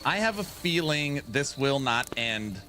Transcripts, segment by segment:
I have a feeling this will not end.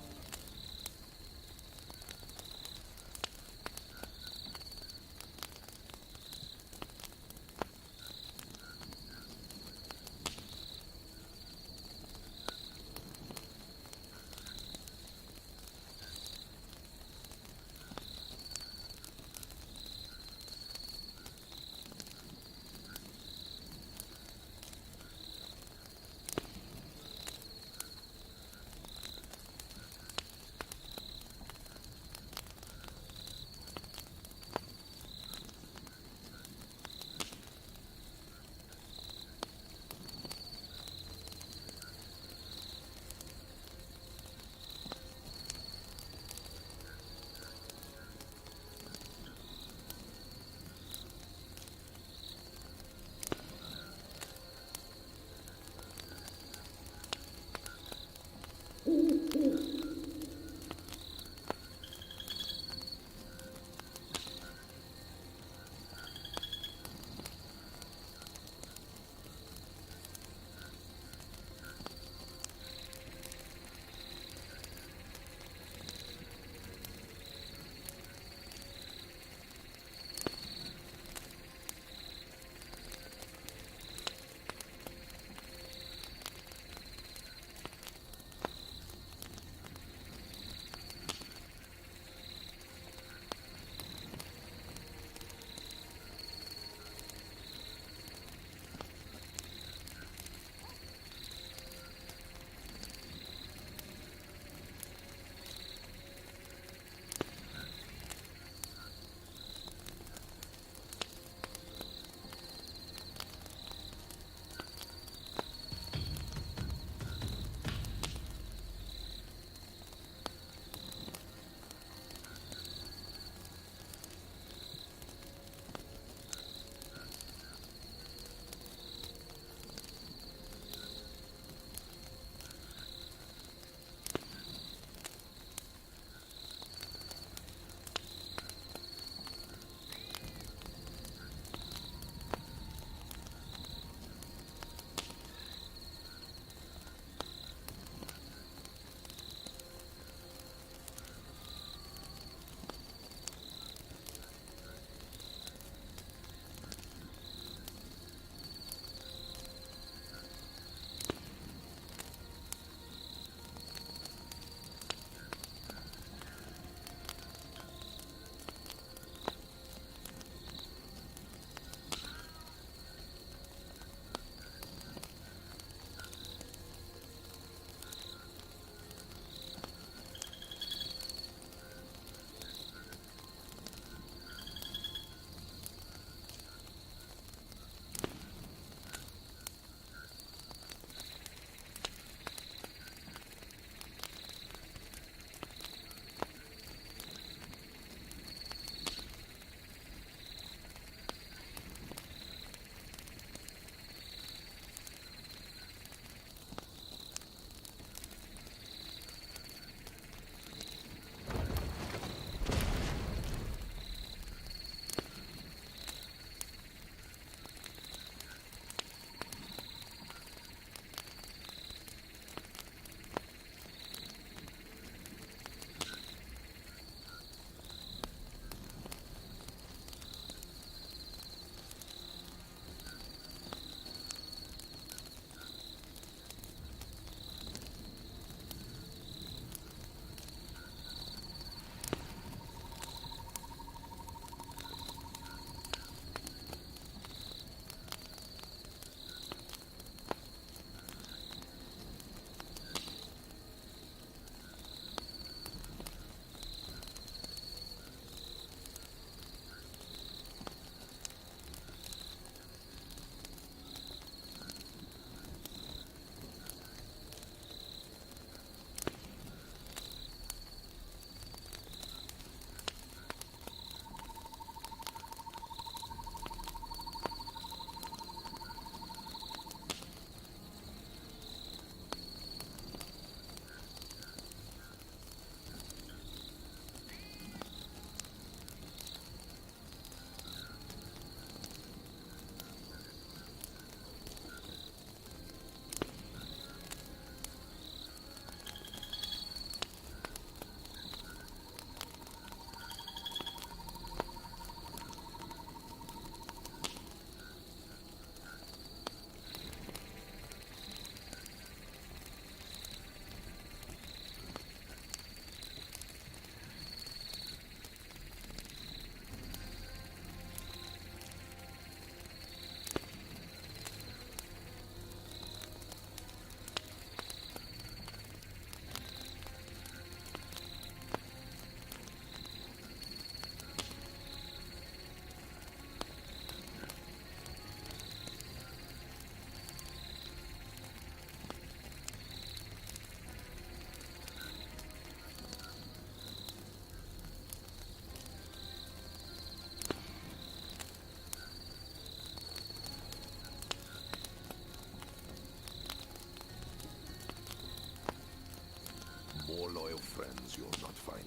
hands you'll not find.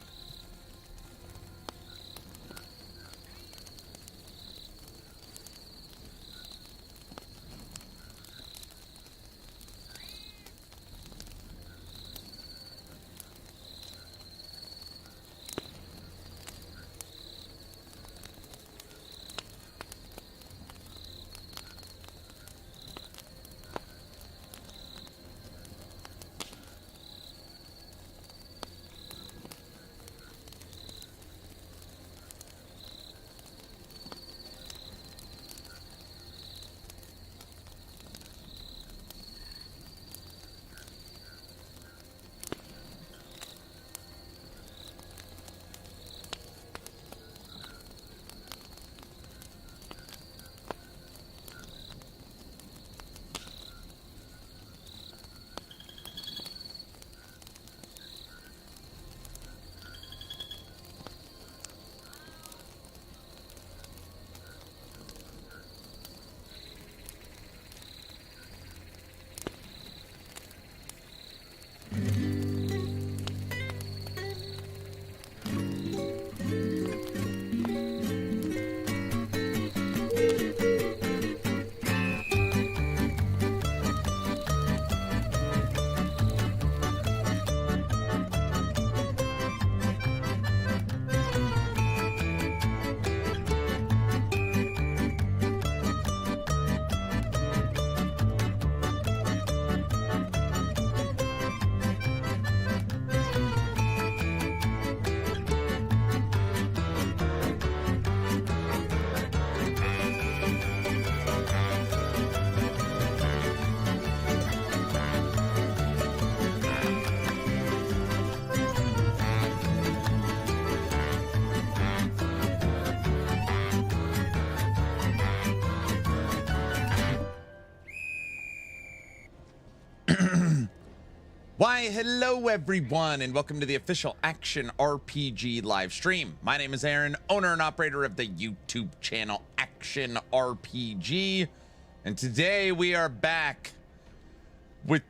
Why, hello everyone, and welcome to the official Action RPG live stream. My name is Aaron, owner and operator of the YouTube channel Action RPG, and today we are back with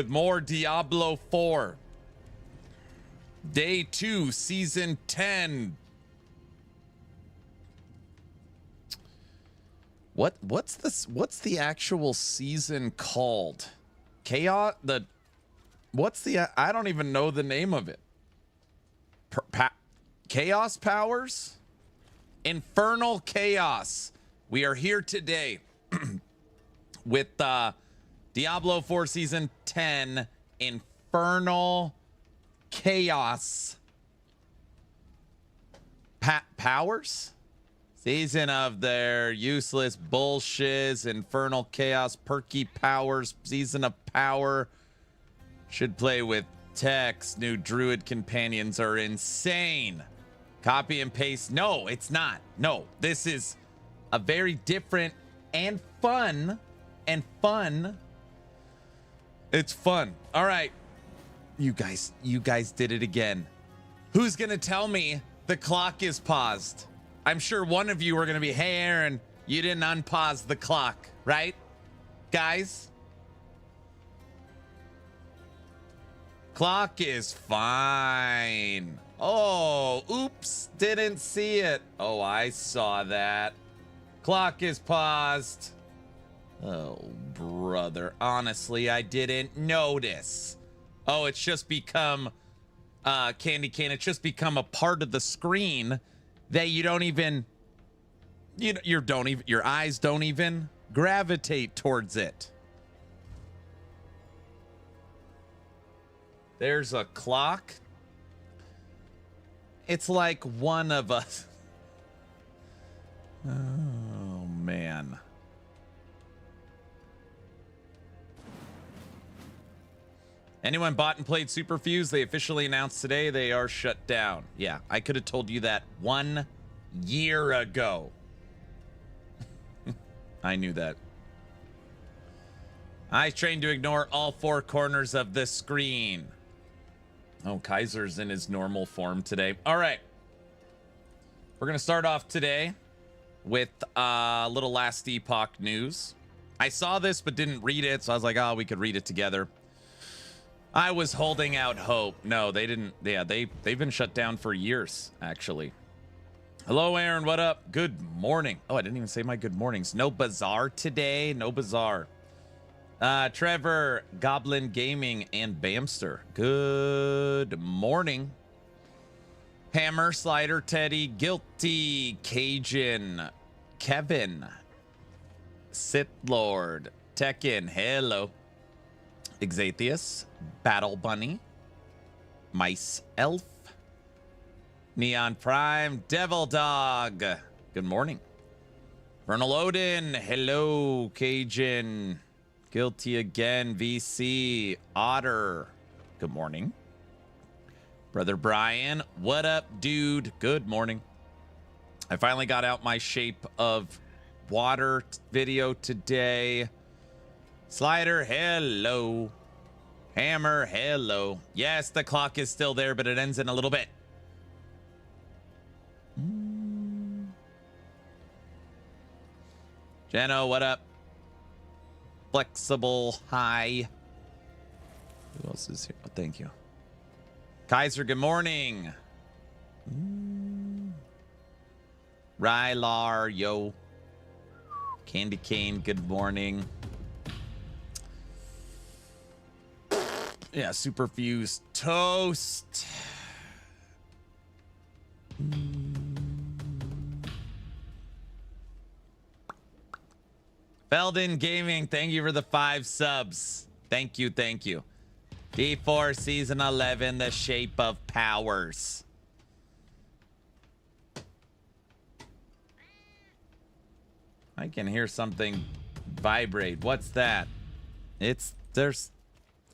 more Diablo 4. Day 2, Season 10. What's the actual season called? Chaos? I don't even know the name of it. Chaos Powers? Infernal Chaos. We are here today with Diablo 4 Season 10, Infernal Chaos Powers? Season of their useless bullshiz, Infernal Chaos, Perky Powers, Season of Power. Should play with text. New Druid companions are insane. Copy and paste. No, it's not. No, this is a very different and fun. It's fun. All right. You guys did it again. Who's going to tell me the clock is paused? I'm sure one of you are going to be, hey, Aaron, you didn't unpause the clock, right? Guys? Clock is fine. Oh, oops, didn't see it. Oh, I saw that. Clock is paused. Oh, brother. Honestly, I didn't notice. Oh, it's just become, Candy Cane, it's just become a part of the screen that you don't even, your eyes don't even gravitate towards it. There's a clock. It's like one of us. Oh, man. Anyone bought and played Superfuse? They officially announced today they are shut down. Yeah, I could have told you that 1 year ago. I knew that. I trained to ignore all 4 corners of the screen. Oh, Kaiser's in his normal form today. All right. We're going to start off today with a little last Epoch news. I saw this but didn't read it, so I was like, oh, we could read it together. I was holding out hope. No, they didn't. Yeah, they've been shut down for years, actually. Hello, Aaron. What up? Good morning. Oh, I didn't even say my good mornings. No bazaar today. No bazaar. Trevor, Goblin Gaming, and Bamster. Good morning. Hammer, Slider, Teddy, Guilty, Cajun, Kevin, Sith Lord, Tekken, hello. Exathius, Battle Bunny, Mice Elf, Neon Prime, Devil Dog. Good morning. Vernal Odin, hello. Cajun, Guilty again, VC, Otter. Good morning. Brother Brian, what up, dude? Good morning. I finally got out my shape of water video today. Slider, hello. Hammer, hello. Yes, the clock is still there, but it ends in a little bit. Jeno, what up? Flexible, hi. Who else is here? Oh, thank you. Kaiser, good morning. Rylar, yo. Candy Cane, good morning. Yeah, Superfuse Toast. Felden Gaming, thank you for the 5 subs. Thank you, thank you. D4 Season 11, The Shape of Powers. I can hear something vibrate. What's that?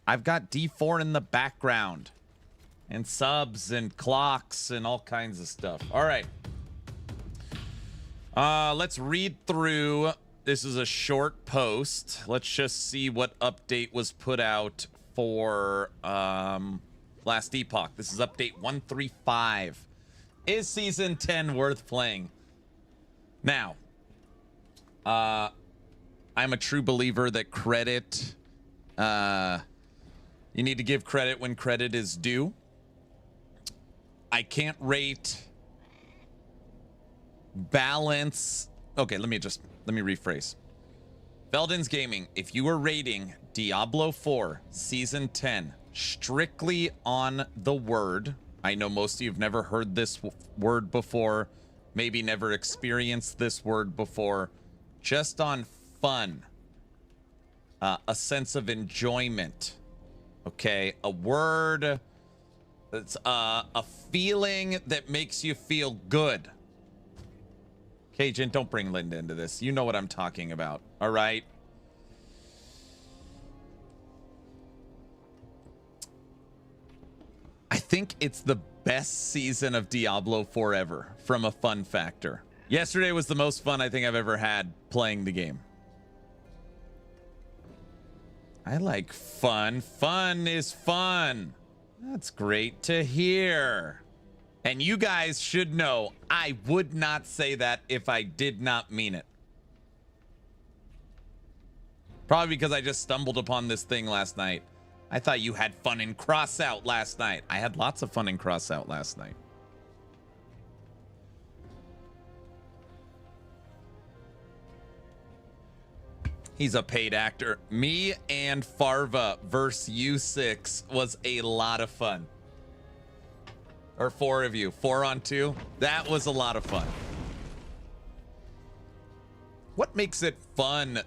I've got D4 in the background. And subs and clocks and all kinds of stuff. All right. Let's read through. This is a short post. Let's just see what update was put out for last Epoch. This is update 135. Is season 10 worth playing? Now, I'm a true believer that credit, you need to give credit when credit is due. I can't rate balance. Okay, let me rephrase. Felden's Gaming, if you are rating Diablo 4 Season 10 strictly on the word, I know most of you have never heard this word before, maybe never experienced this word before, just on fun, a sense of enjoyment, okay? A word, it's a feeling that makes you feel good. Cajun, don't bring Linda into this. You know what I'm talking about, all right? I think it's the best season of Diablo forever from a fun factor. Yesterday was the most fun I think I've ever had playing the game. I like fun. Fun is fun. That's great to hear. And you guys should know, I would not say that if I did not mean it. Probably because I just stumbled upon this thing last night. I thought you had fun in Crossout last night. I had lots of fun in Crossout last night. He's a paid actor. Me and Farva versus U6 was a lot of fun. Or 4 of you, 4 on 2. That was a lot of fun. What makes it fun?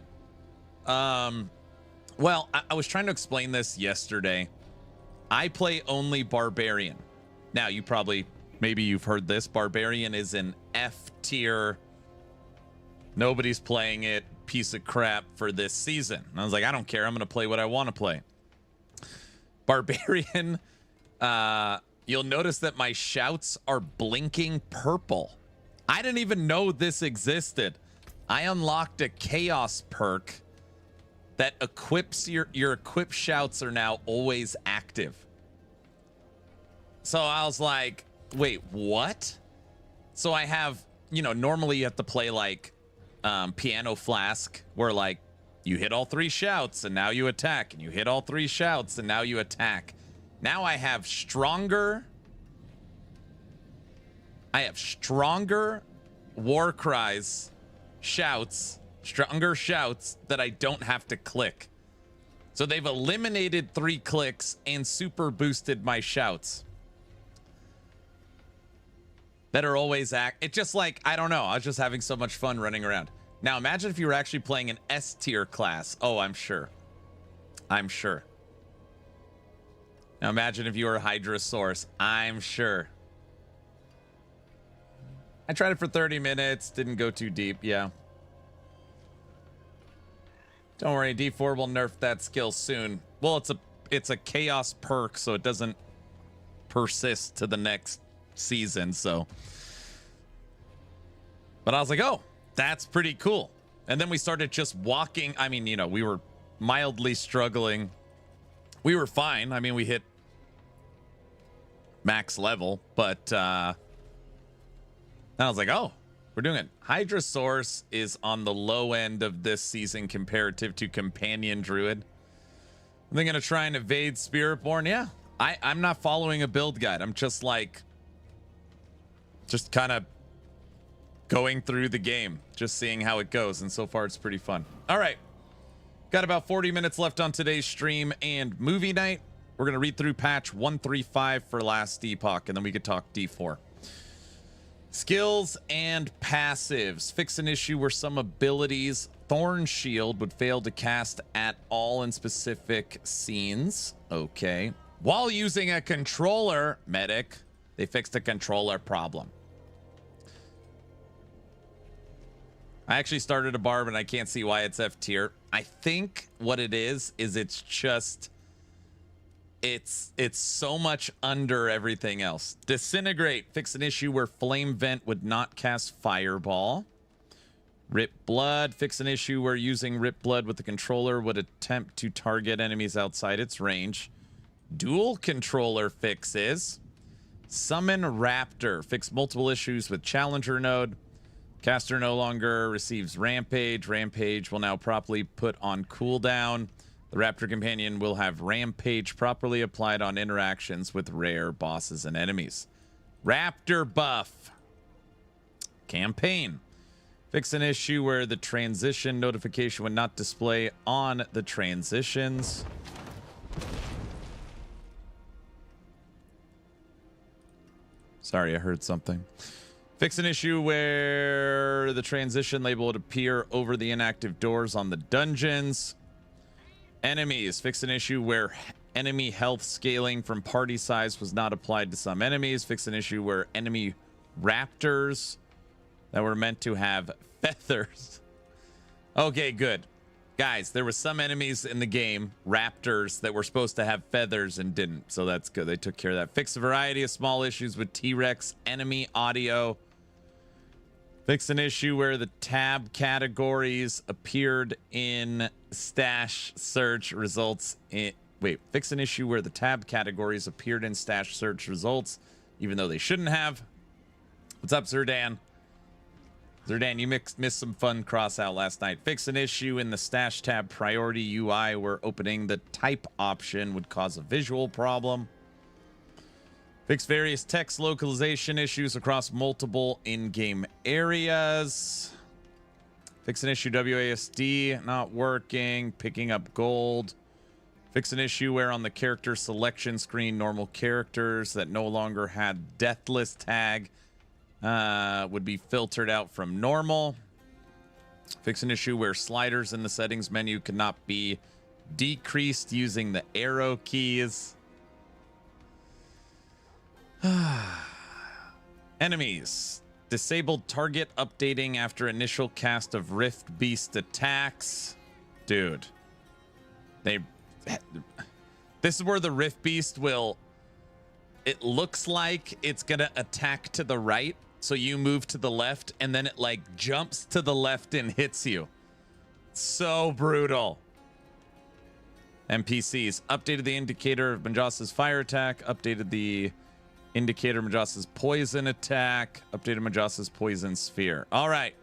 Well, I was trying to explain this yesterday. I play only Barbarian. Now, maybe you've heard this. Barbarian is an F tier. Nobody's playing it. Piece of crap for this season. And I was like, I don't care. I'm going to play what I want to play. Barbarian, you'll notice that my shouts are blinking purple. I didn't even know this existed. I unlocked a chaos perk that equips your equip shouts are now always active. So I was like, wait, what? So I have, normally you have to play like Piano Flask, where like You hit all 3 shouts, and now you attack. And you hit all 3 shouts, and now you attack. Now I have stronger war cries, shouts, stronger shouts that I don't have to click. So they've eliminated 3 clicks and super boosted my shouts that are always it just like, I don't know. I was just having so much fun running around. Now imagine if you were actually playing an S tier class. Oh, I'm sure. I'm sure. Now imagine if you were a Hydrasaurus. I'm sure. I tried it for 30 minutes. Didn't go too deep. Yeah. Don't worry. D4 will nerf that skill soon. Well, it's a chaos perk, so it doesn't persist to the next season. So, but I was like, oh, that's pretty cool. And then we started just walking. I mean, you know, we were mildly struggling. We were fine. I mean, we hit max level, but I was like, oh, we're doing it. Hydrasaurus is on the low end of this season comparative to Companion Druid. Are they going to try and evade Spiritborn? Yeah. I'm not following a build guide. I'm just like, just kind of going through the game, just seeing how it goes. And so far, it's pretty fun. All right. Got about 40 minutes left on today's stream and movie night. We're going to read through patch 135 for last Epoch, and then we could talk D4. Skills and passives. Fix an issue where some abilities, Thorn Shield, would fail to cast at all in specific scenes. Okay. While using a controller, Medic, they fixed a controller problem. I actually started a barb and I can't see why it's F tier. I think what it is it's just it's so much under everything else. Disintegrate. Fix an issue where Flame Vent would not cast Fireball. Rip Blood. Fix an issue where using Rip Blood with the controller would attempt to target enemies outside its range. Dual controller fixes. Summon Raptor. Fix multiple issues with Challenger node. Caster no longer receives Rampage. Rampage will now properly put on cooldown. The Raptor Companion will have Rampage properly applied on interactions with rare bosses and enemies. Raptor buff. Campaign. Fix an issue where the transition notification would not display on the transitions. Sorry, I heard something. Fix an issue where the transition label would appear over the inactive doors on the dungeons. Enemies. Fix an issue where enemy health scaling from party size was not applied to some enemies. Fix an issue where enemy raptors that were meant to have feathers. Okay, good. Guys, there were some enemies in the game, raptors, that were supposed to have feathers and didn't. So that's good. They took care of that. Fix a variety of small issues with T-Rex enemy audio. Fix an issue where the tab categories appeared in stash search results in... Wait, fix an issue where the tab categories appeared in stash search results, even though they shouldn't have. What's up, Zerdan? Zerdan, you missed some fun Crossout last night. Fix an issue in the stash tab priority UI where opening the type option would cause a visual problem. Fix various text localization issues across multiple in-game areas. Fix an issue WASD not working, picking up gold. Fix an issue where on the character selection screen, normal characters that no longer had deathless tag would be filtered out from normal. Fix an issue where sliders in the settings menu could not be decreased using the arrow keys. Enemies. Disabled target updating after initial cast of Rift Beast attacks. Dude. This is where the Rift Beast will... It looks like it's gonna attack to the right, so you move to the left, and then it like jumps to the left and hits you. So brutal. NPCs. Updated the indicator of Majas's fire attack. Updated the indicator of Majas's poison attack. Updated Majas's poison sphere. All right.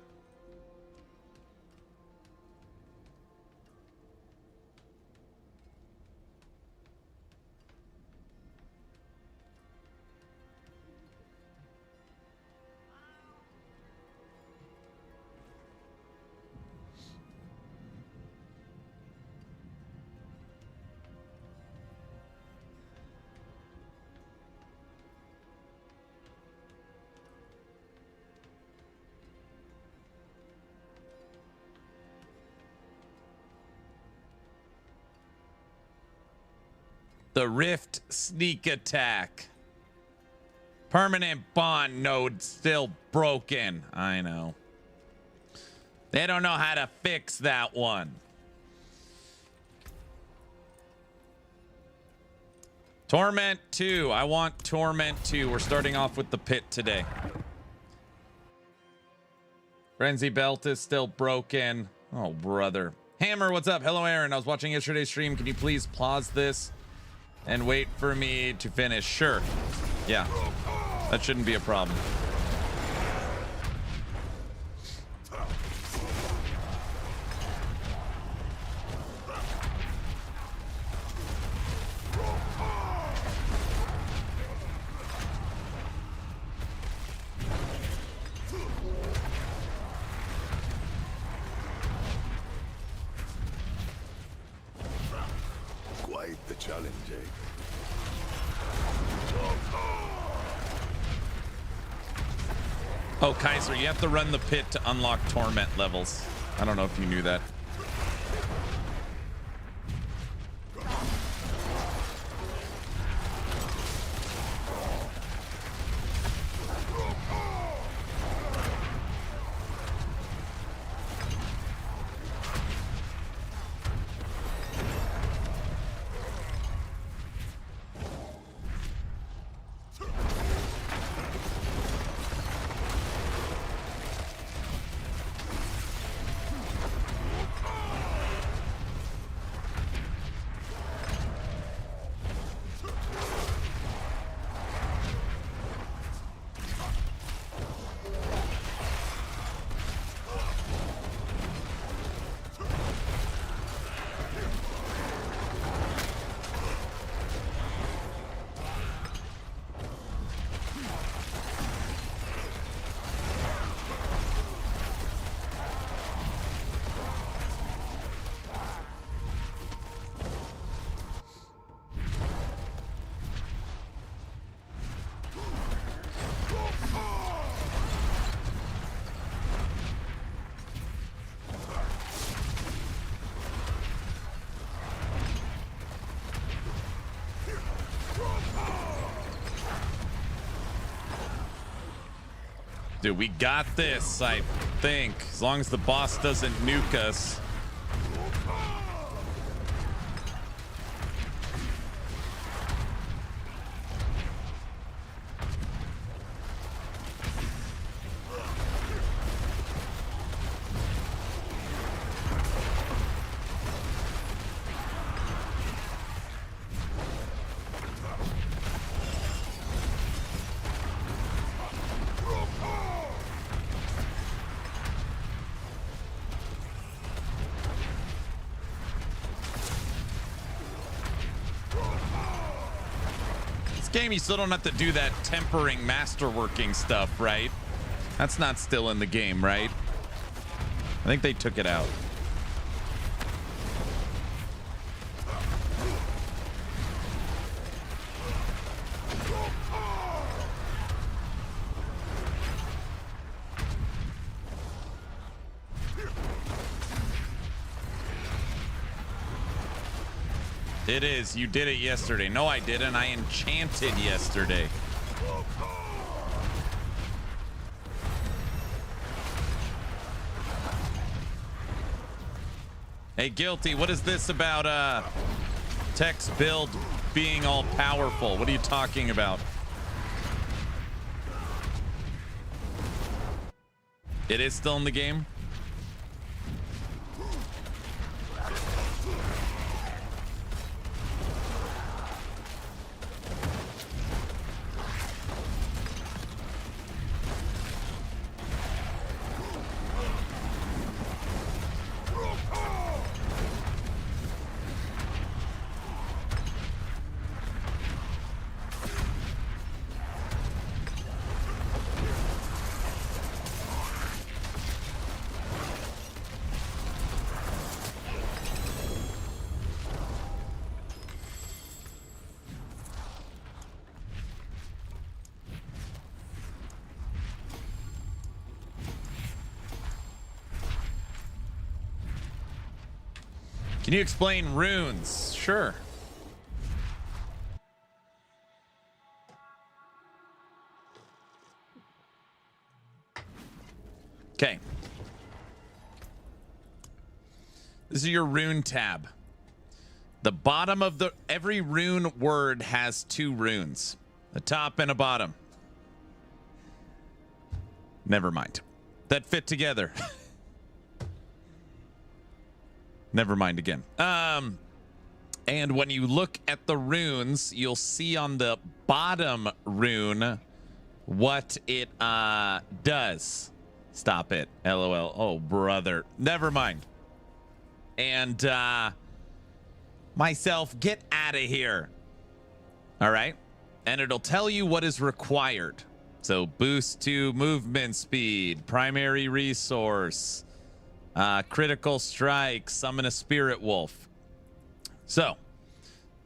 The Rift sneak attack. Permanent bond node still broken. I know. They don't know how to fix that one. Torment 2. I want Torment 2. We're starting off with the pit today. Frenzy belt is still broken. Oh, brother. Hammer, what's up? Hello, Aaron. I was watching yesterday's stream. Can you please pause this and wait for me to finish? Sure. Yeah. That shouldn't be a problem. Quite the challenge, eh? Oh, Kaiser, you have to run the pit to unlock torment levels. I don't know if you knew that. Dude, we got this, I think. As long as the boss doesn't nuke us. Game, you still don't have to do that tempering masterworking stuff, right? That's not still in the game, right? I think they took it out. It is. You did it yesterday. No, I didn't. I enchanted yesterday. Hey, Guilty, what is this about text build being all powerful? What are you talking about? It is still in the game? Can you explain runes? Sure. Okay. This is your rune tab. The bottom of every rune word has 2 runes, a top and a bottom. Never mind. That fit together. Never mind again. And when you look at the runes, you'll see on the bottom rune what it does. Stop it. LOL. Oh, brother. Never mind. And myself, get out of here. All right. And it'll tell you what is required. So boost to movement speed, primary resource, critical strike, summon a spirit wolf. So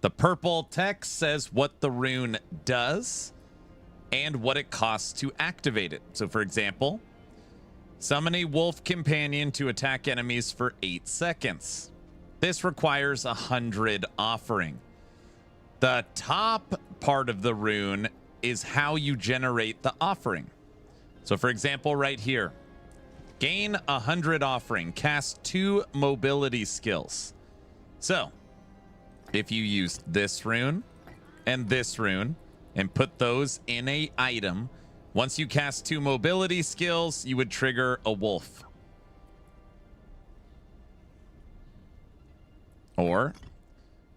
the purple text says what the rune does and what it costs to activate it. So for example, summon a wolf companion to attack enemies for 8 seconds. This requires 100 offering. The top part of the rune is how you generate the offering. So for example, right here, gain 100 offering, cast 2 mobility skills. So if you use this rune and put those in a item, once you cast 2 mobility skills, you would trigger a wolf. Or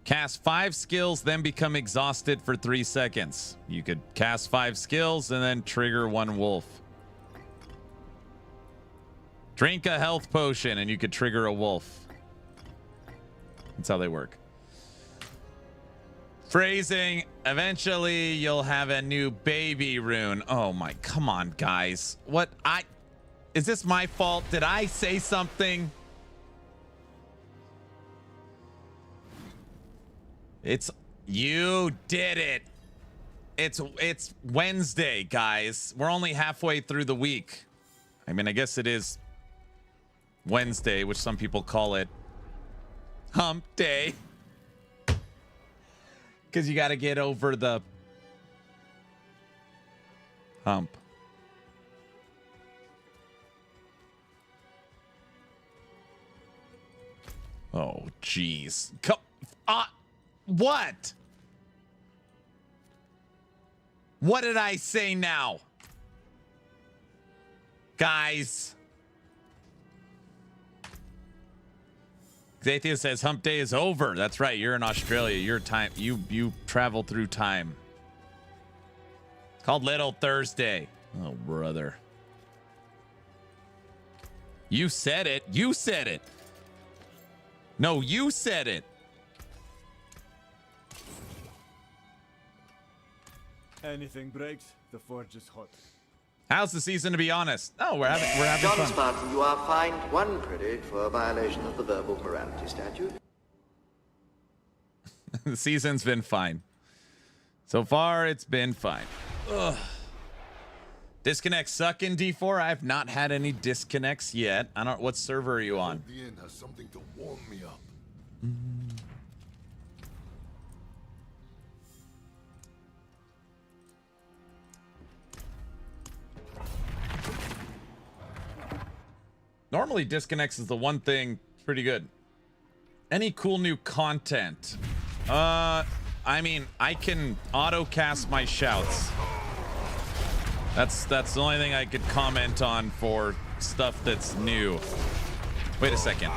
cast 5 skills, then become exhausted for 3 seconds. You could cast 5 skills and then trigger 1 wolf. Drink a health potion and you could trigger a wolf. That's how they work. Phrasing, eventually you'll have a new baby rune. Oh my, come on, guys. Is this my fault? Did I say something? You did it. It's Wednesday, guys. We're only halfway through the week. I mean, I guess it is Wednesday, which some people call it hump day. Because you got to get over the hump. Oh, jeez. What? What did I say now? Guys. Xathia says hump day is over. That's right. You're in Australia. Your time. You travel through time. It's called Little Thursday. Oh, brother. You said it. You said it. No, you said it. Anything breaks, the forge is hot. How's the season, to be honest? Oh, we're having John fun. Spartan, you are fined 1 credit for a violation of the verbal morality statute. The season's been fine. So far, it's been fine. Ugh. Disconnects suck in D4. I have not had any disconnects yet. I don't. What server are you on? The inn has something to warm me up. Normally, disconnects is the one thing pretty good. Any cool new content? I mean, I can auto cast my shouts. That's the only thing I could comment on for stuff that's new. Wait a second.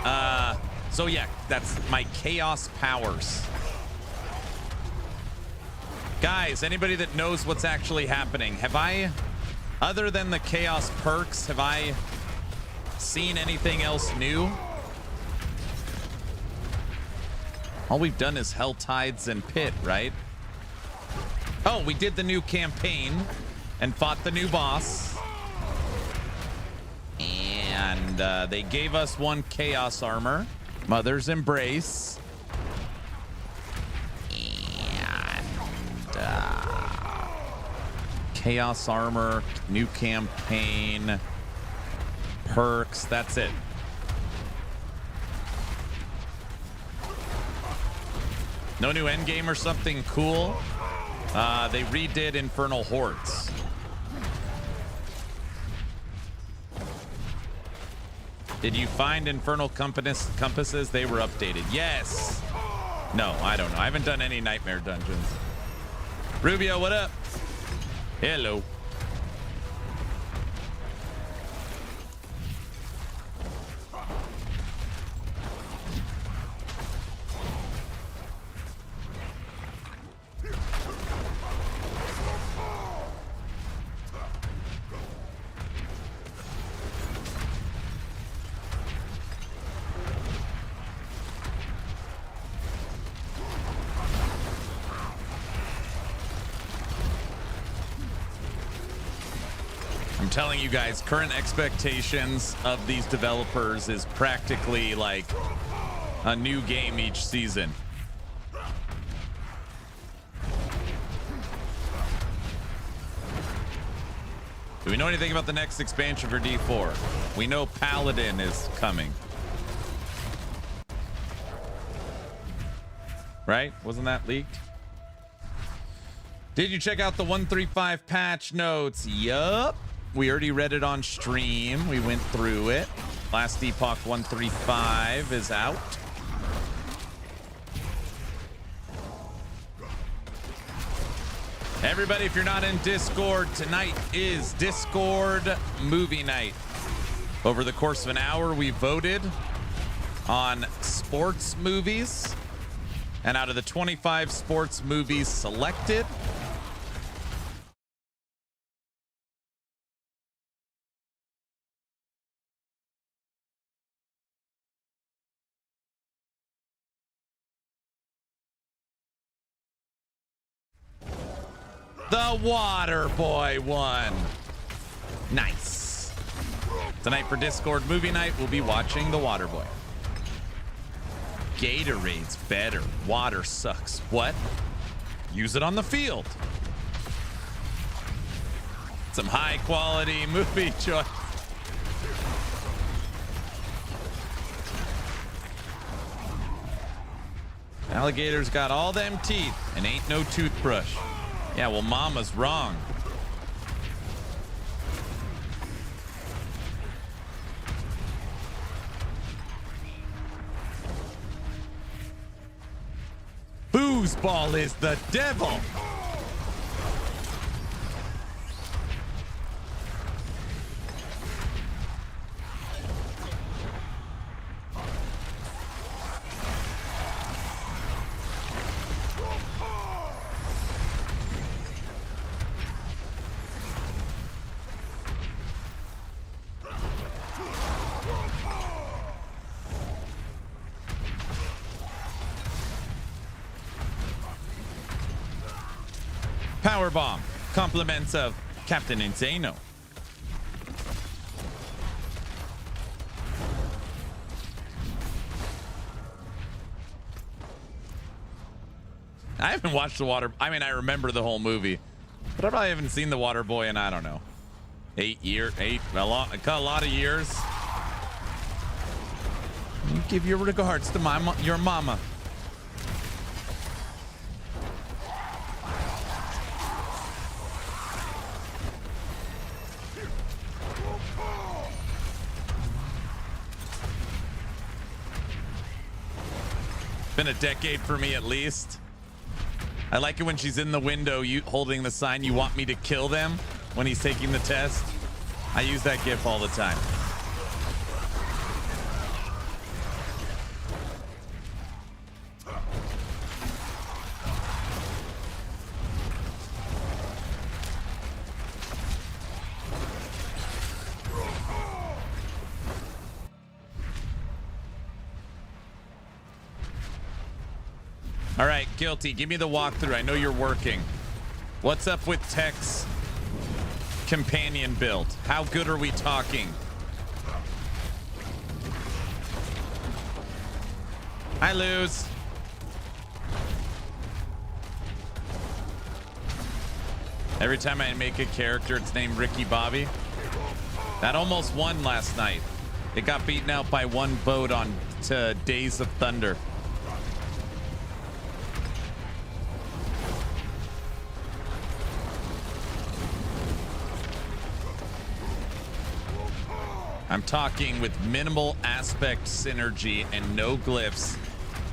So yeah, that's my chaos powers. Guys, anybody that knows what's actually happening, have I, other than the chaos perks, have I seen anything else new? All we've done is Hell Tides and Pit, right? Oh, we did the new campaign and fought the new boss. And they gave us 1 chaos armor, Mother's Embrace. And chaos armor, new campaign, perks, that's it. No new endgame or something cool. They redid Infernal Hordes. Did you find infernal compasses? They were updated. Yes. No, I don't know. I haven't done any nightmare dungeons. Rubio, what up? Hello. Telling you guys, current expectations of these developers is practically like a new game each season. Do we know anything about the next expansion for D4? We know Paladin is coming. Right? Wasn't that leaked? Did you check out the 135 patch notes? Yup. We already read it on stream. We went through it. Last Epoch 135 is out. Everybody, if you're not in Discord, tonight is Discord movie night. Over the course of an hour, we voted on sports movies. And out of the 25 sports movies selected, the Water Boy won. Nice. Tonight for Discord movie night, we'll be watching The Water Boy. Gatorade's better. Water sucks. What? Use it on the field. Some high quality movie choice. Alligator's got all them teeth and ain't no toothbrush. Yeah, well, mama's wrong. Foosball is the devil. Power bomb. Compliments of Captain Insano. I haven't watched The Water. I mean, I remember the whole movie, but I probably haven't seen The Water Boy in, I don't know, 8 years, a lot of years. You give your regards to your mama. Been a decade for me at least. I like it when she's in the window, holding the sign, "You want me to kill them," when he's taking the test. I use that gif all the time. All right, Guilty, give me the walkthrough. I know you're working. What's up with Tech's companion build? How good are we talking? I lose. Every time I make a character, it's named Ricky Bobby. That almost won last night. It got beaten out by one vote on to Days of Thunder. I'm talking with minimal aspect synergy and no glyphs.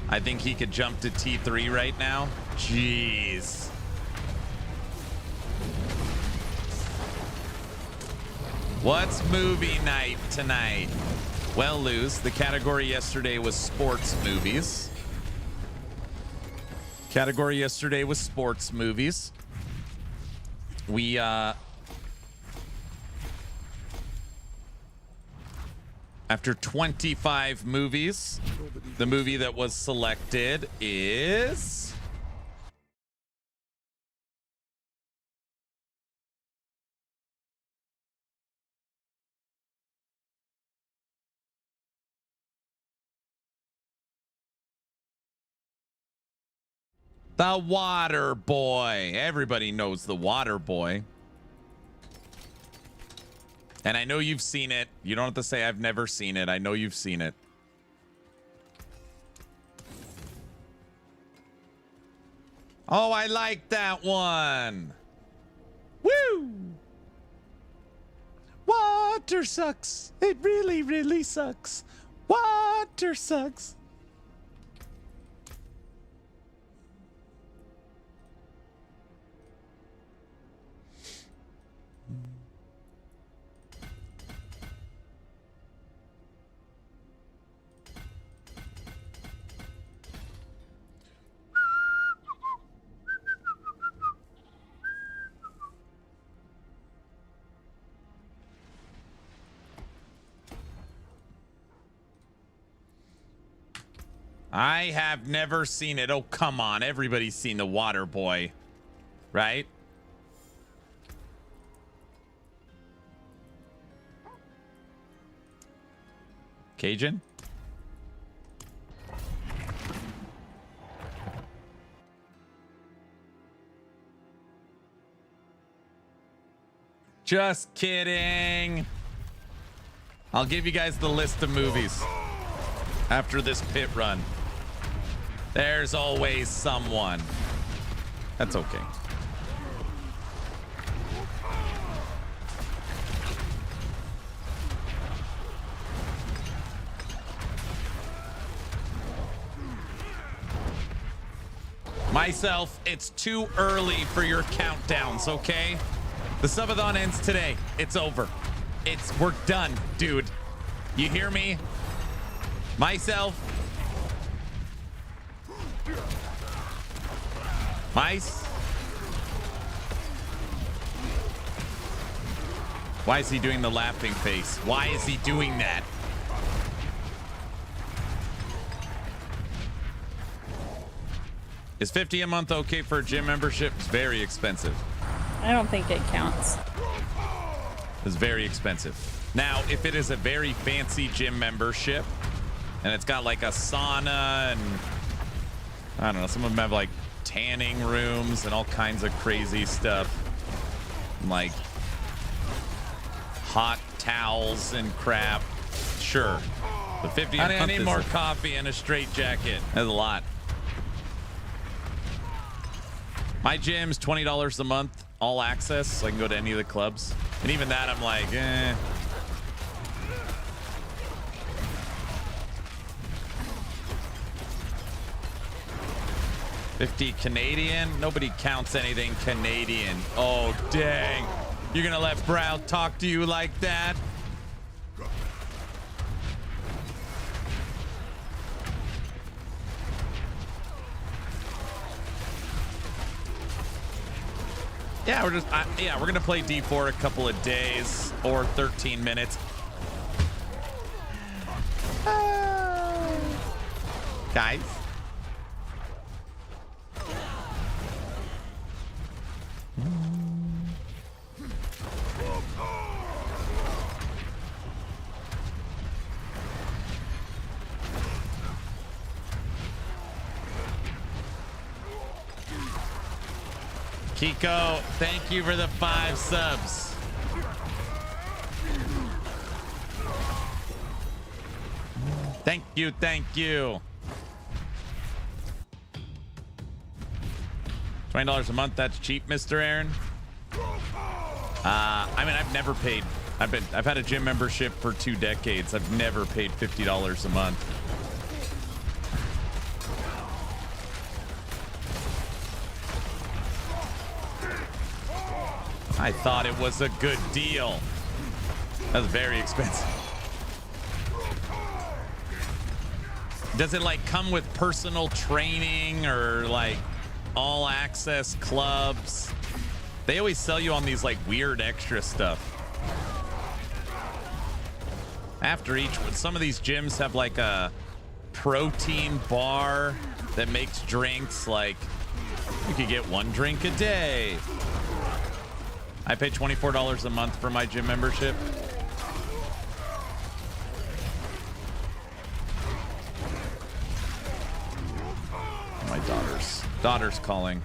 I think he could jump to T3 right now. Jeez. What's movie night tonight? Well, Luz, the category yesterday was sports movies. Category yesterday was sports movies. We, after 25 movies, the movie that was selected is... The Water Boy. Everybody knows The Water Boy. And I know you've seen it. You don't have to say I've never seen it. I know you've seen it. Oh, I like that one. Woo! Water sucks. It really, really sucks. Water sucks. I have never seen it. Oh, come on. Everybody's seen The Water Boy, right? Cajun? Just kidding. I'll give you guys the list of movies after this pit run. There's always someone. That's okay. Myself, it's too early for your countdowns, okay? The subathon ends today. It's over. We're done, dude. You hear me? Myself. Mice. Why is he doing the laughing face? Why is he doing that? Is $50 a month okay for a gym membership? It's very expensive. I don't think it counts. It's very expensive. Now, if it is a very fancy gym membership and it's got like a sauna and I don't know, some of them have like tanning rooms and all kinds of crazy stuff, like hot towels and crap, sure. But 50 I need more coffee and a straight jacket. That's a lot. My gym's $20 a month, all access, so I can go to any of the clubs. And even that, I'm like, eh. $50 Canadian? Nobody counts anything Canadian. Oh, dang. You're gonna let Brow talk to you like that? Yeah, we're gonna play D4 a couple of days or 13 minutes. Guys. Kiko, thank you for the 5 subs. Thank you, thank you. $20 a month, that's cheap, Mr. Aaron. I mean, I've never paid I've had a gym membership for 2 decades. I've never paid $50 a month. I thought it was a good deal. That was very expensive. Does it like come with personal training or like all access clubs? They always sell you on these like weird extra stuff. After each one, some of these gyms have like a protein bar that makes drinks. Like you could get 1 drink a day. I pay $24 a month for my gym membership. My daughter's calling.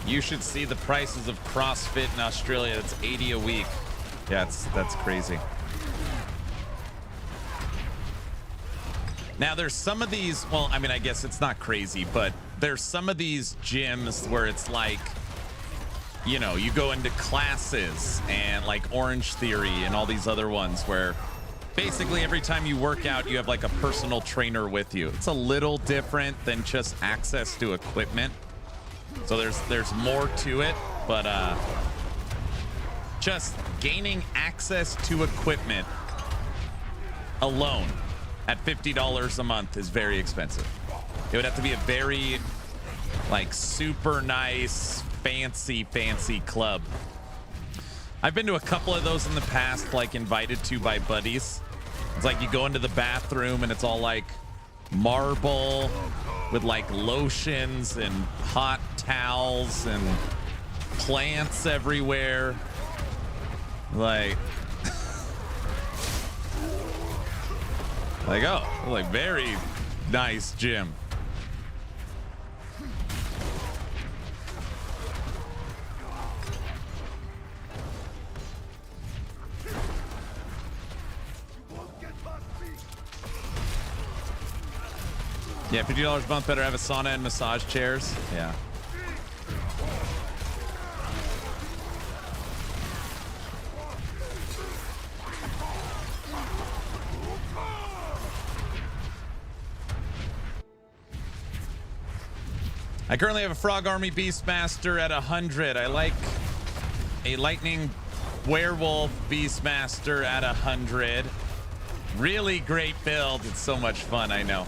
You should see the prices of CrossFit in Australia. It's 80 a week. Yeah, that's crazy. Now there's some of these, well, I mean, I guess it's not crazy, but there's some of these gyms where it's like, you know, you go into classes and like Orange Theory and all these other ones where basically every time you work out, you have like a personal trainer with you. It's a little different than just access to equipment. So there's more to it, but just gaining access to equipment alone at $50 a month is very expensive. It would have to be a very like super nice, fancy club. I've been to a couple of those in the past, like invited to by buddies. It's like you go into the bathroom and it's all like marble with like lotions and hot towels and plants everywhere. Like, like very nice gym. Yeah, $50 a month, better have a sauna and massage chairs. Yeah. I currently have a Frog Army Beastmaster at 100. I like a Lightning Werewolf Beastmaster at 100. Really great build. It's so much fun, I know.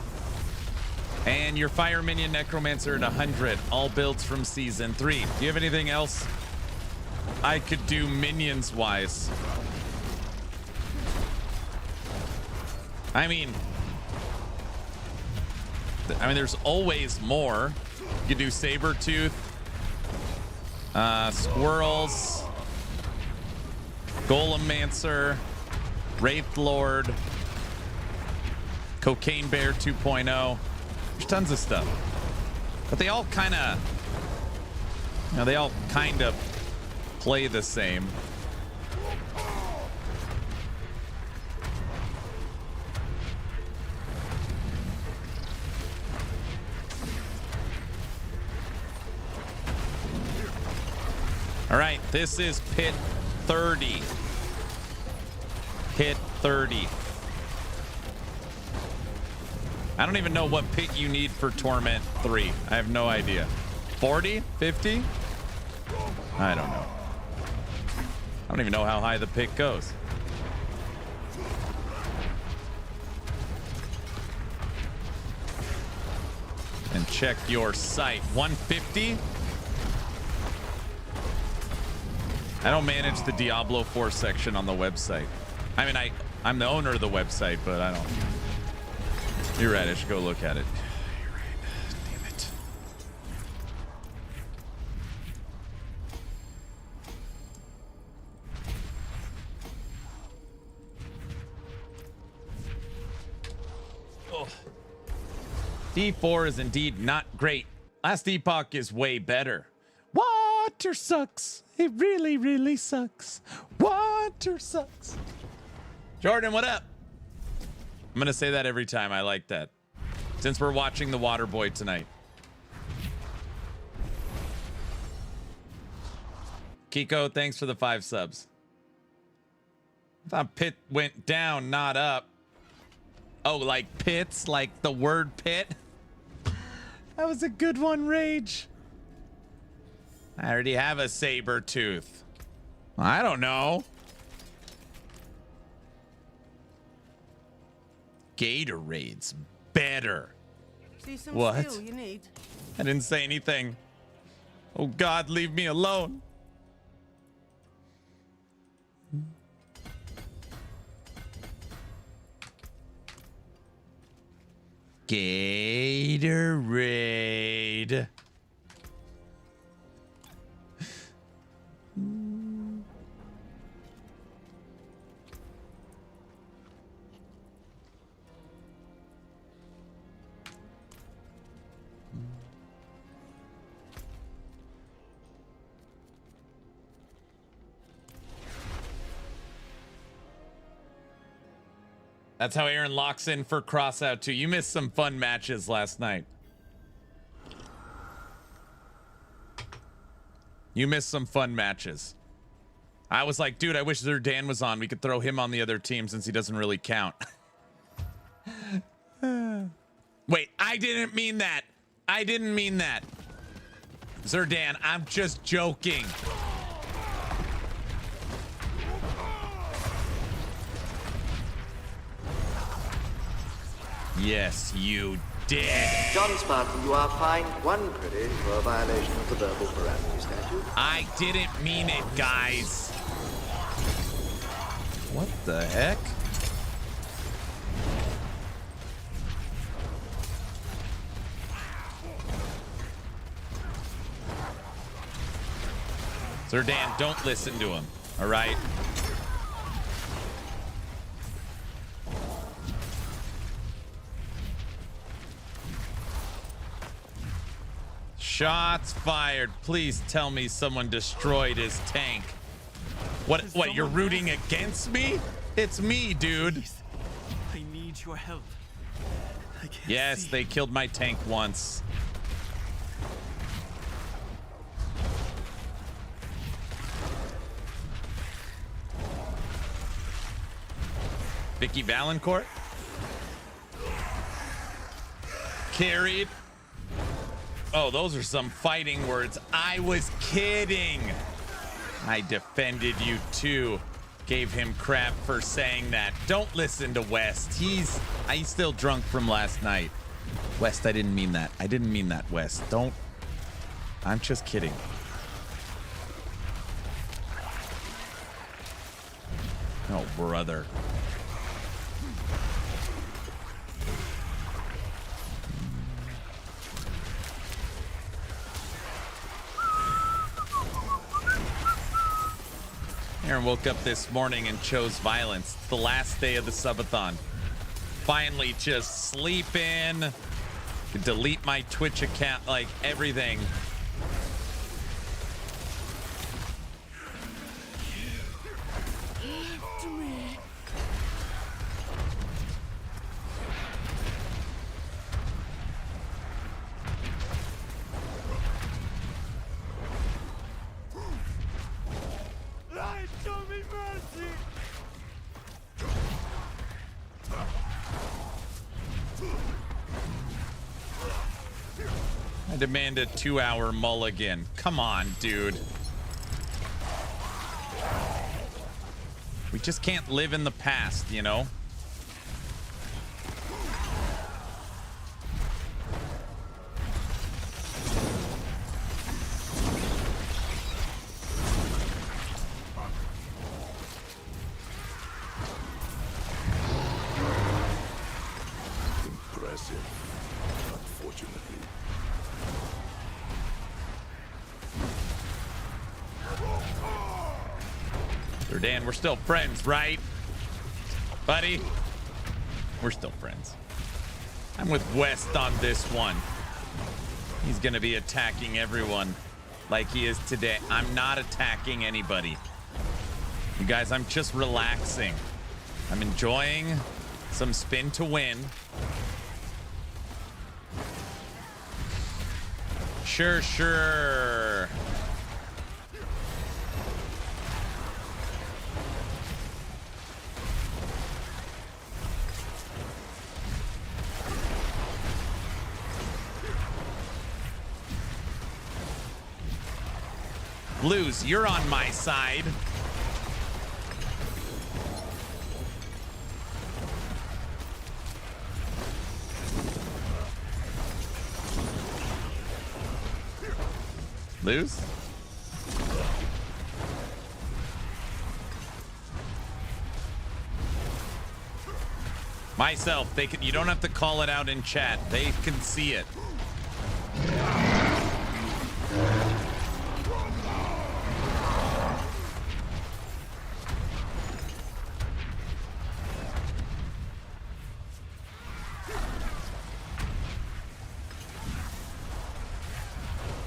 And your Fire Minion Necromancer at 100. All builds from Season 3. Do you have anything else I could do minions-wise? I mean, there's always more. You could do Sabertooth, Squirrels, Golemmancer, Wraith Lord, Cocaine Bear 2.0. There's tons of stuff, but they all kind of, they all kind of play the same. All right, this is pit 30. Pit 30. I don't even know what pit you need for Torment 3. I have no idea. 40? 50? I don't know. I don't even know how high the pit goes. And check your site. 150? I don't manage the Diablo 4 section on the website. I mean, I'm the owner of the website, but I don't. You're right, I should go look at it. You're right. Damn it. D4 is indeed not great. Last Epoch is way better. Water sucks. It really, really sucks. Water sucks. Jordan, what up? I'm going to say that every time. I like that. Since we're watching The Water Boy tonight. Kiko, thanks for the 5 subs. I thought pit went down, not up. Oh, like pits, like the word pit. That was a good one, Rage. I already have a saber tooth. I don't know. Gatorade's better. See some What? steel you need. I didn't say anything. Oh God, leave me alone. Gatorade. That's how Aaron locks in for Crossout too. You missed some fun matches last night. You missed some fun matches. I was like, dude, I wish Dan was on. We could throw him on the other team since he doesn't really count. Wait, I didn't mean that. I didn't mean that. Zerdan, I'm just joking. Yes, you did. John Spartan, you are fined 1 credit for a violation of the verbal morality statute. I didn't mean it, guys. What the heck? Zerdan, don't listen to him, all right? Shots fired. Please tell me someone destroyed his tank. What, you're rooting against me? It's me, dude. Please, I need your help. I can't Yes, see. they killed my tank once. Vicky Valancourt. Carried. Oh, those are some fighting words. I was kidding. I defended you too. Gave him crap for saying that. Don't listen to West. He's still drunk from last night. West, I didn't mean that. I didn't mean that, West. Don't. I'm just kidding. Oh, brother. Aaron woke up this morning and chose violence. It's the last day of the subathon. Finally, just sleep in. Delete my Twitch account, like everything. I demand a 2-hour mulligan. Come on, dude. We just can't live in the past, you know? Impressive. Unfortunately. Dan, we're still friends, right? Buddy? We're still friends. I'm with West on this one. He's going to be attacking everyone like he is today. I'm not attacking anybody. You guys, I'm just relaxing. I'm enjoying some spin to win. Sure. Blues, you're on my side. Blues? Myself, they can, you don't have to call it out in chat. They can see it.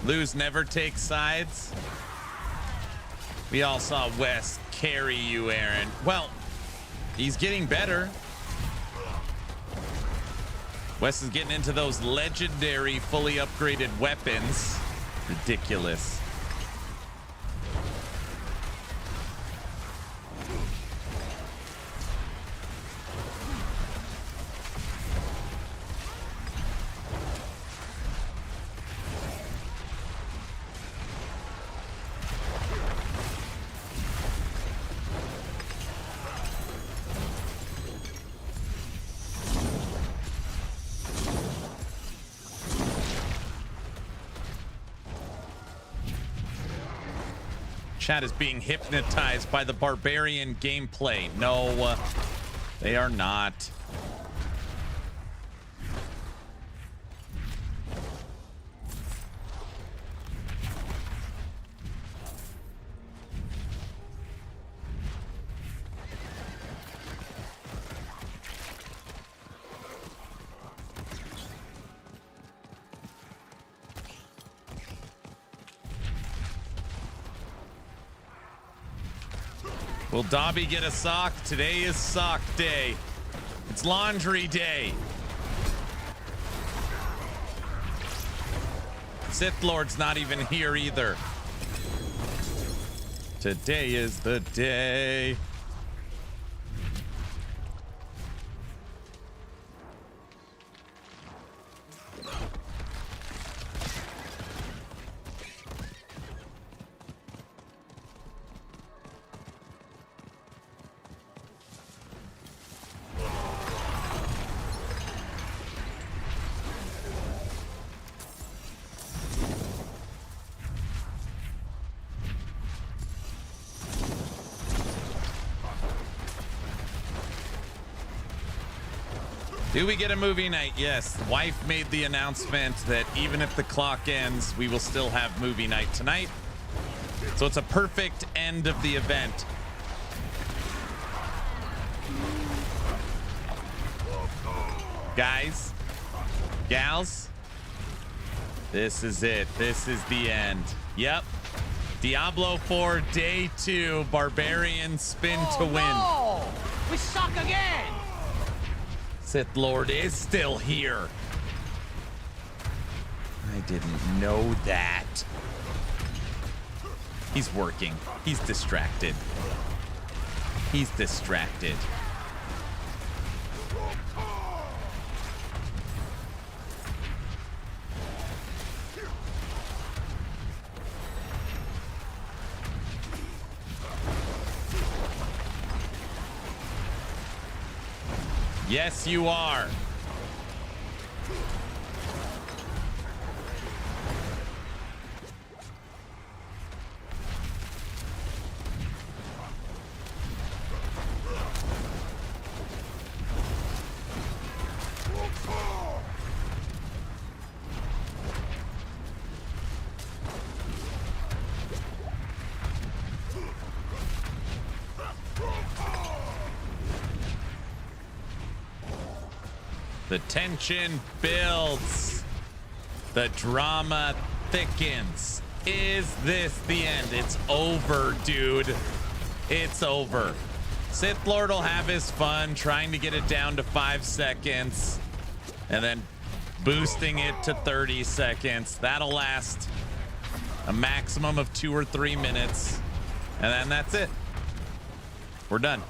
Lose never take sides. We all saw Wes carry you, Aaron. Well, he's getting better. Wes is getting into those legendary, fully upgraded weapons. Ridiculous. Chat is being hypnotized by the barbarian gameplay. No, they are not. Will Dobby get a sock? Today is sock day. It's laundry day. Sith Lord's not even here either. Today is the day. Do we get a movie night? Yes. The wife made the announcement that even if the clock ends, we will still have movie night tonight. So it's a perfect end of the event. Guys, gals, this is it. This is the end. Yep. Diablo 4 Day 2, Barbarian Spin to win. No! We suck again! Sith Lord is still here. I didn't know that. He's working. He's distracted. He's distracted. Yes, you are. The tension builds. The drama thickens. Is this the end? It's over, dude. It's over. Sith Lord will have his fun trying to get it down to 5 seconds and then boosting it to 30 seconds. That'll last a maximum of 2 or 3 minutes. And then that's it. We're done.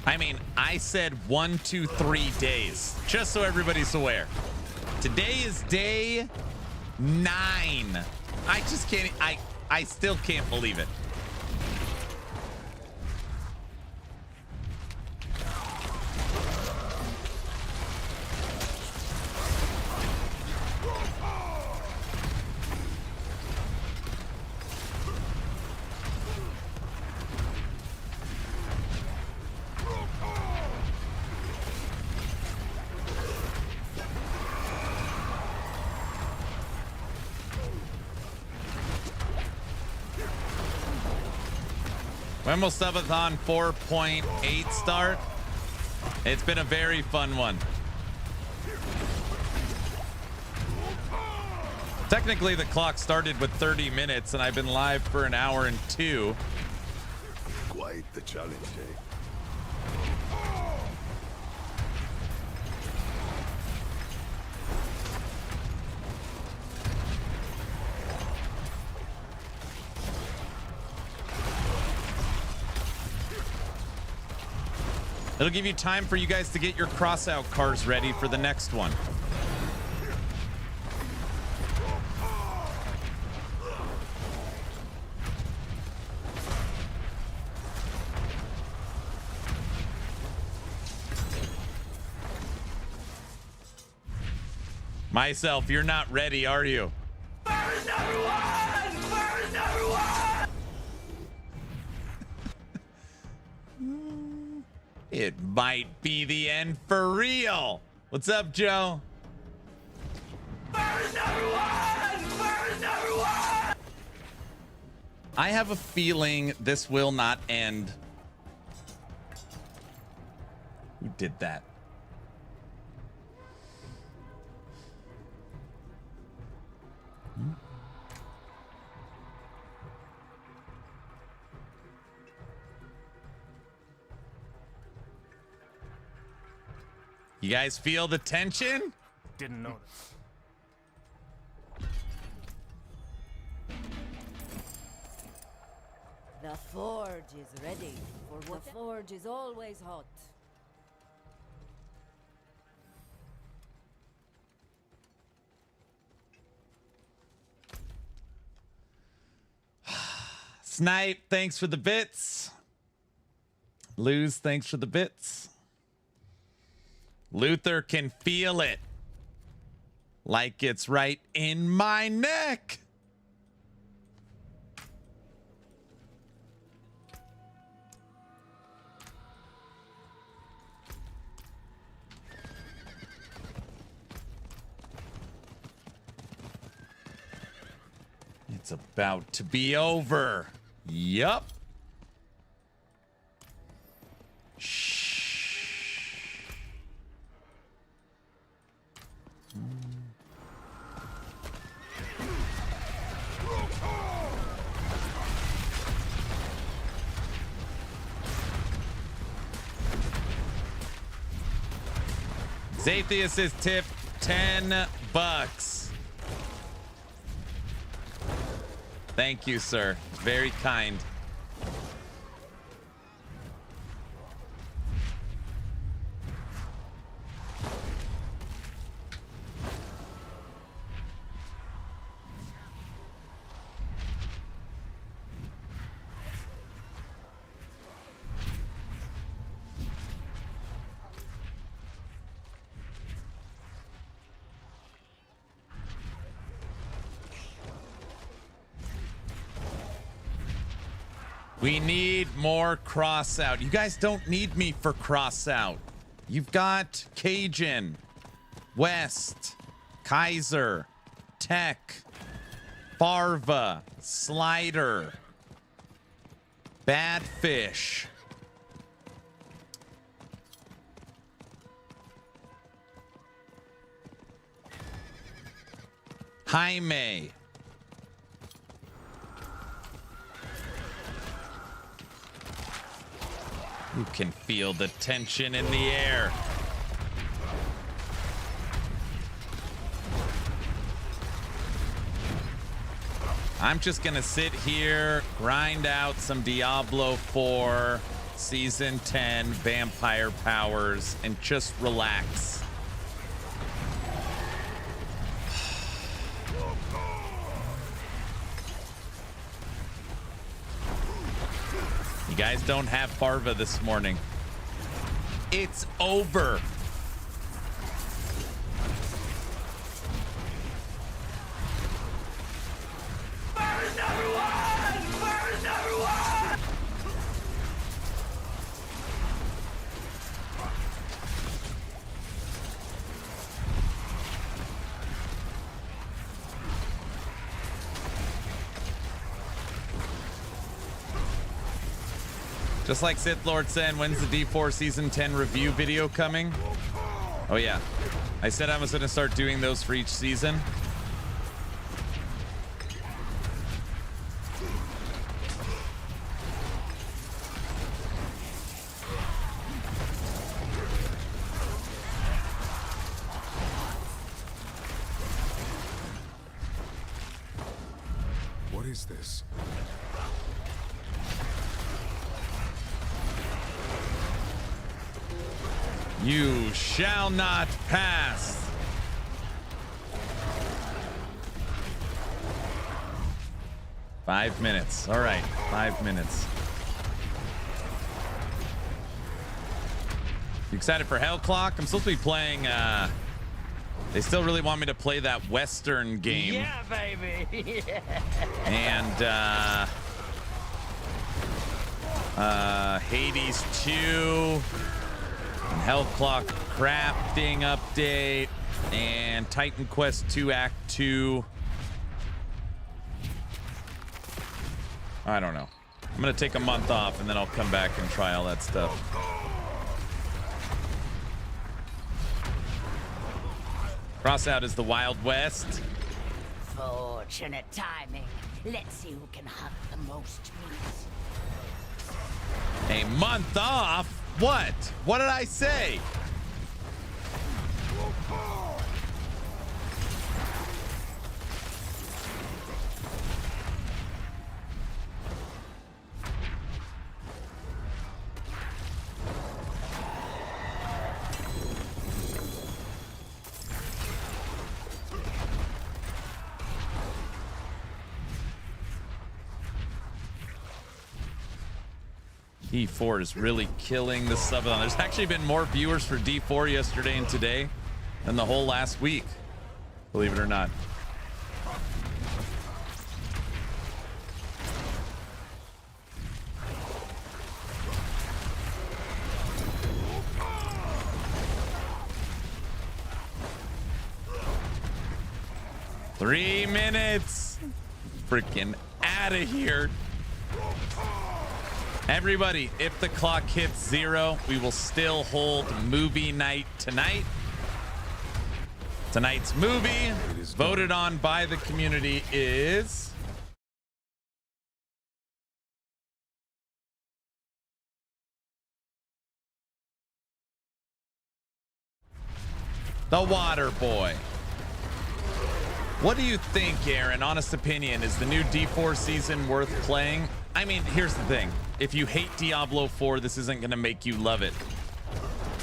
I mean, I said 1, 2, 3 days, just so everybody's aware. Today is day 9. I just can't, I still can't believe it. When will Subathon 4.8 start? It's been a very fun one. Technically, the clock started with 30 minutes, and I've been live for an hour and 2. Quite the challenge, eh? It'll give you time for you guys to get your Crossout cars ready for the next one. Myself, you're not ready, are you? Where is everyone? Where is everyone? It might be the end for real. What's up, Joe? Where is everyone? Where is everyone? I have a feeling this will not end. Who did that? You guys feel the tension? Didn't notice. The forge is ready, for the forge is always hot. Snipe, thanks for the bits. Lose, thanks for the bits. Luther can feel it. Like it's right in my neck. It's about to be over. Yup. Shh. Zatheus is tipped $10. Thank you, sir. Very kind. We need more Crossout. You guys don't need me for Crossout. You've got Cajun, West, Kaiser, Tech, Farva, Slider, Badfish. Jaime. You can feel the tension in the air. I'm just gonna sit here, grind out some Diablo 4, Season 10, Vampire Powers, and just relax. You guys don't have Farva this morning. It's over. Burn number one! Burn number one! Just like Sith Lord said, when's the D4 Season 10 review video coming? Oh yeah, I said I was gonna start doing those for each season. What is this? You shall not pass. Five minutes. All right, 5 minutes. You excited for Hell Clock? I'm supposed to be playing. They still really want me to play that Western game. Yeah, baby. And Hades 2. And Health Clock crafting update and Titan Quest 2 Act 2. I don't know. I'm gonna take a month off and then I'll come back and try all that stuff. Crossout is the Wild West. Fortunate timing. Let's see who can hunt the most meat. A month off? What? What did I say? D4 is really killing the Subathon. There's actually been more viewers for D4 yesterday and today than the whole last week, believe it or not. Three minutes. Freaking out of here. Everybody, if the clock hits 0, we will still hold movie night tonight. Tonight's movie, voted on by the community, is The Water Boy. What do you think, Aaron? Honest opinion, is the new D4 season worth playing? I mean, here's the thing. If you hate Diablo 4, this isn't going to make you love it.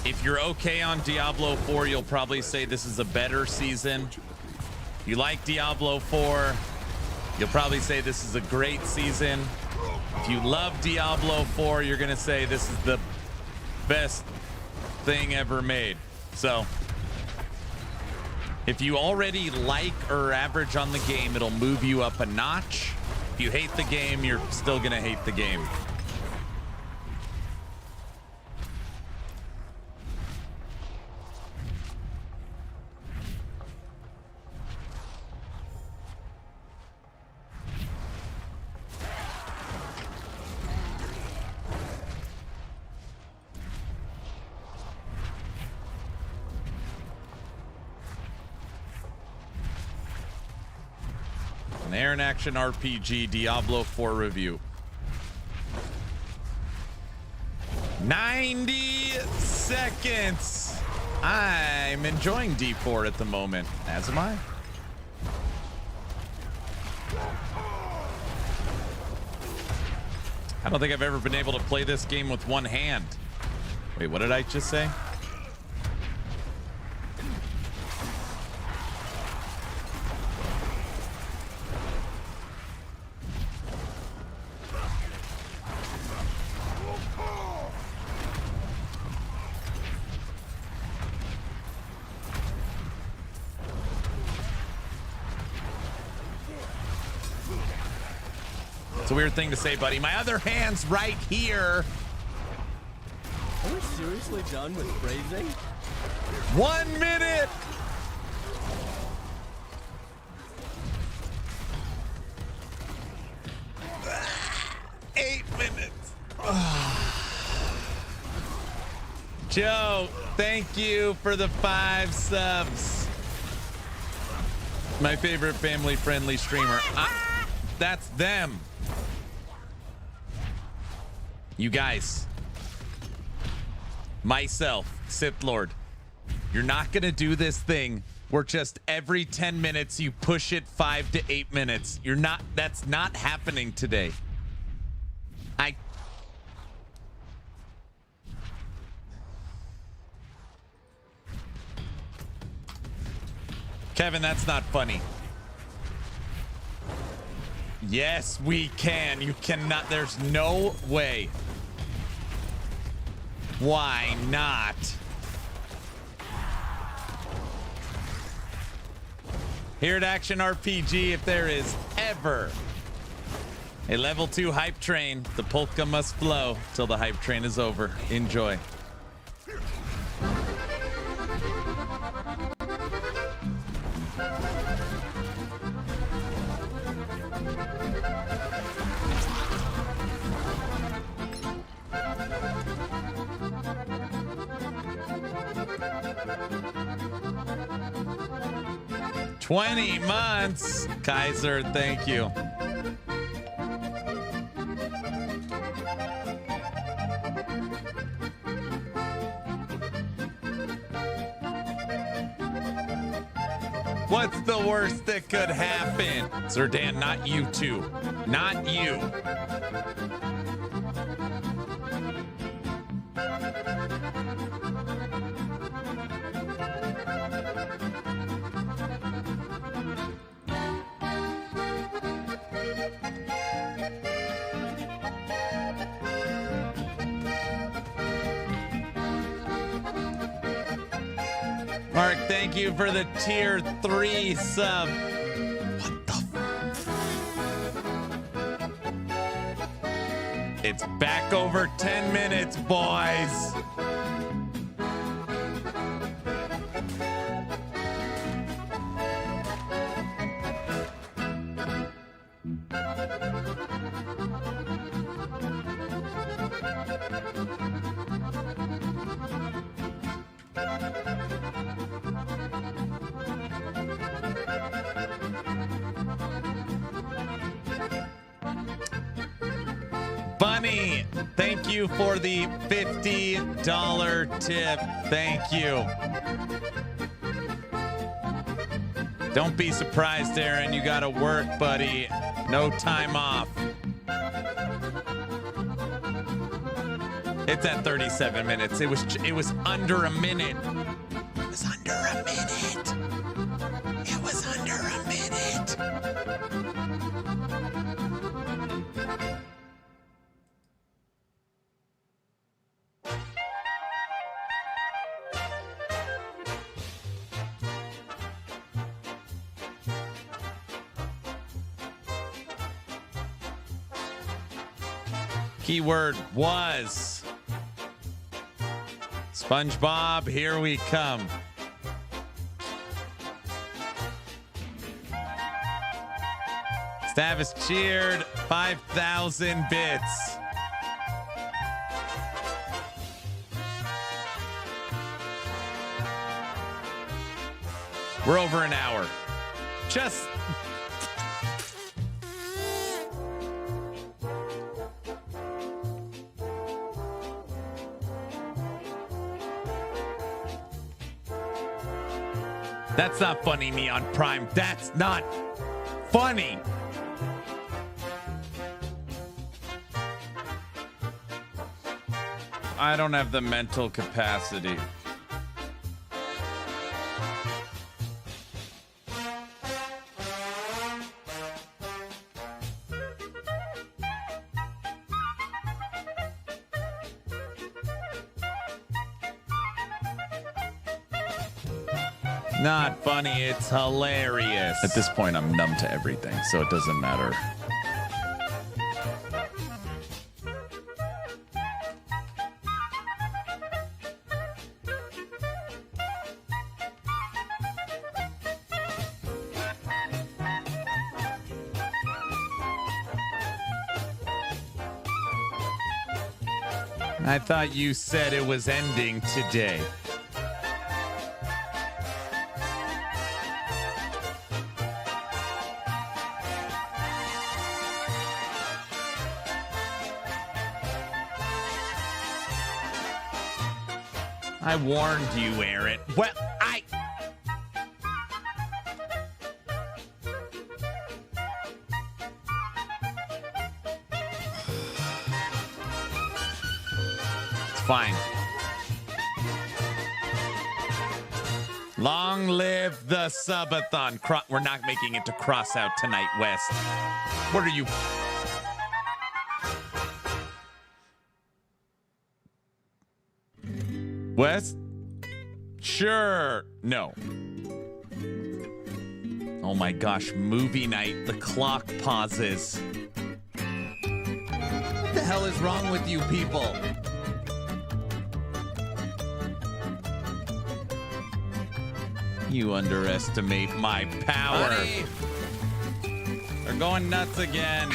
If you're okay on Diablo 4, you'll probably say this is a better season. If you like Diablo 4, you'll probably say this is a great season. If you love Diablo 4, you're going to say this is the best thing ever made. So if you already like or average on the game, it'll move you up a notch. If you hate the game, you're still going to hate the game. An Aaron Action RPG Diablo 4 review. 90 seconds. I'm enjoying D4 at the moment, as am I. I don't think I've ever been able to play this game with one hand. Wait, what did I just say? It's a weird thing to say, buddy. My other hand's right here. Are we seriously done with phrasing? 1 minute. Eight minutes. Joe, thank you for the 5 subs. My favorite family-friendly streamer. That's them. You guys, myself, Sith Lord, you're not going to do this thing where just every 10 minutes you push it 5 to 8 minutes. You're not, that's not happening today. Kevin, that's not funny. Yes, we can. You cannot. There's no way. Why not? Here at Action RPG, if there is ever a level 2 hype train, the polka must flow till the hype train is over. Enjoy. $20 months, Kaiser, thank you. What's the worst that could happen? Zerdan, not you two. Not you. Mark, thank you for the tier 3 sub. What the It's back over 10 minutes, boys. Bunny, thank you for the $50 tip. Thank you. Don't be surprised, Aaron. You gotta work, buddy. No time off. It's at 37 minutes. It was under a minute. It was under a minute. It was under a minute. Keyword was SpongeBob. Here we come. Stav has cheered 5,000 bits. We're over an hour. Just that's not funny, Neon Prime. That's not funny. I don't have the mental capacity. Not funny, it's hilarious. At this point, I'm numb to everything, so it doesn't matter. I thought you said it was ending today. I warned you, Aaron. Well, it's fine. Long live the Subathon. We're not making it to Crossout tonight, West. What are you? West? Sure. No. Oh my gosh, movie night. The clock pauses. What the hell is wrong with you people? You underestimate my power. Honey. They're going nuts again.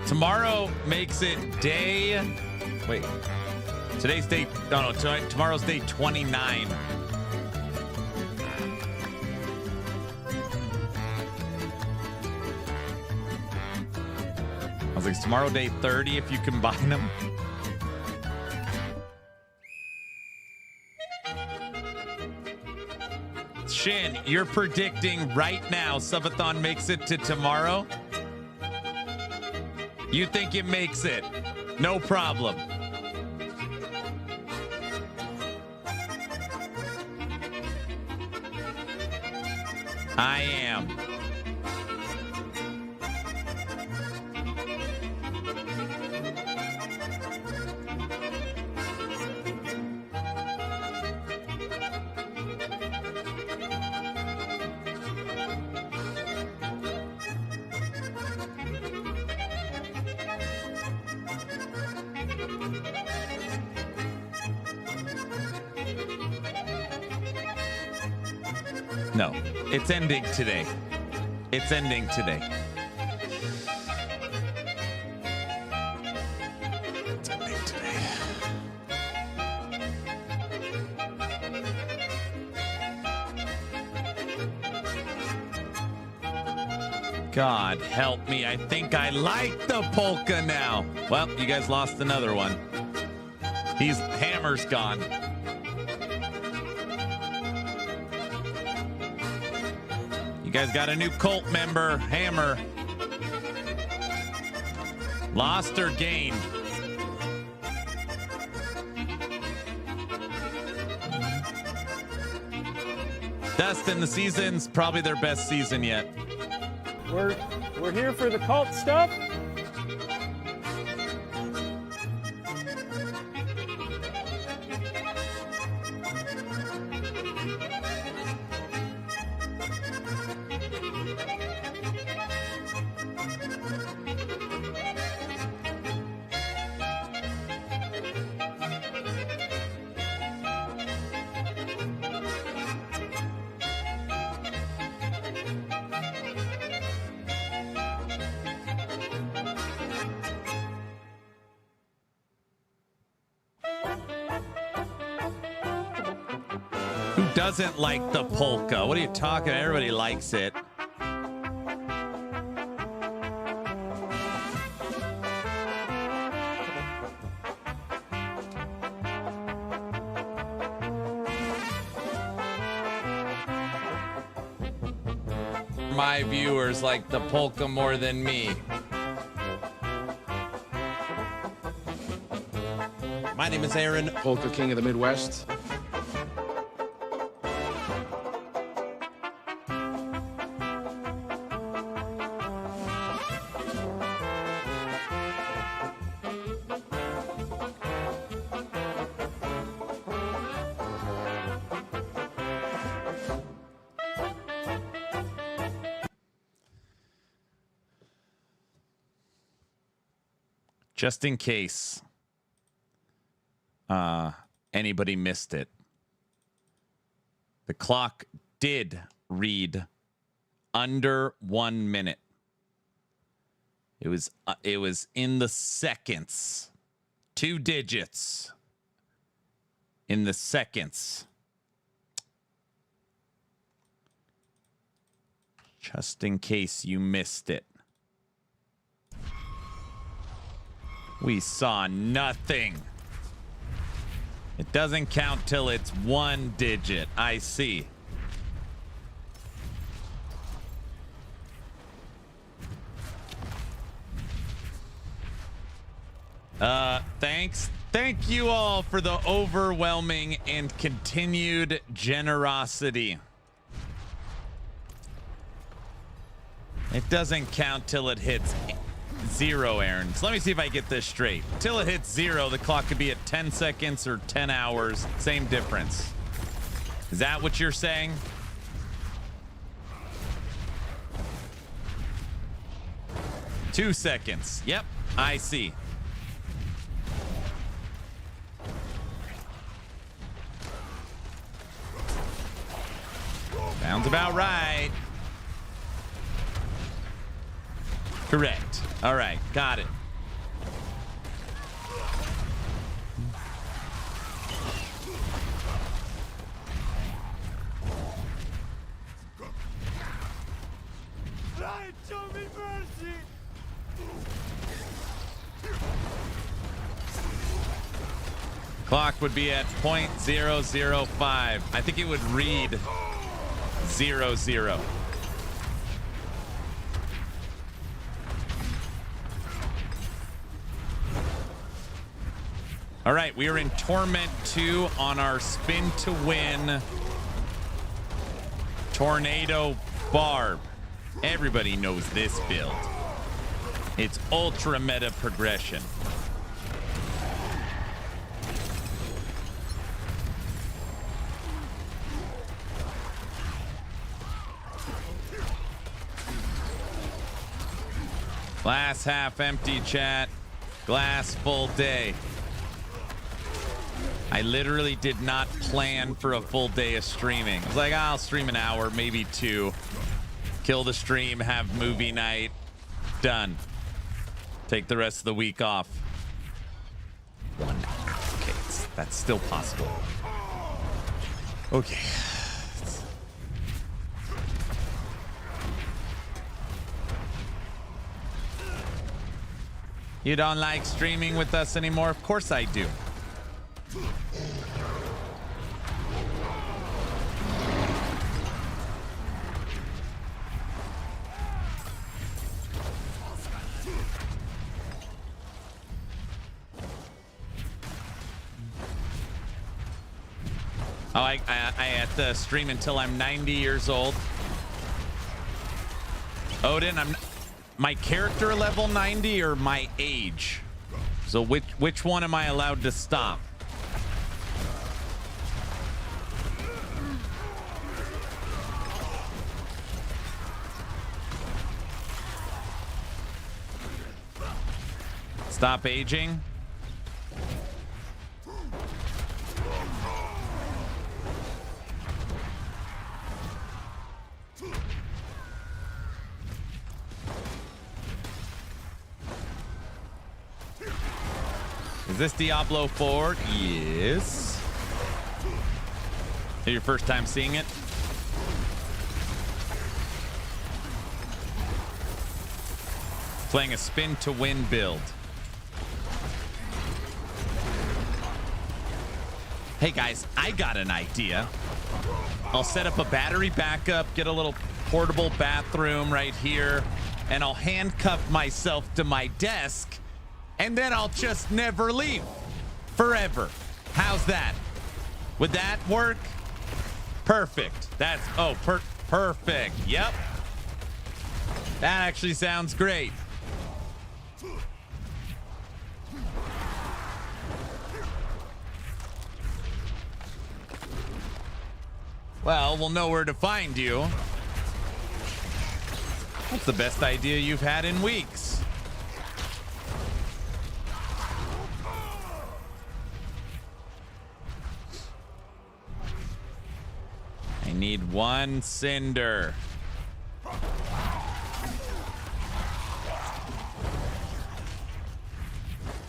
Tomorrow makes it day. Wait. Today's day. No, tomorrow's day 29. I was like, is tomorrow day 30 if you combine them? Shin, you're predicting right now Subathon makes it to tomorrow? You think it makes it? No problem. I am. No, it's ending today. It's ending today. It's ending today. God help me. I think I like the polka now. Well, you guys lost another one. Hammer's gone. You guys got a new cult member, Hammer. Lost or gained? Dustin, the season's probably their best season yet. We're here for the cult stuff. Doesn't like the polka. What are you talking? Everybody likes it. My viewers like the polka more than me. My name is Aaron, Polka King of the Midwest. Just in case anybody missed it, the clock did read under 1 minute. It was in the seconds, 2 digits in the seconds. Just in case you missed it. We saw nothing. It doesn't count till it's 1 digit. I see. Thanks. Thank you all for the overwhelming and continued generosity. It doesn't count till it hits 0, Aaron. So let me see if I get this straight. Till it hits 0, the clock could be at 10 seconds or 10 hours. Same difference. Is that what you're saying? Two seconds. Yep, I see. Sounds about right. Correct. All right, got it. Show me mercy! Clock would be at 0.005. I think it would read 00. All right, we are in Torment 2 on our spin to win Tornado Barb. Everybody knows this build. It's ultra meta progression. Glass half empty, chat. Glass full day. I literally did not plan for a full day of streaming. I was like, I'll stream an hour, maybe 2. Kill the stream, have movie night. Done. Take the rest of the week off. 1 hour. Okay, that's still possible. Okay. You don't like streaming with us anymore? Of course I do. Oh, I have to stream until I'm 90 years old. Odin, my character level 90 or my age? So which one am I allowed to stop? Stop aging? Is this Diablo 4? Yes. Is it your first time seeing it? Playing a spin to win build. Hey guys, I got an idea. I'll set up a battery backup, get a little portable bathroom right here, and I'll handcuff myself to my desk, and then I'll just never leave forever. How's that? Would that work? Perfect. That's perfect. Yep. That actually sounds great. Well, we'll know where to find you. That's the best idea you've had in weeks. I need one cinder.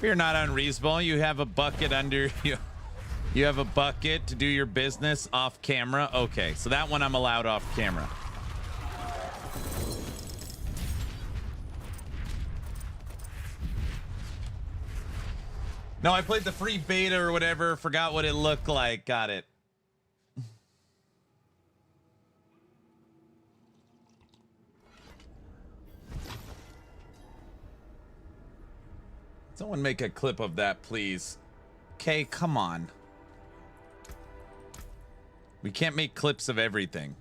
You're not unreasonable. You have a bucket under you. You have a bucket to do your business off camera. Okay, so that one I'm allowed off camera. No, I played the free beta or whatever. Forgot what it looked like. Got it. Someone make a clip of that, please. Okay, come on. We can't make clips of everything.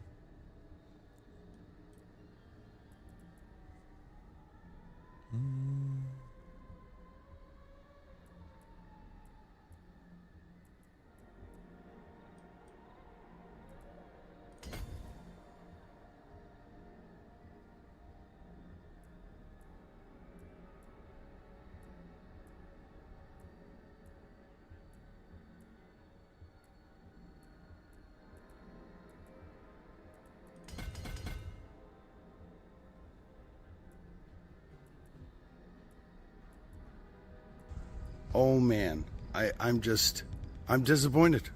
Oh man, I'm disappointed.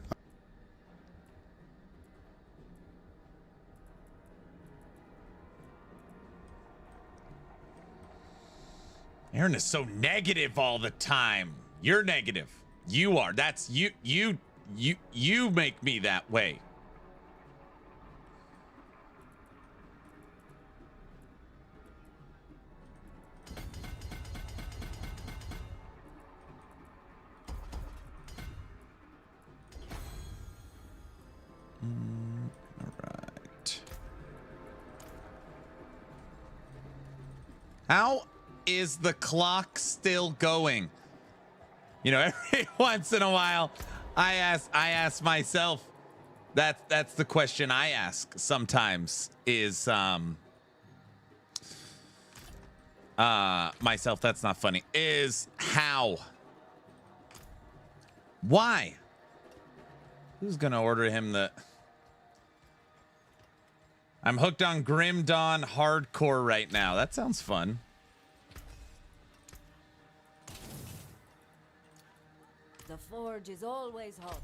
Aaron is so negative all the time. You're negative. You are. That's you. You make me that way. All right. How is the clock still going? You know, every once in a while, I ask myself. That's the question I ask sometimes. Is myself. That's not funny. Is how? Why? Who's gonna order him the? I'm hooked on Grim Dawn Hardcore right now. That sounds fun. The forge is always hot.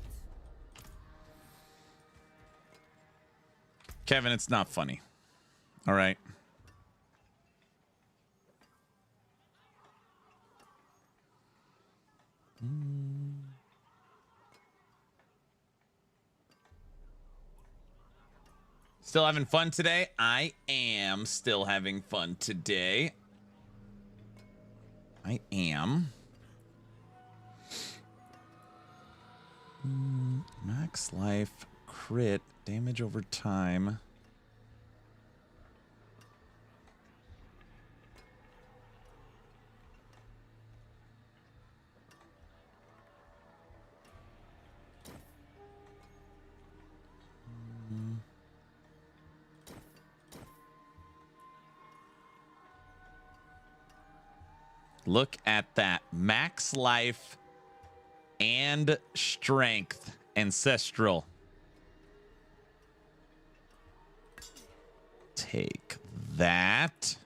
Kevin, it's not funny. All right. Still having fun today? I am still having fun today. I am. Max life, crit, damage over time. Look at that. Max life and strength. Ancestral. Take that.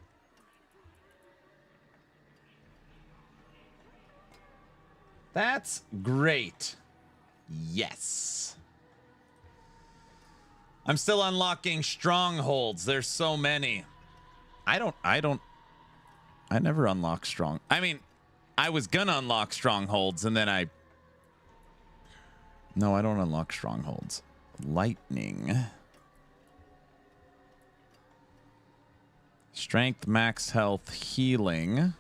That's great. Yes. I'm still unlocking strongholds. There's so many. I never unlock strong. I mean, I was gonna unlock strongholds and then No, I don't unlock strongholds. Lightning. Strength, max health, healing.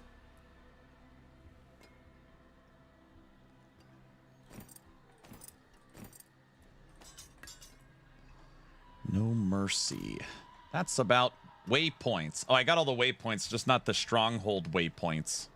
No mercy. That's about waypoints. Oh, I got all the waypoints, just not the stronghold waypoints.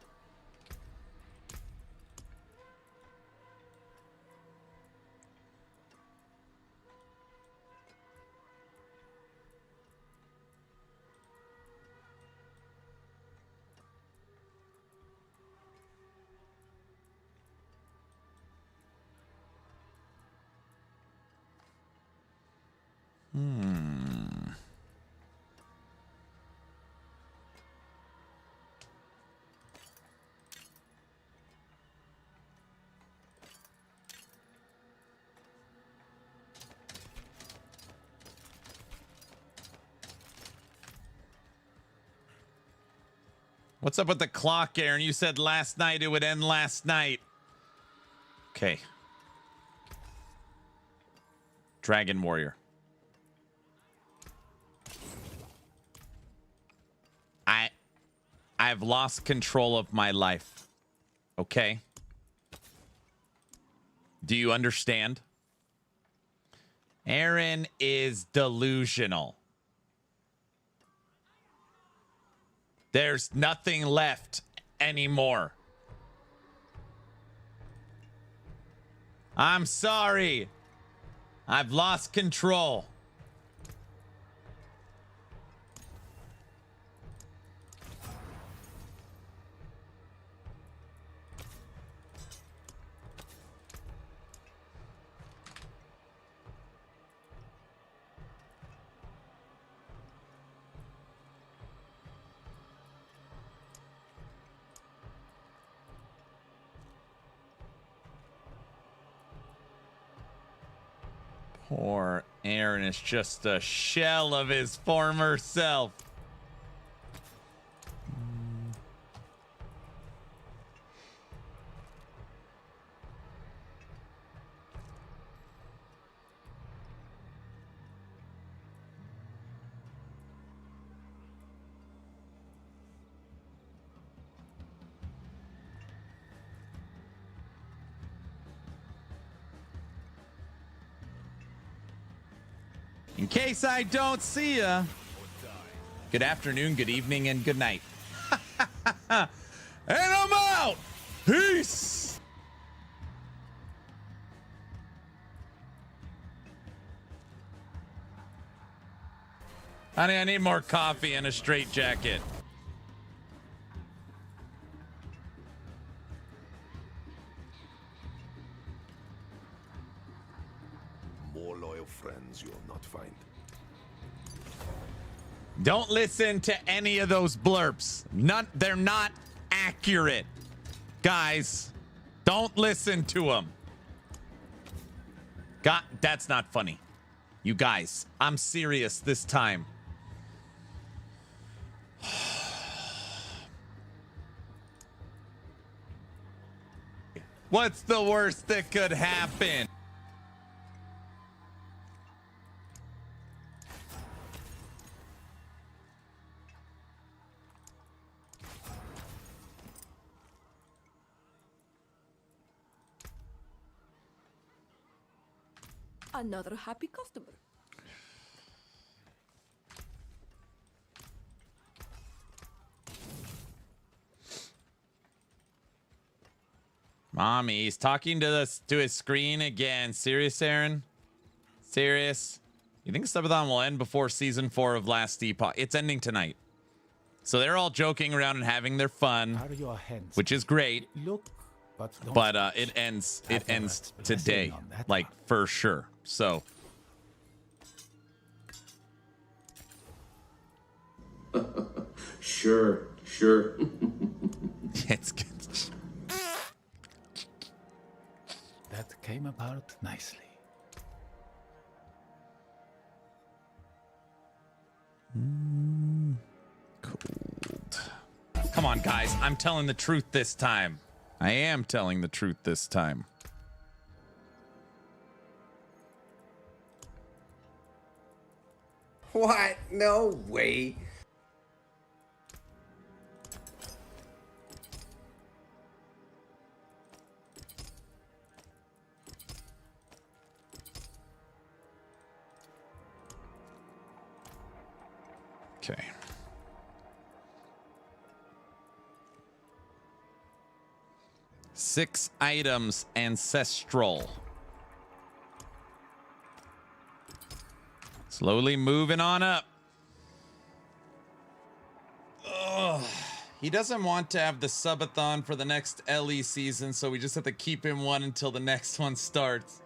What's up with the clock, Aaron? You said last night it would end last night. Okay. Dragon Warrior. I've lost control of my life. Okay? Do you understand? Aaron is delusional. There's nothing left anymore. I'm sorry. I've lost control. Poor Aaron is just a shell of his former self. In case I don't see ya, good afternoon, good evening, and good night. And I'm out. Peace. Honey, I need more coffee and a straitjacket. More loyal friends you'll not find. Don't listen to any of those blurps. They're not accurate. Guys, don't listen to them. God, that's not funny. You guys, I'm serious this time. What's the worst that could happen? Another happy customer. Mommy, he's talking to his screen again. Serious, Aaron? Serious? You think Subathon will end before season 4 of Last Epoch? It's ending tonight. So they're all joking around and having their fun, which is great. But it ends today, like for sure. So Sure. it's good. That came about nicely. Cold. Come on, guys. I'm telling the truth this time. I am telling the truth this time. What? No way. Okay. Six items, ancestral. Slowly moving on up. Ugh. He doesn't want to have the subathon for the next LE season, so we just have to keep him one until the next one starts.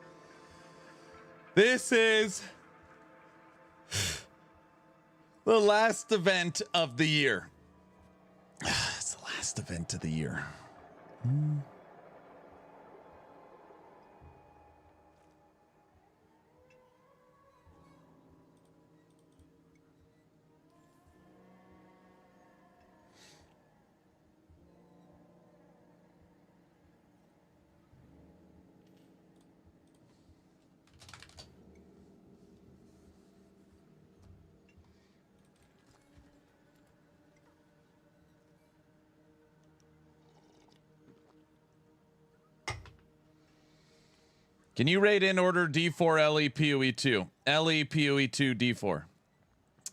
This is the last event of the year. It's the last event of the year. Can you rate in order D4 LE PoE2? LE PoE2 D4.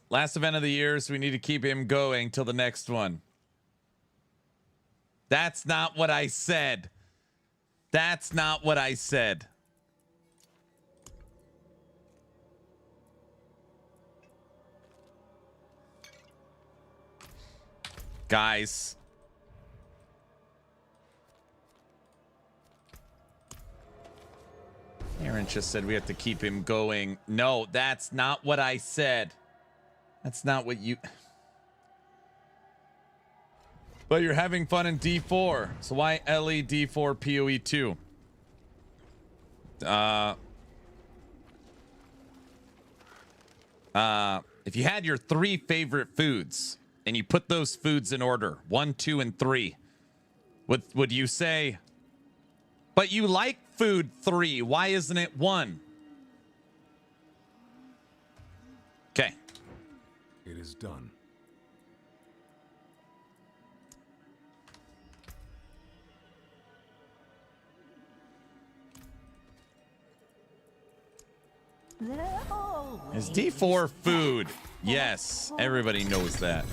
Last event of the year, so we need to keep him going till the next one. That's not what I said. That's not what I said. Guys. Aaron just said we have to keep him going. No, that's not what I said. That's not what you... But you're having fun in D4. So why LE D4 PoE2? If you had your 3 favorite foods and you put those foods in order, 1, 2, and 3, would you say, but you like food 3, why isn't it 1? Okay. It is done. Is D4 food? Yes, everybody knows that.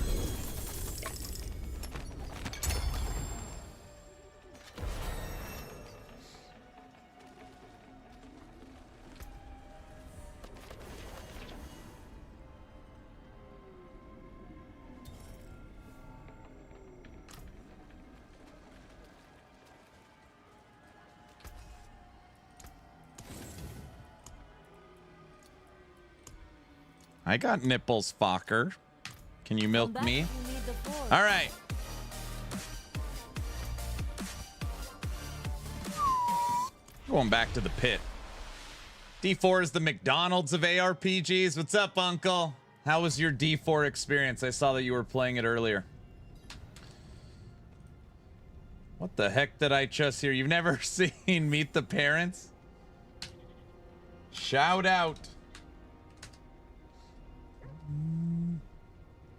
I got nipples, Fokker. Can you milk me? All right. Going back to the pit. D4 is the McDonald's of ARPGs. What's up, Uncle? How was your D4 experience? I saw that you were playing it earlier. What the heck did I just hear? You've never seen Meet the Parents? Shout out.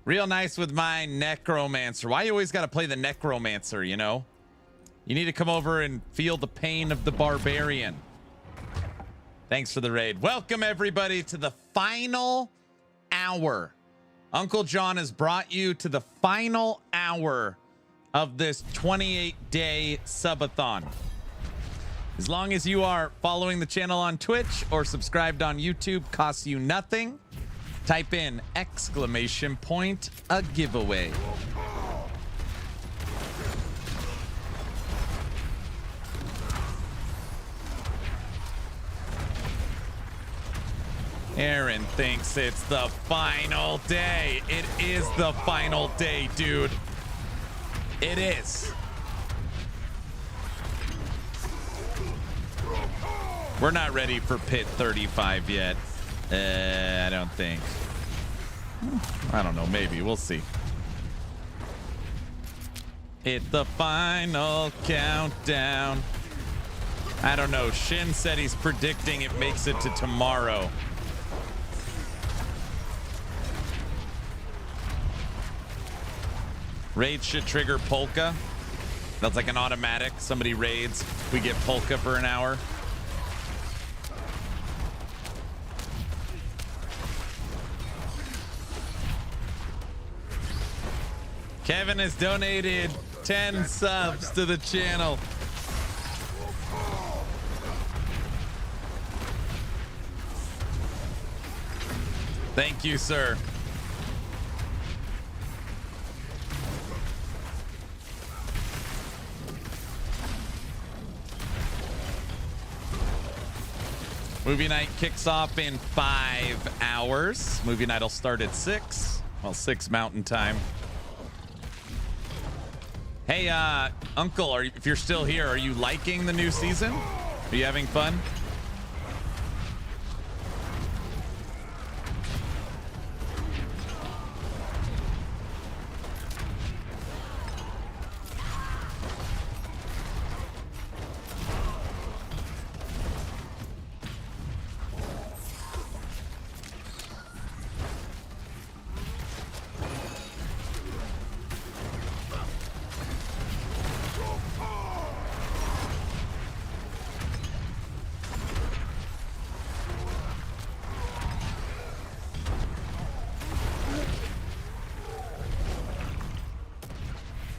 Real nice with my necromancer. Why you always got to play the necromancer, you know? You need to come over and feel the pain of the barbarian. Thanks for the raid. Welcome everybody to the final hour. Uncle John has brought you to the final hour of this 28-day subathon. As long as you are following the channel on Twitch or subscribed on YouTube, costs you nothing. Type in ! A giveaway. Aaron thinks it's the final day. It is the final day, dude. It is. We're not ready for pit 35 yet. I don't think. I don't know. Maybe. We'll see. It's the final countdown. I don't know. Shin said he's predicting it makes it to tomorrow. Raids should trigger polka. That's like an automatic. Somebody raids, we get polka for an hour. Kevin has donated 10 subs to the channel. Thank you, sir. Movie night kicks off in 5 hours. Movie night will start at 6. Well, 6 Mountain Time. Hey, Uncle, if you're still here, are you liking the new season? Are you having fun?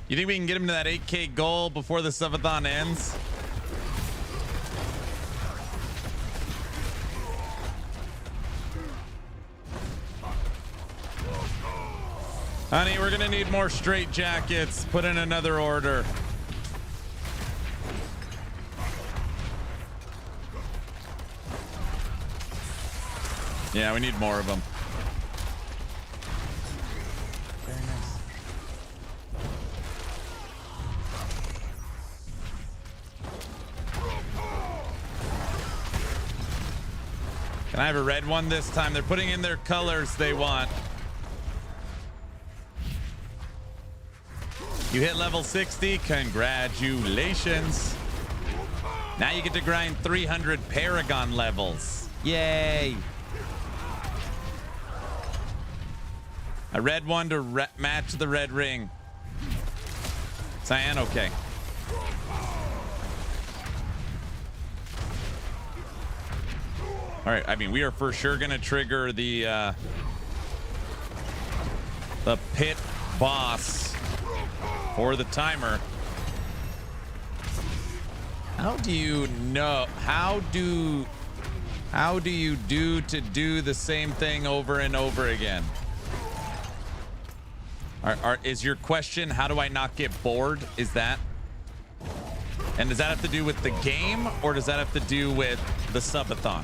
You think we can get him to that 8K goal before the subathon ends? Honey, we're gonna need more straight jackets. Put in another order. Yeah, we need more of them. Can I have a red one this time? They're putting in their colors they want. You hit level 60. Congratulations. Now you get to grind 300 Paragon levels. Yay. A red one to match the red ring. Cyan, okay. All right, I mean, we are for sure going to trigger the pit boss for the timer. How do you know? How do you do the same thing over and over again? Is your question, how do I not get bored? Is that? And does that have to do with the game, or does that have to do with the subathon?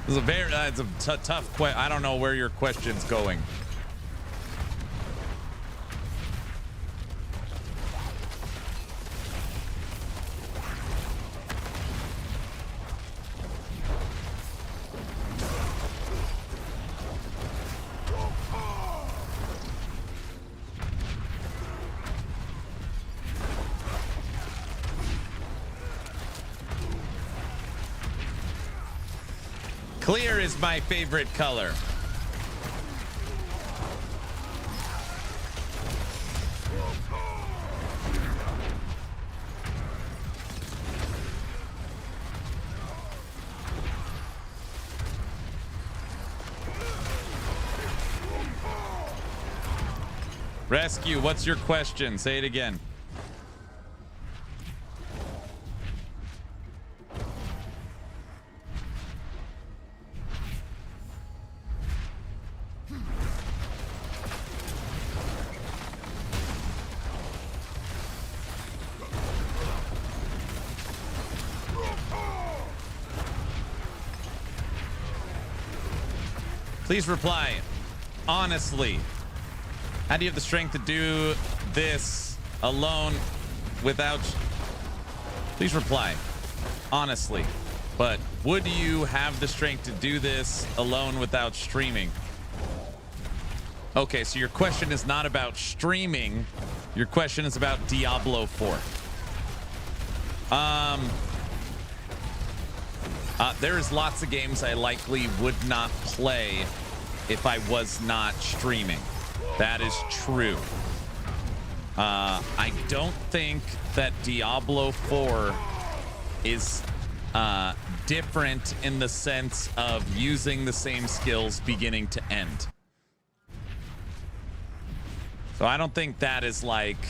This is it's a tough question. I don't know where your question's going. Clear is my favorite color. Rescue, what's your question? Say it again. Please reply honestly. How do you have the strength to do this alone without... Please reply honestly. But would you have the strength to do this alone without streaming? Okay, so your question is not about streaming. Your question is about Diablo 4. There's lots of games I likely would not play if I was not streaming. That is true. I don't think that Diablo 4 is different in the sense of using the same skills beginning to end. So I don't think that is like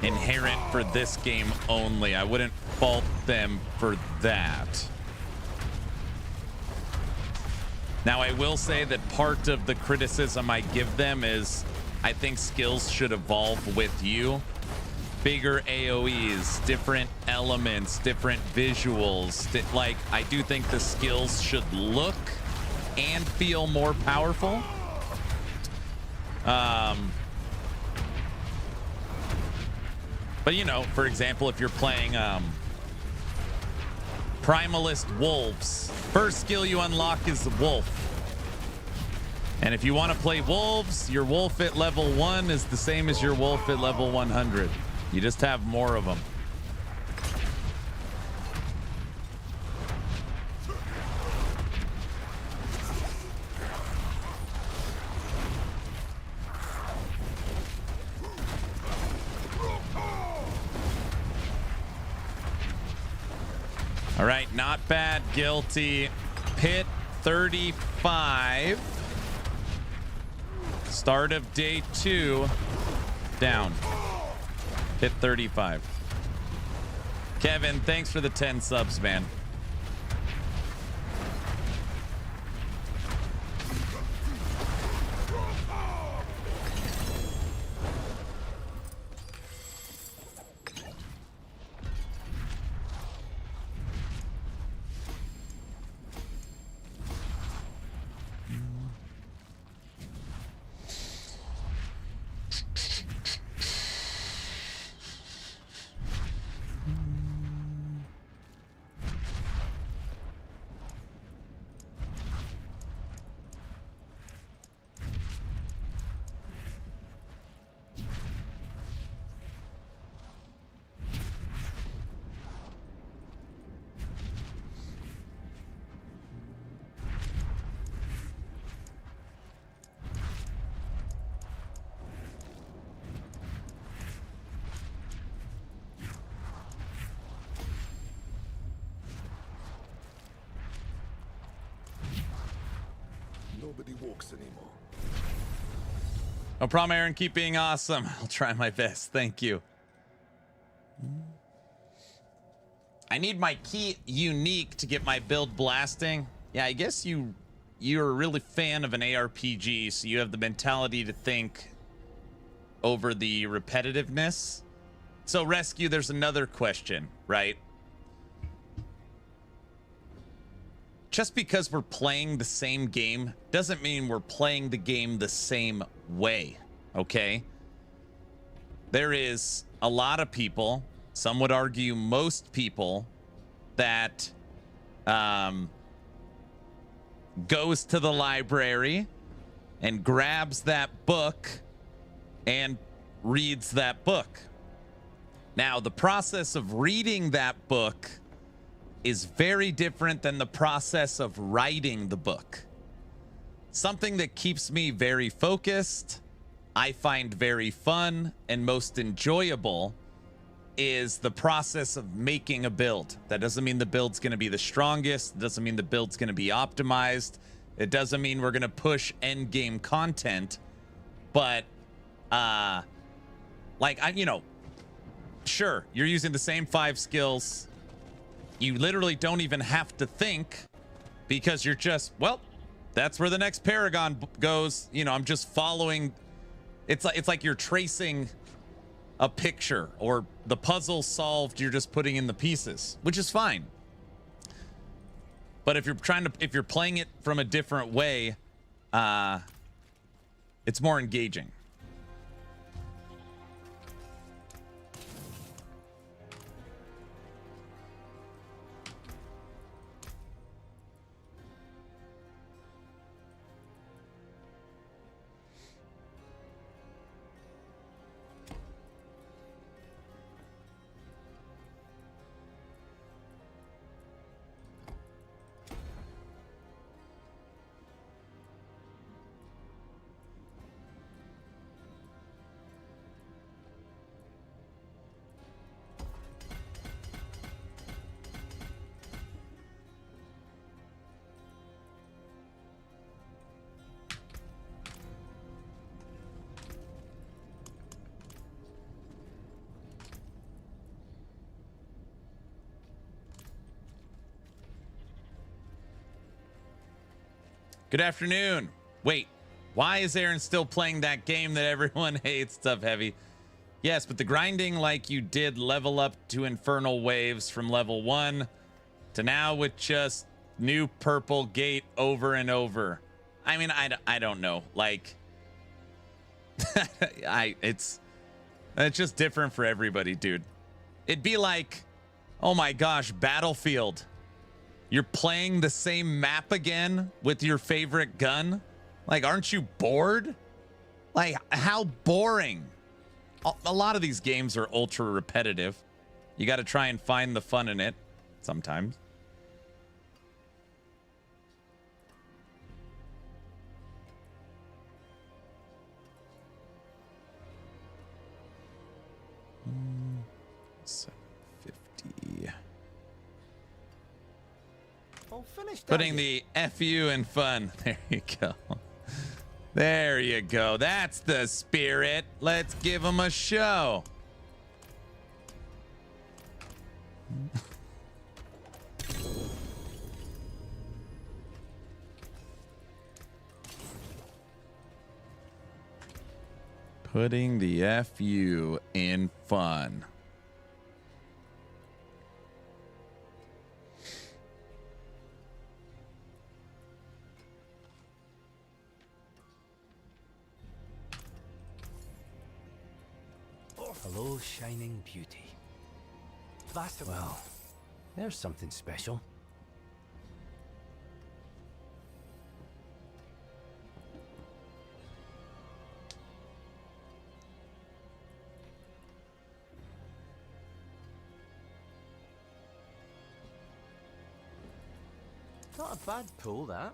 inherent for this game only. I wouldn't fault them for that. Now, I will say that part of the criticism I give them is I think skills should evolve with you. Bigger AoEs, different elements, different visuals. Like, I do think the skills should look and feel more powerful. But, you know, for example, if you're playing Primalist Wolves, first skill you unlock is the Wolf. And if you want to play Wolves, your Wolf at level 1 is the same as your Wolf at level 100. You just have more of them. All right, not bad, Guilty. Pit 35. Start of day 2. Down. Pit 35. Kevin, thanks for the 10 subs, man. Nobody walks anymore. No problem, Aaron. Keep being awesome. I'll try my best. Thank you. I need my key unique to get my build blasting. Yeah, I guess you're a really fan of an ARPG, so you have the mentality to think over the repetitiveness. So, Rescue, there's another question, right? Just because we're playing the same game doesn't mean we're playing the game the same way, okay? There is a lot of people, some would argue most people, that goes to the library and grabs that book and reads that book. Now, the process of reading that book is very different than the process of writing the book. Something that keeps me very focused, I find very fun and most enjoyable, is the process of making a build. That doesn't mean the build's going to be the strongest. It doesn't mean the build's going to be optimized. It doesn't mean we're going to push end game content. But, sure, you're using the same 5 skills. You literally don't even have to think because you're just, well, that's where the next Paragon goes. You know, I'm just following. It's like you're tracing a picture, or the puzzle solved, you're just putting in the pieces, which is fine. But if you're playing it from a different way, it's more engaging. Good afternoon. Wait, why is Aaron still playing that game that everyone hates, Tough Heavy? Yes, but the grinding like you did level up to Infernal Waves from level 1 to now with just new purple gate over and over. I mean, I don't know. Like, it's just different for everybody, dude. It'd be like, oh my gosh, Battlefield. You're playing the same map again with your favorite gun? Like, aren't you bored? Like, how boring. A lot of these games are ultra repetitive. You got to try and find the fun in it sometimes. Putting the FU in fun. There you go. There you go. That's the spirit. Let's give them a show. Putting the FU in fun. Hello, shining beauty. Well, there's something special. Not a bad pull, that.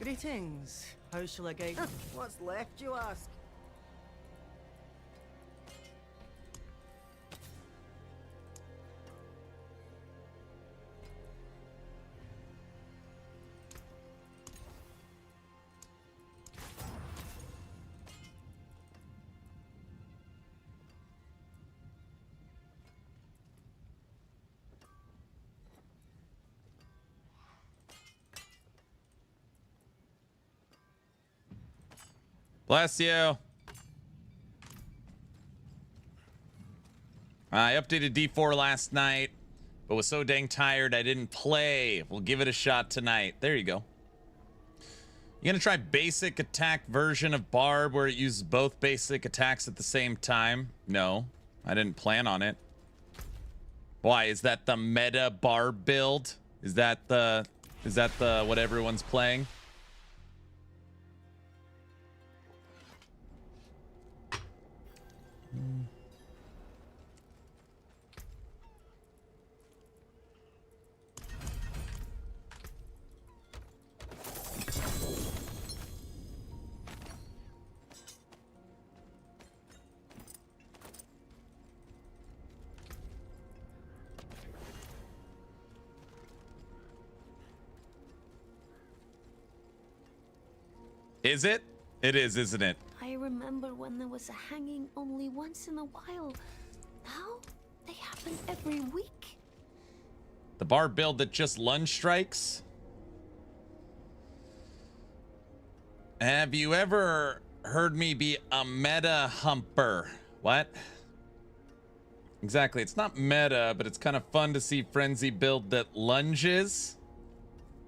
Greetings. How shall I guide? What's left, you ask? Bless you. I updated D4 last night, but was so dang tired I didn't play. We'll give it a shot tonight. There you go. You gonna try basic attack version of Barb where it uses both basic attacks at the same time? No, I didn't plan on it. Why? Is that the meta Barb build? Is that the what everyone's playing? Is it? It is, isn't it? I remember when there was a hanging only once in a while. Now they happen every week. The bar build that just lunge strikes? Have you ever heard me be a meta humper? What? Exactly. It's not meta, but it's kind of fun to see frenzy build that lunges.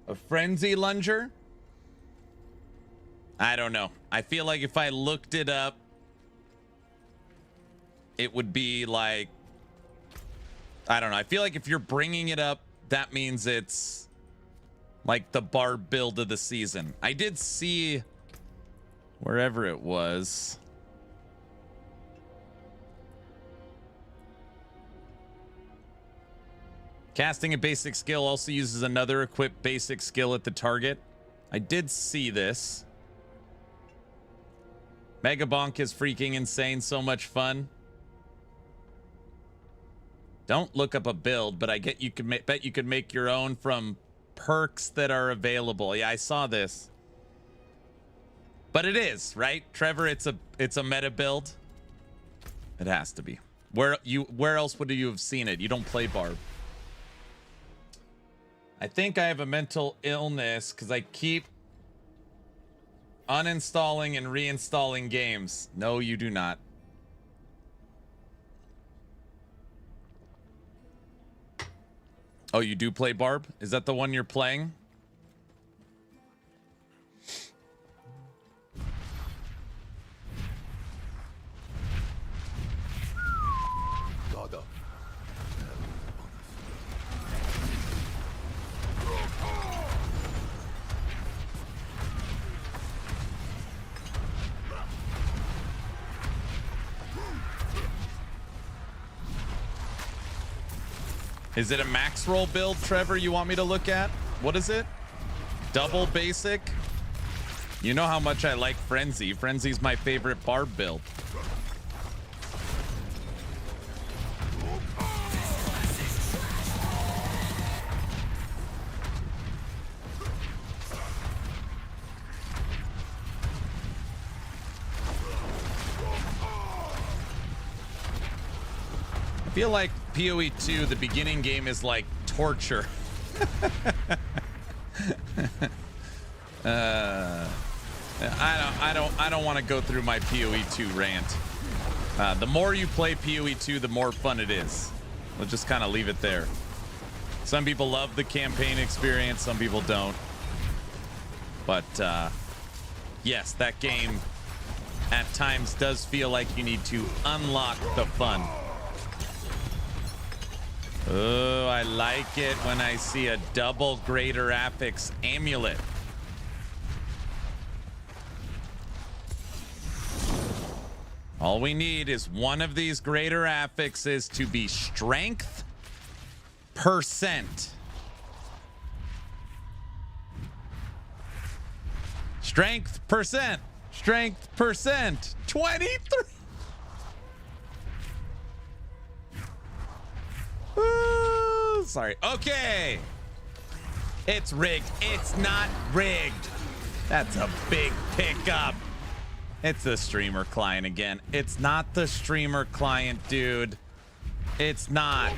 A frenzy lunger? I don't know. I feel like if I looked it up, it would be like, I don't know. I feel like if you're bringing it up, that means it's like the bar build of the season. I did see wherever it was. Casting a basic skill also uses another equipped basic skill at the target. I did see this. Mega Bonk is freaking insane. So much fun. Don't look up a build, but I get you could bet you could make your own from perks that are available. Yeah, I saw this. But it is, right? Trevor, it's a meta build. It has to be. Where else would you have seen it? You don't play Barb. I think I have a mental illness because I keep uninstalling and reinstalling games. No, you do not. Oh, you do play Barb? Is that the one you're playing? Is it a max roll build, Trevor, you want me to look at? What is it? Double basic? You know how much I like Frenzy. Frenzy's my favorite Barb build. I feel like PoE 2, the beginning game is like torture. I don't want to go through my PoE 2 rant. The more you play PoE 2, the more fun it is. We'll just kind of leave it there. Some people love the campaign experience, some people don't. But yes, that game at times does feel like you need to unlock the fun. Oh, I like it when I see a double Greater Affix amulet. All we need is one of these Greater Affixes to be strength %. Strength %. Strength %. 23. Ooh, sorry. Okay. It's rigged. It's not rigged. That's a big pickup. It's the streamer client again. It's not the streamer client, dude. It's not.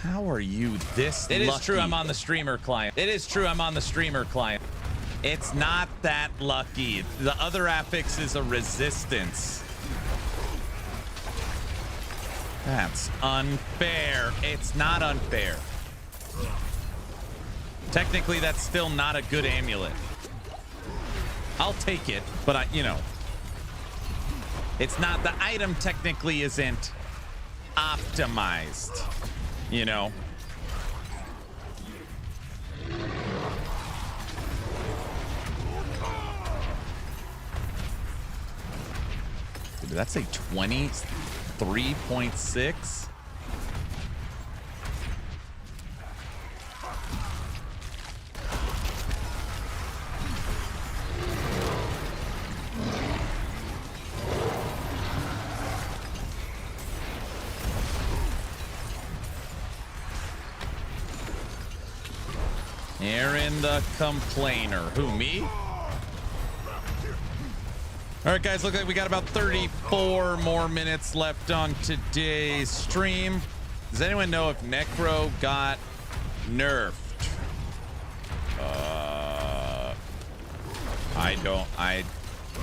How are you this lucky? It is true I'm on the streamer client. It is true I'm on the streamer client. It's not that lucky. The other affix is a resistance. That's unfair. It's not unfair. Technically, that's still not a good amulet. I'll take it, but it's not, the item technically isn't optimized, you know? Did that say 23.6? Aaron the complainer. Who, me? All right, guys, look like we got about 34 more minutes left on today's stream. Does anyone know if Necro got nerfed? I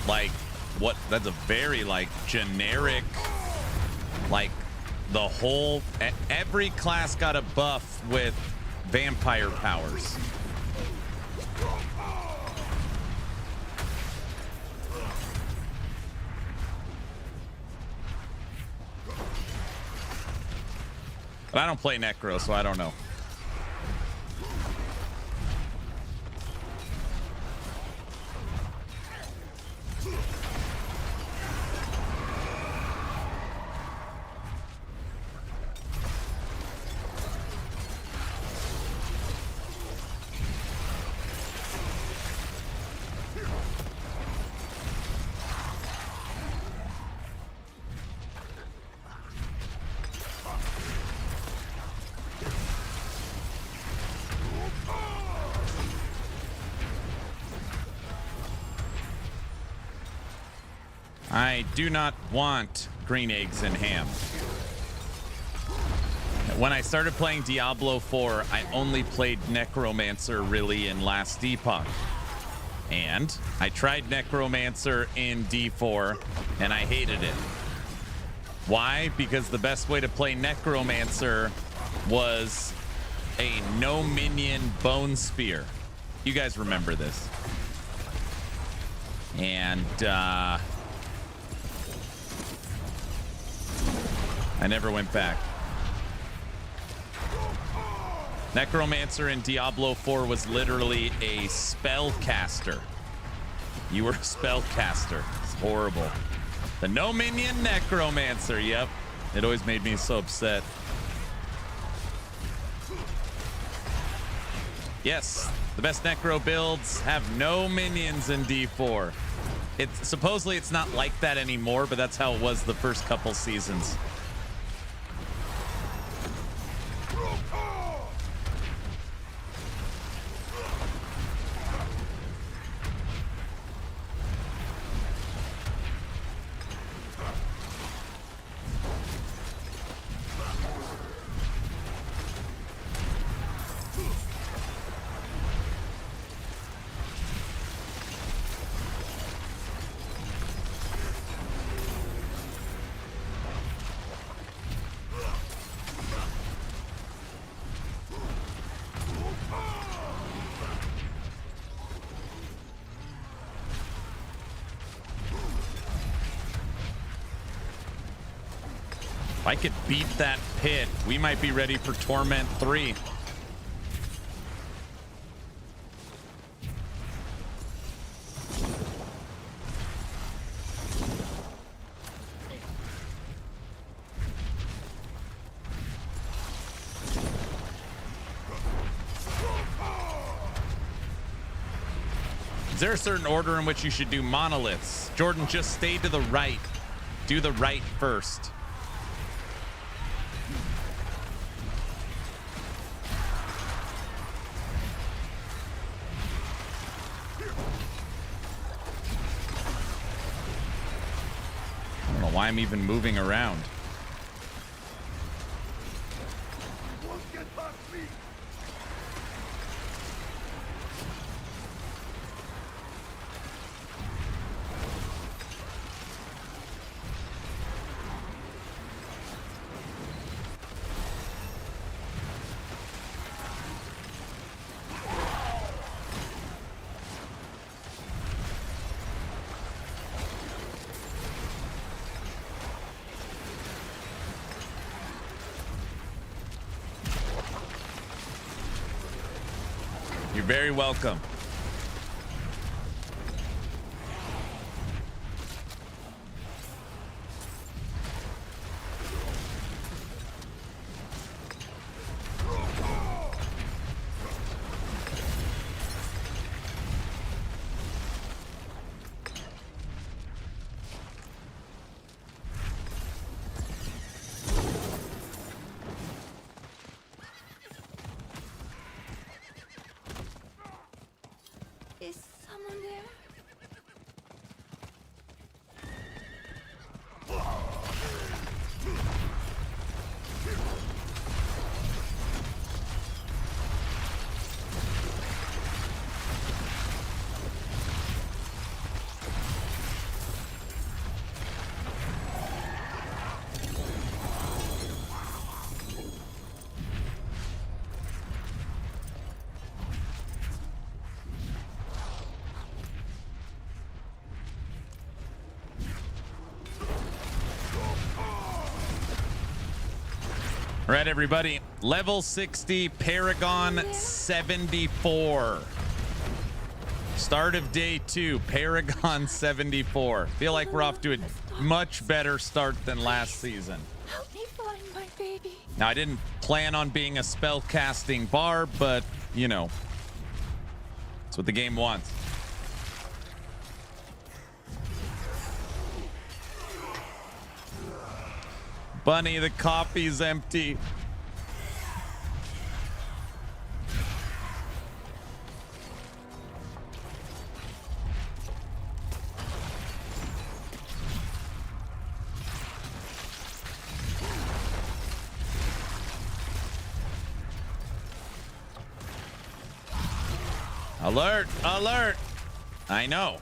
like what? That's a very like generic, like the whole, every class got a buff with vampire powers. But I don't play Necro, so I don't know. I do not want green eggs and ham. When I started playing Diablo 4, I only played Necromancer really in last Epoch. And I tried Necromancer in D4 and I hated it. Why? Because the best way to play Necromancer was a no minion bone spear. You guys remember this. And I never went back. Necromancer in Diablo 4 was literally a spellcaster. You were a spellcaster. It's horrible. The no minion Necromancer. Yep. It always made me so upset. Yes, the best Necro builds have no minions in D4. Supposedly it's not like that anymore, but that's how it was the first couple seasons. If I could beat that pit, we might be ready for Torment 3. Is there a certain order in which you should do monoliths? Jordan, just stay to the right. Do the right first. I don't know why I'm even moving around. You're very welcome. right, everybody. Level 60, Paragon 74. Start of day 2, Paragon 74. Feel like we're off to a much better start than last season. Help me find my baby. Now, I didn't plan on being a spell-casting barb, but, you know, that's what the game wants. Bunny, the coffee's empty. Alert! Alert! I know.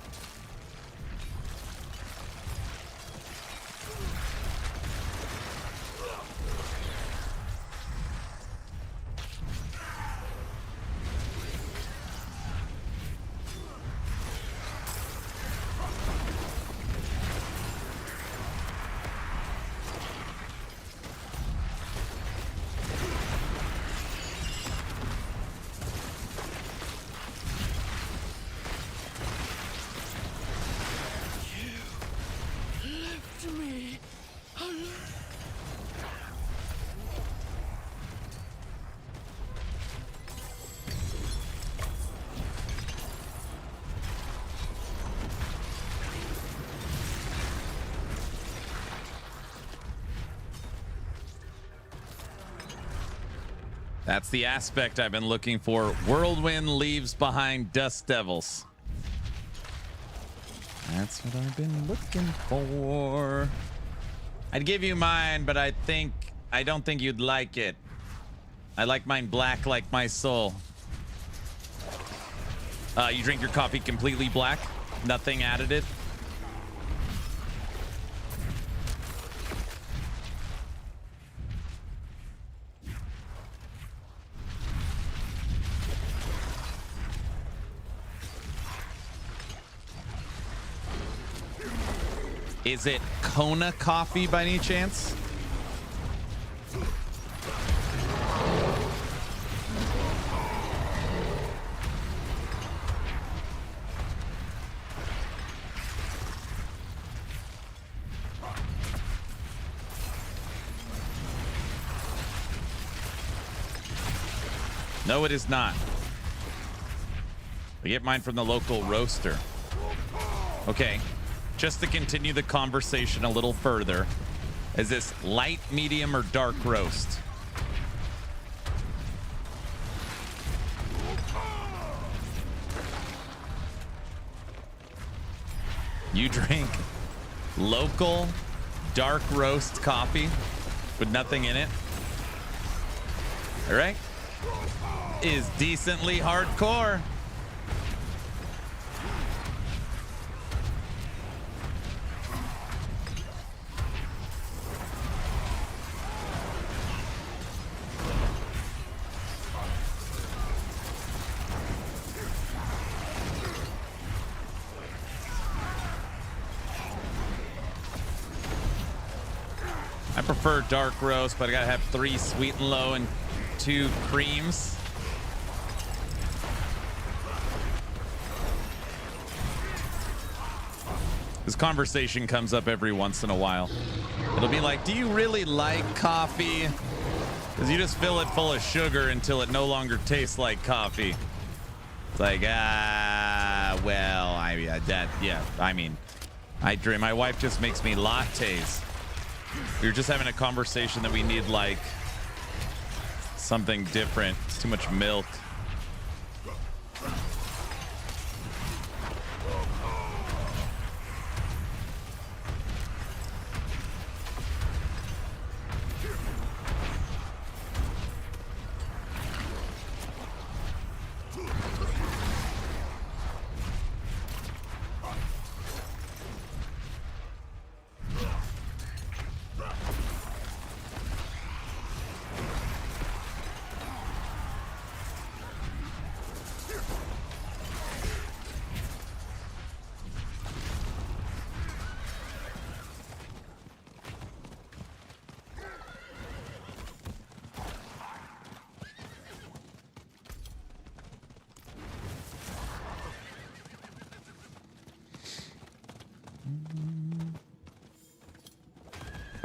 That's the aspect I've been looking for. Whirlwind leaves behind Dust Devils. That's what I've been looking for. I'd give you mine, but I don't think you'd like it. I like mine black like my soul. You drink your coffee completely black? Nothing added it? Is it Kona coffee by any chance? No, it is not. I get mine from the local roaster. Okay. Just to continue the conversation a little further, is this light, medium, or dark roast? You drink local dark roast coffee with nothing in it? All right. Is decently hardcore. I prefer dark roast, but I gotta have 3 sweet and low and 2 creams. This conversation comes up every once in a while. It'll be like, do you really like coffee? Because you just fill it full of sugar until it no longer tastes like coffee. It's like, well, I mean, I drink. My wife just makes me lattes. We were just having a conversation that we need like something different. It's too much milk.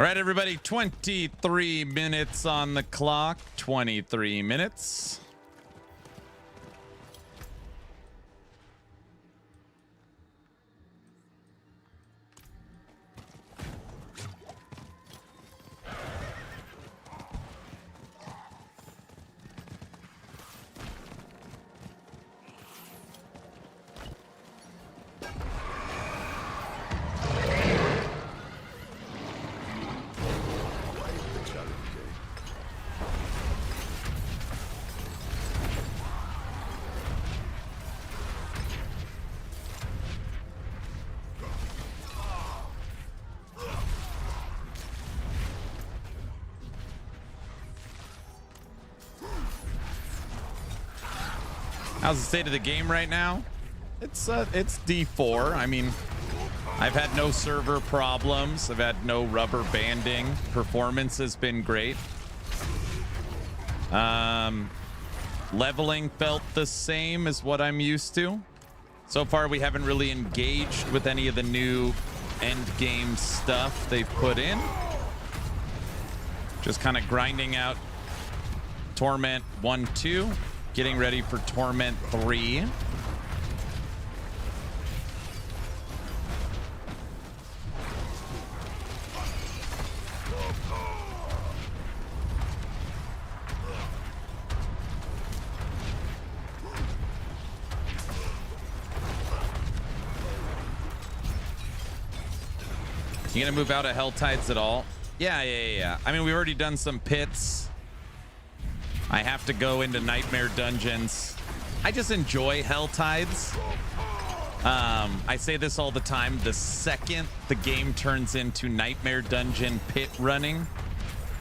All right, everybody, 23 minutes on the clock. 23 minutes. How's the state of the game right now? It's D4. I mean, I've had no server problems. I've had no rubber banding. Performance has been great. Leveling felt the same as what I'm used to. So far, we haven't really engaged with any of the new end game stuff they've put in. Just kind of grinding out Torment 1, 2. Getting ready for Torment 3. You gonna move out of Helltides at all? Yeah. I mean, we've already done some pits. I have to go into Nightmare Dungeons. I just enjoy Helltides. I say this all the time. The second the game turns into Nightmare Dungeon pit running,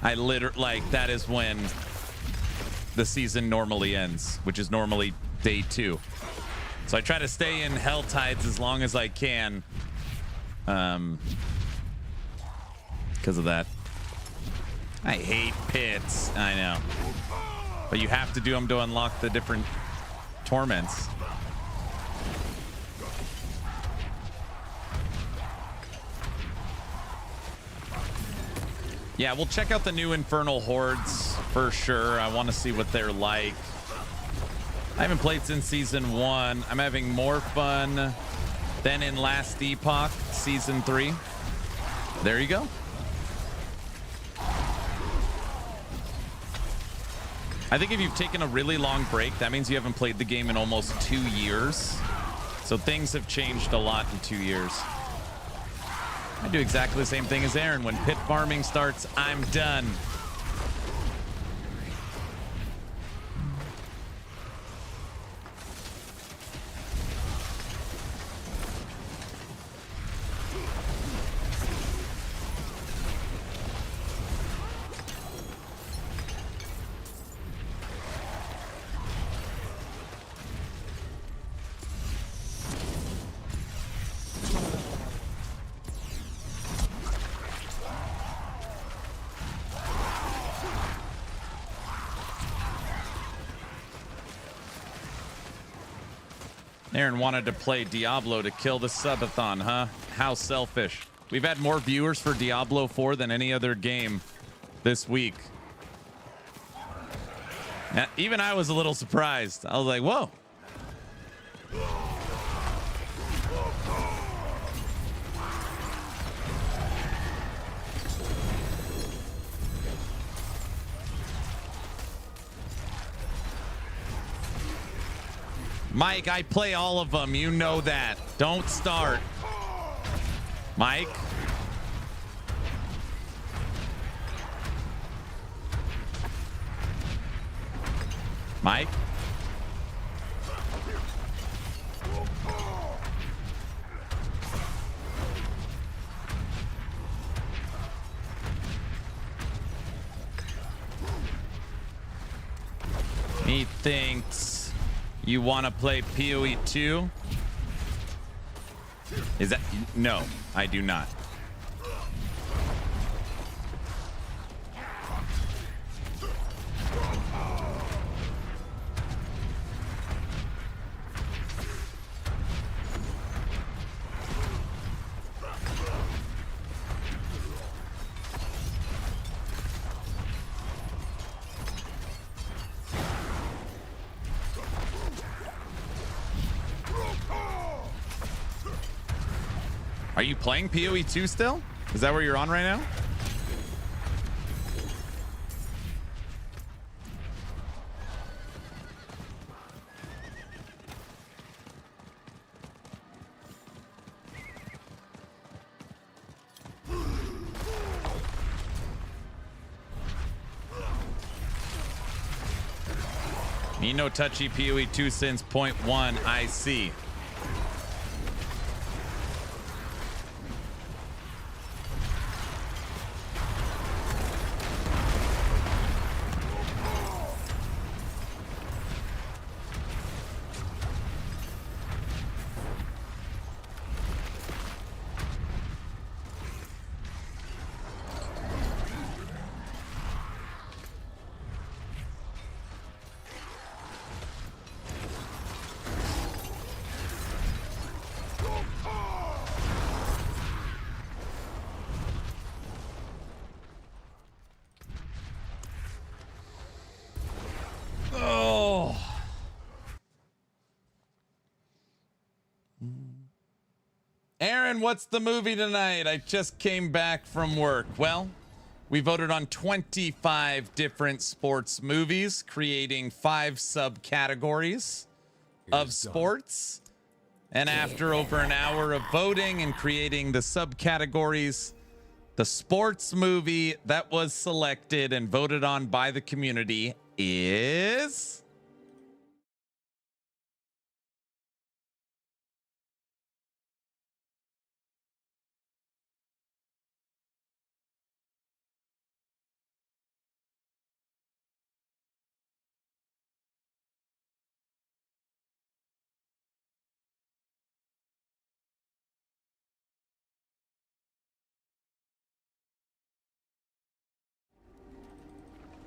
I literally, like, that is when the season normally ends, which is normally day 2. So I try to stay in Helltides as long as I can. Because of that. I hate pits. I know. But you have to do them to unlock the different torments. Yeah, we'll check out the new Infernal Hordes for sure. I want to see what they're like. I haven't played since Season 1. I'm having more fun than in last Epoch, Season 3. There you go. I think if you've taken a really long break, that means you haven't played the game in almost 2 years. So things have changed a lot in 2 years. I do exactly the same thing as Aaron. When pit farming starts, I'm done. Aaron wanted to play Diablo to kill the Subathon, huh? How selfish. We've had more viewers for Diablo 4 than any other game this week. Now, even I was a little surprised. I was like, whoa. Mike, I play all of them. You know that. Don't start. Mike. Mike. He thinks you want to play PoE 2? Is that... No, I do not. Are you playing PoE 2 still? Is that where you're on right now? Me no touchy PoE 2 since 0.1, I see. Oh. Aaron, what's the movie tonight? I just came back from work. Well, we voted on 25 different sports movies, creating 5 subcategories of sports. And after over an hour of voting and creating the subcategories, the sports movie that was selected and voted on by the community is...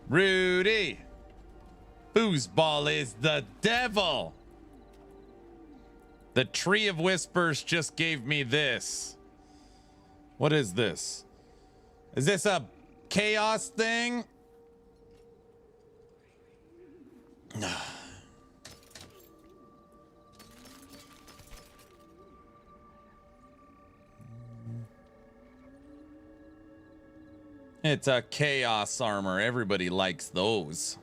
Rudy. Foosball is the devil. The Tree of Whispers just gave me this. What is this? Is this a chaos thing? It's a chaos armor. Everybody likes those.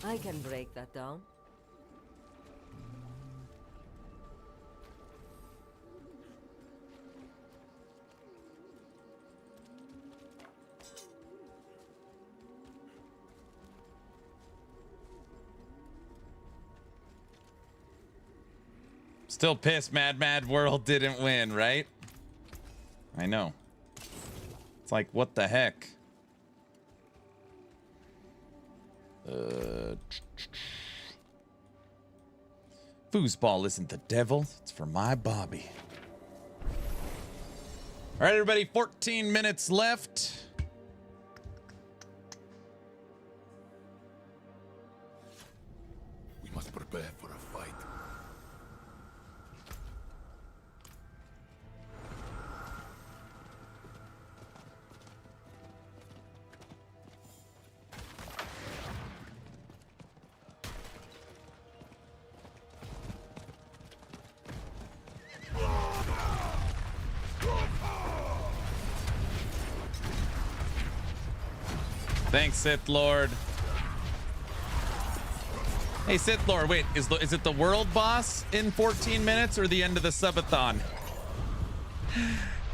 I can break that down. Still pissed Mad World didn't win, right? I know. It's like, what the heck? Foosball isn't the devil. It's for my Bobby. All right, everybody, 14 minutes left. We must prepare for a fight. Thanks, Sith Lord. Hey, Sith Lord, wait, is it the world boss in 14 minutes or the end of the subathon?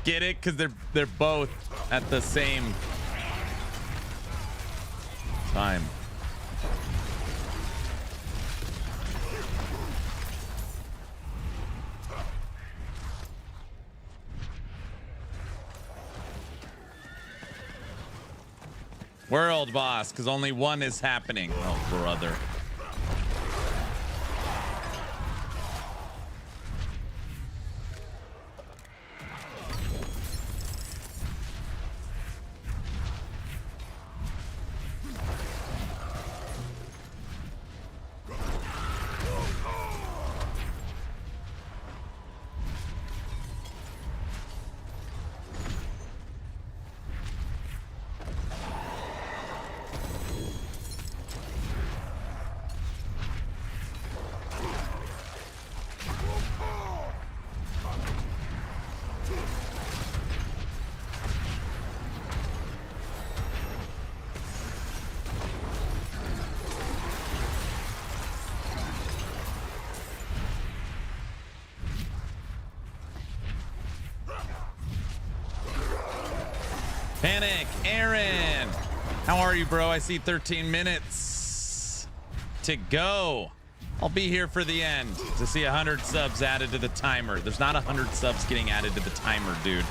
Get it? Because they're both at the same time. World boss, because only one is happening. Oh, brother. Panic, Aaron. How are you, bro? I see 13 minutes to go. I'll be here for the end to see 100 subs added to the timer. There's not 100 subs getting added to the timer, dude.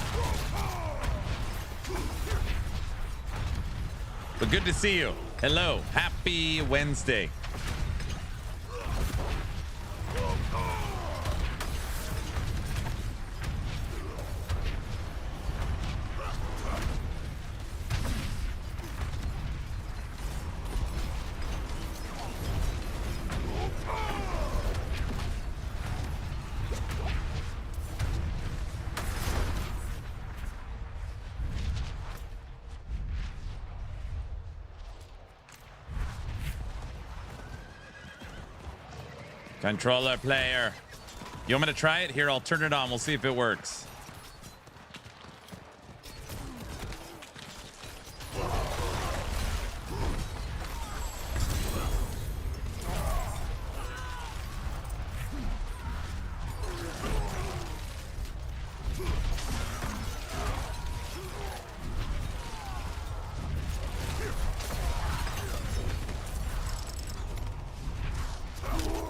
But good to see you. Hello. Happy Wednesday. Controller player. You want me to try it? Here, I'll turn it on. We'll see if it works.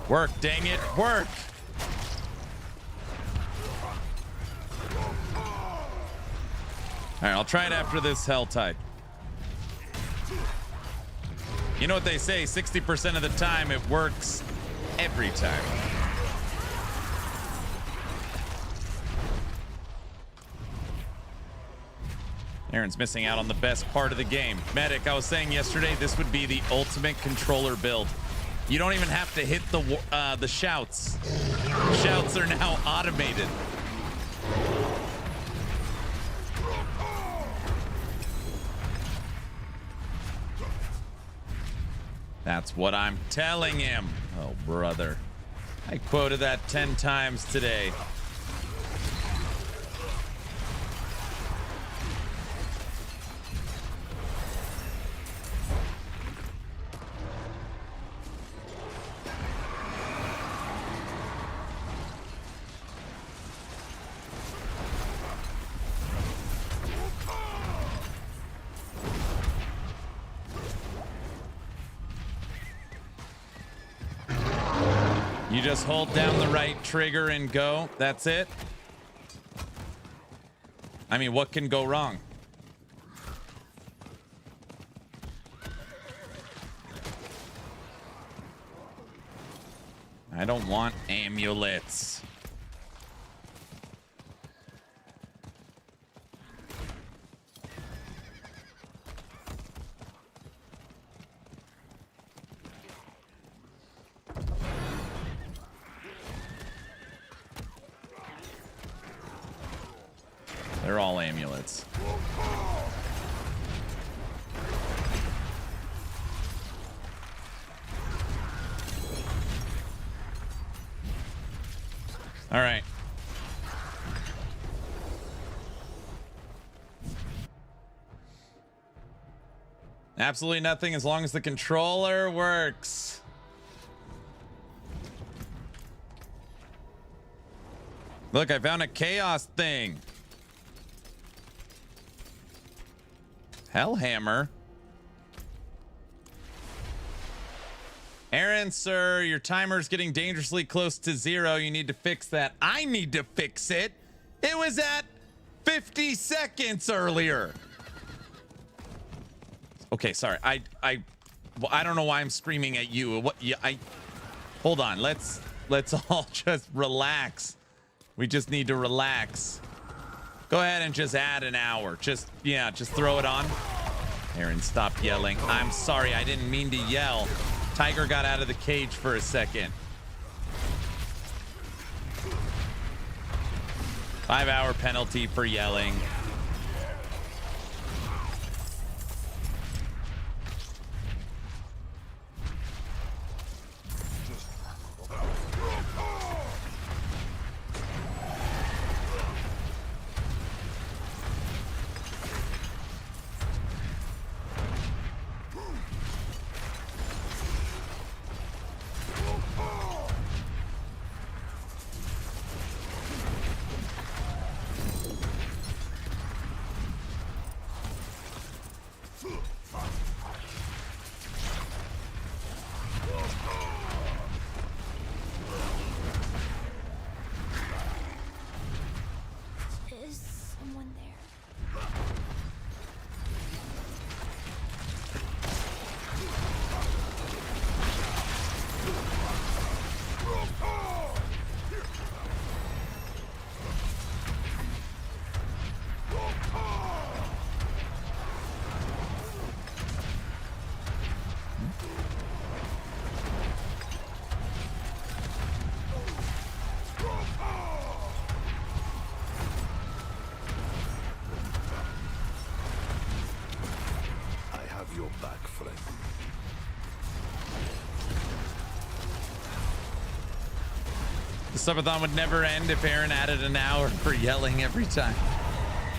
Work, dang it, work! Alright, I'll try it after this Helltide. You know what they say, 60% of the time it works every time. Aaron's missing out on the best part of the game. Medic, I was saying yesterday, this would be the ultimate controller build. You don't even have to hit the shouts. Shouts are now automated. That's what I'm telling him. Oh, brother. I quoted that 10 times today. You just hold down the right trigger and go. That's it. I mean, what can go wrong? I don't want amulets. They're all amulets. All right. Absolutely nothing as long as the controller works. Look, I found a chaos thing. Hellhammer. Aaron, sir, your timer's getting dangerously close to 0. You need to fix that. I need to fix it. It was at 50 seconds earlier. Okay, sorry. I don't know why I'm screaming at you. What? Yeah, hold on. Let's all just relax. We just need to relax. Go ahead and just add an hour. Just throw it on. Aaron, stop yelling. I'm sorry, I didn't mean to yell. Tiger got out of the cage for a second. 5-hour penalty for yelling. The subathon would never end if Aaron added an hour for yelling every time.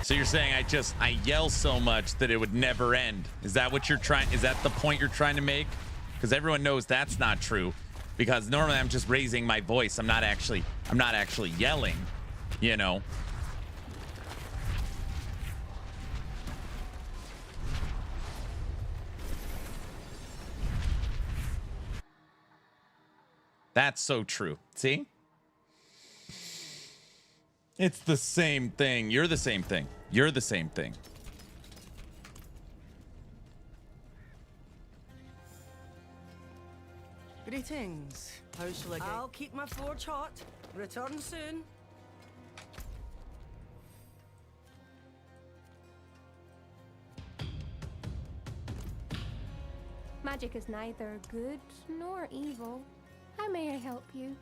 So you're saying I yell so much that it would never end. Is that what you're trying? Is that the point you're trying to make? Because everyone knows that's not true. Because normally I'm just raising my voice. I'm not actually yelling, you know. That's so true. See? It's the same thing. You're the same thing. You're the same thing. Greetings. How shall I get? I'll keep my forge hot. Return soon. Magic is neither good nor evil. How may I help you?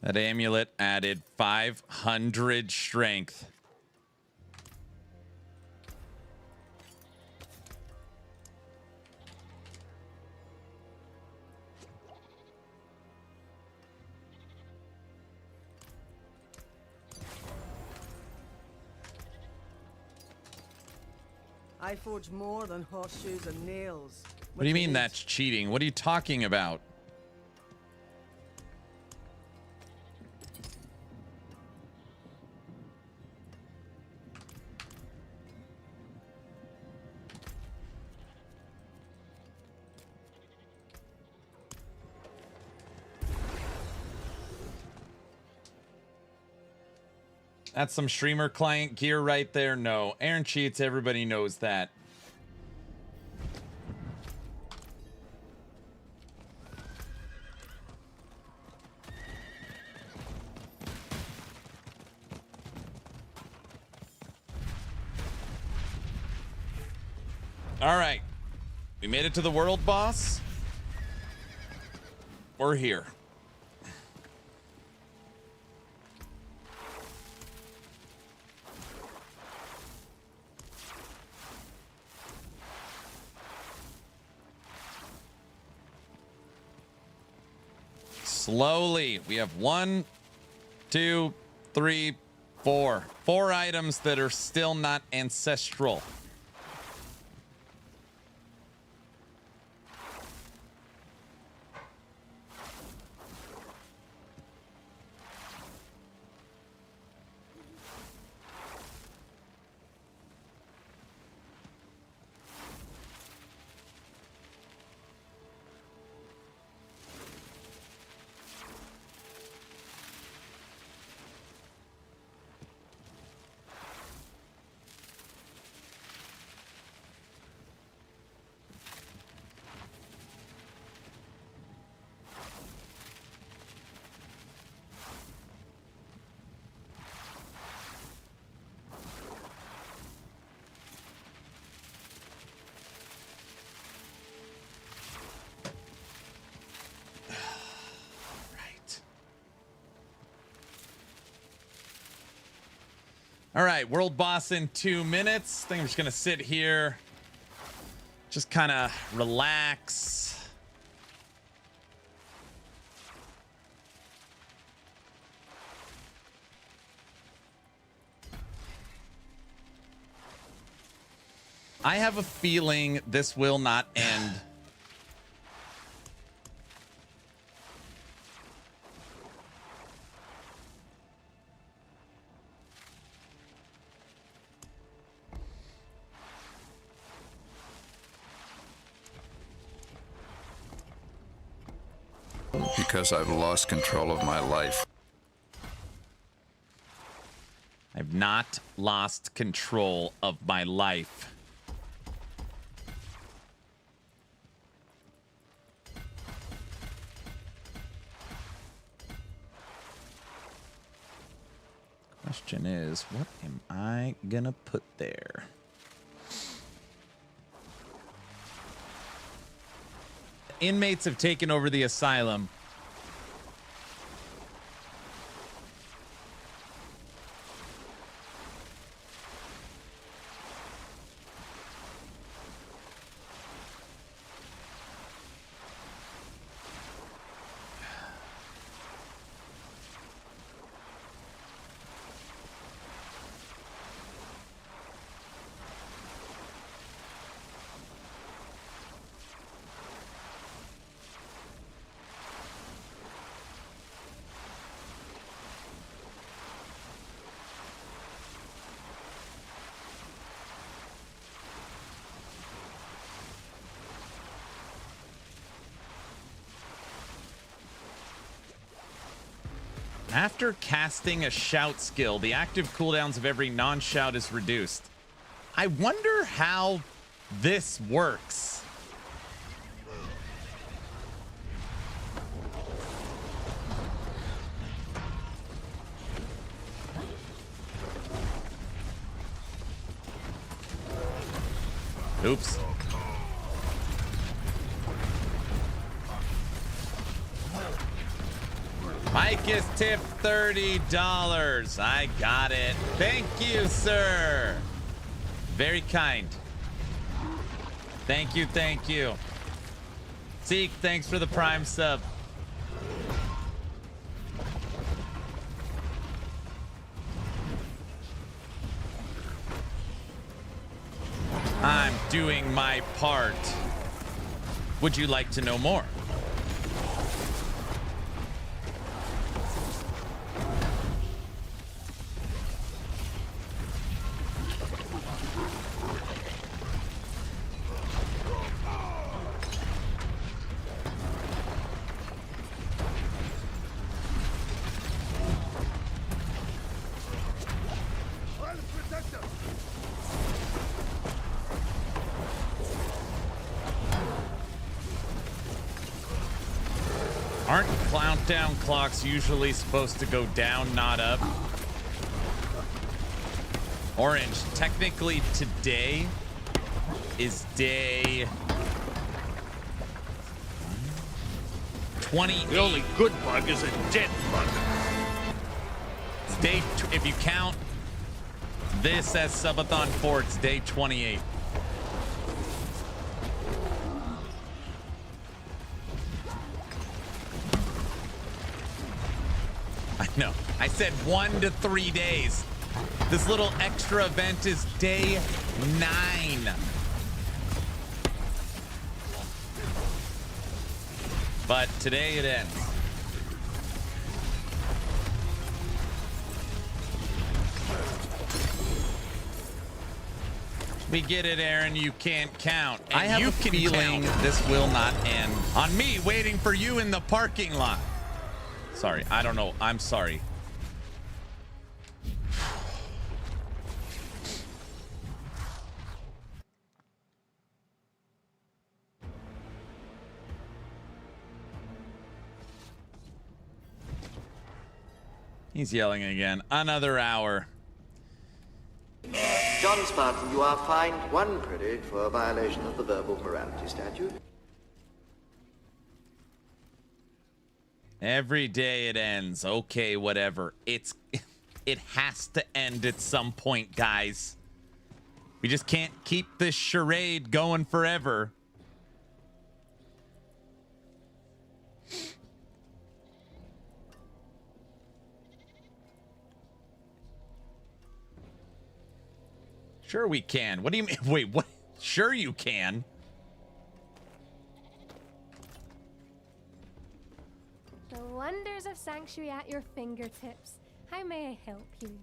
That amulet added 500 strength. I forge more than horseshoes and nails. What do you mean that's cheating? What are you talking about? That's some streamer client gear right there. No, Aaron cheats. Everybody knows that. All right. We made it to the world boss. We're here. Slowly. We have 1, 2, 3, 4. 4 items that are still not ancestral. All right, world boss in 2 minutes. I think I'm just gonna sit here, just kind of relax. I have a feeling this will not end. Because I've lost control of my life. I've not lost control of my life. Question is, what am I gonna put there? Inmates have taken over the asylum. After casting a shout skill, the active cooldowns of every non-shout is reduced. I wonder how this works. Oops. Mike is tipped $30. I got it. Thank you, sir. Very kind. Thank you, thank you. Zeke, thanks for the Prime sub. I'm doing my part. Would you like to know more? Aren't countdown clocks usually supposed to go down, not up? Orange, technically today is day 28. The only good bug is a dead bug. It's day, if you count this as Subathon 4, it's day 28. No, I said 1 to 3 days. This little extra event is day 9. But today it ends. We get it, Aaron. You can't count. And I have a feeling this will not end on me waiting for you in the parking lot. Sorry, I don't know. I'm sorry. He's yelling again. Another hour. John Spartan, you are fined 1 credit for a violation of the verbal morality statute. Every day it ends. Okay, whatever. It has to end at some point, guys. We just can't keep this charade going forever. Sure we can. What do you mean? Wait, what? Sure you can. The wonders of Sanctuary at your fingertips. How may I help you?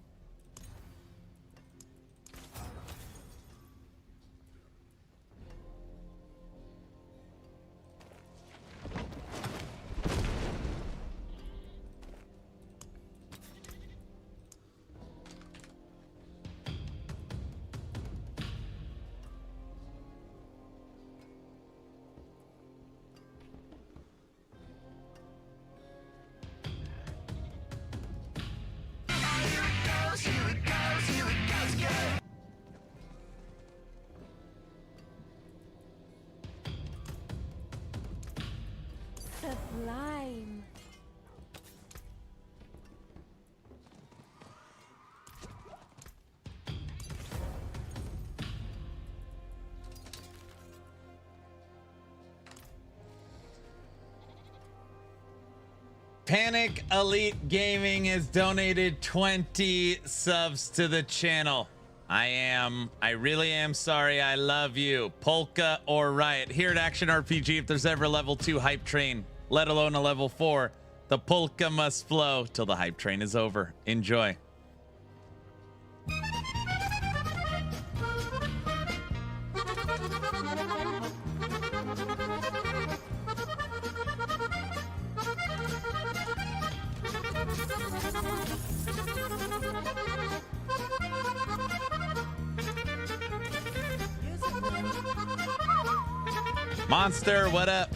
Panic Elite Gaming has donated 20 subs to the channel. I really am sorry. I love you. Polka or Riot. Here at Action RPG, if there's ever a level 2 hype train, let alone a level 4, the polka must flow till the hype train is over. Enjoy. Monster, what up?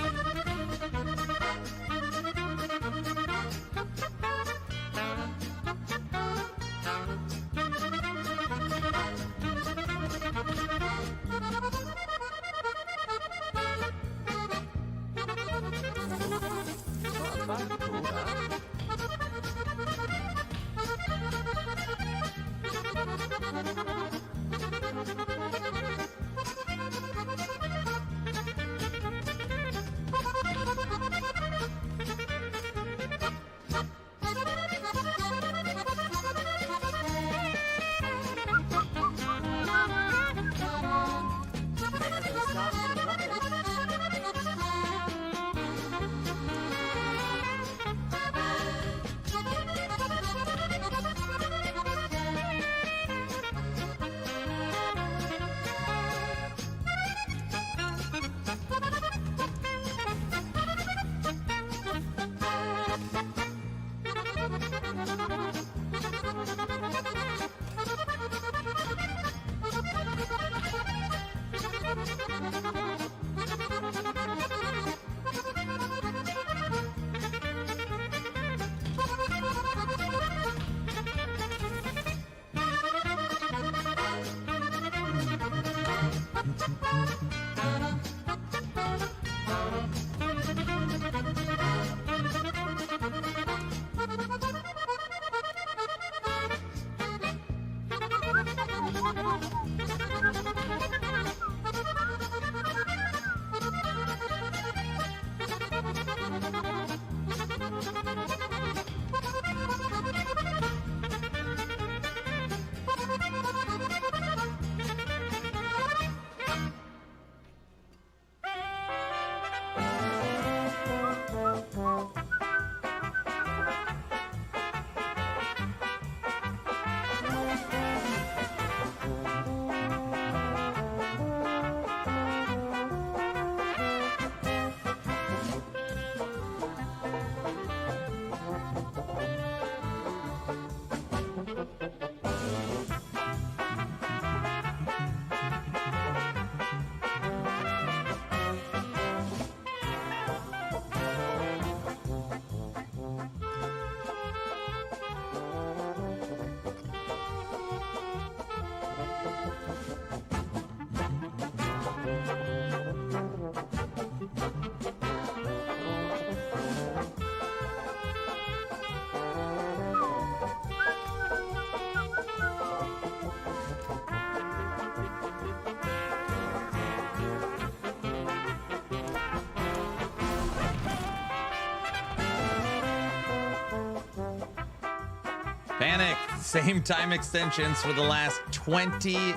Panic, same time extensions for the last 28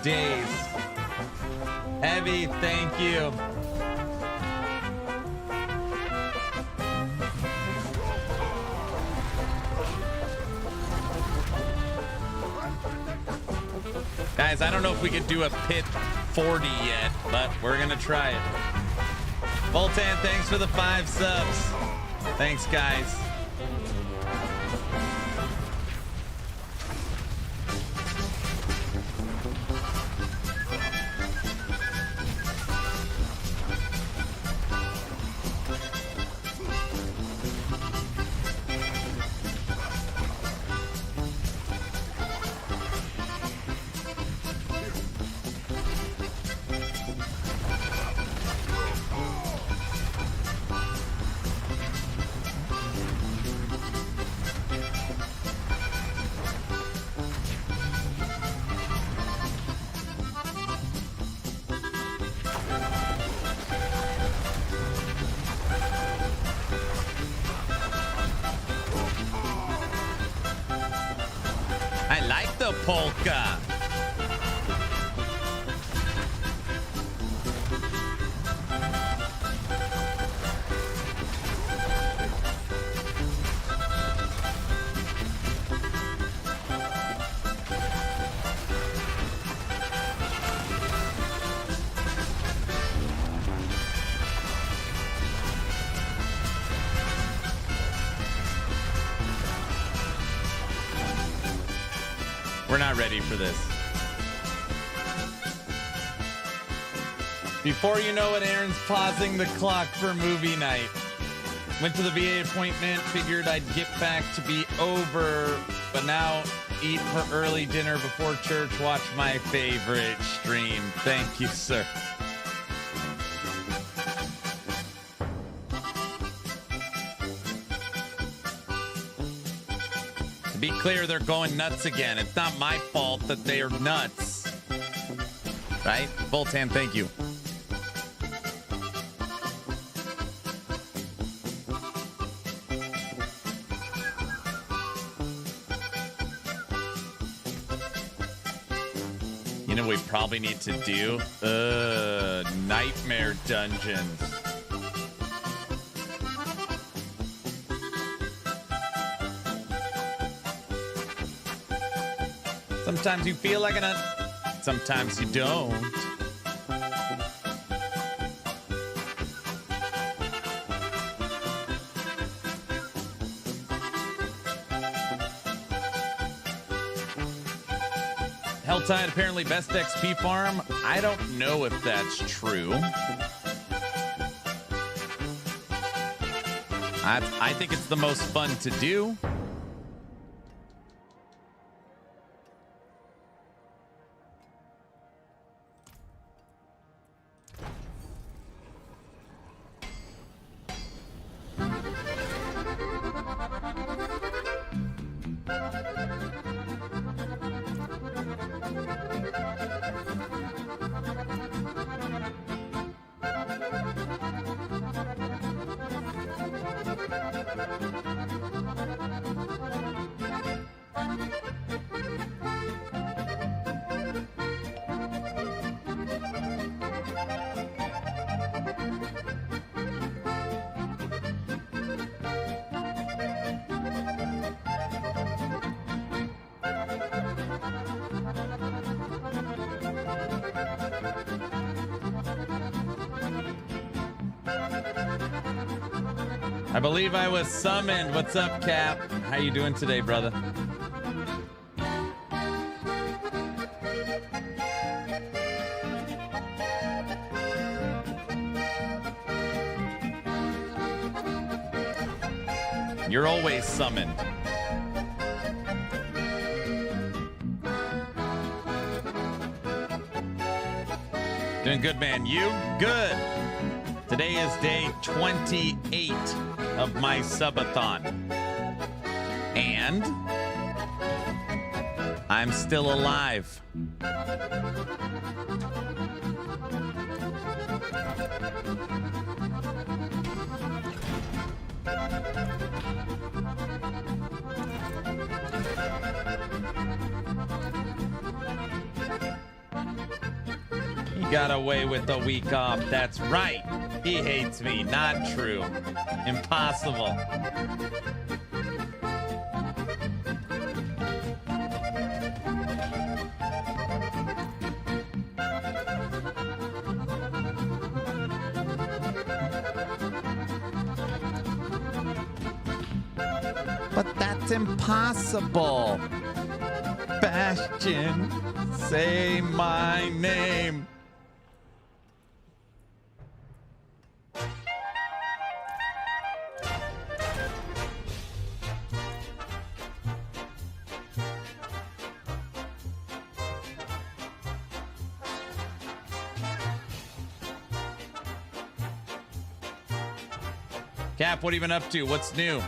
days. Heavy, thank you. Guys, I don't know if we could do a pit 40 yet, but we're gonna try it. Voltan, thanks for the 5 subs. Thanks, guys. I like the polka. We're not ready for this. Before you know it, Aaron's pausing the clock for movie night. Went to the VA appointment, figured I'd get back to be over, but now eat for early dinner before church, watch my favorite stream. Thank you, sir. To be clear, they're going nuts again. It's not my fault that they are nuts. Right? Voltan, thank you. You know what we probably need to do? Nightmare dungeons. Sometimes you feel like a nut, sometimes you don't. Helltide, apparently best XP farm. I don't know if that's true. I think it's the most fun to do. I believe I was summoned. What's up, Cap? How you doing today, brother? You're always summoned. Doing good, man. You? Good. Today is day 28 of my Subathon. And I'm still alive. He got away with a week off. That's right. He hates me. Not true. Impossible. But that's impossible. Bastion, say my name. Cap, what have you been up to? What's new?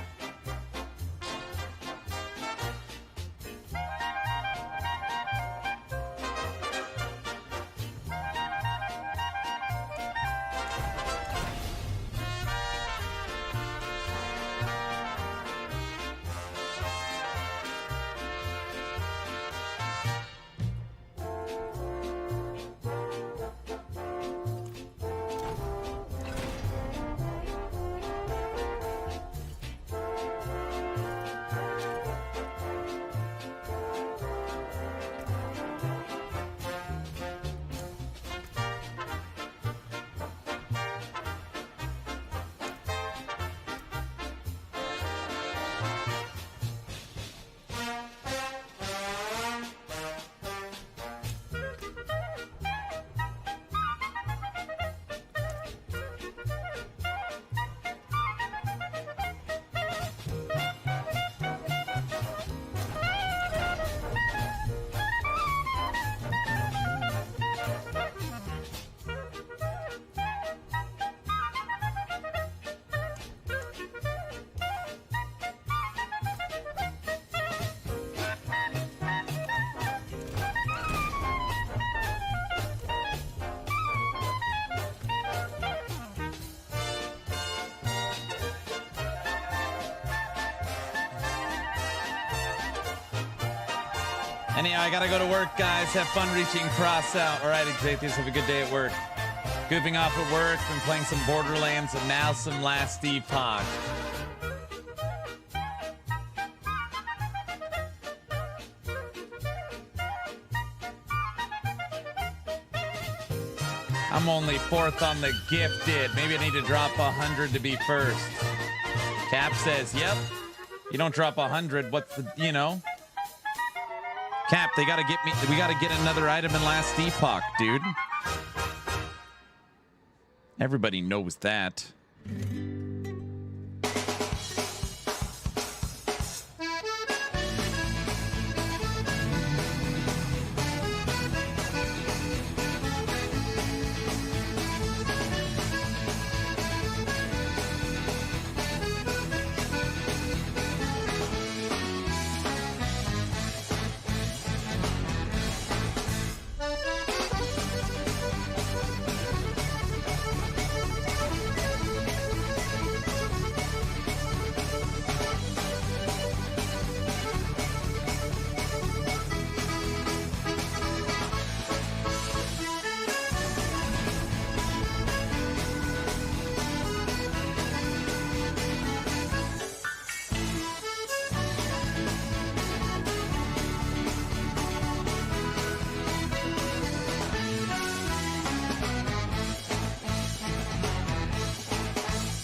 Anyhow, I gotta go to work, guys. Have fun reaching Crossout. All right, Xathius, have a good day at work. Goofing off at work, been playing some Borderlands, and now some Last Epoch. I'm only 4th on the gifted. Maybe I need to drop 100 to be first. Cap says, yep. You don't drop 100. What's the, you know? Cap, they gotta get me. We gotta get another item in Last Epoch, dude. Everybody knows that.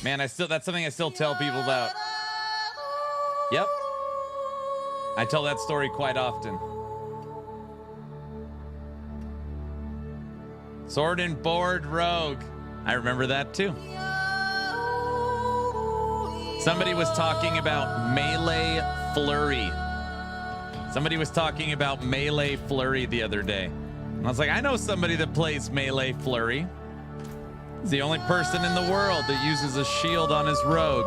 Man, that's something I still tell people about. Yep. I tell that story quite often. Sword and board rogue. I remember that too. Somebody was talking about melee flurry. Somebody was talking about melee flurry the other day. And I was like, I know somebody that plays melee flurry. He's the only person in the world that uses a shield on his rogue.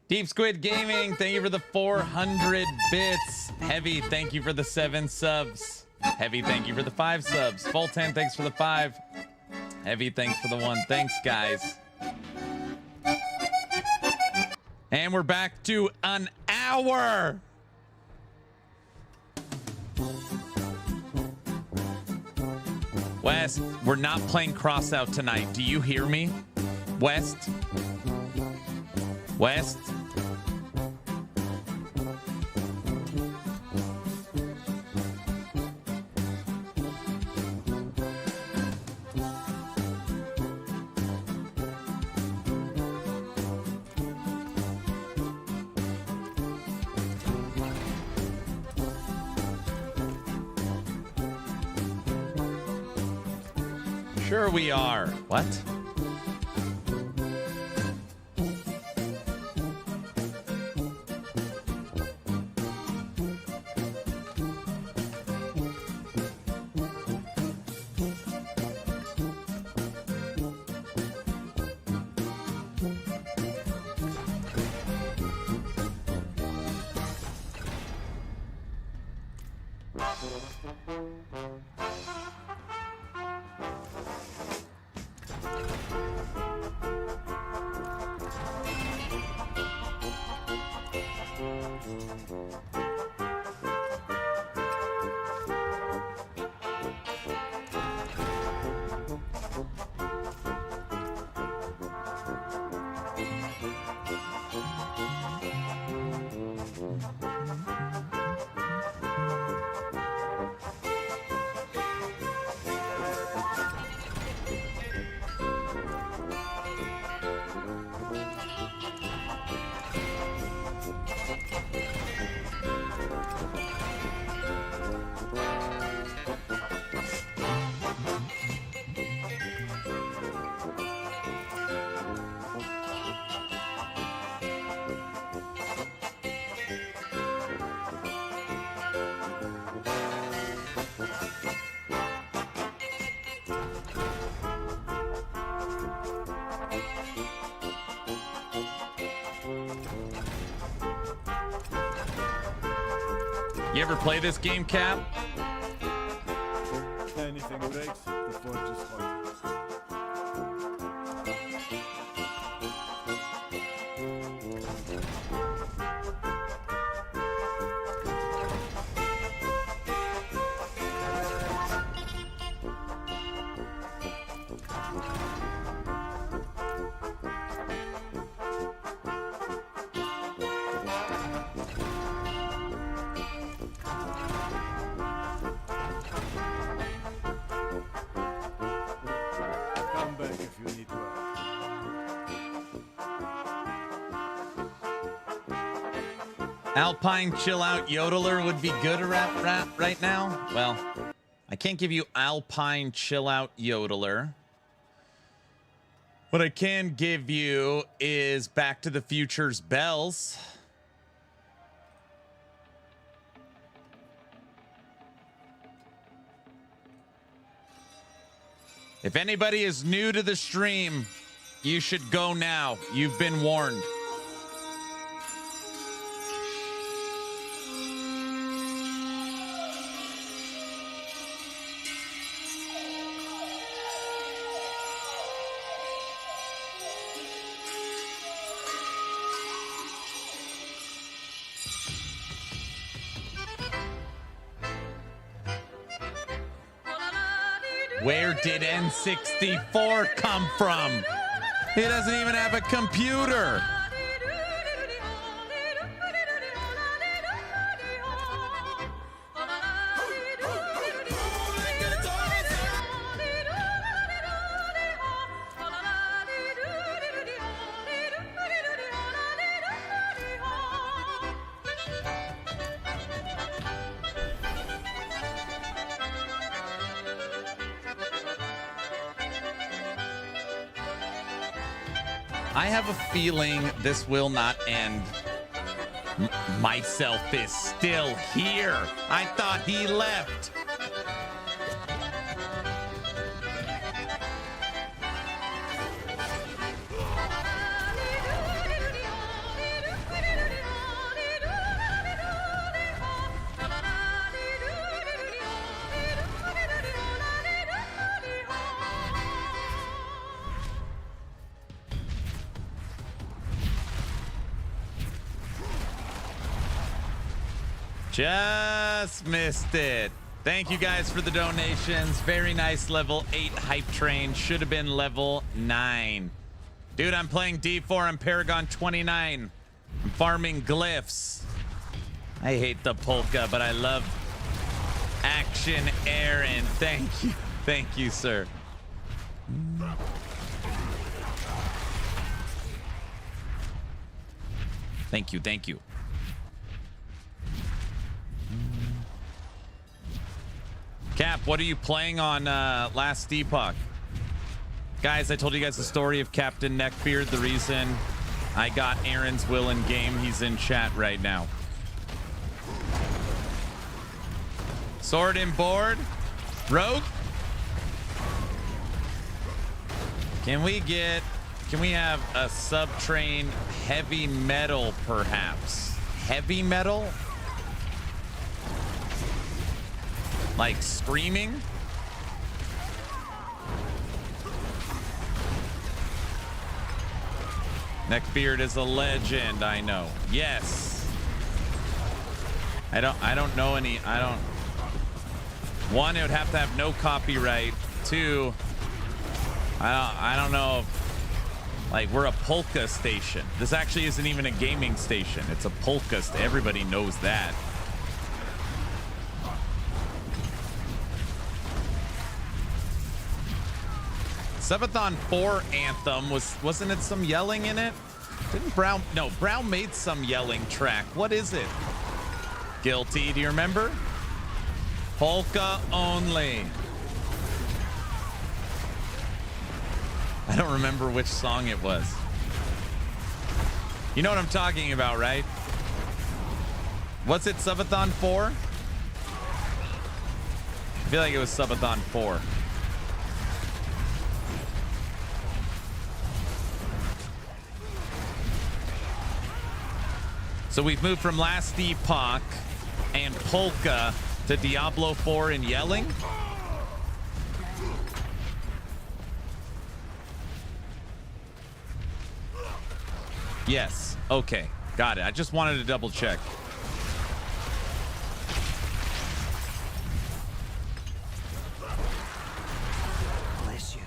Deep Squid Gaming, thank you for the 400 bits. Heavy, thank you for the 7 subs. Heavy, thank you for the 5 subs. Full 10, thanks for the 5. Heavy, thanks for the 1. Thanks, guys. And we're back to an hour. West, we're not playing Crossout tonight. Do you hear me? West? West? Sure we are. What? You ever play this game, Cap? Anything breaks, the forge is hot. Come back if you need work. Alpine chill out yodeler would be good right now. Well, I can't give you Alpine chill out yodeler. What I can give you is Back to the Future's bells. If anybody is new to the stream, you should go now. You've been warned. Where did N64 come from? He doesn't even have a computer. I have a feeling this will not end. Myself is still here. I thought he left. Just missed it. Thank you guys for the donations. Very nice level 8 hype train. Should have been level 9. Dude, I'm playing D4 on Paragon 29. I'm farming glyphs. I hate the polka, but I love Action Aaron. Thank you. Thank you, sir. Thank you. Thank you. Cap, what are you playing on last Epoch? Guys, I told you guys the story of Captain Neckbeard, the reason I got Aaron's will in game. He's in chat right now. Sword and board. Rogue? Can we have a sub-train heavy metal, perhaps? Heavy metal? Like screaming? Neckbeard is a legend, I know. Yes. I don't know any. One, it would have to have no copyright. Two, I don't know if, like, we're a polka station. This actually isn't even a gaming station. It's a polka everybody knows that. Subathon 4 anthem wasn't it some yelling in it? Didn't Brown? No, Brown made some yelling track. What is it? Guilty, do you remember? Polka only. I don't remember which song it was. You know what I'm talking about, right? What's it, Subathon 4? I feel like it was Subathon 4. So we've moved from last Epoch and polka to Diablo 4 and yelling? Yes. Okay. Got it. I just wanted to double check. Bless you.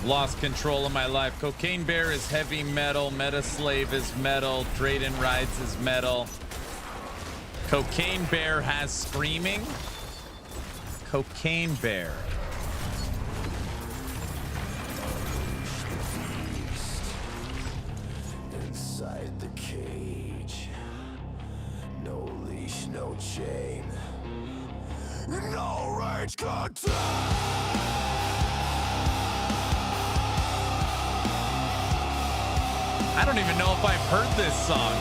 Lost control of my life. Cocaine Bear is heavy metal. Meta Slave is metal. Drayden Rides is metal. Cocaine Bear has screaming. Cocaine Bear. Inside the cage. No leash, no chain. No rage control. I don't even know if I've heard this song.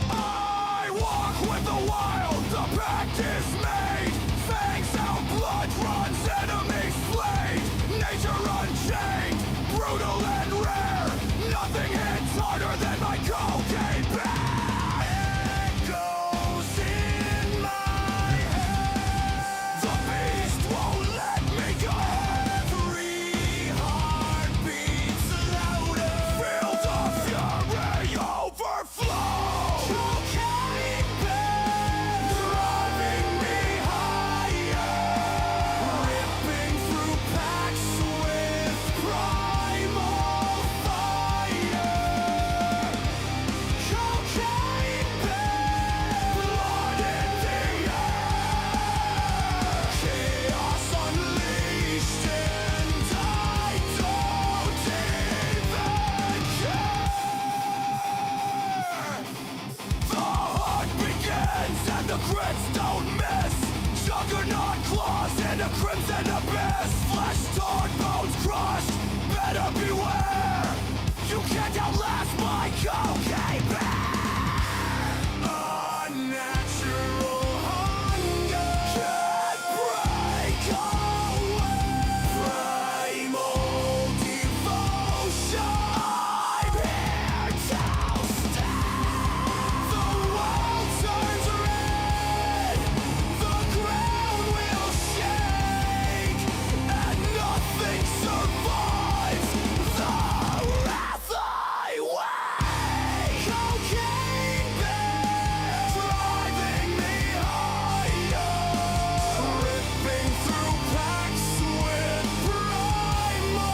I walk with the wild, the pact is made. Fangs out, blood runs, enemies slain. Nature unchained, brutal and rare. Nothing hits harder than my cocaine bear. It goes in my head. The beast won't let me go. Every heart beats louder. Feel the fury overflow. Cocaine bear, driving me higher. Ripping through packs with primal fire. Cocaine bear, blood in the air. Chaos unleashed and I don't even care. The hunt begins and the crits don't miss. Juggernaut claws in a crimson abyss. Flesh torn, bones crushed, better beware. You can't outlast my cocaine bear. Unnatural hunger can't break away. Primal devotion, I'm here to stay. The world turns red, the ground will shake, and nothing survives the wrath I wage. Cocaine bear, driving me higher, ripping through packs with primal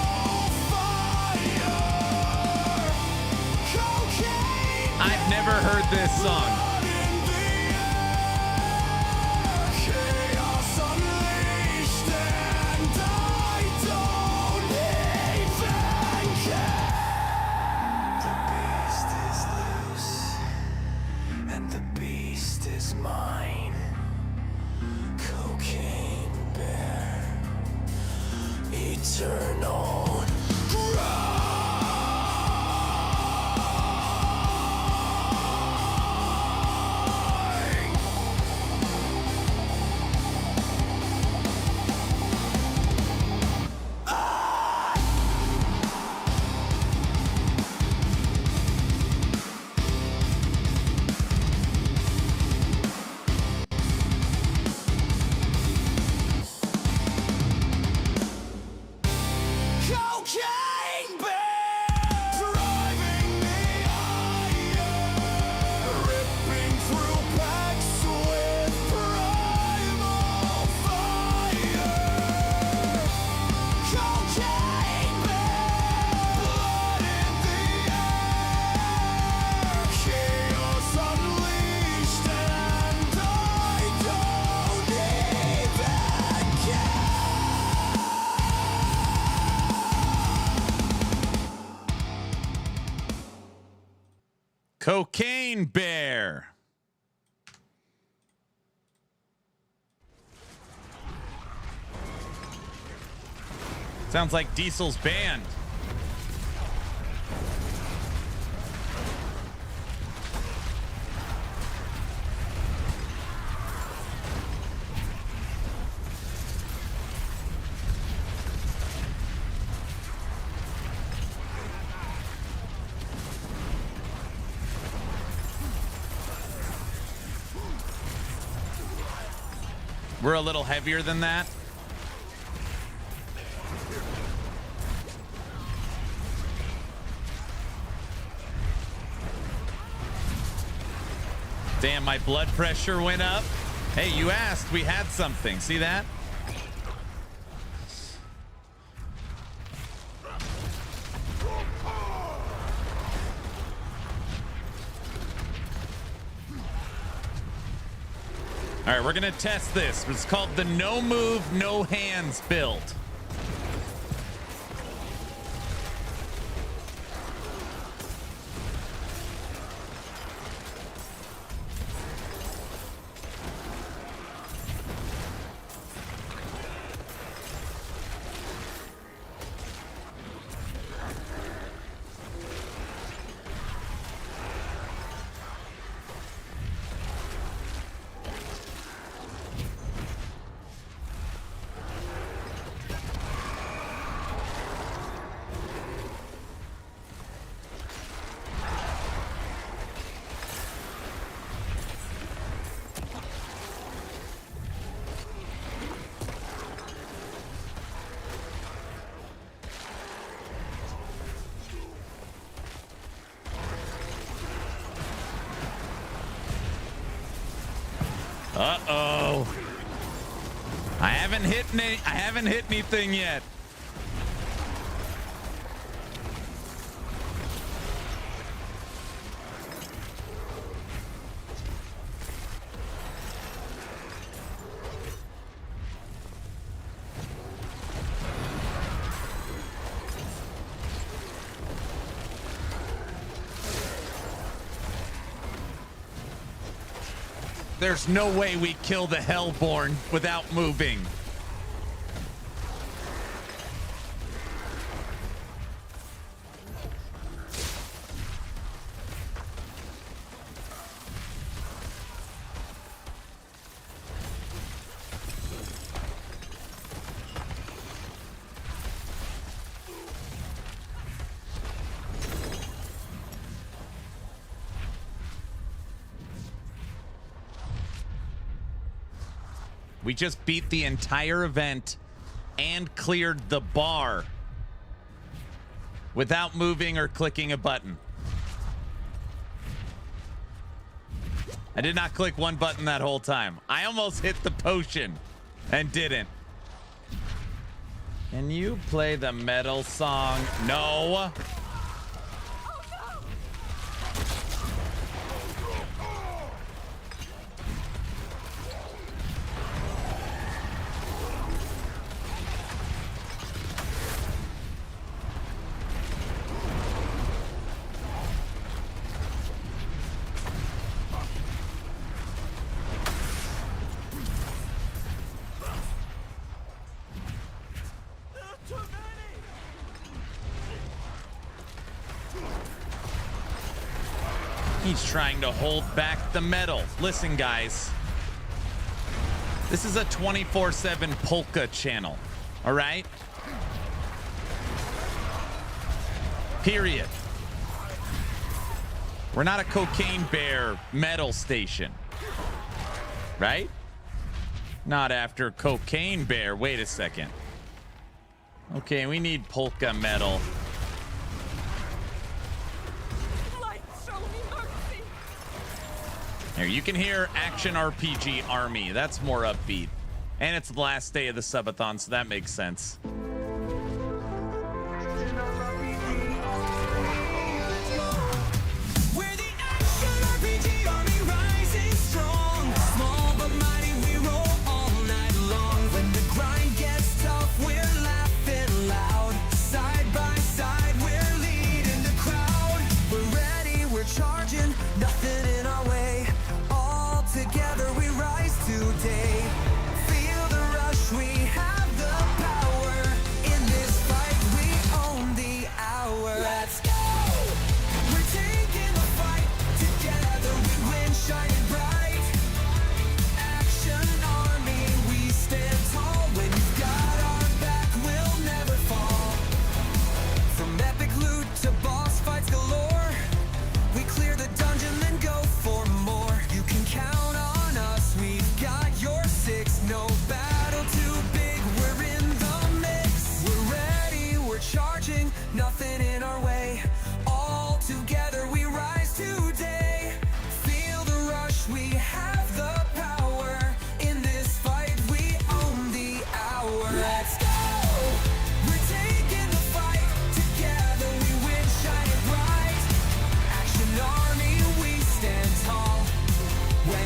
fire. Cocaine I've never heard this song. chaos unleashed and I don't even care. The beast is loose and the beast is mine. Cocaine bear, eternal grind. Cocaine Bear. Sounds like Diesel's band. We're a little heavier than that. Damn, my blood pressure went up. Hey, you asked. We had something. See that? All right, we're going to test this. It's called the no move, no hands build. Uh-oh. I haven't hit anything yet. There's no way we kill the Hellborn without moving. We just beat the entire event and cleared the bar without moving or clicking a button. I did not click one button that whole time. I almost hit the potion and didn't. Can you play the metal song? No. He's trying to hold back the metal. Listen, guys. This is a 24/7 polka channel. All right? Period. We're not a Cocaine Bear metal station. Right? Not after Cocaine Bear. Wait a second. Okay, we need polka metal. Here, you can hear Action RPG Army. That's more upbeat. And it's the last day of the Subathon, so that makes sense. Nothing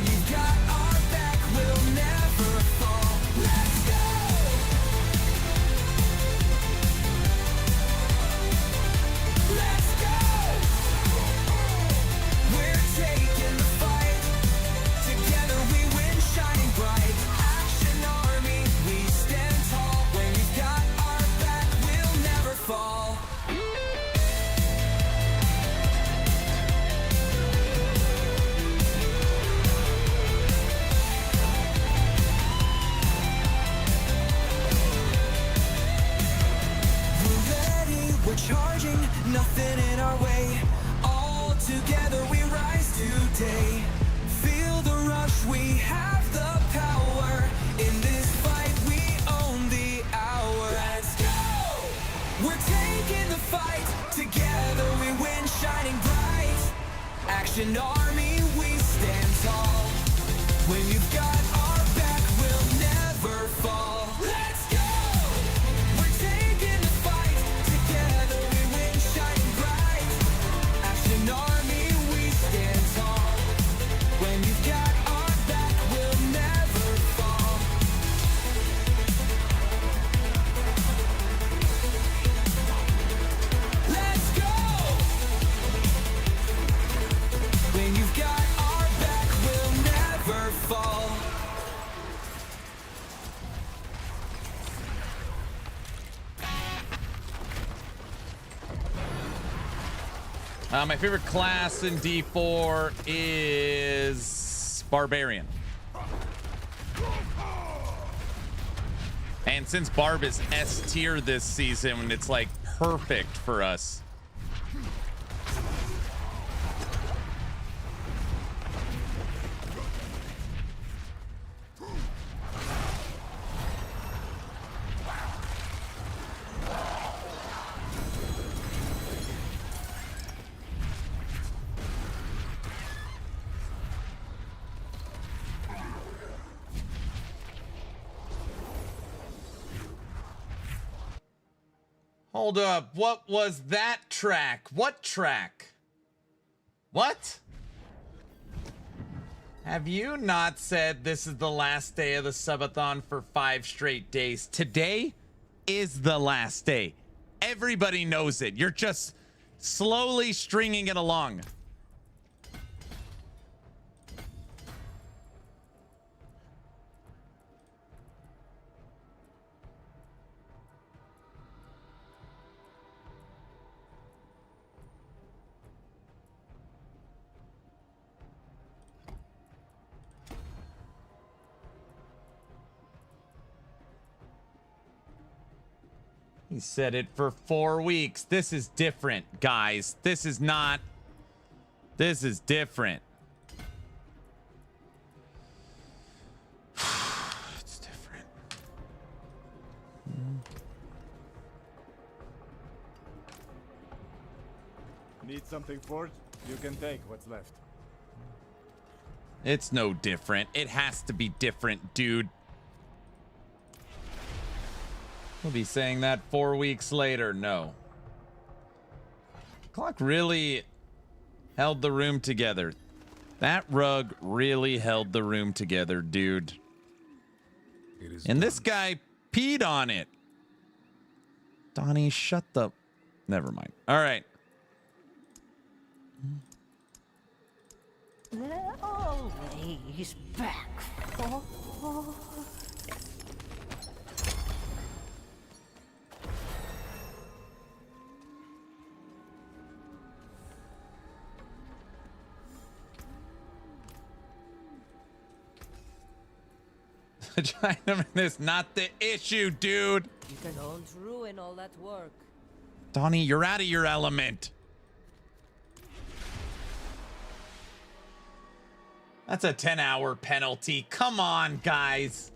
When you've got our back, we'll never fall. Let's go! Let's go! We're taking the fight. Together we win, shining bright. Action army, we stand tall. When you've got our back, we'll never fall. We're charging, nothing in our way. All together we rise today. Feel the rush, we have the power. In this fight we own the hour. Let's go! We're taking the fight. Together we win, shining bright. Action army, we stand tall. When you've got our back, we'll never fall. Let's go! We're taking the fight. Together we win, shining bright. Action army, we stand tall. When you've got our back, we'll never fall. Let's go! When you've got our back, we'll never fall. My favorite class in D4 is Barbarian. And since Barb is S tier this season, it's like perfect for us. Hold up. What was that track? What track? What? Have you not said this is the last day of the subathon for 5 straight days? Today is the last day. Everybody knows it. You're just slowly stringing it along. He said it for 4 weeks. This is different, guys. This is not. This is different. It's different. Need something forged? You can take what's left. It's no different. It has to be different, dude. We'll be saying that 4 weeks later. No. Clock really held the room together. That rug really held the room together, dude. And this guy peed on it. Donnie, shut the... Never mind. All right. They're always back for... Chinaman is not the issue, dude. You can own ruin all that work. Donnie, you're out of your element. That's a 10-hour penalty. Come on, guys.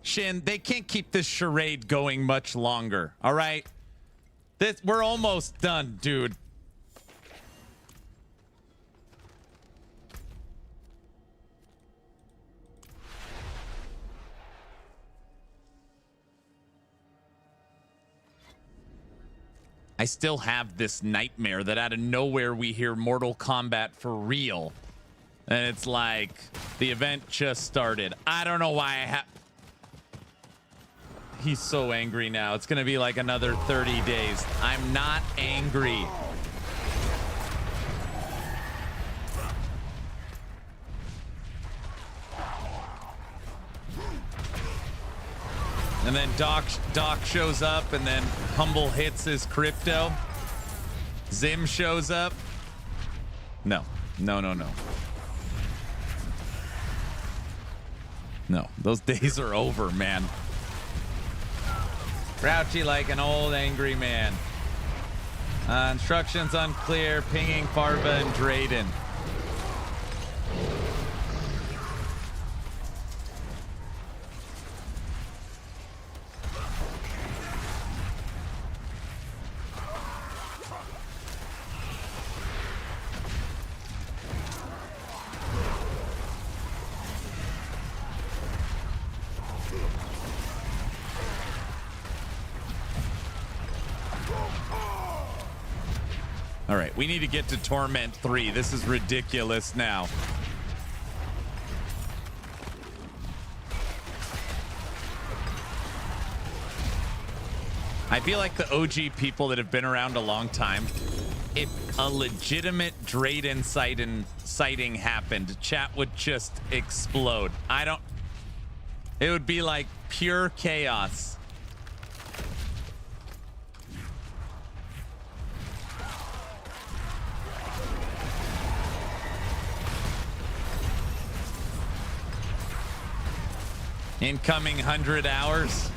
Shin, they can't keep this charade going much longer. All right? We're almost done, dude. I still have this nightmare that out of nowhere we hear Mortal Kombat for real. And it's like the event just started. I don't know why I have. He's so angry now. It's going to be like another 30 days. I'm not angry. And then Doc shows up, and then Humble hits his crypto. Zim shows up. No. No, those days are over, man. Grouchy like an old angry man. Instructions unclear. Pinging Farva and Drayden. All right, we need to get to Torment 3. This is ridiculous now. I feel like the OG people that have been around a long time, if a legitimate Drayden sighting happened, chat would just explode. It would be like pure chaos. Incoming 100 hours.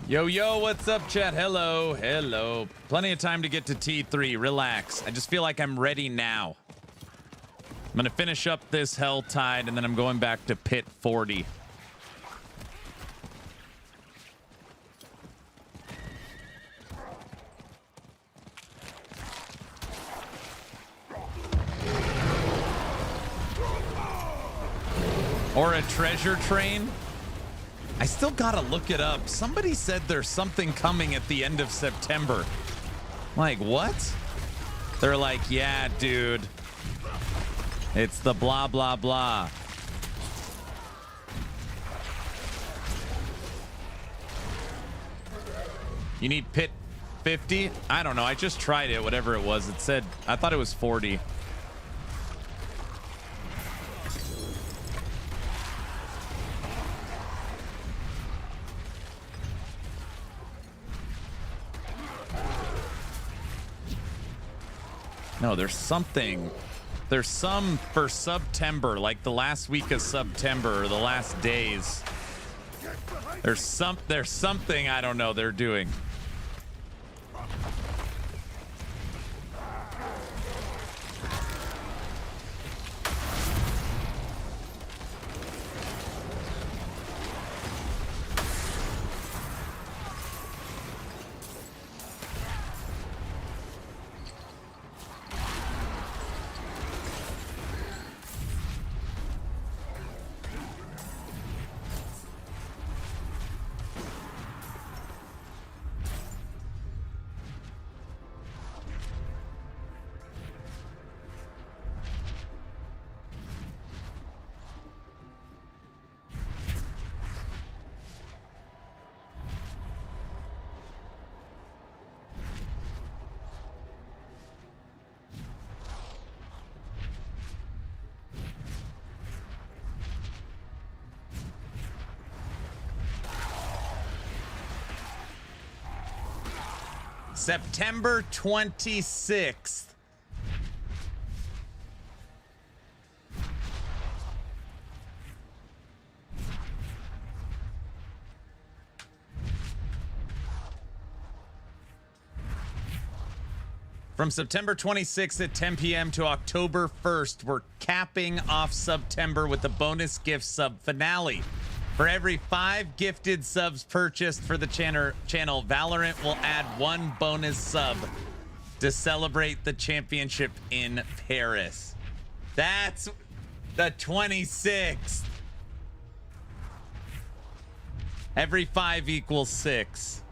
Yo, what's up, chat? Hello. Plenty of time to get to T3. Relax. I just feel like I'm ready now. I'm gonna finish up this Helltide, and then I'm going back to Pit 40. Or a treasure train? I still gotta look it up. Somebody said there's something coming at the end of September. Like, what? They're like, yeah, dude. It's the blah, blah, blah. You need Pit 50? I don't know. I just tried it, whatever it was. It said, I thought it was 40. No, there's something. There's some for September, like the last week of September or the last days. There's something I don't know they're doing. September 26th. From September 26th at 10 p.m. to October 1st, we're capping off September with the bonus gift sub finale. For every 5 gifted subs purchased for the channel, Valorant will add 1 bonus sub to celebrate the championship in Paris. That's The 26th. Every 5 equals 6.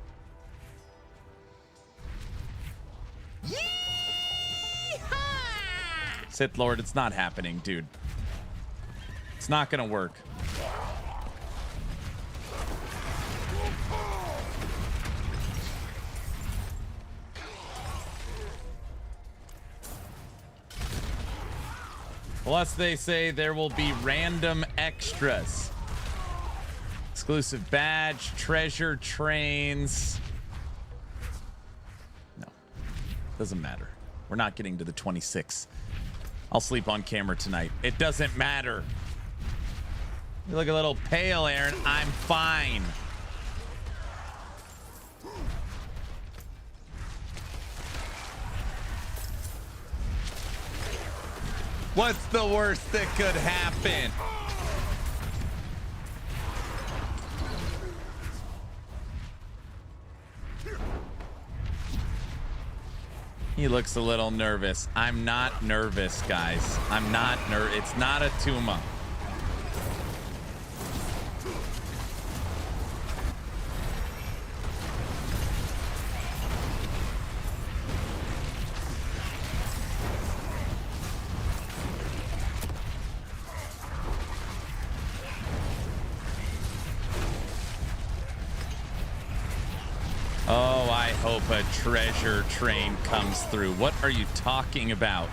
Yeehaw! Sith Lord, it's not happening, dude. It's not gonna work. Plus, they say there will be random extras. Exclusive badge, treasure trains. No, doesn't matter. We're not getting to the 26. I'll sleep on camera tonight. It doesn't matter. You look a little pale, Aaron. I'm fine. What's the worst that could happen? He looks a little nervous. I'm not nervous, guys. I'm not nervous. It's not a Tuma. Oh, I hope a treasure train comes through. What are you talking about?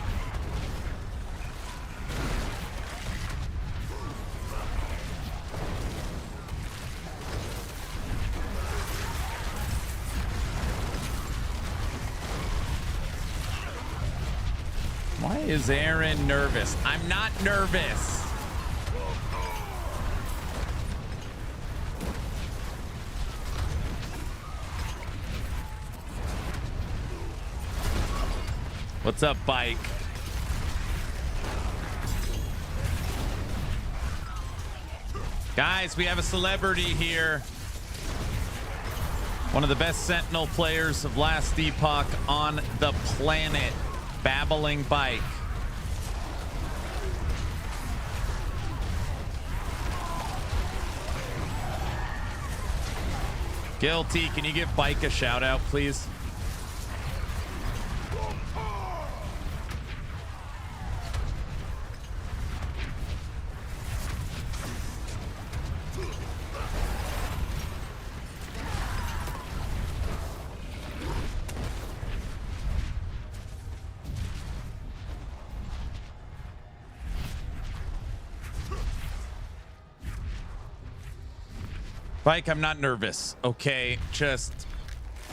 Why is Aaron nervous? I'm not nervous. What's up, Bike? Guys, we have a celebrity here. One of the best Sentinel players of last Epoch on the planet. Babbling Bike. Guilty, can you give Bike a shout out, please? Bike, I'm not nervous. Okay, just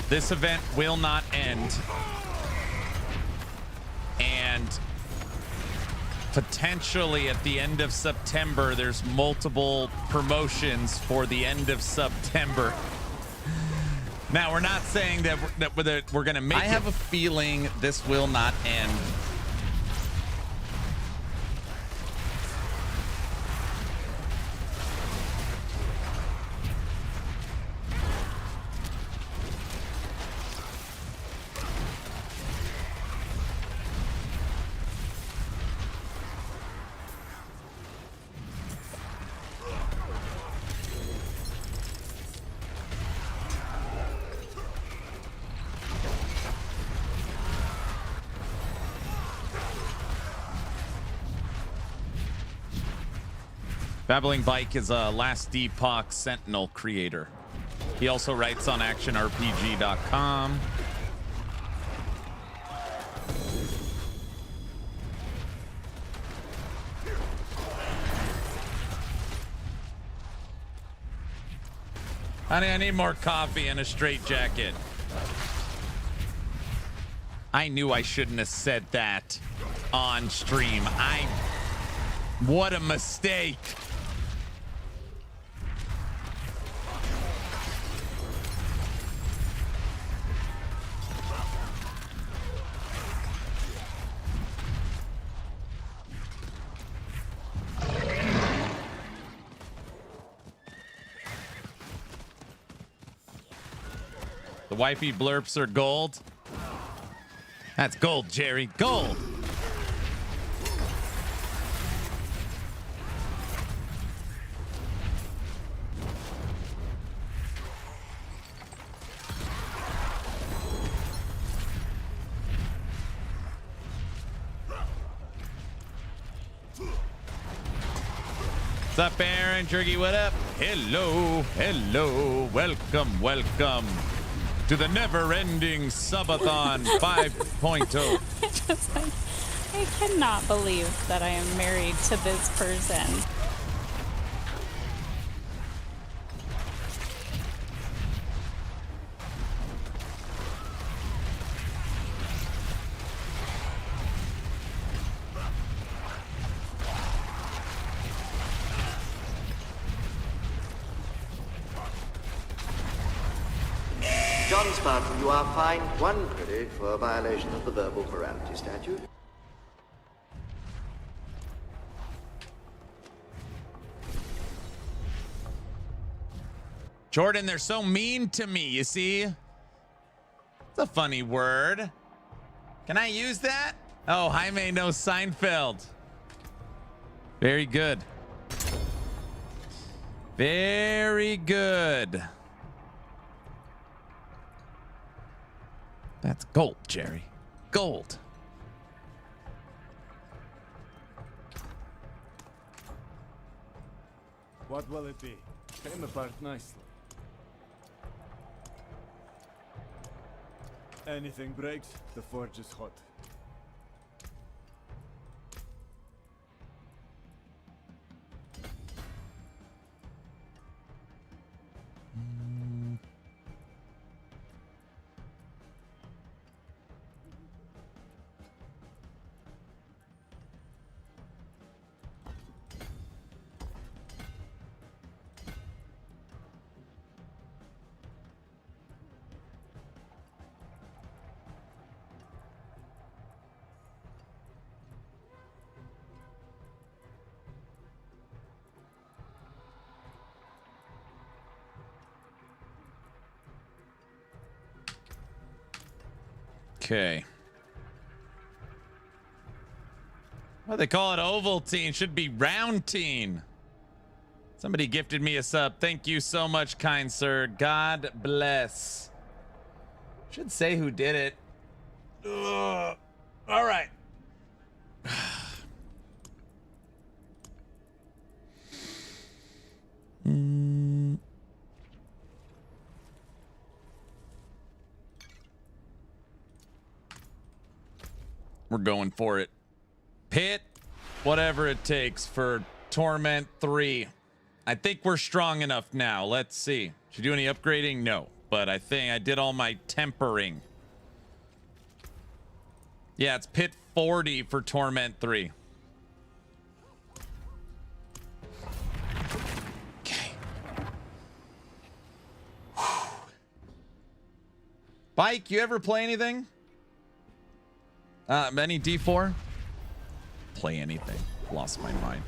this event will not end. And potentially at the end of September, there's multiple promotions for the end of September. Now, we're not saying that we're going to make it. I have a feeling this will not end. Babbling Bike is a last Epoch Sentinel creator. He also writes on actionrpg.com. Honey, I need more coffee and a straitjacket. I knew I shouldn't have said that on stream. What a mistake. The wifey blurps are gold. That's gold, Jerry. Gold. What's up, Aaron? Jerky, what up? Hello, hello. Welcome, welcome to the never-ending Subathon 5.0. I cannot believe that I am married to this person. John Spartan, you are fined 1 credit for a violation of the verbal morality statute. Jordan, they're so mean to me, you see? It's a funny word. Can I use that? Oh, Jaime knows Seinfeld. Very good. Very good. That's gold, Jerry. Gold. What will it be? Came apart nicely. Anything breaks, the forge is hot. Okay. Well, they call it Ovaltine. Should be Roundtine. Somebody gifted me a sub. Thank you so much, kind sir. God bless. Should say who did it. Ugh. All right. We're going for it. Pit, whatever it takes for Torment 3. I think we're strong enough now. Let's see. Should you do any upgrading? No. But I think I did all my tempering. Yeah, it's Pit 40 for Torment 3. Okay. Bike, you ever play anything? Any D4? Play anything. Lost my mind.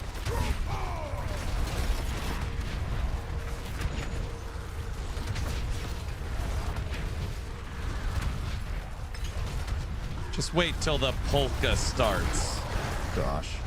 Just wait till the polka starts. Gosh.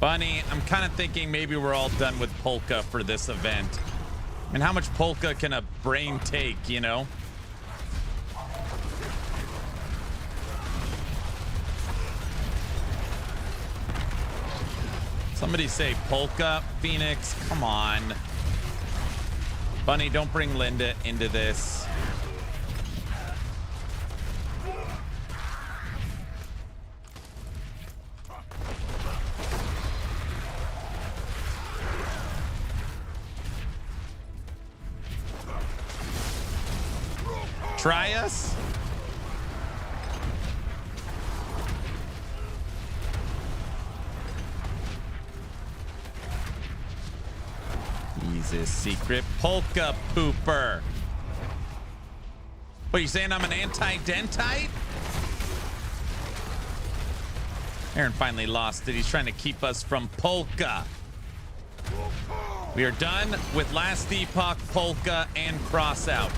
Bunny, I'm kind of thinking maybe we're all done with polka for this event. I mean, how much polka can a brain take, you know? Somebody say polka, Phoenix. Come on. Bunny, don't bring Linda into this. Try us? He's a secret polka pooper. What, you saying I'm an anti-dentite? Aaron finally lost it. He's trying to keep us from polka. We are done with Last Epoch, polka, and Crossout.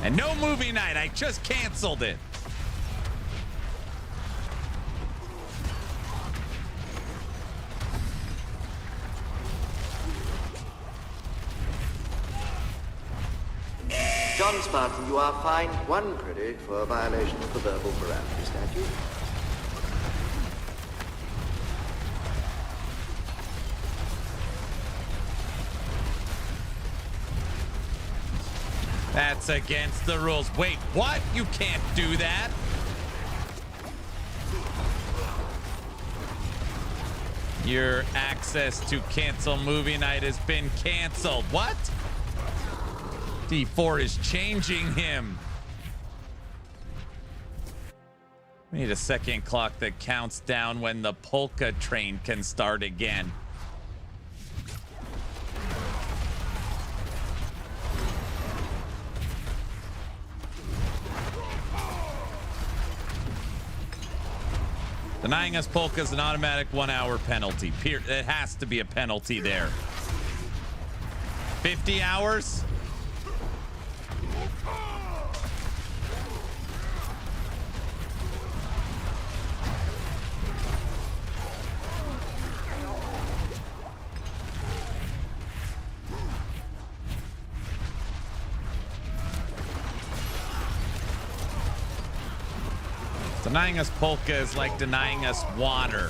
And no movie night. I just canceled it. John Spartan, you are fined 1 credit for a violation of the verbal parameter statute. That's against the rules. Wait, what? You can't do that. Your access to cancel movie night has been canceled. What? D4 is changing him. We need a second clock that counts down when the polka train can start again. Denying us polka is an automatic 1 hour penalty. It has to be a penalty there. 50 hours? Denying us polka is like denying us water.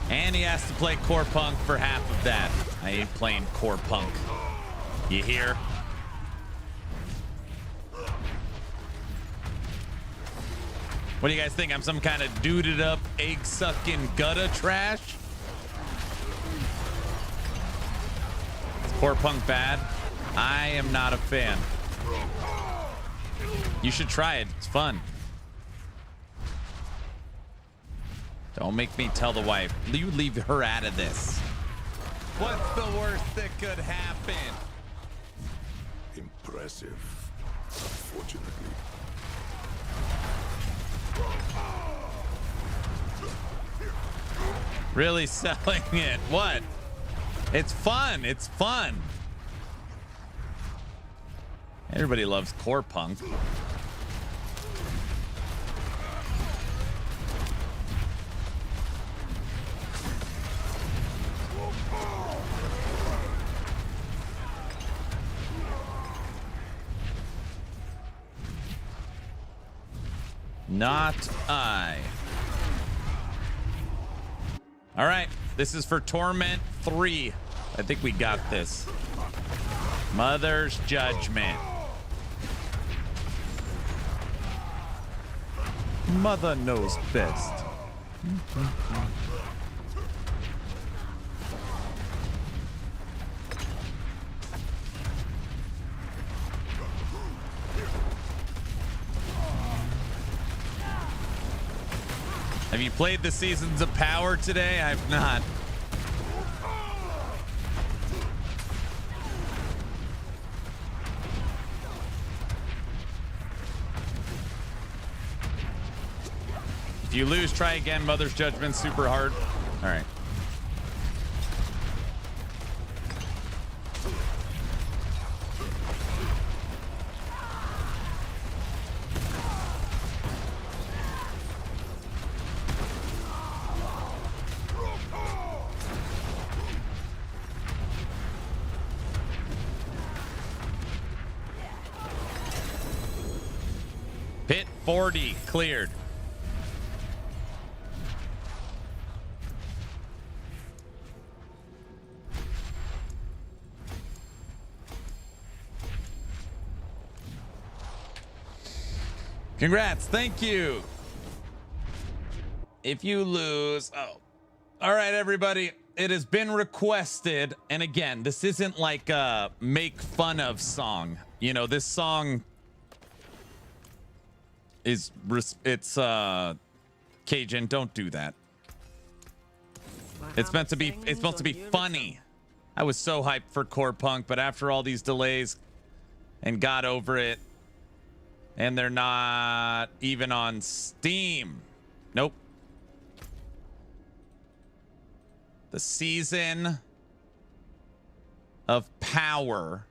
And he has to play core punk for half of that. I ain't playing core punk. You hear? What do you guys think? I'm some kind of duded up, egg sucking gutta trash? Core punk bad? I am not a fan. You should try it. It's fun. Don't make me tell the wife. You leave her out of this. What's the worst that could happen? Impressive, unfortunately. Really selling it. What? It's fun. It's fun. Everybody loves core punk. Not I. All right. This is for Torment 3. I think we got this. Mother's Judgment. Mother knows best. Have you played the Seasons of Power today? I've not. If you lose, try again. Mother's Judgment, super hard. All right. Pit 40 cleared. Congrats. Thank you. If you lose. Oh. All right, everybody. It has been requested. And again, this isn't like a make fun of song. You know, this song is it's Cajun, don't do that. It's meant to be funny. I was so hyped for core punk, but after all these delays and got over it, and they're not even on Steam. Nope. The season of power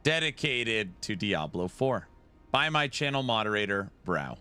dedicated to Diablo 4 by my channel moderator, Brow.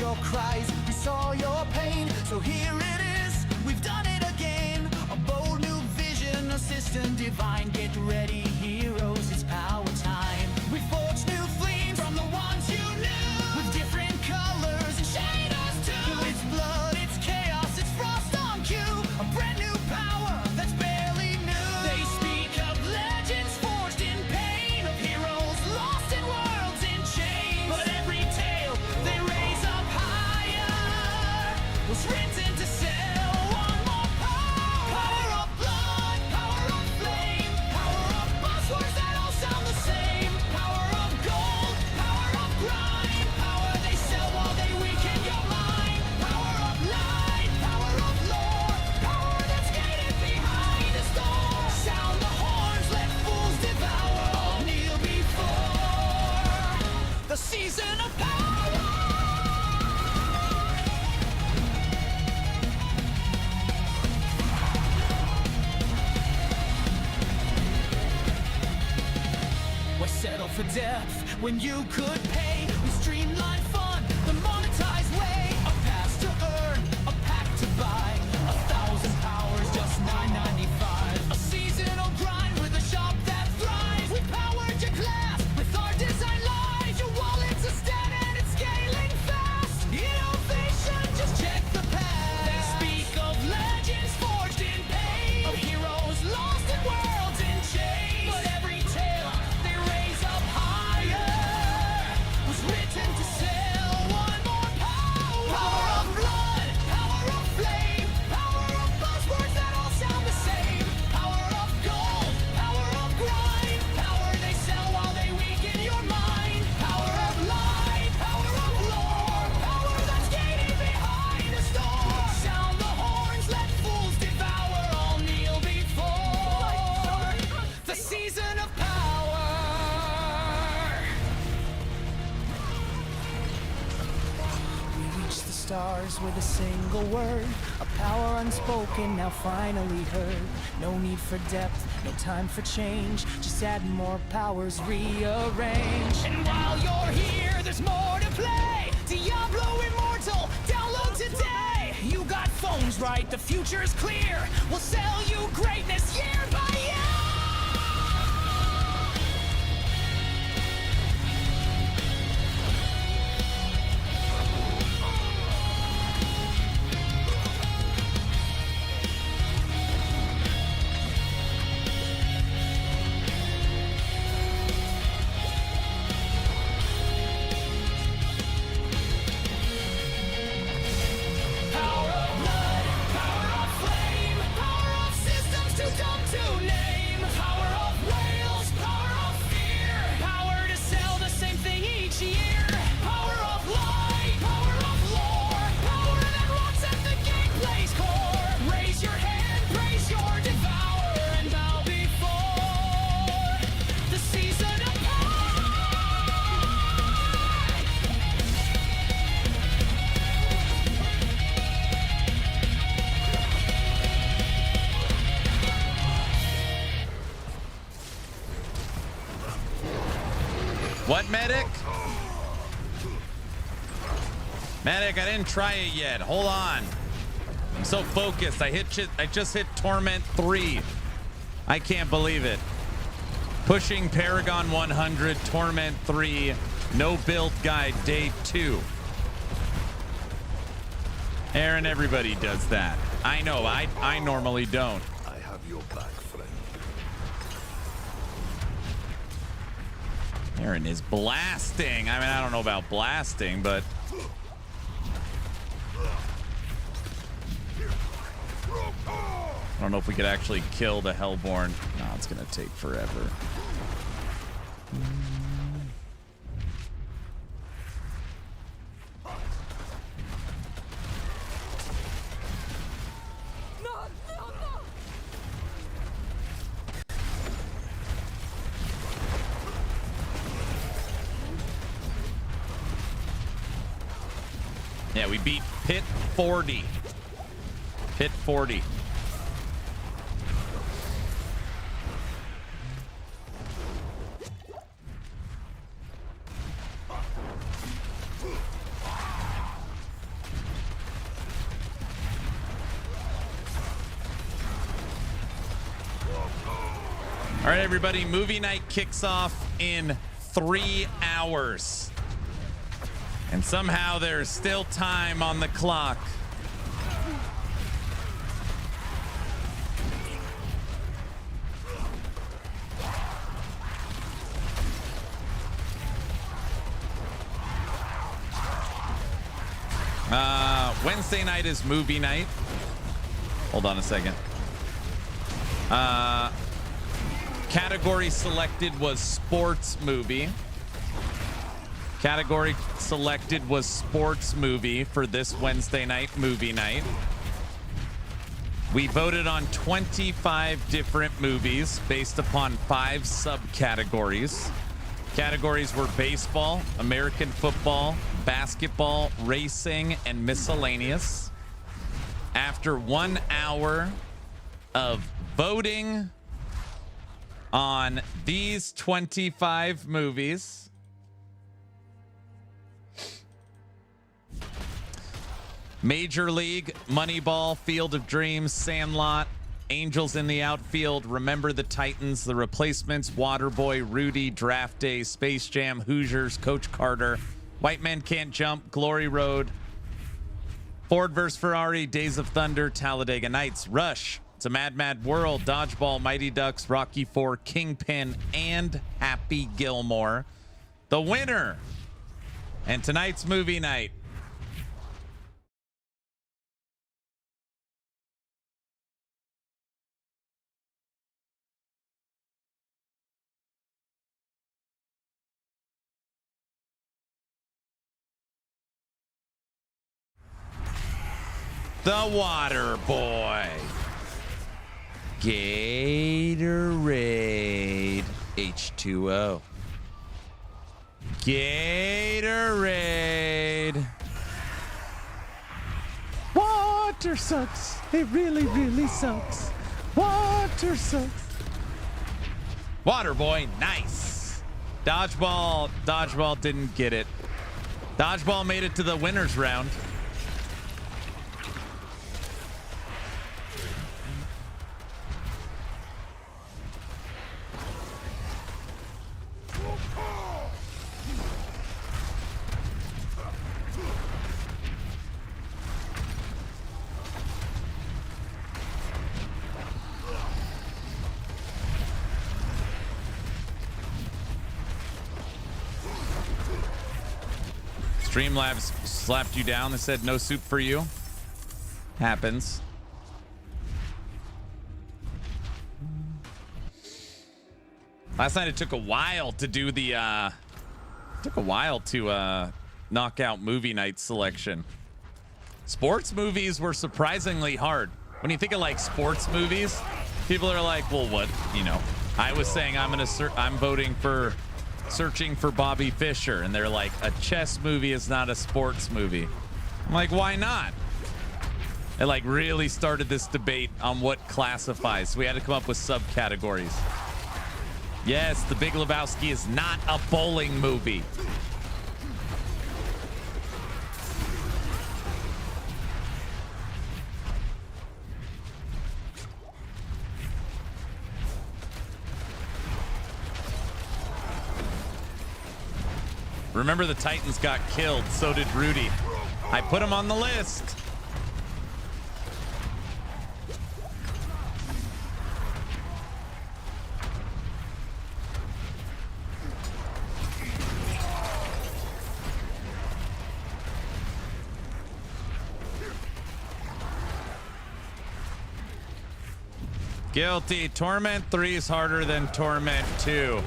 Your cries, we saw your pain, so here it is, we've done it again. A bold new vision, a system divine. Get ready, heroes, it's power time. We forged new flames from the ones you knew, with different colors and shaders too. It's blood, it's chaos, it's frost on cue. A brand new power that's barely new. They speak of legends forged in pain, of heroes lost in worlds in chains. But every tale they raise up higher was written to sell one more power. Power of blood, power of flame, power of buzzwords that all sound the same. Power of gold, power of grind, power they sell while they weaken your mind. Power of light, power of lore, power that's gated behind the door. Sound the horns, let fools devour, all kneel before the season of power. Why settle for depth when you could pay? We streamline fun the monetized way. A pass to earn, a pack to buy, 1,000 powers, just $9.95. A seasonal grind with a shop that thrives. We powered your class with our design lies. Your wallet's a stat and it's scaling fast. Innovation, just check the past. They speak of legends forged in pain, of heroes lost in worlds in chains. But every tale they raise up higher was written to sell one more power. Power of blood, power of flame, power of buzzwords that all sound the same. Power of gold, power of grind, power they sell while they weaken your mind. Power of light, power of lore, power that's gated behind a store. Sound the horns, let fools devour, all kneel before the season of power. We reach the stars with a single word, a power unspoken, now finally heard. No need for depth, no time for change, just add more powers, rearrange. And while you're here, there's more to play. Diablo Immortal, download today. You got phones right, the future's clear. We'll sell you greatness year by year. Power of blood, power of flame, power of systems too dumb to name. Power of whales, power of fear, power to sell the same thing each year. Power of light, power of lore, power that rots at the gameplay's core. Raise your hand, praise your devourer, and bow before the season of power. What, medic? Medic, I didn't try it yet. Hold on. I'm so focused. I just hit Torment 3. I can't believe it. Pushing Paragon 100, Torment 3, no build guide, day 2. Aaron, everybody does that. I know, I normally don't. I have your back, friend. Aaron is blasting. I mean, I don't know about blasting, but don't know if we could actually kill the Hellborn. No, it's gonna take forever. Yeah, we beat Pit 40. Pit 40. All right, everybody, movie night kicks off in 3 hours. And somehow there's still time on the clock. Wednesday night is movie night. Hold on a second. Category selected was sports movie. Category selected was sports movie for this Wednesday night movie night. We voted on 25 different movies based upon 5 subcategories. Categories were baseball, American football, basketball, racing, and miscellaneous. After 1 hour of voting on these 25 movies, Major League, Moneyball, Field of Dreams, Sandlot, Angels in the Outfield, Remember the Titans, The Replacements, Waterboy, Rudy, Draft Day, Space Jam, Hoosiers, Coach Carter, White Men Can't Jump, Glory Road, Ford vs. Ferrari, Days of Thunder, Talladega Nights, Rush, It's a Mad Mad World, Dodgeball, Mighty Ducks, Rocky IV, Kingpin, and Happy Gilmore. The winner and tonight's movie night. The Water Boy. Gatorade H2O. Gatorade. Water sucks. It really, really sucks. Water sucks. Water Boy, nice. Dodgeball didn't get it. Dodgeball made it to the winners round. Streamlabs slapped you down. They said no soup for you. Happens. Last night it took a while to do the knock out movie night selection. Sports movies were surprisingly hard. When you think of like sports movies, people are like, well, what, you know, I was saying I'm voting for Searching for Bobby Fischer, and they're like, a chess movie is not a sports movie. I'm like, why not? It like really started this debate on what classifies. So we had to come up with subcategories. Yes, The Big Lebowski is not a bowling movie. Remember the Titans got killed, so did Rudy. I put him on the list. Guilty. Torment 3 is harder than Torment 2.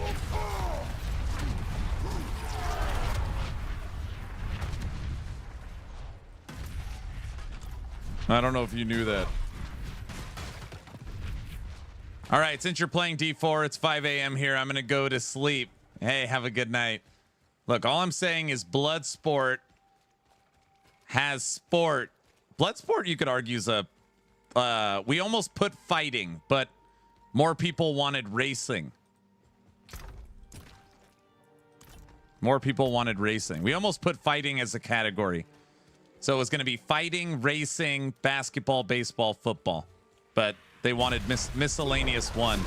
I don't know if you knew that. All right, since you're playing D4, it's 5 a.m. here. I'm going to go to sleep. Hey, have a good night. Look, all I'm saying is Bloodsport has sport. Bloodsport, you could argue, is a... we almost put fighting, but more people wanted racing. More people wanted racing. We almost put fighting as a category. So it was going to be fighting, racing, basketball, baseball, football. But they wanted miscellaneous one.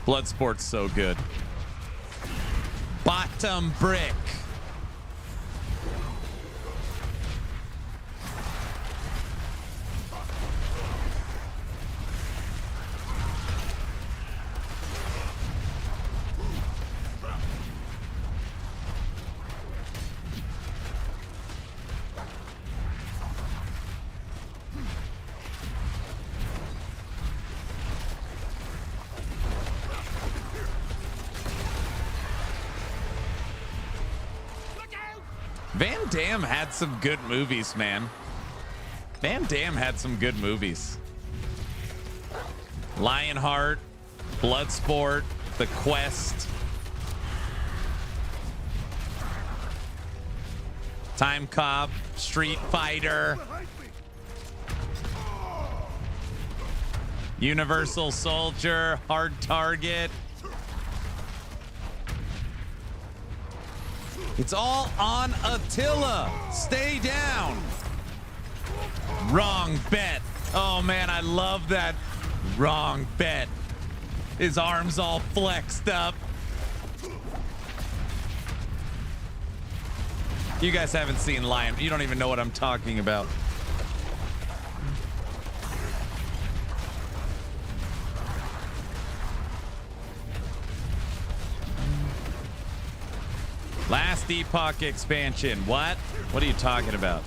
Bloodsport's so good. Bottom brick. Van Damme had some good movies, man. Van Damme had some good movies. Lionheart, Bloodsport, The Quest, Time Cop, Street Fighter, Universal Soldier, Hard Target. It's all on Attila. Stay down. Wrong bet. Oh, man, I love that. Wrong bet. His arms all flexed up. You guys haven't seen Lion. You don't even know what I'm talking about. Last Epoch expansion. What? What are you talking about?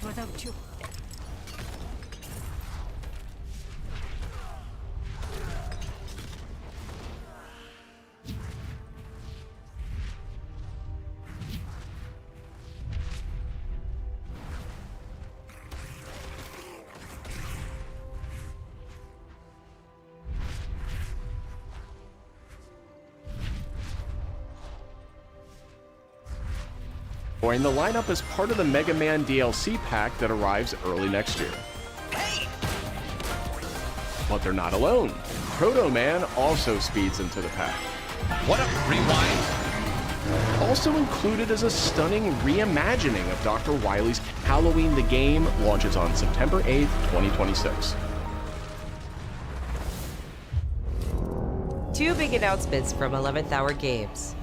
Without you. Join the lineup as part of the Mega Man DLC pack that arrives early next year. Hey! But they're not alone. Proto Man also speeds into the pack. What a rewind! Also included is a stunning reimagining of Dr. Wily's Halloween the Game, launches on September 8th, 2026. Two big announcements from 11th Hour Games.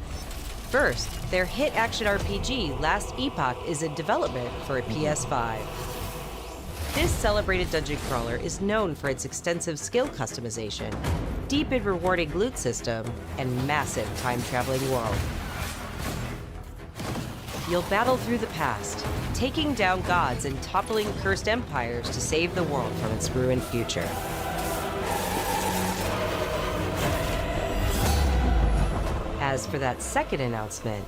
First, their hit action RPG, Last Epoch, is in development for a PS5. This celebrated dungeon crawler is known for its extensive skill customization, deep and rewarding loot system, and massive time-traveling world. You'll battle through the past, taking down gods and toppling cursed empires to save the world from its ruined future. As for that second announcement,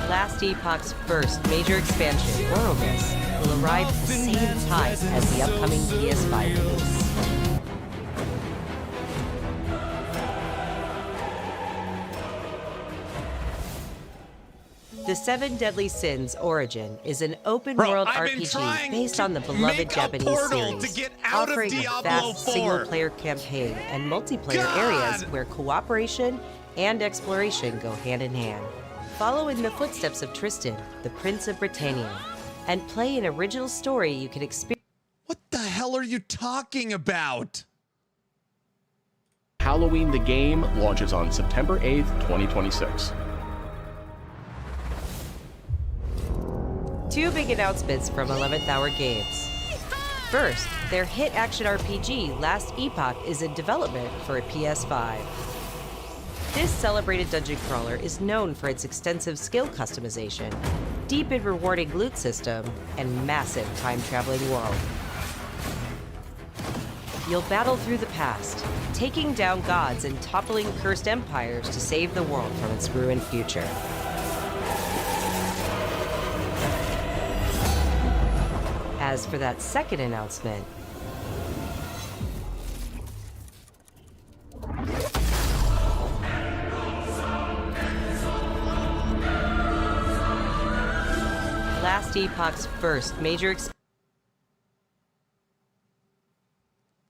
Last Epoch's first major expansion, Oromist, will arrive at the same time as the upcoming PS5 release. The The Seven Deadly Sins Origin is an open-world RPG based on the beloved Japanese series, offering a vast single-player campaign and multiplayer areas where cooperation and exploration go hand in hand. Follow in the footsteps of Tristan, the Prince of Britannia, and play an original story you can experience. What the hell are you talking about? Halloween the Game launches on September 8th, 2026. Two big announcements from 11th Hour Games. First, their hit action RPG Last Epoch is in development for a PS5. This celebrated dungeon crawler is known for its extensive skill customization, deep and rewarding loot system, and massive time-traveling world. You'll battle through the past, taking down gods and toppling cursed empires to save the world from its ruined future. As for that second announcement, Last Epoch's first major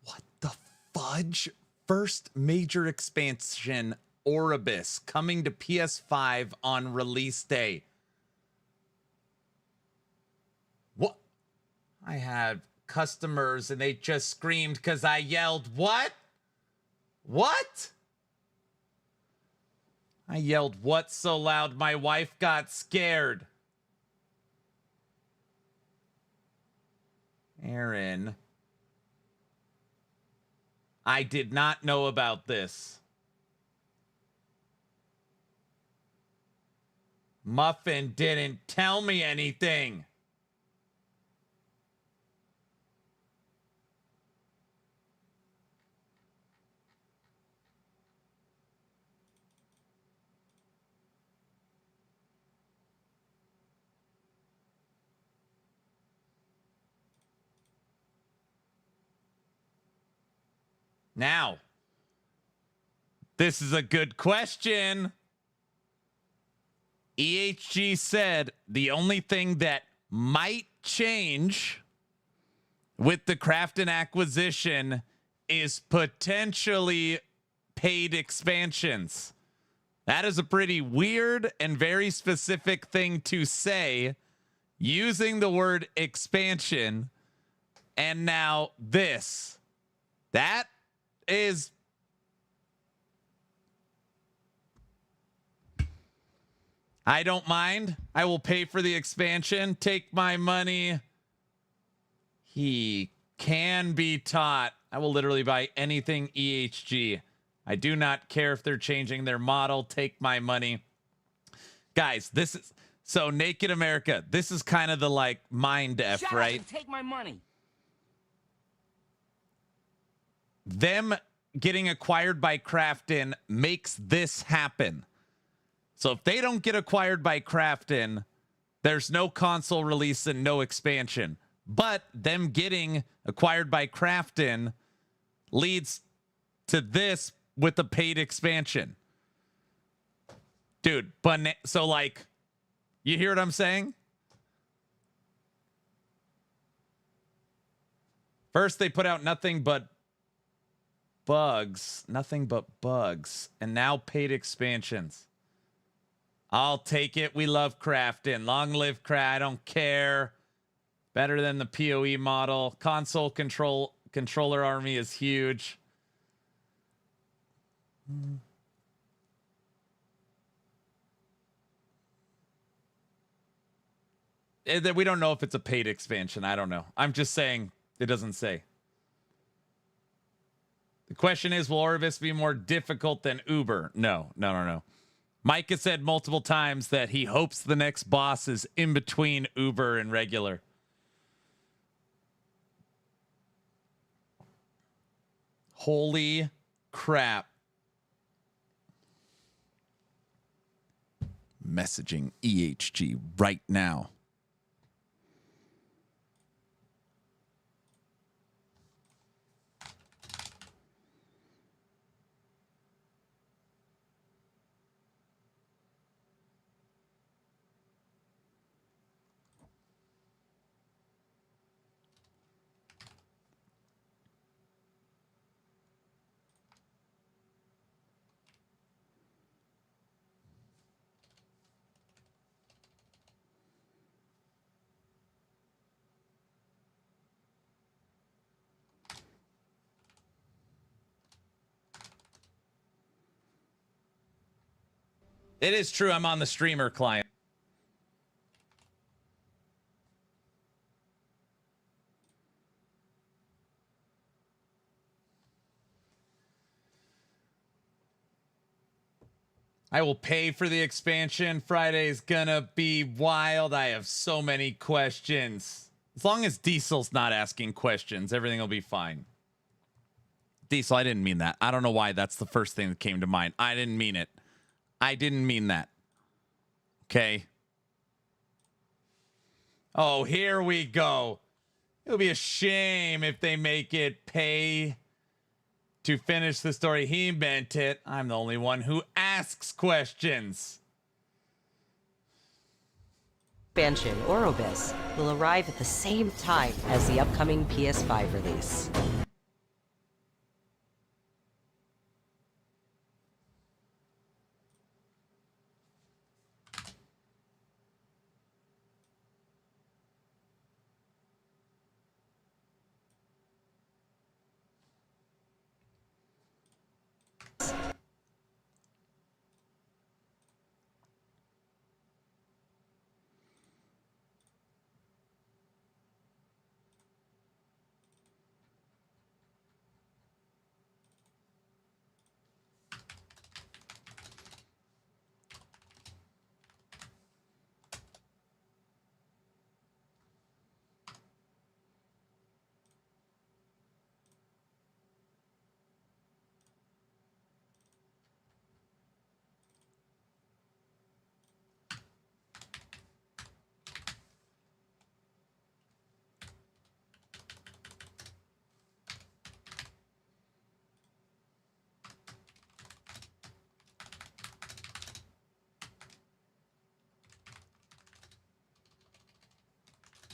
What the fudge? First major expansion, Oribus, coming to PS5 on release day. What? I had customers and they just screamed because I yelled, what? What? I yelled, what, so loud my wife got scared. Aaron, I did not know about this. Muffin didn't tell me anything. Now, this is a good question. EHG said the only thing that might change with the Crafton acquisition is potentially paid expansions. That is a pretty weird and very specific thing to say, using the word expansion. And now this. That is I don't mind. I will pay for the expansion. Take my money. He can be taught. I will literally buy anything EHG. I do not care if they're changing their model. Take my money. Guys, this is so Naked America. This is kind of the like mind F, Shut right? up and take my money. Them getting acquired by Crafton makes this happen. So if they don't get acquired by Crafton, there's no console release and no expansion. But them getting acquired by Crafton leads to this with the paid expansion. Dude, so like, you hear what I'm saying? First, they put out nothing but bugs, and now paid expansions. I'll take it. We love Crafton. Long live Craft. I don't care. Better than the PoE model. Console controller army is huge. We don't know if it's a paid expansion. I don't know. I'm just saying it doesn't say. The question is, will Oribus be more difficult than Uber? No. Mike has said multiple times that he hopes the next boss is in between Uber and regular. Holy crap. Messaging EHG right now. It is true. I'm on the streamer client. I will pay for the expansion. Friday's gonna be wild. I have so many questions. As long as Diesel's not asking questions, everything will be fine. Diesel, I didn't mean that. I don't know why that's the first thing that came to mind. I didn't mean it. I didn't mean that. Okay. Oh, here we go. It'll be a shame if they make it pay to finish the story. He meant it. I'm the only one who asks questions. Expansion, Orobis, will arrive at the same time as the upcoming PS5 release.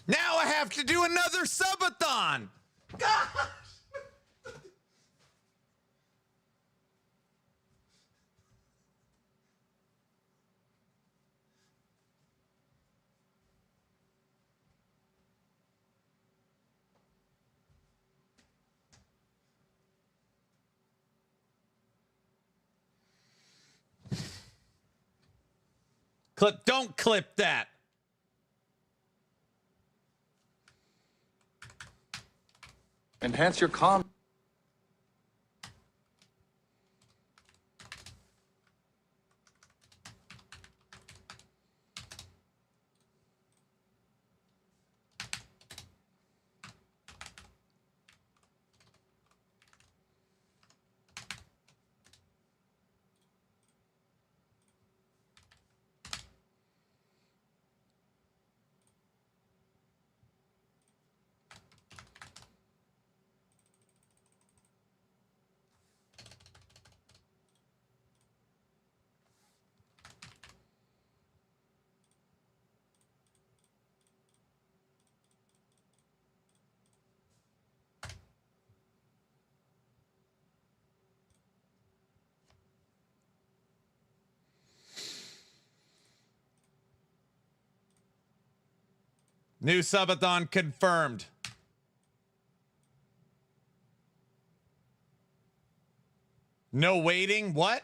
Now I have to do another subathon. Gosh. Don't clip that. Enhance your com. New subathon confirmed. No waiting? What?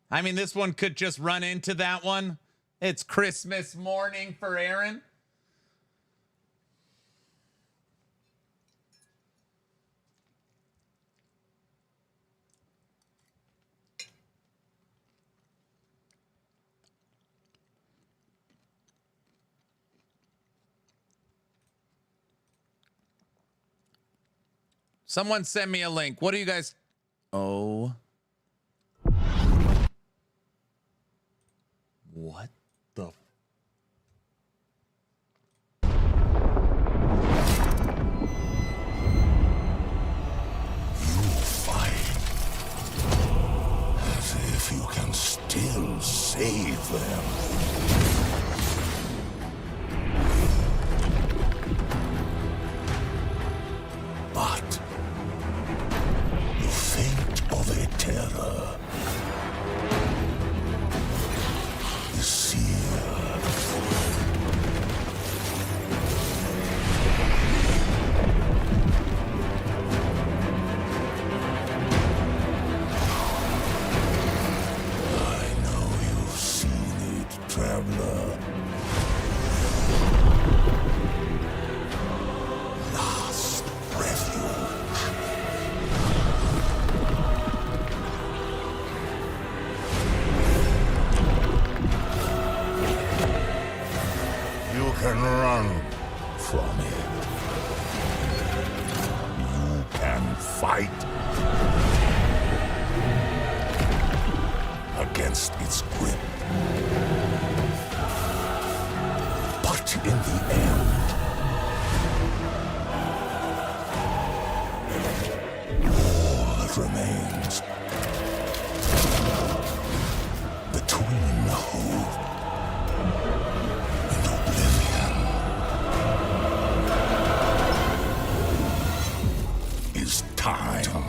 I mean, this one could just run into that one. It's Christmas morning for Aaron. Someone send me a link. What do you guys... Oh. What the... You fight as if you can still save them. But the fate of a terror is sealed. run from it. You can fight against its grip. But in the end, all that remains between hope and oblivion is time.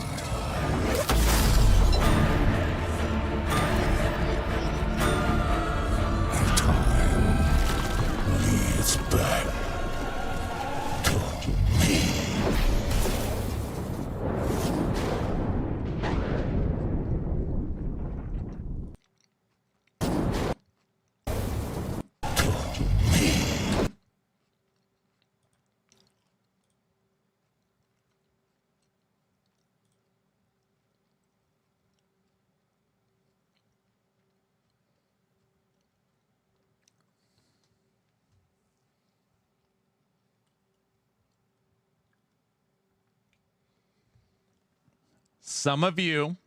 And time leads back to me. Some of you,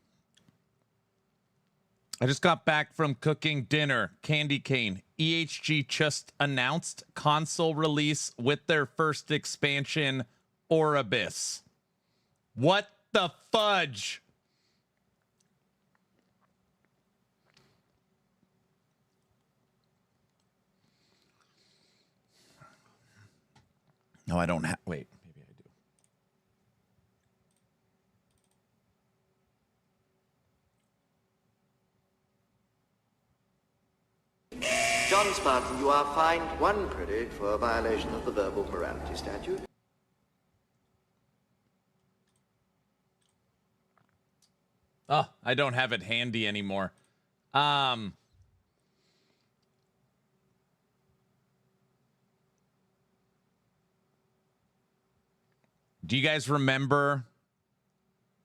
I just got back from cooking dinner. Candy cane. EHG just announced console release with their first expansion, Oribus. What the fudge? No, I don't have. Wait, maybe I do. John Spartan, you are fined 1 credit for a violation of the verbal morality statute. Oh, I don't have it handy anymore. Do you guys remember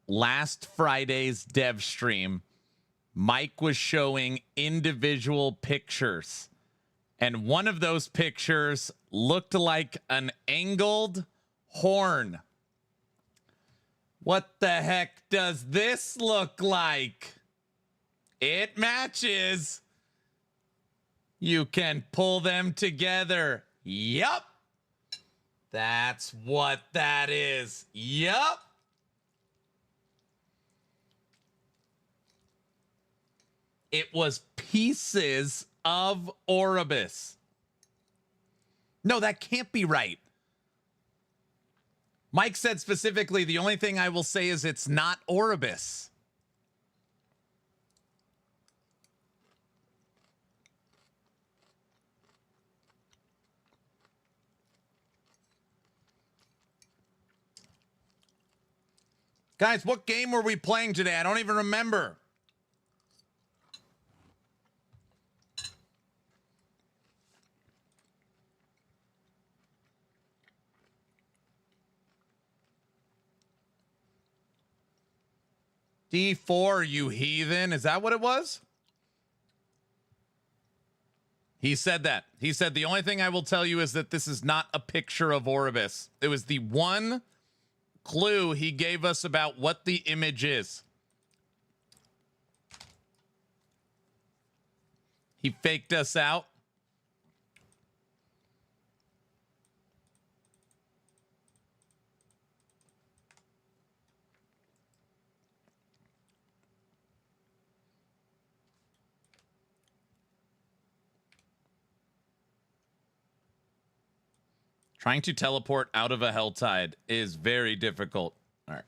last Friday's dev stream? Mike was showing individual pictures, and one of those pictures looked like an angled horn. What the heck does this look like? It matches. You can pull them together. Yup. That's what that is. Yup. It was pieces of Oribus. No, that can't be right. Mike said specifically, the only thing I will say is it's not Oribus. Guys, what game were we playing today? I don't even remember. D4, you heathen. Is that what it was? He said that. He said, the only thing I will tell you is that this is not a picture of Oribus. It was the one clue he gave us about what the image is. He faked us out. Trying to teleport out of a Helltide is very difficult. All right.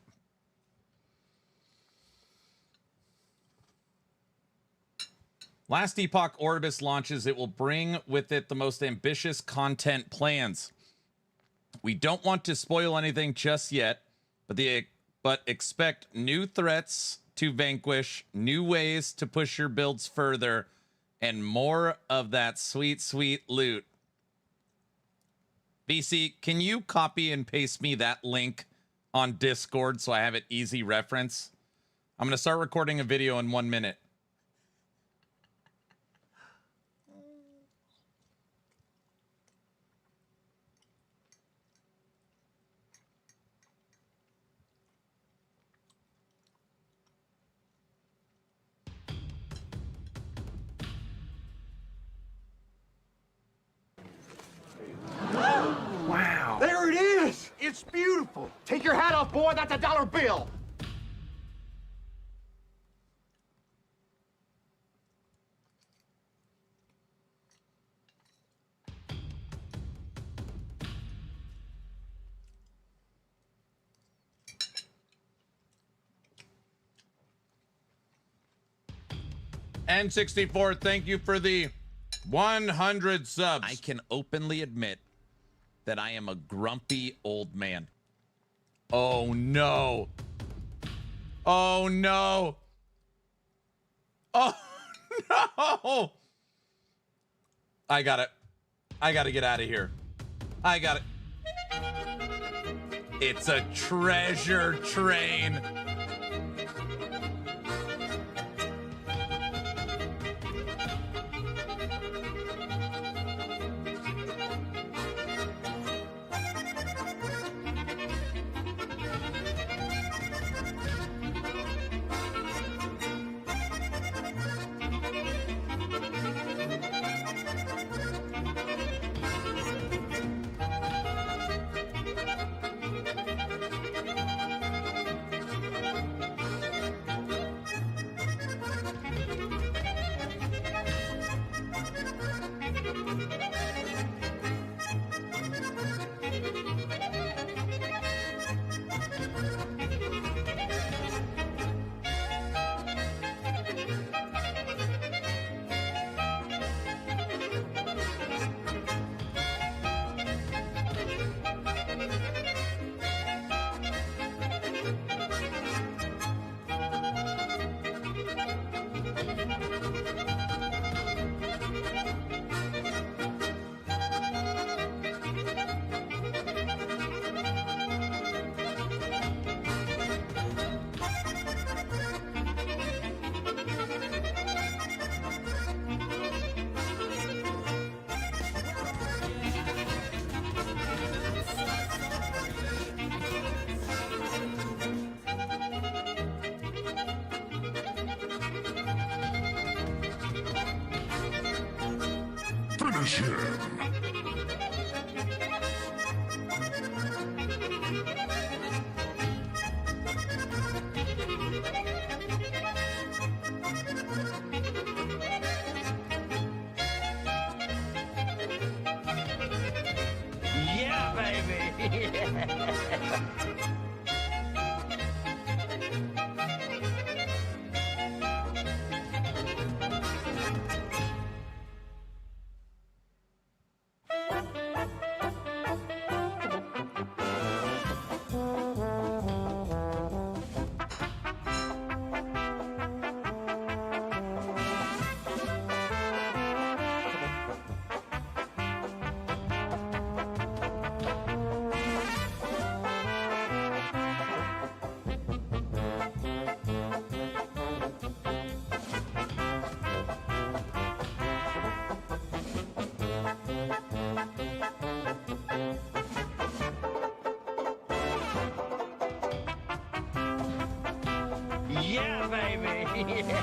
Last Epoch Oribus launches, it will bring with it the most ambitious content plans. We don't want to spoil anything just yet, but expect new threats to vanquish, new ways to push your builds further, and more of that sweet, sweet loot. VC, can you copy and paste me that link on Discord so I have it easy reference? I'm going to start recording a video in 1 minute. your hat off, boy. That's a $1 bill. N64, thank you for the 100 subs. I can openly admit that I am a grumpy old man. Oh no. Oh no. Oh no. I got it. I got to get out of here. I got it. It's a treasure train. Finish him. Yeah, baby. Yeah, baby.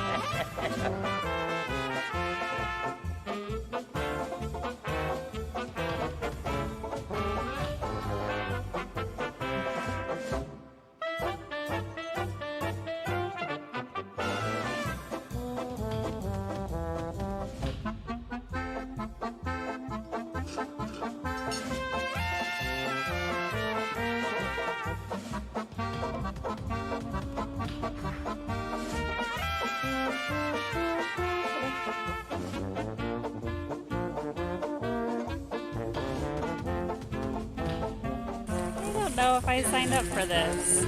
I don't know if I signed up for this.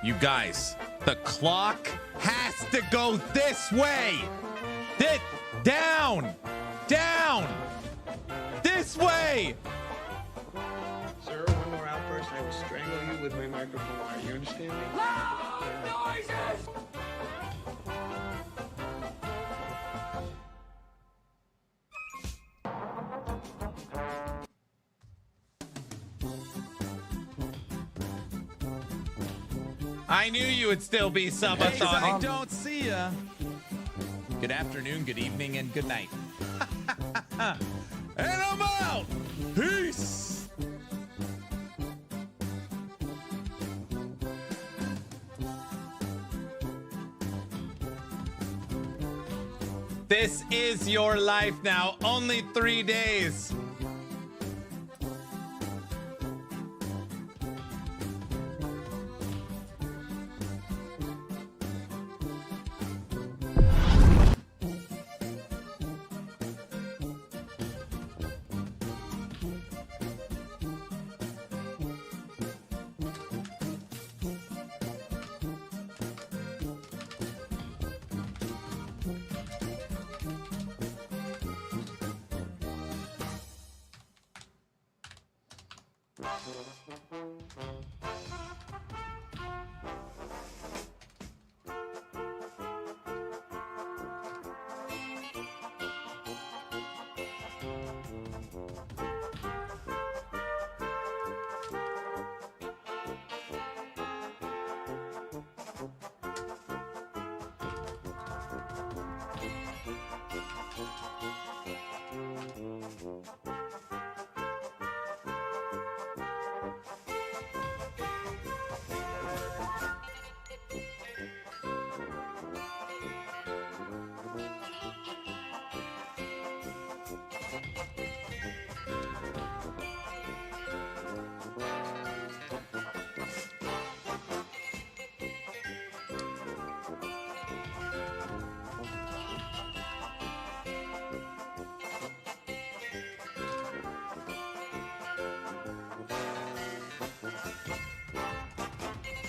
You guys, the clock has to go this way. Down. This way. Sir, one more outburst, I will strangle you with my microphone wire. You understand me? Loud noises! I knew you would still be Subathon. I don't see ya. Good afternoon, good evening, and good night. And I'm out. Peace. This is your life now. Only 3 days.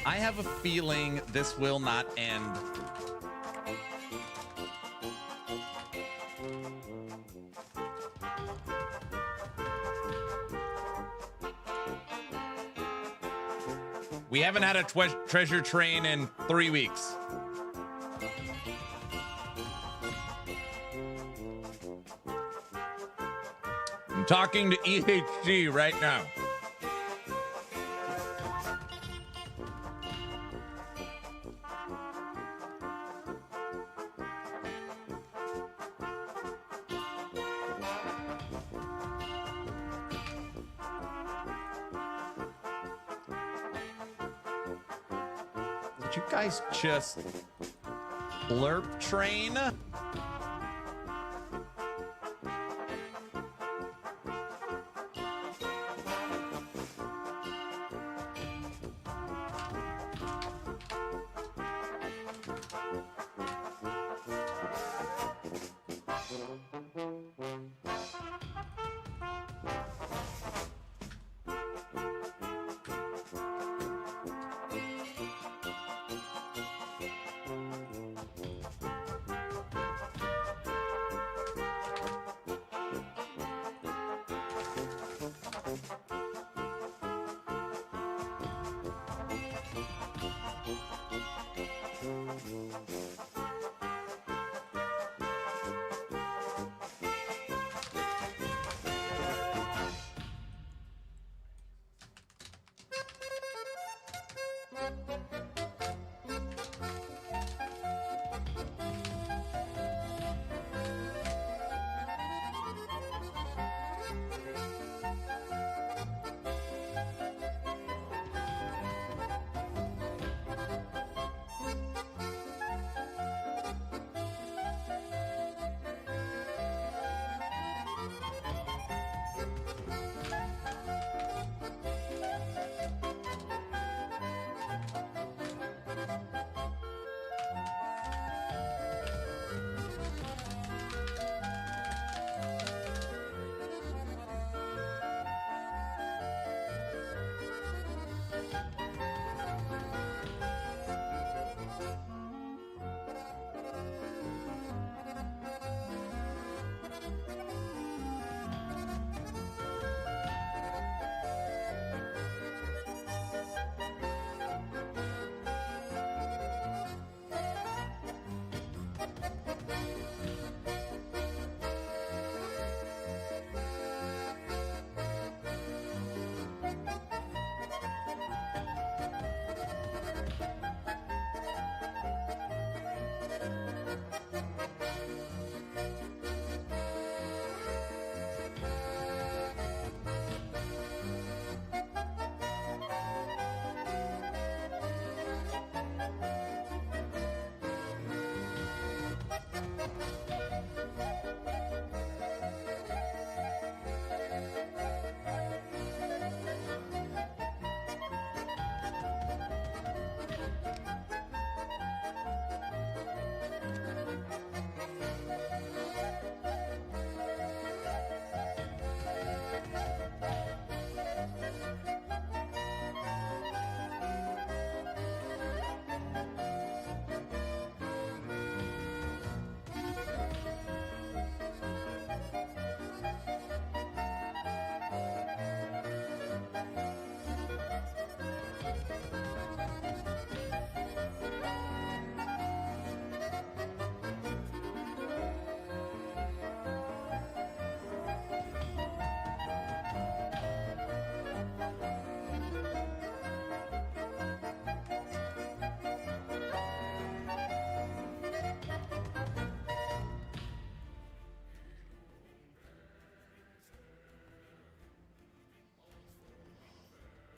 I have a feeling this will not end. We haven't had a treasure train in 3 weeks. I'm talking to EHG right now. Did you guys just blurp train?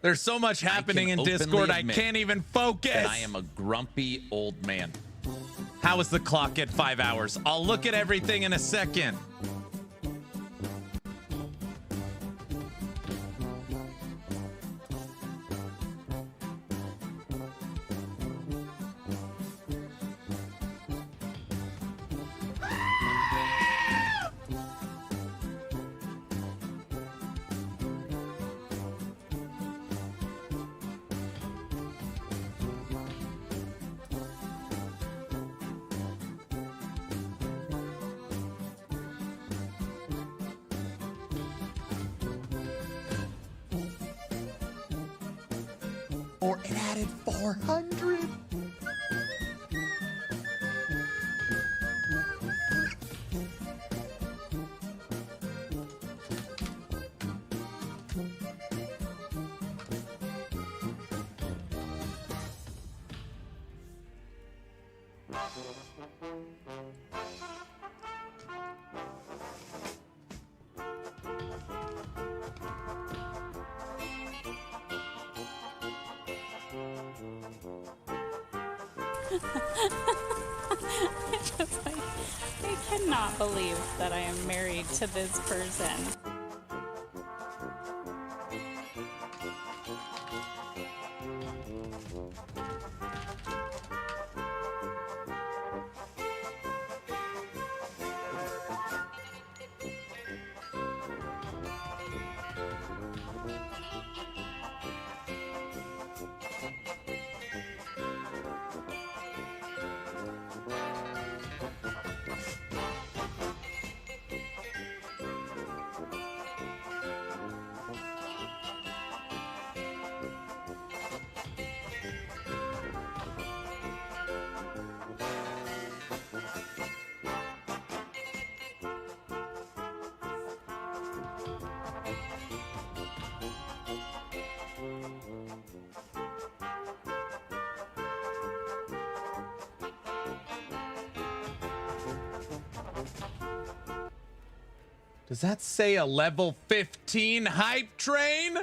There's so much happening in Discord, I can't even focus. And I am a grumpy old man. How is the clock at 5 hours? I'll look at everything in a second. Or it added 400. I cannot believe that I am married to this person. Does that say a level 15 hype train?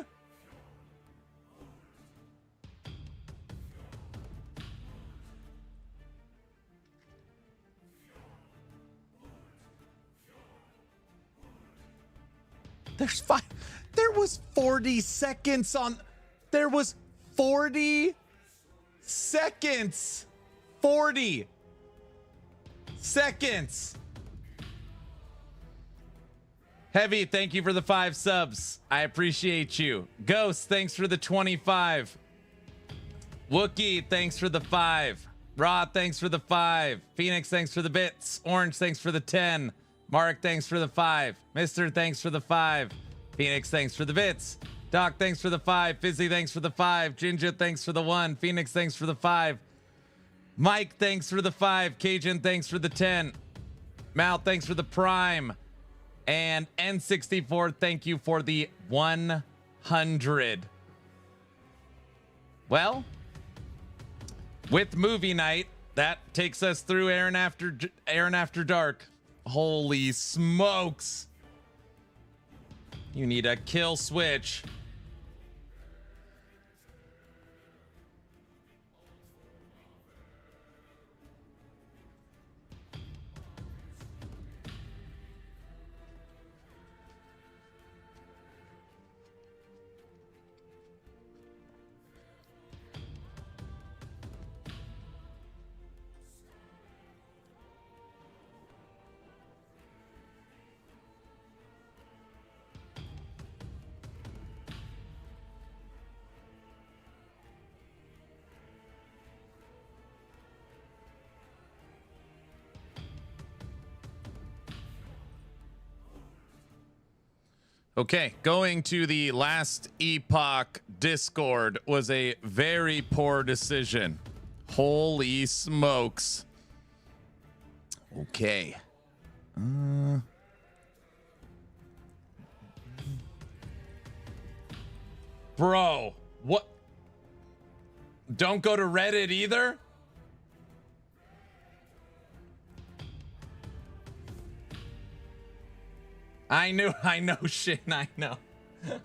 There was 40 seconds on. There was 40 seconds. 40 seconds. Heavy, thank you for the 5 subs. I appreciate you. Ghost, thanks for the 25. Wookie, thanks for the 5. Raw, thanks for the 5. Phoenix, thanks for the bits. Orange, thanks for the 10. Mark, thanks for the 5. Mister, thanks for the 5. Phoenix, thanks for the bits. Doc, thanks for the 5. Fizzy, thanks for the 5. Ginger, thanks for the 1. Phoenix, thanks for the 5. Mike, thanks for the 5. Cajun, thanks for the 10. Mal, thanks for the prime. And N64, thank you for the 100. Well, with movie night, that takes us through Aaron After Dark. Holy smokes. You need a kill switch. Okay, going to the last Epoch Discord was a very poor decision. Holy smokes. Okay. Bro, what? Don't go to Reddit either? I know, Shin, I know.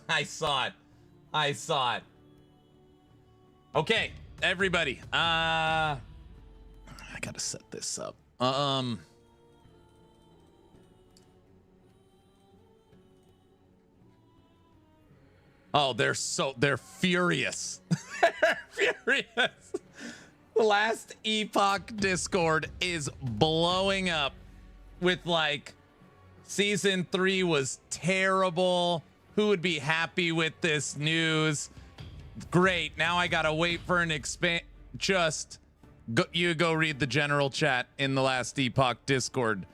I saw it. Okay, everybody. I gotta set this up. Oh, they're furious. They're furious. The last Epoch Discord is blowing up with like season 3 was terrible. Who would be happy with this news? Great. Now I gotta wait for an expand. Just go read the general chat in the last Epoch Discord.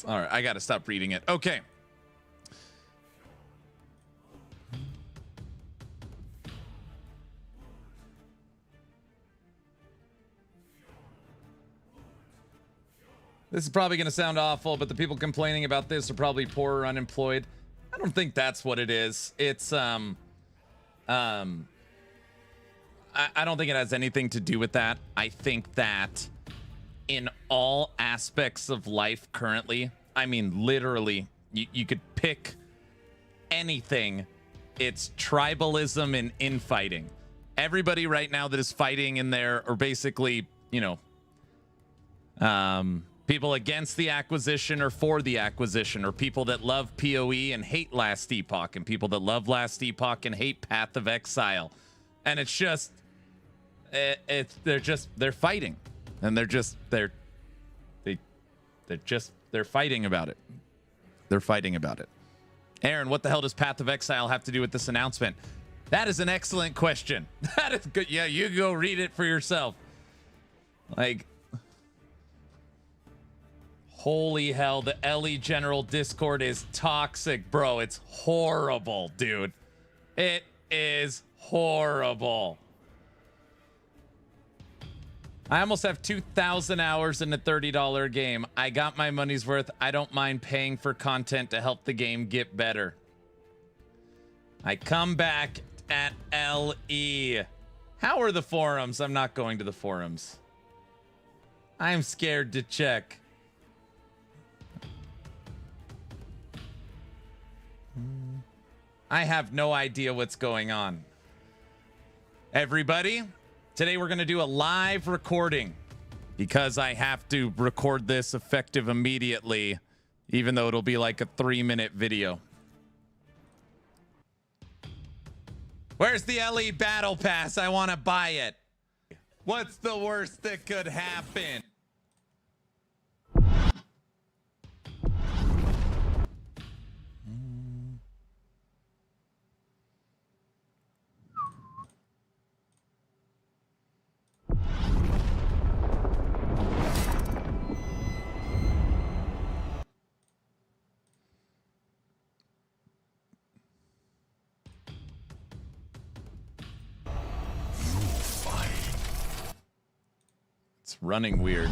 All right, I gotta stop reading it. Okay. This is probably gonna sound awful, but the people complaining about this are probably poor or unemployed. I don't think that's what it is. It's I don't think it has anything to do with that. I think that in all aspects of life currently, I mean, literally, you could pick anything. It's tribalism and infighting. Everybody right now that is fighting in there are basically, you know, people against the acquisition or for the acquisition, or people that love PoE and hate Last Epoch, and people that love Last Epoch and hate Path of Exile. And it's just, they're fighting. And they're fighting about it. They're fighting about it. Aaron, what the hell does Path of Exile have to do with this announcement? That is an excellent question. That is good. Yeah, you go read it for yourself. Like, holy hell, the LE General Discord is toxic, bro. It's horrible, dude. It is horrible. I almost have 2,000 hours in a $30 game. I got my money's worth. I don't mind paying for content to help the game get better. I come back at LE. How are the forums? I'm not going to the forums. I'm scared to check. I have no idea what's going on. Everybody, today we're going to do a live recording because I have to record this effective immediately, even though it'll be like a 3-minute video. Where's the LE Battle Pass? I want to buy it. What's the worst that could happen? It's running weird.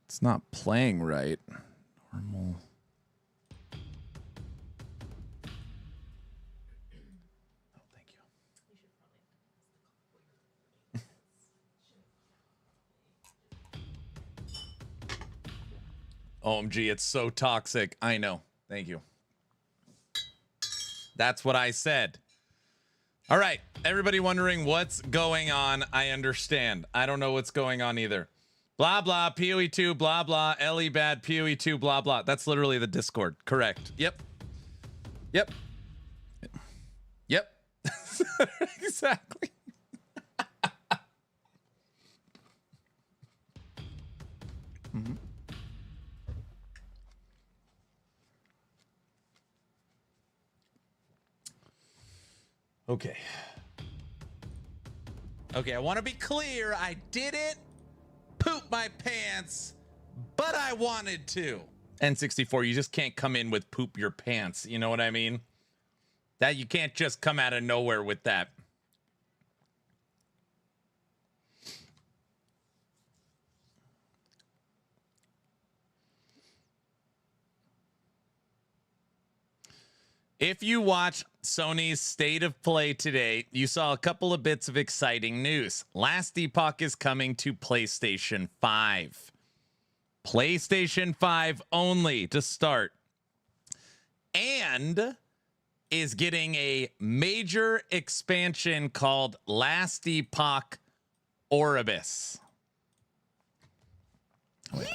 It's not playing right. Normal. Oh, thank you. OMG, it's so toxic. I know. Thank you. That's what I said. All right. Everybody wondering what's going on. I understand. I don't know what's going on either. Blah, blah, PoE2, blah, blah, LE bad, PoE2, blah, blah. That's literally the Discord. Correct. Yep. Yep. Yep. Exactly. Mm-hmm. Okay. Okay, I want to be clear. I didn't poop my pants, but I wanted to. N64, you just can't come in with poop your pants. You know what I mean? That you can't just come out of nowhere with that. If you watch Sony's State of Play today, you saw a couple of bits of exciting news. Last Epoch is coming to PlayStation 5. PlayStation 5 only to start. And is getting a major expansion called Last Epoch Oribus. Wait,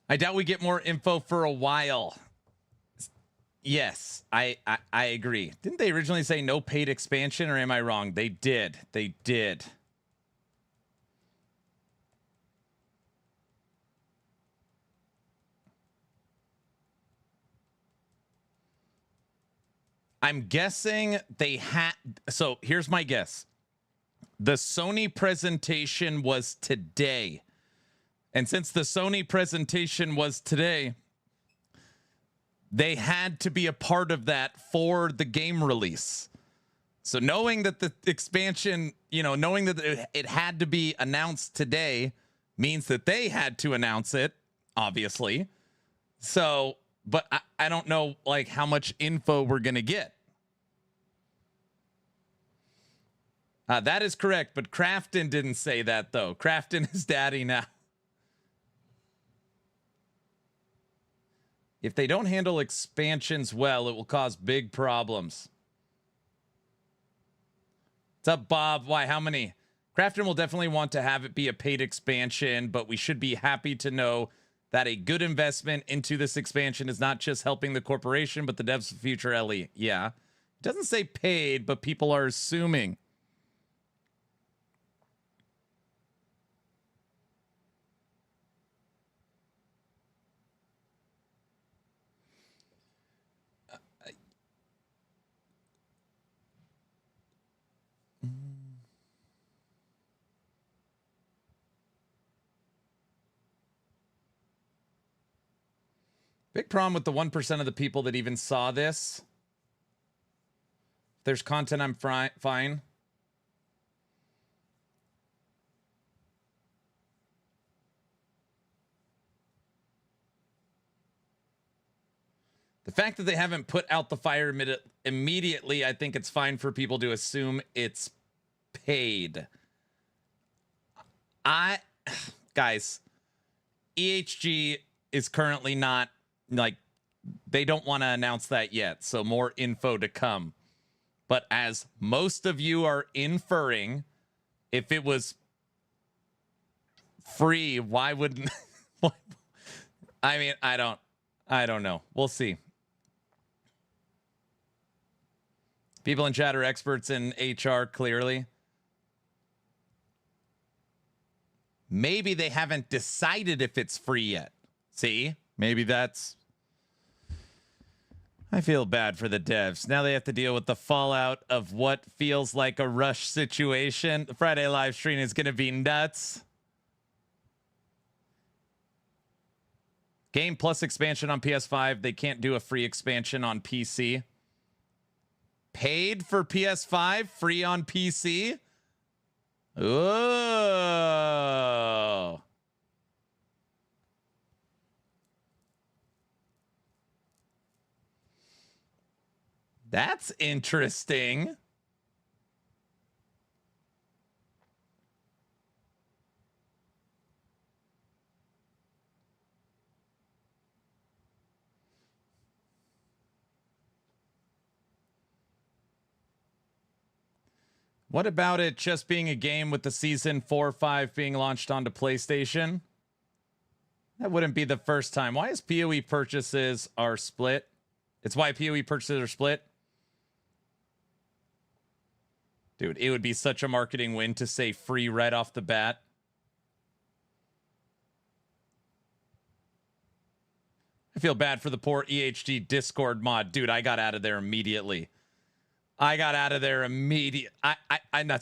I doubt we get more info for a while. Yes, I agree. Didn't they originally say no paid expansion, or am I wrong? They did. They did. I'm guessing they had. So here's my guess. The Sony presentation was today. And since the Sony presentation was today, they had to be a part of that for the game release. So knowing that the expansion, knowing that it had to be announced today means that they had to announce it, obviously. So, but I don't know like how much info we're going to get. That is correct, but Crafton didn't say that though. Crafton is daddy now. If they don't handle expansions well, it will cause big problems. What's up, Bob? Why? How many? Crafton will definitely want to have it be a paid expansion, but we should be happy to know that a good investment into this expansion is not just helping the corporation, but the devs of future LE. Yeah. It doesn't say paid, but people are assuming. Big problem with the 1% of the people that even saw this. If there's content, I'm fine. The fact that they haven't put out the fire immediately, I think it's fine for people to assume it's paid. Guys, EHG is currently not, like, they don't want to announce that yet, so more info to come. But as most of you are inferring, if it was free. Why wouldn't? I mean, I don't know. We'll see. People in chat are experts in HR, clearly. Maybe they haven't decided if it's free yet. See? Maybe that's... I feel bad for the devs. Now they have to deal with the fallout of what feels like a rush situation. The Friday live stream is going to be nuts. Game plus expansion on PS5. They can't do a free expansion on PC. Paid for PS5, free on PC? Oh. That's interesting. What about it just being a game with the season 4 or 5 being launched onto PlayStation? That wouldn't be the first time. Why is PoE purchases are split? It's why PoE purchases are split? Dude, it would be such a marketing win to say free right off the bat. I feel bad for the poor EHG Discord mod. Dude, I got out of there immediately. That's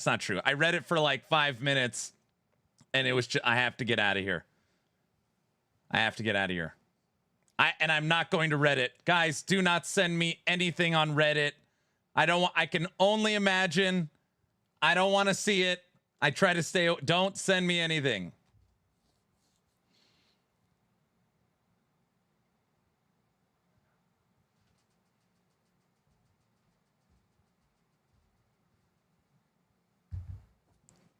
not true. I read it for like 5 minutes and it was just, I have to get out of here. And I'm not going to Reddit. Guys, do not send me anything on Reddit. I can only imagine. I don't want to see it. I try to stay. Don't send me anything.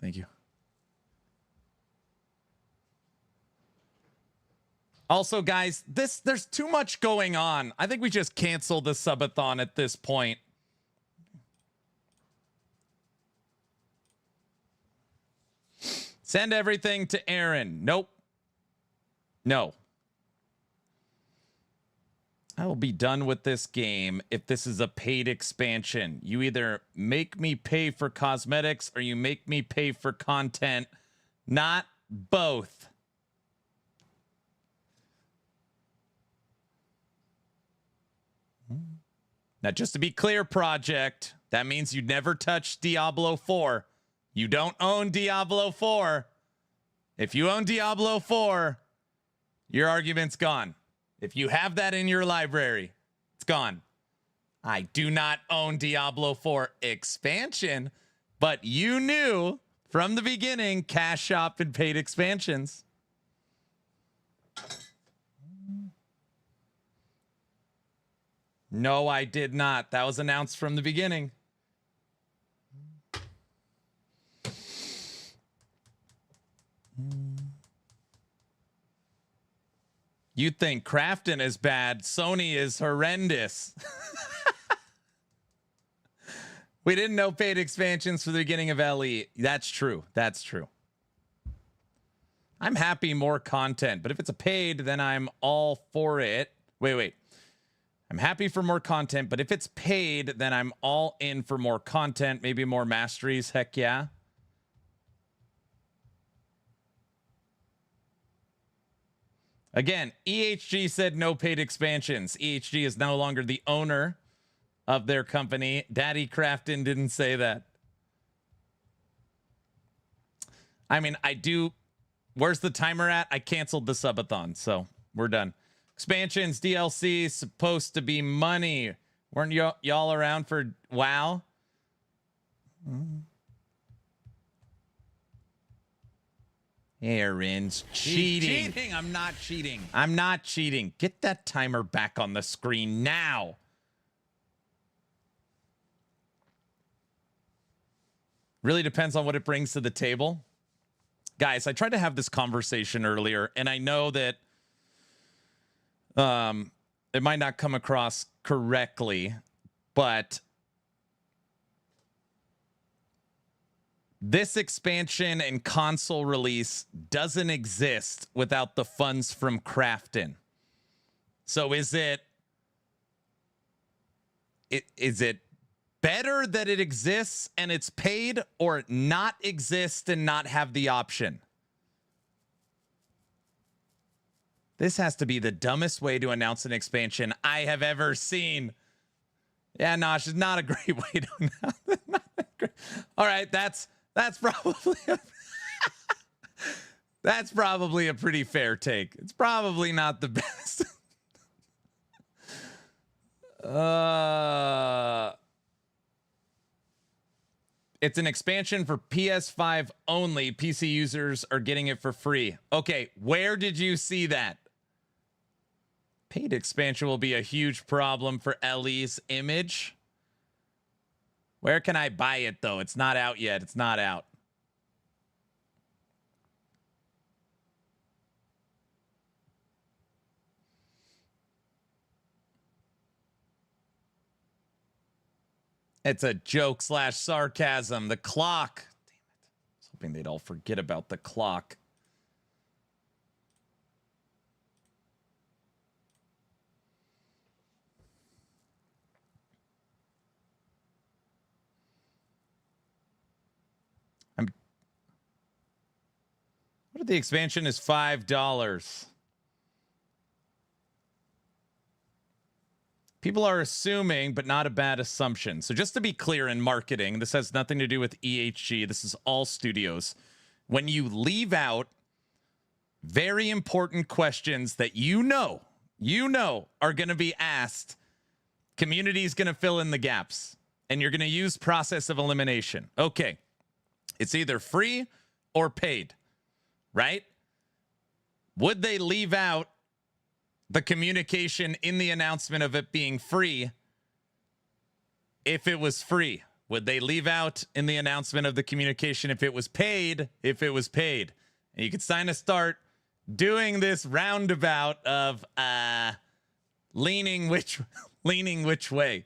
Thank you. Also, guys, there's too much going on. I think we just cancel the subathon at this point. Send everything to Aaron. Nope. No. I will be done with this game if this is a paid expansion. You either make me pay for cosmetics or you make me pay for content. Not both. Now, just to be clear, Project, that means you never touch Diablo 4. You don't own Diablo 4. If you own Diablo 4, your argument's gone. If you have that in your library, it's gone. I do not own Diablo 4 expansion, but you knew from the beginning, cash shop and paid expansions. No, I did not. That was announced from the beginning. You think Crafton is bad. Sony is horrendous. We didn't know paid expansions for the beginning of LE. That's true. That's true. I'm happy more content, but if it's a paid, then I'm all for it. Wait. I'm happy for more content, but if it's paid, then I'm all in for more content, maybe more masteries. Heck yeah. Again, EHG said no paid expansions. EHG is no longer the owner of their company. Daddy Crafton didn't say that. I mean, I do. Where's the timer at? I canceled the subathon, so we're done. Expansions, DLC, supposed to be money. Weren't y'all around for WoW? Aaron's cheating. Cheating. I'm not cheating. I'm not cheating. Get that timer back on the screen now. Really depends on what it brings to the table. Guys, I tried to have this conversation earlier, and I know that it might not come across correctly, but This expansion and console release doesn't exist without the funds from Crafton. So is it better that it exists and it's paid, or not exist and not have the option? This has to be the dumbest way to announce an expansion I have ever seen. Yeah, Nosh, it's not a great way to announce it. All right, that's probably that's probably a pretty fair take. It's probably not the best. It's an expansion for PS5 only. PC users are getting it for free. Okay, where did you see that? Paid expansion will be a huge problem for Ellie's image. Where can I buy it, though? It's not out yet. It's not out. It's a joke / sarcasm. The clock. Damn it. I was hoping they'd all forget about the clock. What if the expansion is $5? People are assuming, but not a bad assumption. So just to be clear in marketing, this has nothing to do with EHG. This is all studios. When you leave out very important questions that you know are going to be asked, community is going to fill in the gaps, and you're going to use process of elimination. Okay, it's either free or paid, right? Would they leave out the communication in the announcement of it being free if it was free? Would they leave out in the announcement of the communication if it was paid? If it was paid. And you could kind of start doing this roundabout of leaning which way.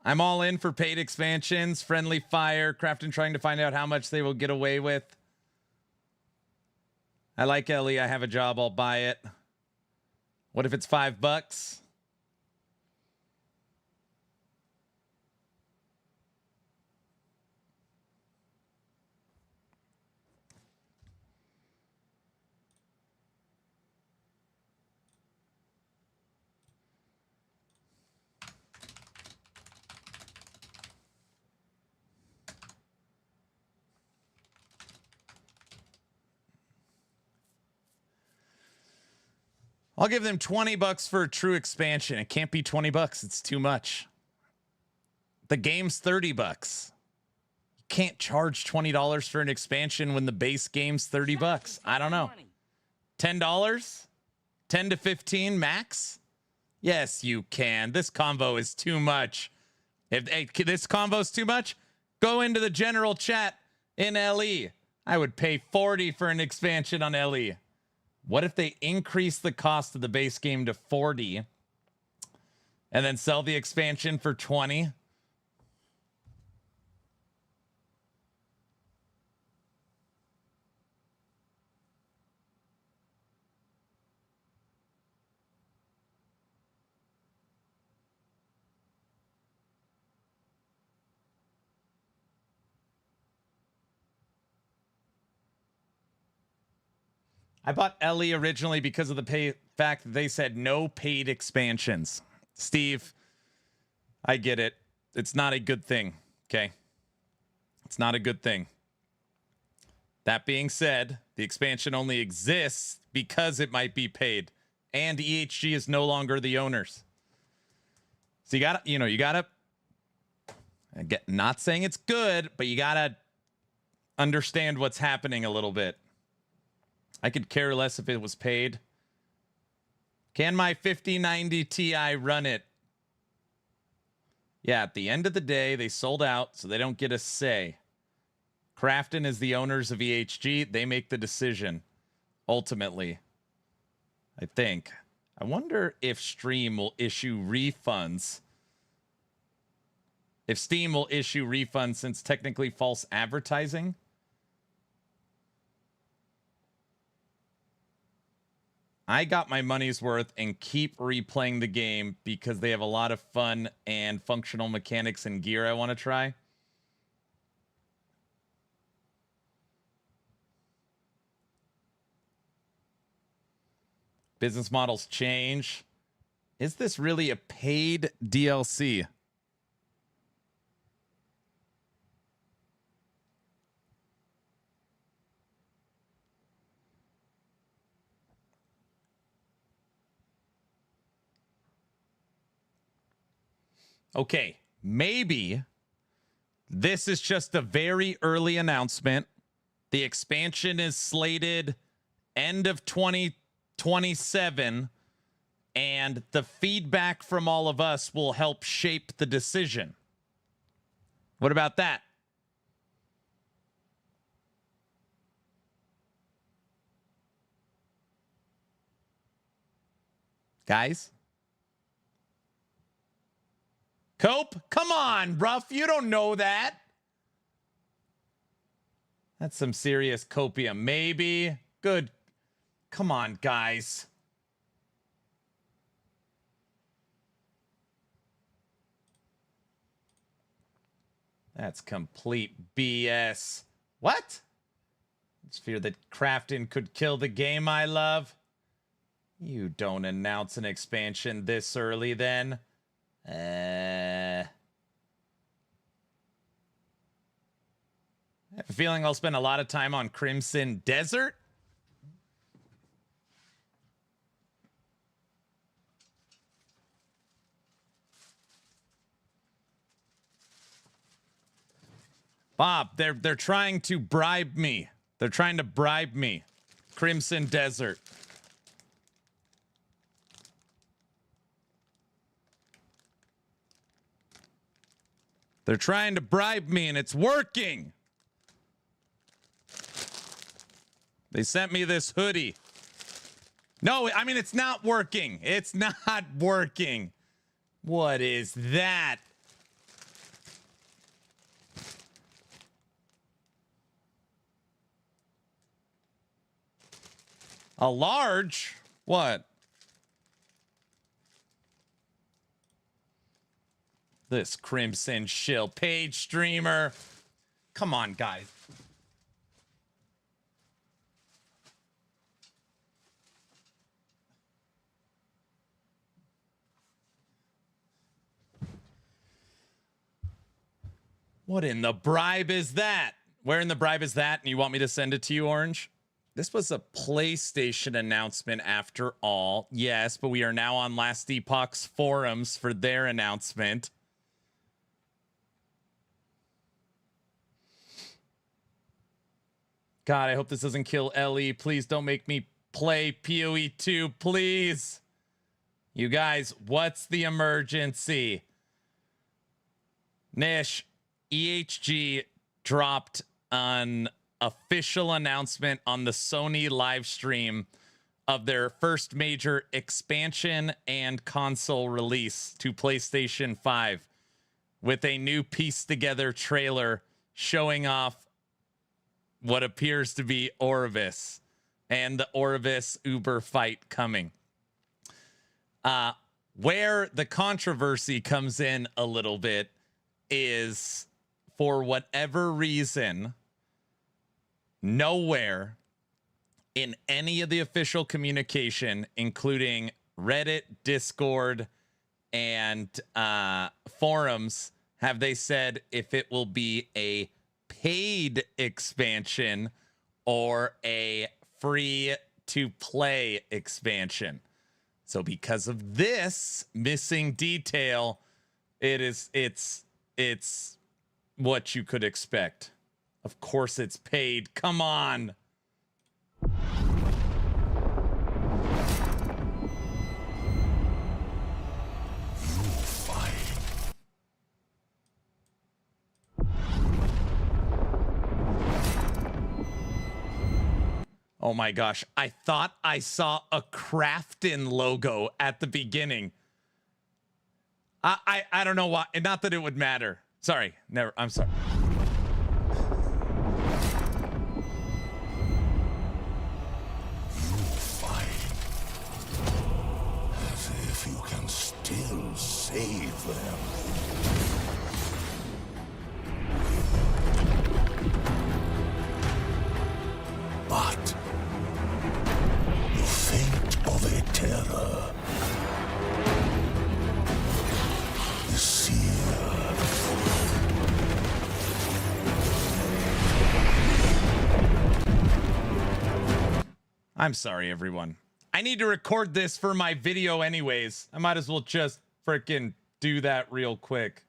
I'm all in for paid expansions. Friendly Fire, Crafton trying to find out how much they will get away with. I like Ellie. I have a job. I'll buy it. What if it's $5? I'll give them $20 for a true expansion. It can't be $20. It's too much. The game's $30. You can't charge $20 for an expansion when the base game's $30. I don't know. $10? 10 to 15 max? Yes, you can. This combo is too much. If this combo's too much, go into the general chat in LE. I would pay $40 for an expansion on LE. What if they increase the cost of the base game to $40 and then sell the expansion for $20? I bought Ellie originally because of the fact that they said no paid expansions. Steve, I get it. It's not a good thing, okay? It's not a good thing. That being said, the expansion only exists because it might be paid, and EHG is no longer the owners. So you gotta, not saying it's good, but you gotta understand what's happening a little bit. I could care less if it was paid. Can my 5090 Ti run it? Yeah, at the end of the day, they sold out, so they don't get a say. Crafton is the owners of EHG. They make the decision, ultimately. I think. I wonder if Stream will issue refunds. If Steam will issue refunds since technically false advertising. I got my money's worth and keep replaying the game because they have a lot of fun and functional mechanics and gear I want to try. Business models change. Is this really a paid DLC? Okay, maybe this is just a very early announcement. The expansion is slated end of 2027, and the feedback from all of us will help shape the decision. What about that? Guys? Cope? Come on, Ruff. You don't know that. That's some serious copium. Maybe. Good. Come on, guys. That's complete BS. What? It's fear that Crafton could kill the game I love. You don't announce an expansion this early then. I have a feeling I'll spend a lot of time on Crimson Desert. Bob, they're trying to bribe me. They're trying to bribe me. Crimson Desert. They're trying to bribe me, and it's working. They sent me this hoodie. No, I mean, it's not working. It's not working. What is that? A large? What? This Crimson Shill page streamer. Come on, guys. What in the bribe is that? Where in the bribe is that? And you want me to send it to you, Orange? This was a PlayStation announcement after all. Yes, but we are now on Last Epoch's forums for their announcement. God, I hope this doesn't kill Ellie. Please don't make me play PoE 2, please. You guys, what's the emergency? Nish, EHG dropped an official announcement on the Sony live stream of their first major expansion and console release to PlayStation 5 with a new pieced together trailer showing off what appears to be Orvis and the Orvis Uber fight coming. Where the controversy comes in a little bit is, for whatever reason, nowhere in any of the official communication, including Reddit, Discord, and forums, have they said if it will be a paid expansion or a free to play expansion. So because of this missing detail, it's what you could expect. Of course it's paid. Come on. Oh my gosh. I thought I saw a Crafton logo at the beginning. I don't know why. Not that it would matter. Sorry. Never. I'm sorry. You fight as if you can still save them. But the fate of a terror is sealed. I'm sorry, everyone. I need to record this for my video anyways. I might as well just freaking do that real quick.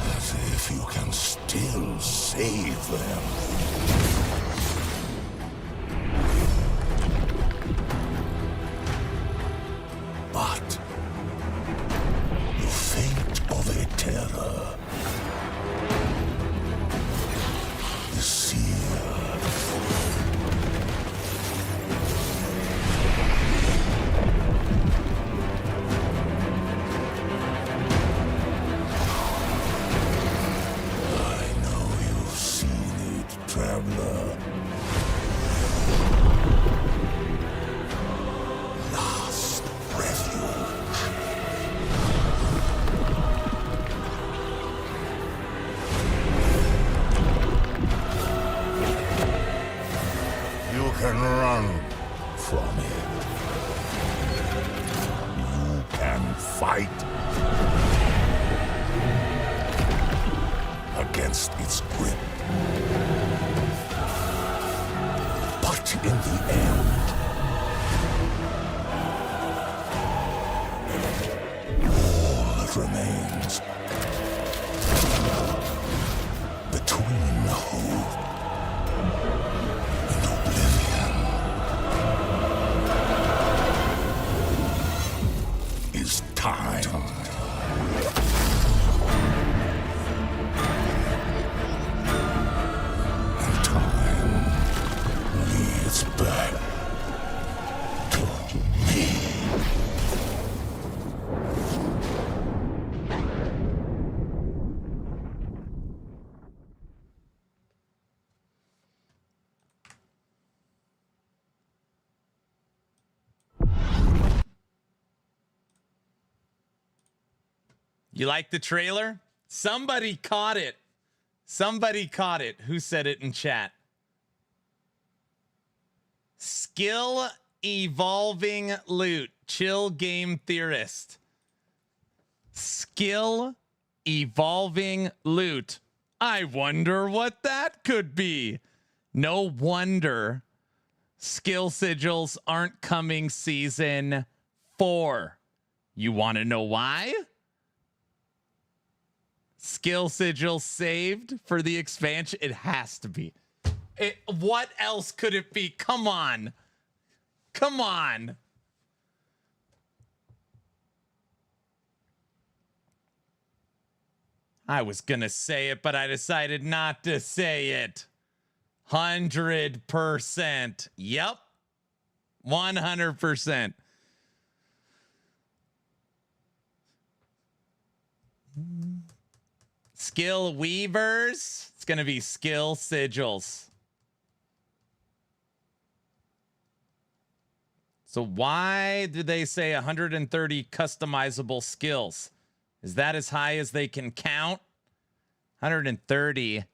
As if you can still save them. But the fate of a terror is sealed. I know you've seen it, traveler. Last refuge. You can run from it. You can fight against its grip. But in the end, all that remains between hope and oblivion is time. And time leads back to me. You like the trailer? Somebody caught it. Somebody caught it. Who said it in chat? Skill evolving loot. Chill game theorist. Skill evolving loot. I wonder what that could be. No wonder skill sigils aren't coming season 4. You want to know why? Skill sigil saved for the expansion. It has to be. What else could it be? Come on. Come on. I was going to say it, but I decided not to say it. 100%. Yep. 100%. Skill weavers. It's going to be skill sigils. So why do they say 130 customizable skills? Is that as high as they can count? 130.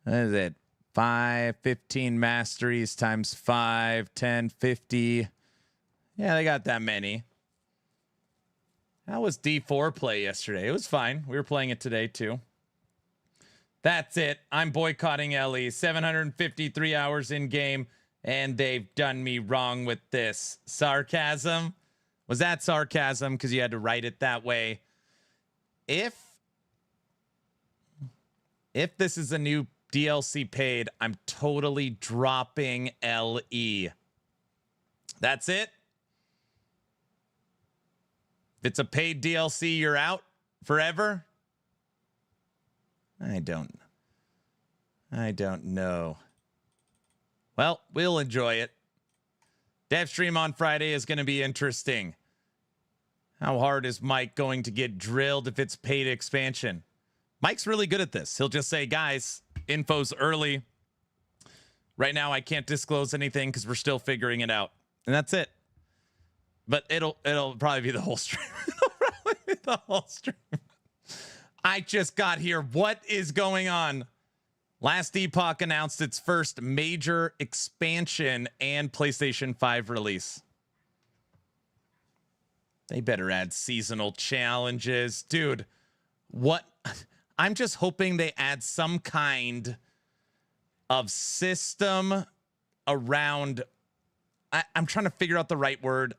What is it? 5, 15 masteries times 5, 10, 50. Yeah, they got that many. How was D4 play yesterday? It was fine. We were playing it today too. That's it. I'm boycotting Ellie. 753 hours in game, and they've done me wrong with this. Sarcasm? Was that sarcasm? Because you had to write it that way. If this is a new DLC paid, I'm totally dropping LE. That's it. If it's a paid DLC, you're out forever? I don't know. Well, we'll enjoy it. Dev stream on Friday is going to be interesting. How hard is Mike going to get drilled if it's paid expansion? Mike's really good at this. He'll just say, guys, info's early. Right now, I can't disclose anything because we're still figuring it out. And that's it. But it'll probably be the whole stream. It'll probably be the whole stream. I just got here. What is going on? Last Epoch announced its first major expansion and PlayStation 5 release. They better add seasonal challenges. Dude, what? I'm just hoping they add some kind of system around... I'm trying to figure out the right word.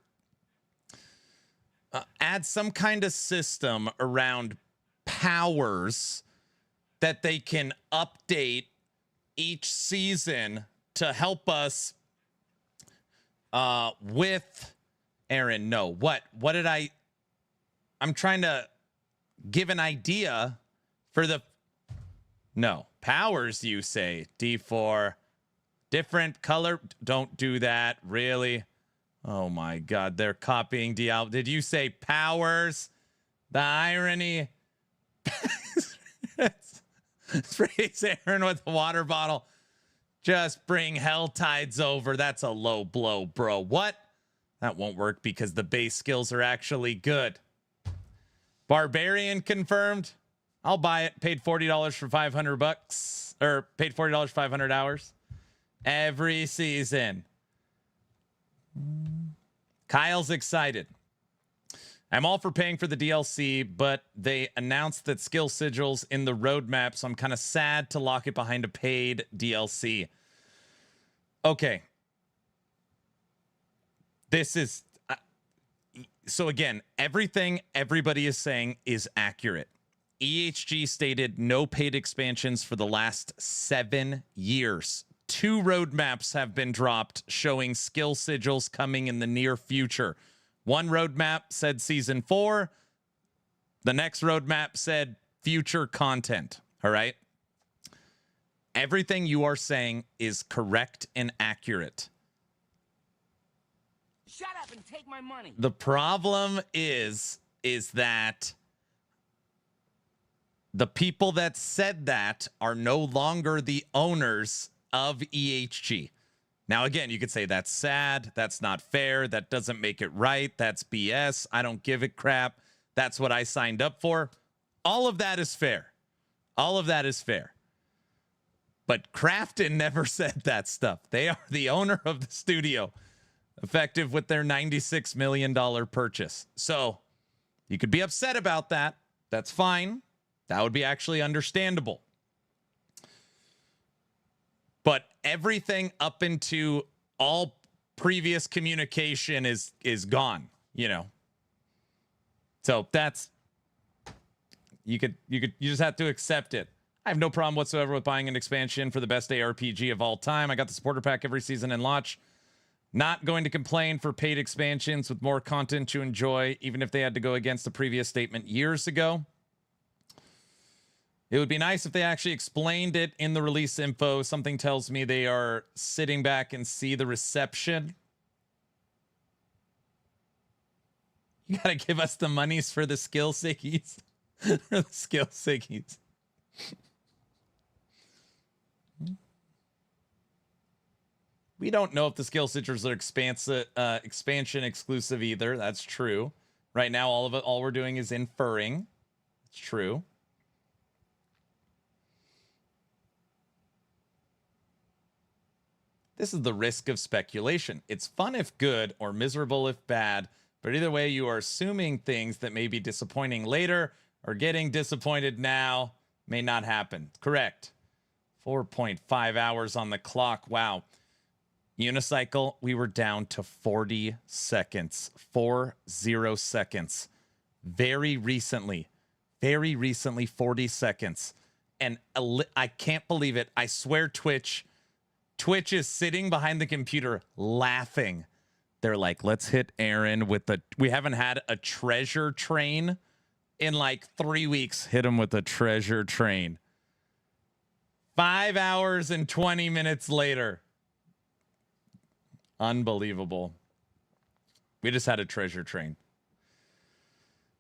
Add some kind of system around powers that they can update each season to help us with Aaron. No, what did I'm trying to give an idea for the powers, you say. D4 different color. Don't do that, really. Oh my god, they're copying Diablo. Did you say powers? The irony. Sprays Aaron with a water bottle. Just bring hell tides over. That's a low blow, bro. What? That won't work because the base skills are actually good. Barbarian confirmed. I'll buy it. Paid $40 for 500 bucks. Or paid $40 for 500 hours. Every season. Kyle's excited. I'm all for paying for the DLC, but they announced that skill sigils in the roadmap, so I'm kind of sad to lock it behind a paid DLC. Okay. This is... so again, everything everybody is saying is accurate. EHG stated no paid expansions for the last 7 years. 2 roadmaps have been dropped showing skill sigils coming in the near future. One roadmap said season 4. The next roadmap said future content. All right. Everything you are saying is correct and accurate. Shut up and take my money. The problem is that the people that said that are no longer the owners of EHG. Now, again, you could say that's sad. That's not fair. That doesn't make it right. That's BS. I don't give a crap. That's what I signed up for. All of that is fair. All of that is fair. But Crafton never said that stuff. They are the owner of the studio, effective with their $96 million purchase. So you could be upset about that. That's fine. That would be actually understandable. But everything up into all previous communication is gone, you know. So that's you just have to accept it. I have no problem whatsoever with buying an expansion for the best ARPG of all time. I got the supporter pack every season in launch. Not going to complain for paid expansions with more content to enjoy, even if they had to go against the previous statement years ago. It would be nice if they actually explained it in the release info. Something tells me they are sitting back and see the reception. You gotta give us the monies for the skill siggies. For the skill siggies. We don't know if the skill sigils are expansion exclusive either. That's true. Right now, all we're doing is inferring. It's true. This is the risk of speculation. It's fun if good or miserable if bad, but either way, you are assuming things that may be disappointing later or getting disappointed now may not happen. Correct. 4.5 hours on the clock. Wow. Unicycle, we were down to 40 seconds. 40 seconds. Very recently, 40 seconds. and I can't believe it. I swear Twitch is sitting behind the computer laughing. They're like, let's hit Aaron with we haven't had a treasure train in like 3 weeks. Hit him with a treasure train. 5 hours and 20 minutes later. Unbelievable. We just had a treasure train.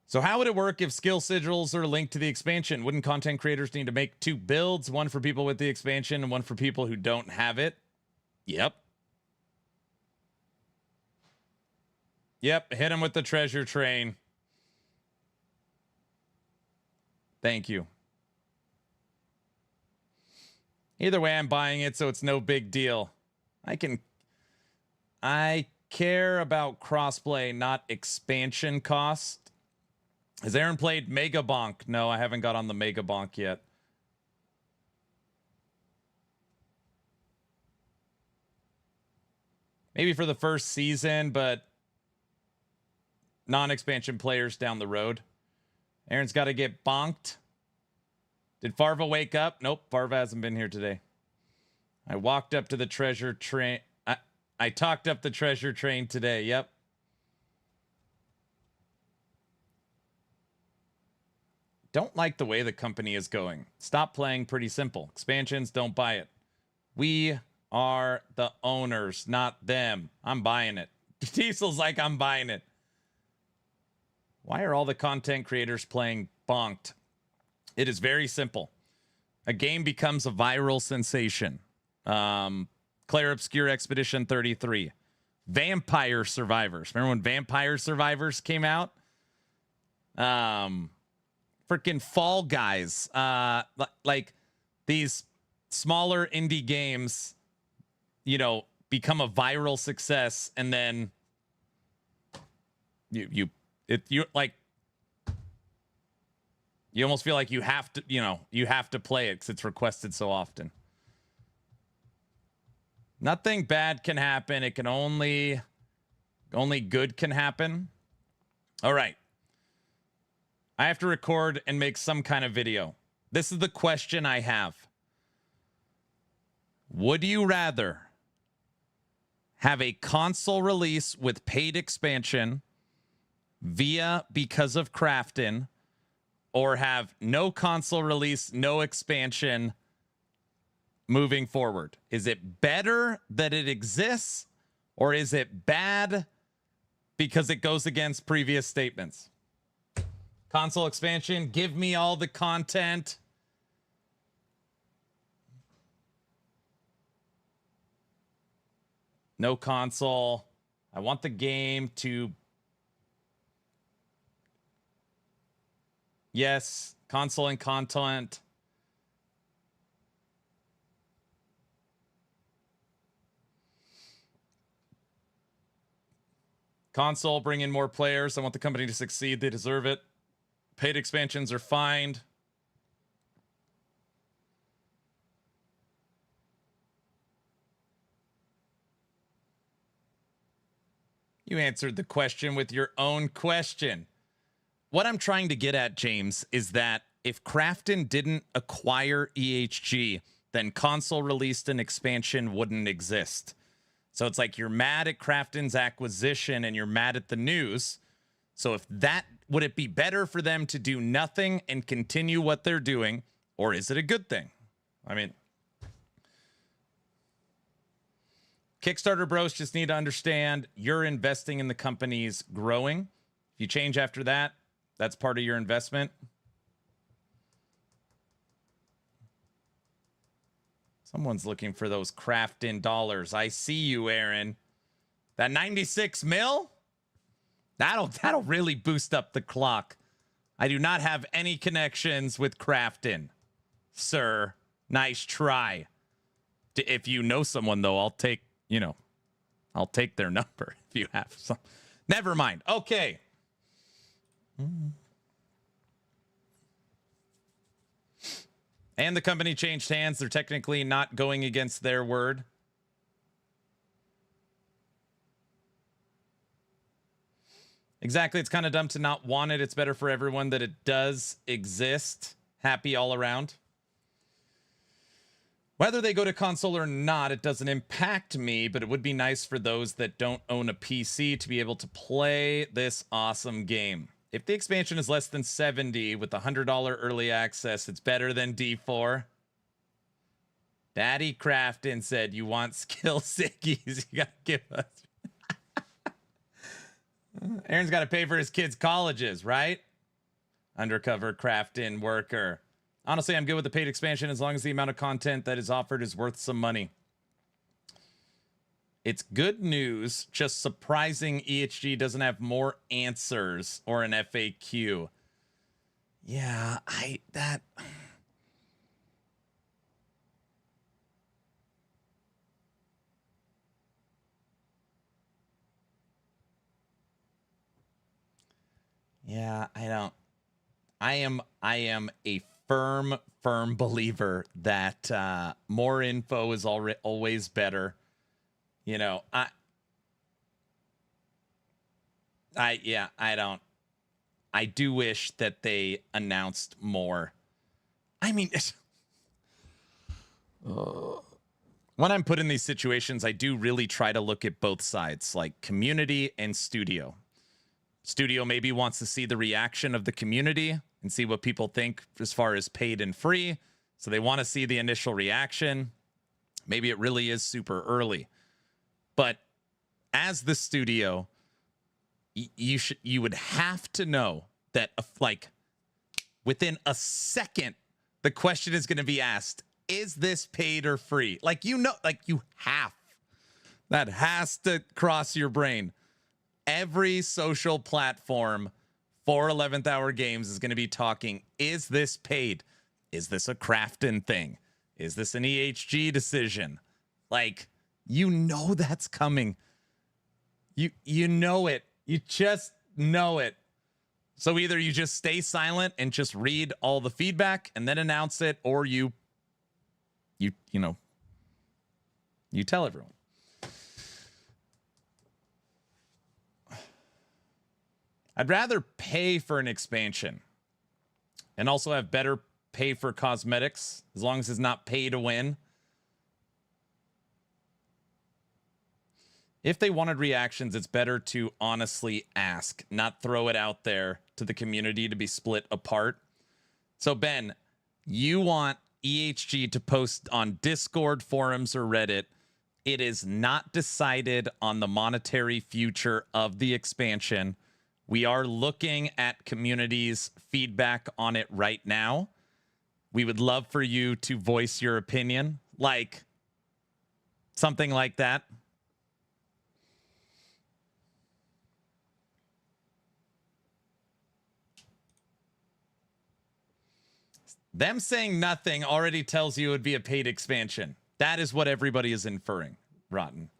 So how would it work if skill sigils are linked to the expansion? Wouldn't content creators need to make 2 builds, one for people with the expansion and one for people who don't have it? Yep. Yep, hit him with the treasure train. Thank you. Either way, I'm buying it, so it's no big deal. I care about crossplay, not expansion cost. Has Aaron played Mega Bonk? No, I haven't got on the Mega Bonk yet. Maybe for the first season, but non-expansion players down the road. Aaron's got to get bonked. Did Farva wake up? Nope, Farva hasn't been here today. I walked up to the treasure train. I talked up the treasure train today. Yep. Don't like the way the company is going. Stop playing. Pretty simple. Expansions, don't buy it. We are the owners, not them. I'm buying it. Diesel's like, I'm buying it. Why are all the content creators playing bonked? It is very simple. A game becomes a viral sensation. Claire Obscure Expedition 33. Vampire Survivors. Remember when Vampire Survivors came out? Freaking Fall Guys. Like these smaller indie games, you know, become a viral success, and then you almost feel like you have to, you have to play it because it's requested so often. Nothing bad can happen. It can only good can happen. All right. I have to record and make some kind of video. This is the question I have. Would you rather have a console release with paid expansion via Because of Crafton, or have no console release, no expansion moving forward? Is it better that it exists, or is it bad because it goes against previous statements? Console expansion, give me all the content. No console. I want the game to... Yes, console and content. Console, bring in more players. I want the company to succeed. They deserve it. Paid expansions are fine. You answered the question with your own question. What I'm trying to get at, James, is that if Crafton didn't acquire EHG, then console released an expansion wouldn't exist. So it's like you're mad at Crafton's acquisition and you're mad at the news. So if that, would it be better for them to do nothing and continue what they're doing, or is it a good thing? I mean, Kickstarter bros just need to understand you're investing in the company's growing. If you change after that, that's part of your investment. Someone's looking for those Crafton dollars. I see you, Aaron. That 96 mil? That'll really boost up the clock. I do not have any connections with Crafton, sir. Nice try. If you know someone, though, I'll take their number if you have some. Never mind. Okay. And the company changed hands. They're technically not going against their word. Exactly. It's kind of dumb to not want it. It's better for everyone that it does exist. Happy all around. Whether they go to console or not, it doesn't impact me, but it would be nice for those that don't own a PC to be able to play this awesome game. If the expansion is less than $70 with $100 early access, it's better than D4. Daddy Crafton said, you want skill sickies, you gotta give us. Aaron's got to pay for his kids' colleges, right? Undercover Crafton worker. Honestly, I'm good with the paid expansion as long as the amount of content that is offered is worth some money. It's good news, just surprising EHG doesn't have more answers or an FAQ. Yeah, Yeah, I am a firm believer that more info is always better. You know, I do wish that they announced more. I mean, when I'm put in these situations, I do really try to look at both sides, like community and studio. Studio maybe wants to see the reaction of the community and see what people think as far as paid and free. So they want to see the initial reaction. Maybe it really is super early. But as the studio, you would have to know that like within a second, the question is going to be asked, is this paid or free? Like, you know, like that has to cross your brain. Every social platform for 11th Hour Games is going to be talking, is this paid? Is this a Crafton thing? Is this an EHG decision? Like, you know that's coming. You know it. You just know it. So either you just stay silent and just read all the feedback and then announce it, or you tell everyone. I'd rather pay for an expansion and also have better pay for cosmetics, as long as it's not pay to win. If they wanted reactions, it's better to honestly ask, not throw it out there to the community to be split apart. So, Ben, you want EHG to post on Discord, forums, or Reddit. It is not decided on the monetary future of the expansion. We are looking at community's feedback on it right now. We would love for you to voice your opinion, like something like that. Them saying nothing already tells you it would be a paid expansion. That is what everybody is inferring, Rotten.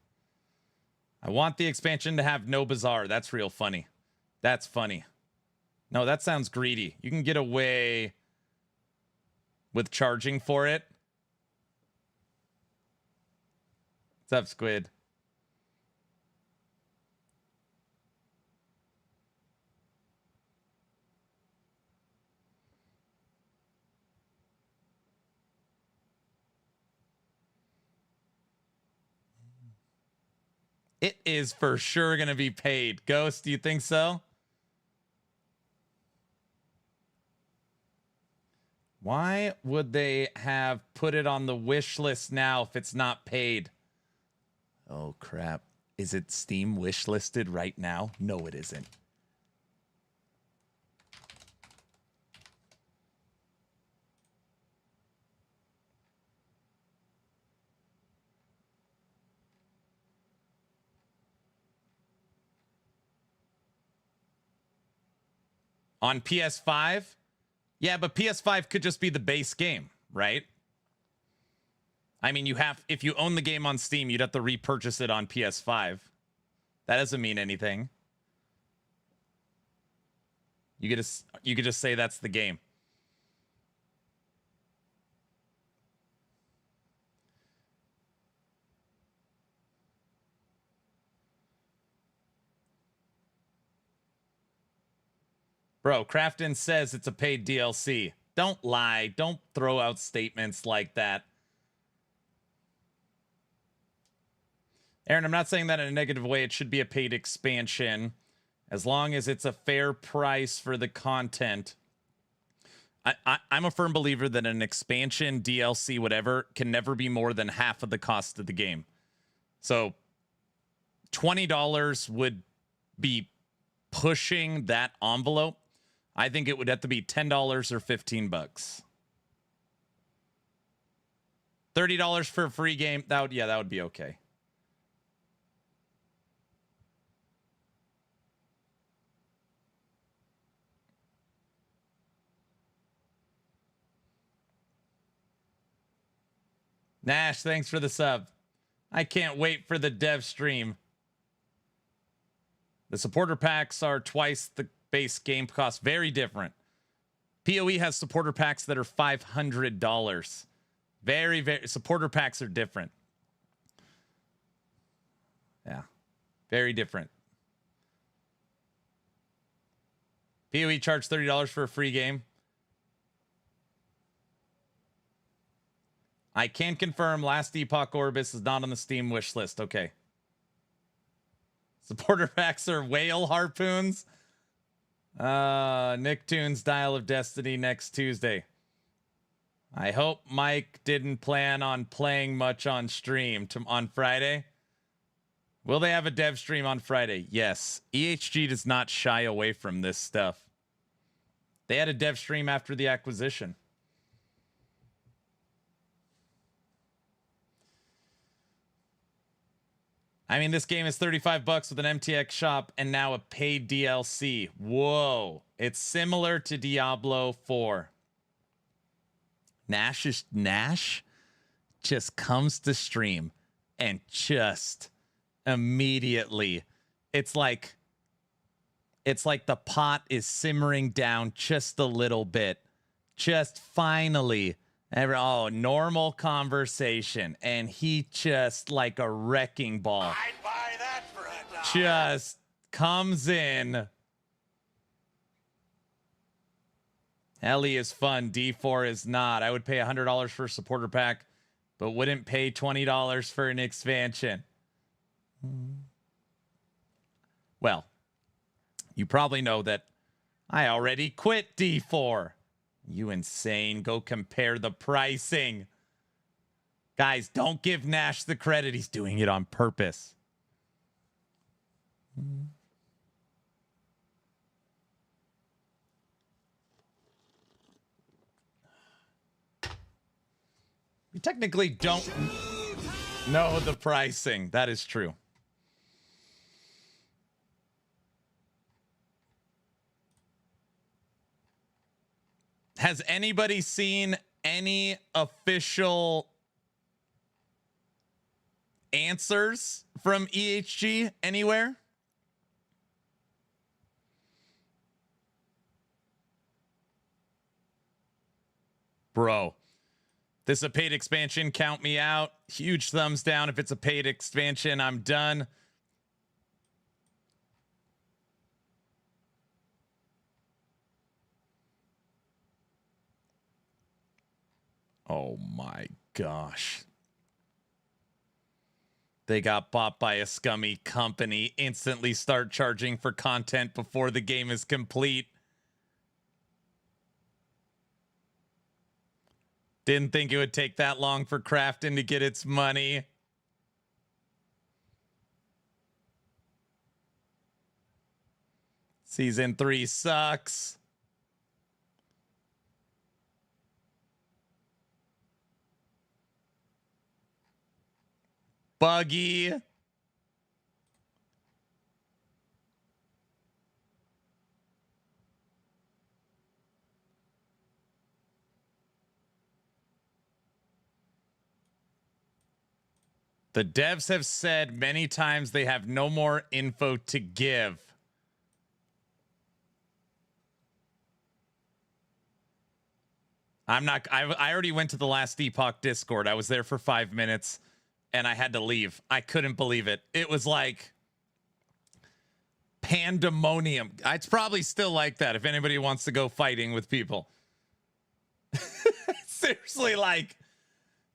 I want the expansion to have no bazaar. That's real funny. That's funny. No, that sounds greedy. You can get away with charging for it. What's up, Squid? It is for sure going to be paid. Ghost, do you think so? Why would they have put it on the wish list now if it's not paid? Oh, crap. Is it Steam wish listed right now? No, it isn't. On PS5? Yeah, but PS5 could just be the base game, right? I mean, if you own the game on Steam, you'd have to repurchase it on PS5. That doesn't mean anything. You could just say that's the game. Bro, Crafton says it's a paid DLC. Don't lie. Don't throw out statements like that. Aaron, I'm not saying that in a negative way. It should be a paid expansion as long as it's a fair price for the content. I'm a firm believer that an expansion, DLC, whatever, can never be more than half of the cost of the game. So $20 would be pushing that envelope. I think it would have to be $10 or $15. $30 for a free game. That would be okay. Nash, thanks for the sub. I can't wait for the dev stream. The supporter packs are twice the base game cost. Very different. PoE has supporter packs that are $500. Very supporter packs are different. Yeah. Very different. PoE charged $30 for a free game. I can confirm Last Epoch Orbis is not on the Steam wish list. Okay. Supporter packs are whale harpoons. Nicktoons Dial of Destiny next Tuesday. I hope Mike didn't plan on playing much on stream on Friday. Will they have a dev stream on Friday? Yes. EHG does not shy away from this stuff. They had a dev stream after the acquisition. I mean, this game is $35 with an MTX shop and now a paid DLC. Whoa. It's similar to Diablo 4. Nash just comes to stream and just immediately, it's like the pot is simmering down just a little bit. Just finally, normal conversation, and he just like a wrecking ball. I'd buy that for $1. Just comes in. Ellie is fun. D4 is not. I would pay $100 for a supporter pack, but wouldn't pay $20 for an expansion. Well, you probably know that I already quit D4. You insane. Go compare the pricing. Guys, don't give Nash the credit. He's doing it on purpose. We technically don't know the pricing. That is true. Has anybody seen any official answers from EHG anywhere? Bro, this is a paid expansion. Count me out. Huge thumbs down. If it's a paid expansion, I'm done. Oh my gosh. They got bought by a scummy company. Instantly start charging for content before the game is complete. Didn't think it would take that long for Crafton to get its money. Season 3 sucks. Buggy. The devs have said many times they have no more info to give. I already went to the Last Epoch Discord. I was there for 5 minutes and I had to leave. I couldn't believe it. It was like pandemonium. It's probably still like that if anybody wants to go fighting with people. Seriously, like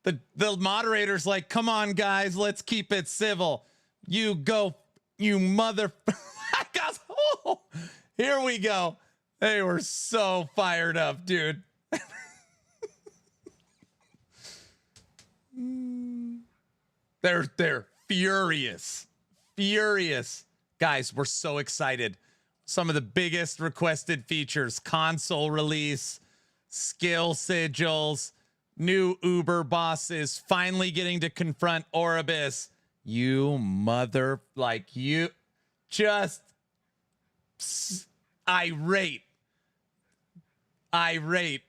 the moderator's like, come on, guys, let's keep it civil. You go, you mother. Guys, oh, here we go. They were so fired up, dude. They're furious. Furious. Guys, we're so excited. Some of the biggest requested features, console release, skill sigils, new Uber bosses, finally getting to confront Oribus. You mother, like you just irate. Irate.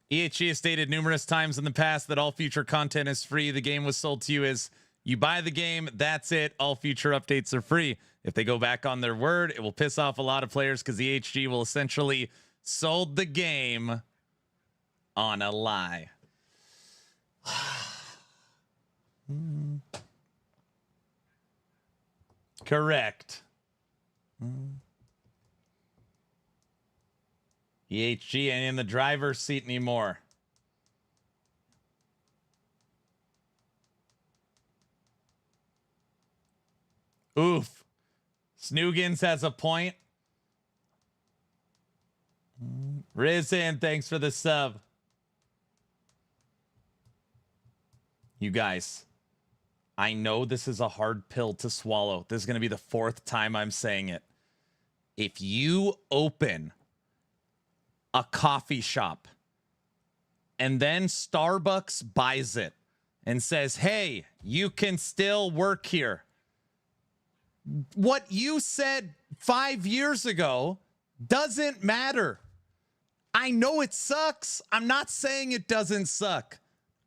EHG has stated numerous times in the past that all future content is free. The game was sold to you as you buy the game, that's it. All future updates are free. If they go back on their word, it will piss off a lot of players because EHG will essentially sold the game on a lie. Correct. EHG ain't in the driver's seat anymore. Oof. Snoogans has a point. Risen, thanks for the sub. You guys, I know this is a hard pill to swallow. This is going to be the 4th time I'm saying it. If you open a coffee shop and then Starbucks buys it and says, hey, you can still work here. What you said 5 years ago doesn't matter. I know it sucks. I'm not saying it doesn't suck.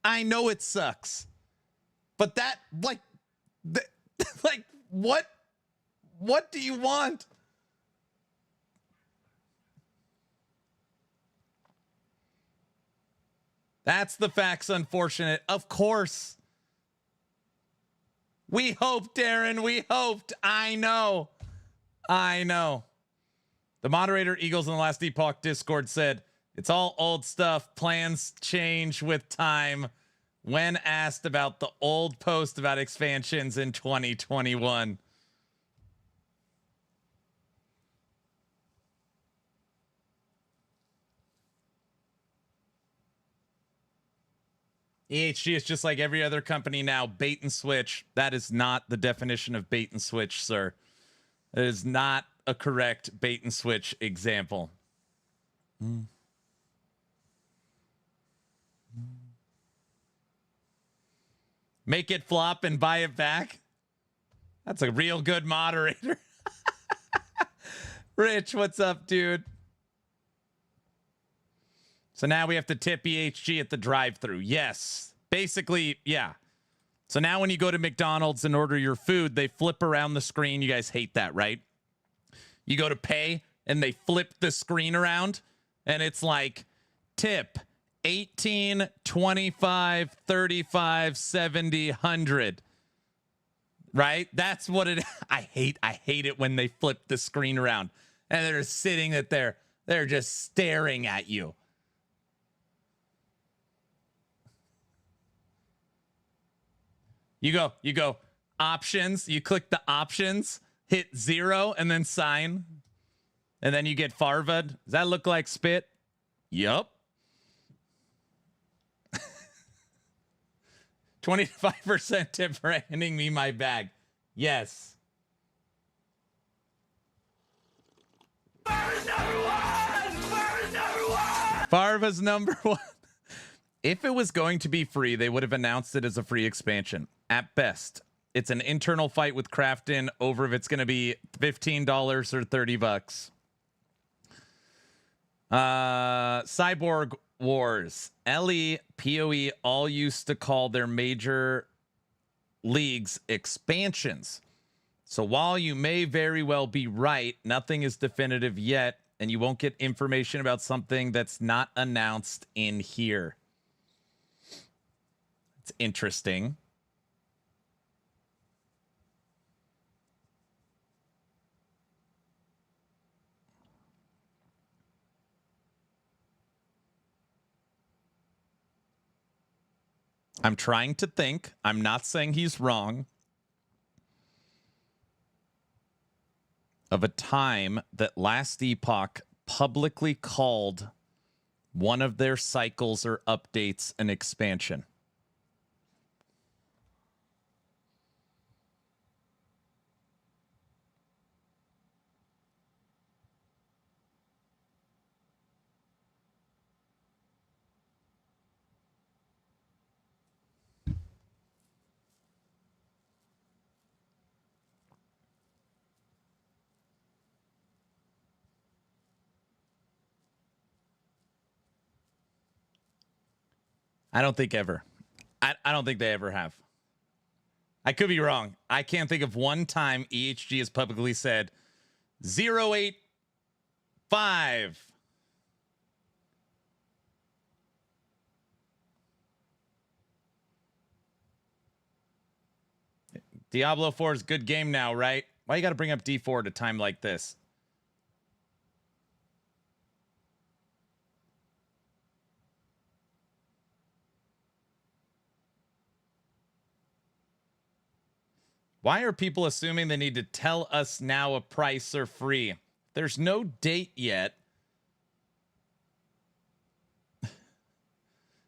I know it sucks. But that, like what do you want? That's the facts, unfortunate. Of course. We hoped, Darren. We hoped. I know. The moderator, Eagles in the Last Epoch Discord, said, it's all old stuff. Plans change with time. When asked about the old post about expansions in 2021. EHG is just like every other company now, bait and switch. That is not the definition of bait and switch, sir. It is not a correct bait and switch example. Make it flop and buy it back. That's a real good moderator. Rich, what's up, dude? So now we have to tip EHG at the drive-thru. Yes. Basically, yeah. So now when you go to McDonald's and order your food, they flip around the screen. You guys hate that, right? You go to pay and they flip the screen around and it's like tip 18, 25, 35, 70, 100. Right? That's what it I hate it when they flip the screen around and they're sitting there. They're just staring at you. You go options, you click the options, hit 0 and then sign. And then you get Farvad. Does that look like spit? Yup. 25% tip for handing me my bag. Yes. Farva's number one. If it was going to be free, they would have announced it as a free expansion. At best, it's an internal fight with Crafton over if it's going to be $15 or $30. Cyborg Wars. LE, PoE all used to call their major leagues expansions. So while you may very well be right, nothing is definitive yet, and you won't get information about something that's not announced in here. It's interesting. I'm trying to think. I'm not saying he's wrong. Of a time that Last Epoch publicly called one of their cycles or updates an expansion. I don't think ever. I don't think they ever have. I could be wrong. I can't think of one time EHG has publicly said 085. Diablo 4 is a good game now, right? Why you got to bring up D4 at a time like this? Why are people assuming they need to tell us now a price or free? There's no date yet.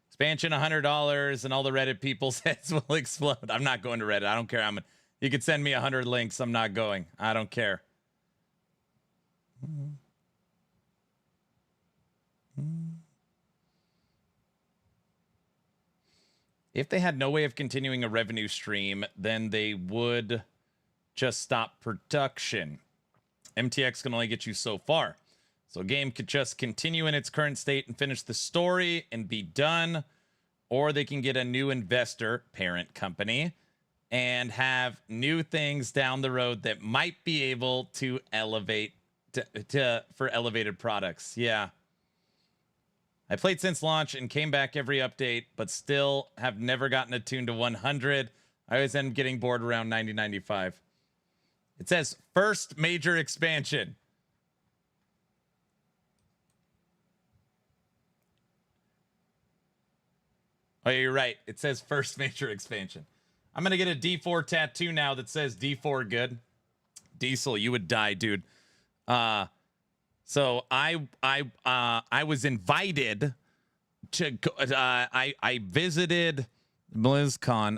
Expansion $100 and all the Reddit people's heads will explode. I'm not going to Reddit. I don't care. You could send me 100 links. I'm not going. I don't care. If they had no way of continuing a revenue stream, then they would just stop production. MTX can only get you so far. So a game could just continue in its current state and finish the story and be done. Or they can get a new investor, parent company, and have new things down the road that might be able to elevate for elevated products. Yeah. I played since launch and came back every update, but still have never gotten attuned to 100. I always end up getting bored around 90, 95. It says first major expansion. Oh, you're right. It says first major expansion. I'm going to get a D4 tattoo now that says D4 good. Diesel, you would die, dude. So I was invited to go, I visited BlizzCon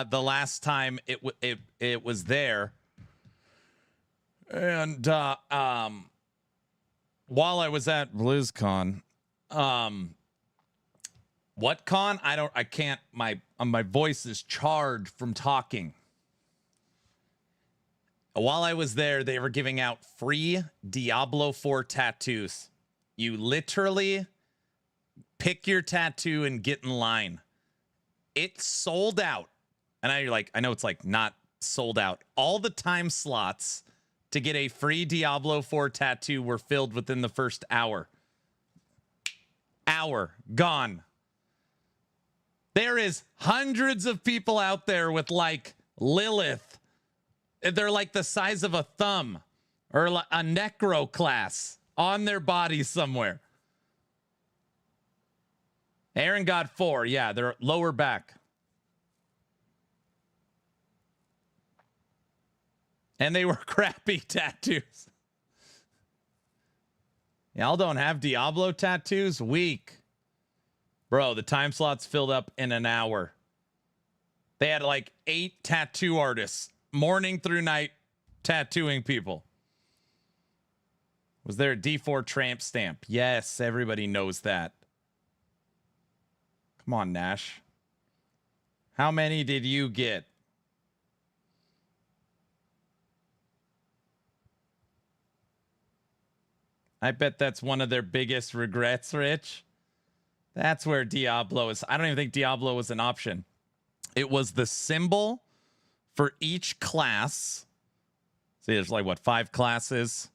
the last time it was there, and while I was at BlizzCon, what con? I can't. My voice is charged from talking. While I was there, they were giving out free Diablo 4 tattoos. You literally pick your tattoo and get in line. It sold out. And now you're like, I know it's like not sold out. All the time slots to get a free Diablo 4 tattoo were filled within the first hour. Gone. There is hundreds of people out there with like Lilith. They're like the size of a thumb or a necro class on their body somewhere. Aaron got 4. Yeah, they're lower back. And they were crappy tattoos. Y'all don't have Diablo tattoos? Weak. Bro, the time slots filled up in an hour. They had like 8 tattoo artists. Morning through night tattooing people. Was there a D4 tramp stamp? Yes, everybody knows that. Come on, Nash. How many did you get? I bet that's one of their biggest regrets, Rich. That's where Diablo is. I don't even think Diablo was an option. It was the symbol for each class. See, there's like, what, 5 classes?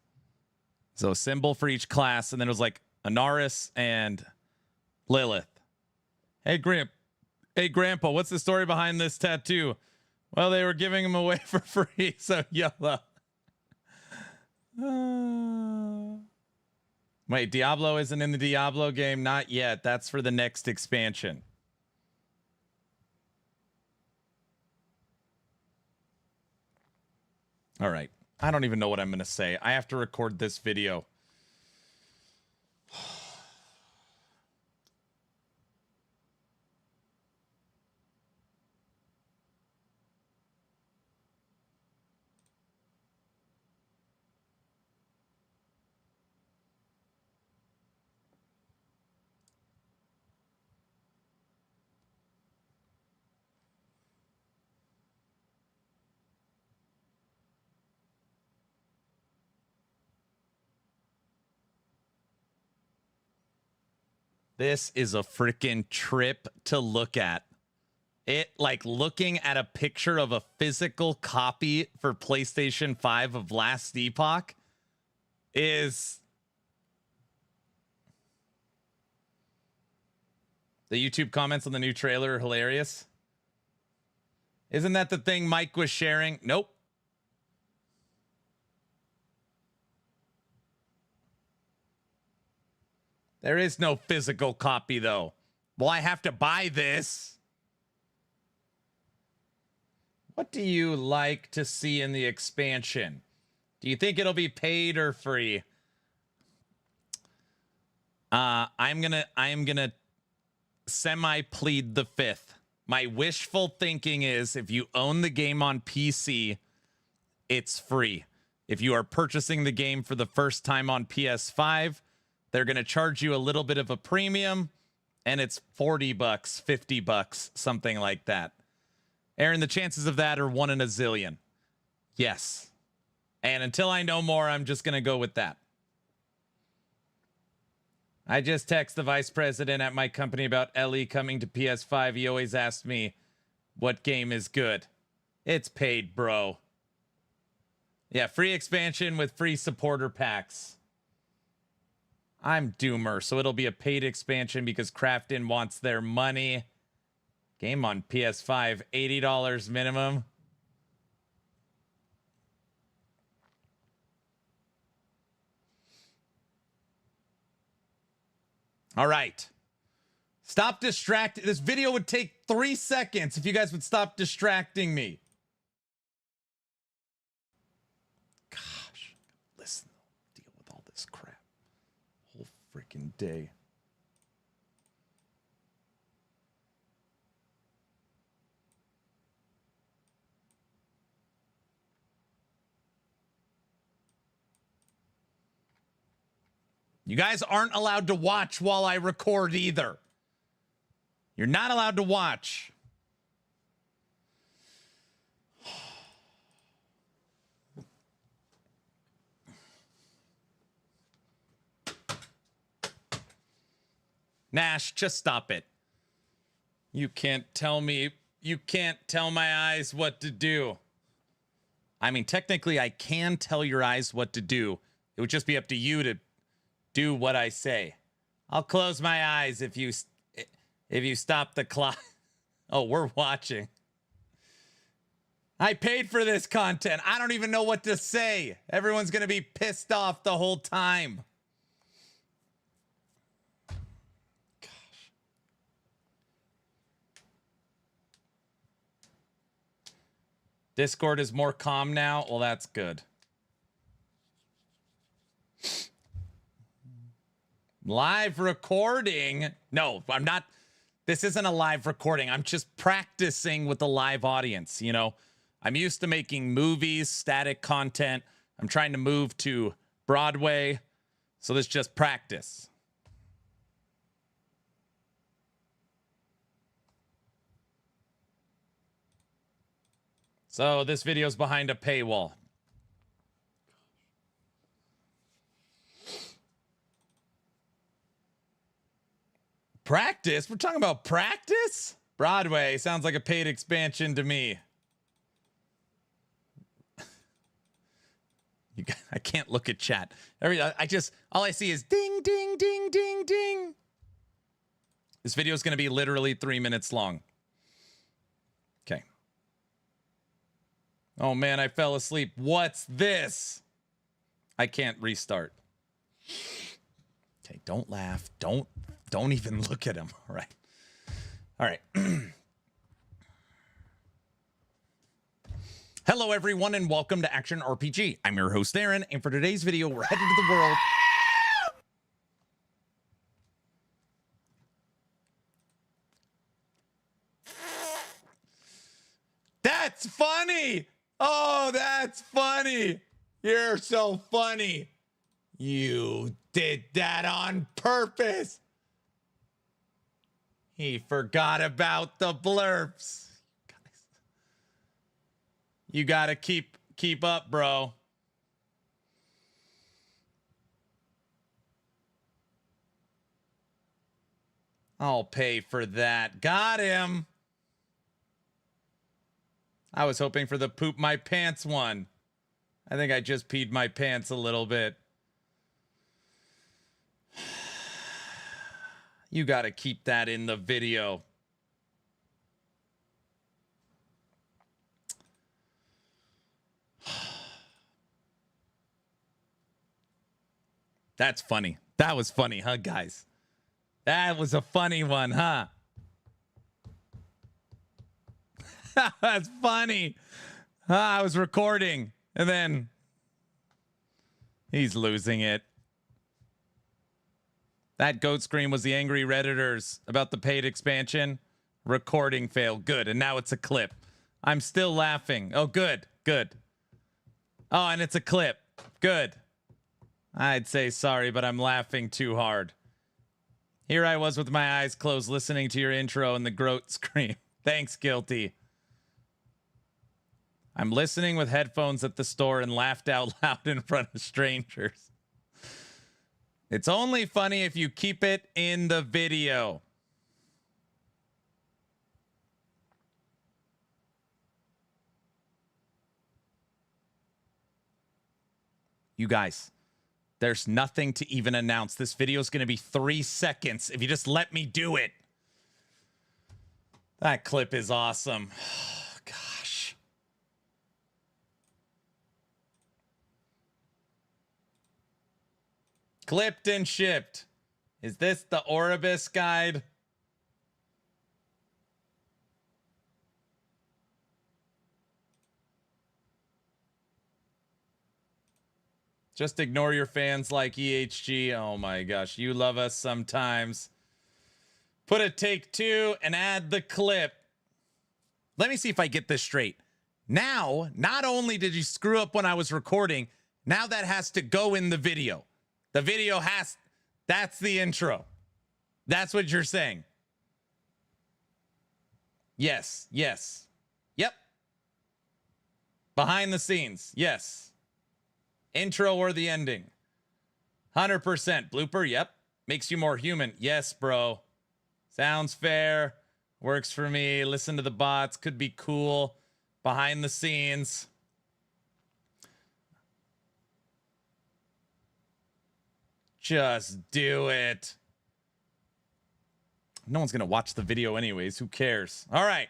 So a symbol for each class, and then it was like Anaris and Lilith. Hey, Grandpa, what's the story behind this tattoo? Well, they were giving them away for free, so YOLO. Wait, Diablo isn't in the Diablo game? Not yet. That's for the next expansion. All right. I don't even know what I'm going to say. I have to record this video. This is a freaking trip to look at. It, like, looking at a picture of a physical copy for PlayStation 5 of last Epoch is... The YouTube comments on the new trailer are hilarious. Isn't that the thing Mike was sharing? Nope. There is no physical copy, though. Well, I have to buy this. What do you like to see in the expansion? Do you think it'll be paid or free? I'm gonna semi-plead the fifth. My wishful thinking is if you own the game on PC, it's free. If you are purchasing the game for the first time on PS5, they're going to charge you a little bit of a premium, and it's $40, $50, something like that. Aaron, the chances of that are 1 in a zillion. Yes. And until I know more, I'm just going to go with that. I just texted the vice president at my company about Ellie coming to PS5. He always asked me, what game is good? It's paid, bro. Yeah, free expansion with free supporter packs. I'm Doomer, so it'll be a paid expansion because Crafton wants their money. Game on PS5, $80 minimum. All right. Stop distracting. This video would take 3 seconds if you guys would stop distracting me. Gosh, listen, deal with all this crap. Whole freaking day. You guys aren't allowed to watch while I record either. You're not allowed to watch. Nash, just stop it. You can't tell me, you can't tell my eyes what to do. I mean, technically, I can tell your eyes what to do. It would just be up to you to do what I say. I'll close my eyes if you stop the clock. Oh, we're watching. I paid for this content. I don't even know what to say. Everyone's going to be pissed off the whole time. Gosh. Discord is more calm now. Well, that's good. Live recording? No, I'm not. This isn't a live recording. I'm just practicing with a live audience. You know, I'm used to making movies, static content. I'm trying to move to Broadway. So this is just practice. So this video is behind a paywall. Practice? We're talking about practice? Broadway sounds like a paid expansion to me. I can't look at chat. All I see is ding, ding, ding, ding, ding. This video is going to be literally 3 minutes long. Okay. Oh man, I fell asleep. What's this? I can't restart. Okay, don't laugh. Don't even look at him. All right. All right. Hello, everyone, and welcome to Action RPG. I'm your host, Aaron, and for today's video, we're headed to the world. That's funny. Oh, that's funny. You're so funny. You did that on purpose. He forgot about the blurps. You gotta keep up, bro. I'll pay for that. Got him. I was hoping for the poop my pants one. I think I just peed my pants a little bit. You gotta keep that in the video. That's funny. That was funny, huh, guys? That was a funny one, huh? That's funny. I was recording, and then he's losing it. That goat scream was the angry Redditors about the paid expansion. Recording fail. Good. And now it's a clip. I'm still laughing. Oh, good. Good. Oh, and it's a clip. Good. I'd say sorry, but I'm laughing too hard. Here I was with my eyes closed listening to your intro and the goat scream. Thanks, Guilty. I'm listening with headphones at the store and laughed out loud in front of strangers. It's only funny if you keep it in the video. You guys, there's nothing to even announce. This video is going to be 3 seconds if you just let me do it. That clip is awesome. Gosh. Clipped and shipped. Is this the Oribus guide? Just ignore your fans like EHG. Oh my gosh, you love us sometimes. Put a take 2 and add the clip. Let me see if I get this straight. Now, not only did you screw up when I was recording, now that has to go in the video. The video has, that's the intro. That's what you're saying. Yes, yes. Yep. Behind the scenes, yes. Intro or the ending. 100%. Blooper, yep. Makes you more human. Yes, bro. Sounds fair. Works for me. Listen to the bots. Could be cool. Behind the scenes. Just do it. No one's going to watch the video anyways. Who cares? All right.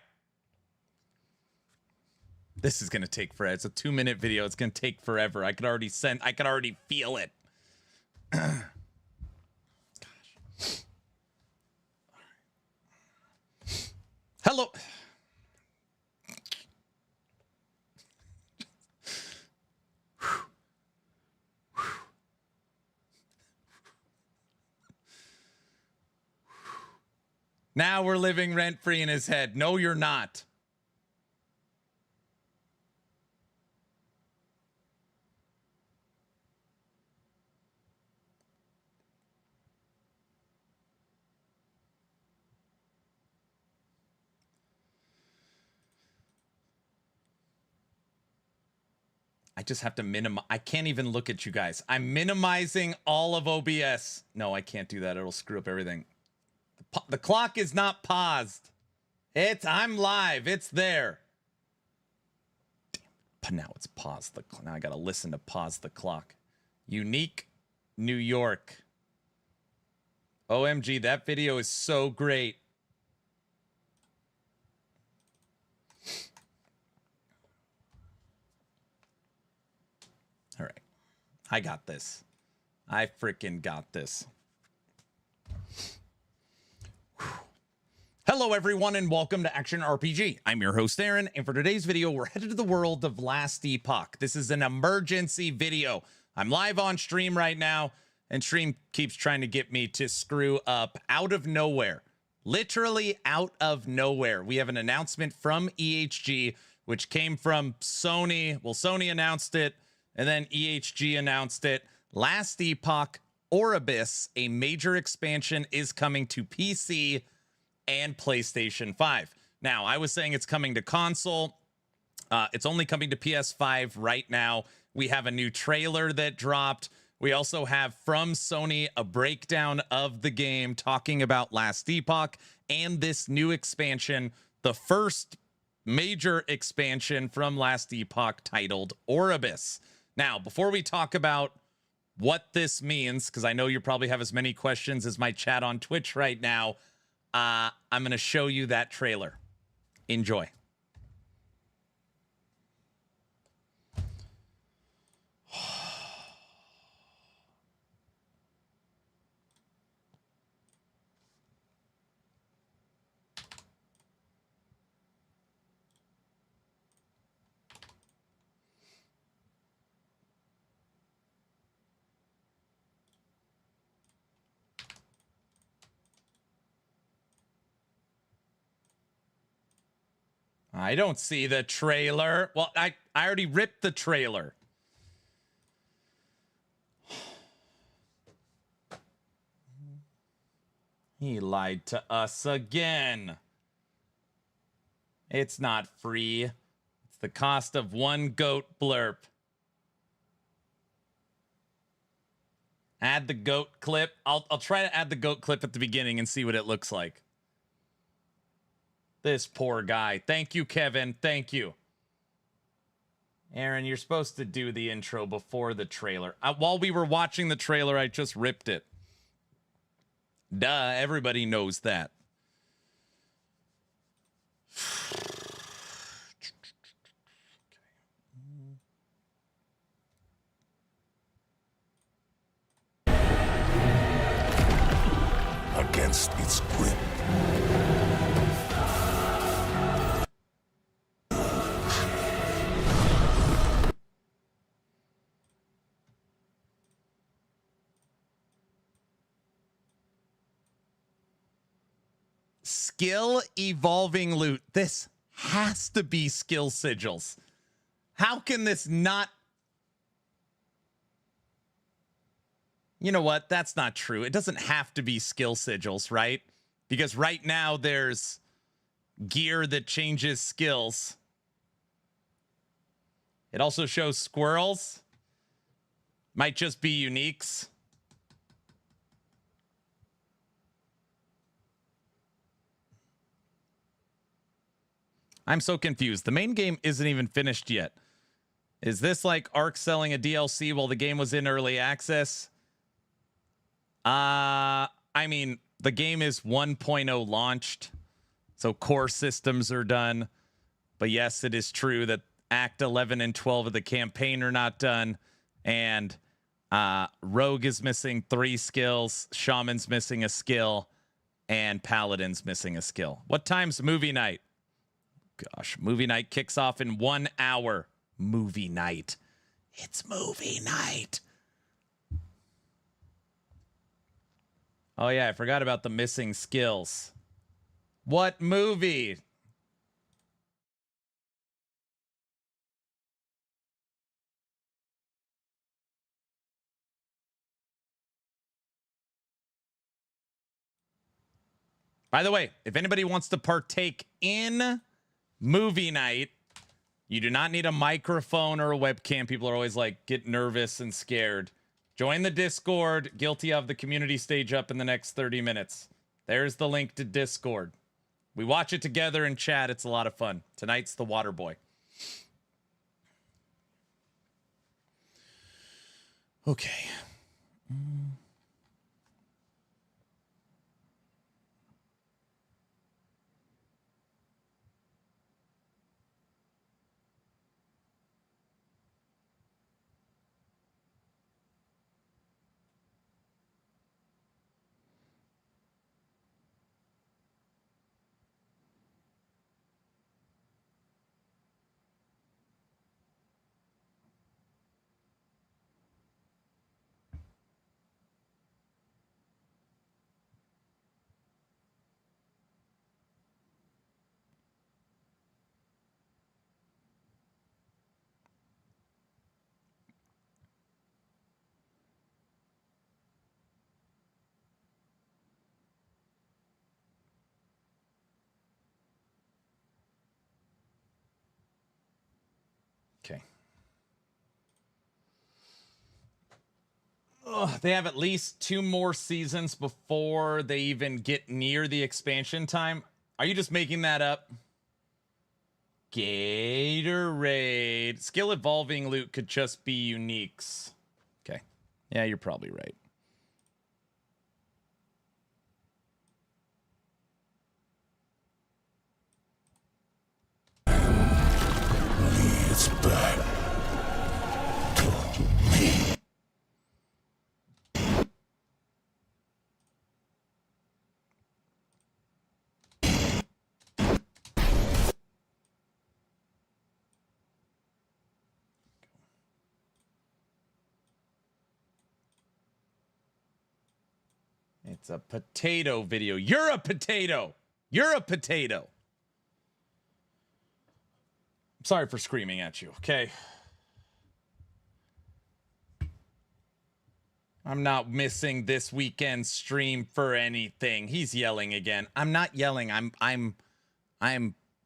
This is going to take forever. It's a 2-minute video. It's going to take forever. I could already feel it. Gosh. Hello. Now we're living rent-free in his head. No, you're not. I just have to minimize. I can't even look at you guys. I'm minimizing all of OBS. No, I can't do that. It'll screw up everything. The clock is not paused. I'm live. It's there. But now it's paused. Now I got to listen to pause the clock. Unique New York. OMG, that video is so great. All right. I got this. I freaking got this. Hello everyone and welcome to Action RPG. I'm your host Aaron, and for today's video we're headed to the world of Last Epoch. This is an emergency video. I'm live on stream right now and stream keeps trying to get me to screw up out of nowhere. Literally out of nowhere. We have an announcement from EHG which came from Sony. Well, Sony announced it and then EHG announced it. Last Epoch Orbis, a major expansion, is coming to PC and PlayStation 5. Now, I was saying it's coming to console. It's only coming to PS5 right now. We have a new trailer that dropped. We also have from Sony a breakdown of the game talking about Last Epoch and this new expansion, the first major expansion from Last Epoch titled Orbis. Now, before we talk about what this means, because I know you probably have as many questions as my chat on Twitch right now, I'm going to show you that trailer. Enjoy. I don't see the trailer. Well, I already ripped the trailer. He lied to us again. It's not free. It's the cost of one goat blurp. Add the goat clip. I'll try to add the goat clip at the beginning and see what it looks like. This poor guy. Thank you, Kevin. Thank you. Aaron, you're supposed to do the intro before the trailer. While we were watching the trailer, I just ripped it. Duh, everybody knows that. Against its grip. Skill evolving loot. This has to be skill sigils. How can this not? You know what? That's not true. It doesn't have to be skill sigils, right? Because right now there's gear that changes skills. It also shows squirrels. Might just be uniques. I'm so confused. The main game isn't even finished yet. Is this like Ark selling a DLC while the game was in early access? I mean, the game is 1.0 launched, so core systems are done. But yes, it is true that Act 11 and 12 of the campaign are not done. And Rogue is missing 3 skills. Shaman's missing a skill. And Paladin's missing a skill. What time's movie night? Gosh, movie night kicks off in 1 hour. Movie night. It's movie night. Oh, yeah, I forgot about the missing skills. What movie? By the way, if anybody wants to partake in movie night, you do not need a microphone or a webcam. People are always like, get nervous and scared. Join the Discord. Guilty of the community stage up in the next 30 minutes. There's the link to Discord. We watch it together and chat. It's a lot of fun. Tonight's the Water Boy. Okay. They have at least 2 more seasons before they even get near the expansion time. Are you just making that up? Gatorade. Skill evolving loot could just be uniques. Okay. Yeah, you're probably right. Leads back to me. It's a potato video. You're a potato. You're a potato. I'm sorry for screaming at you, okay? I'm not missing this weekend stream for anything. He's yelling again. I'm not yelling. I'm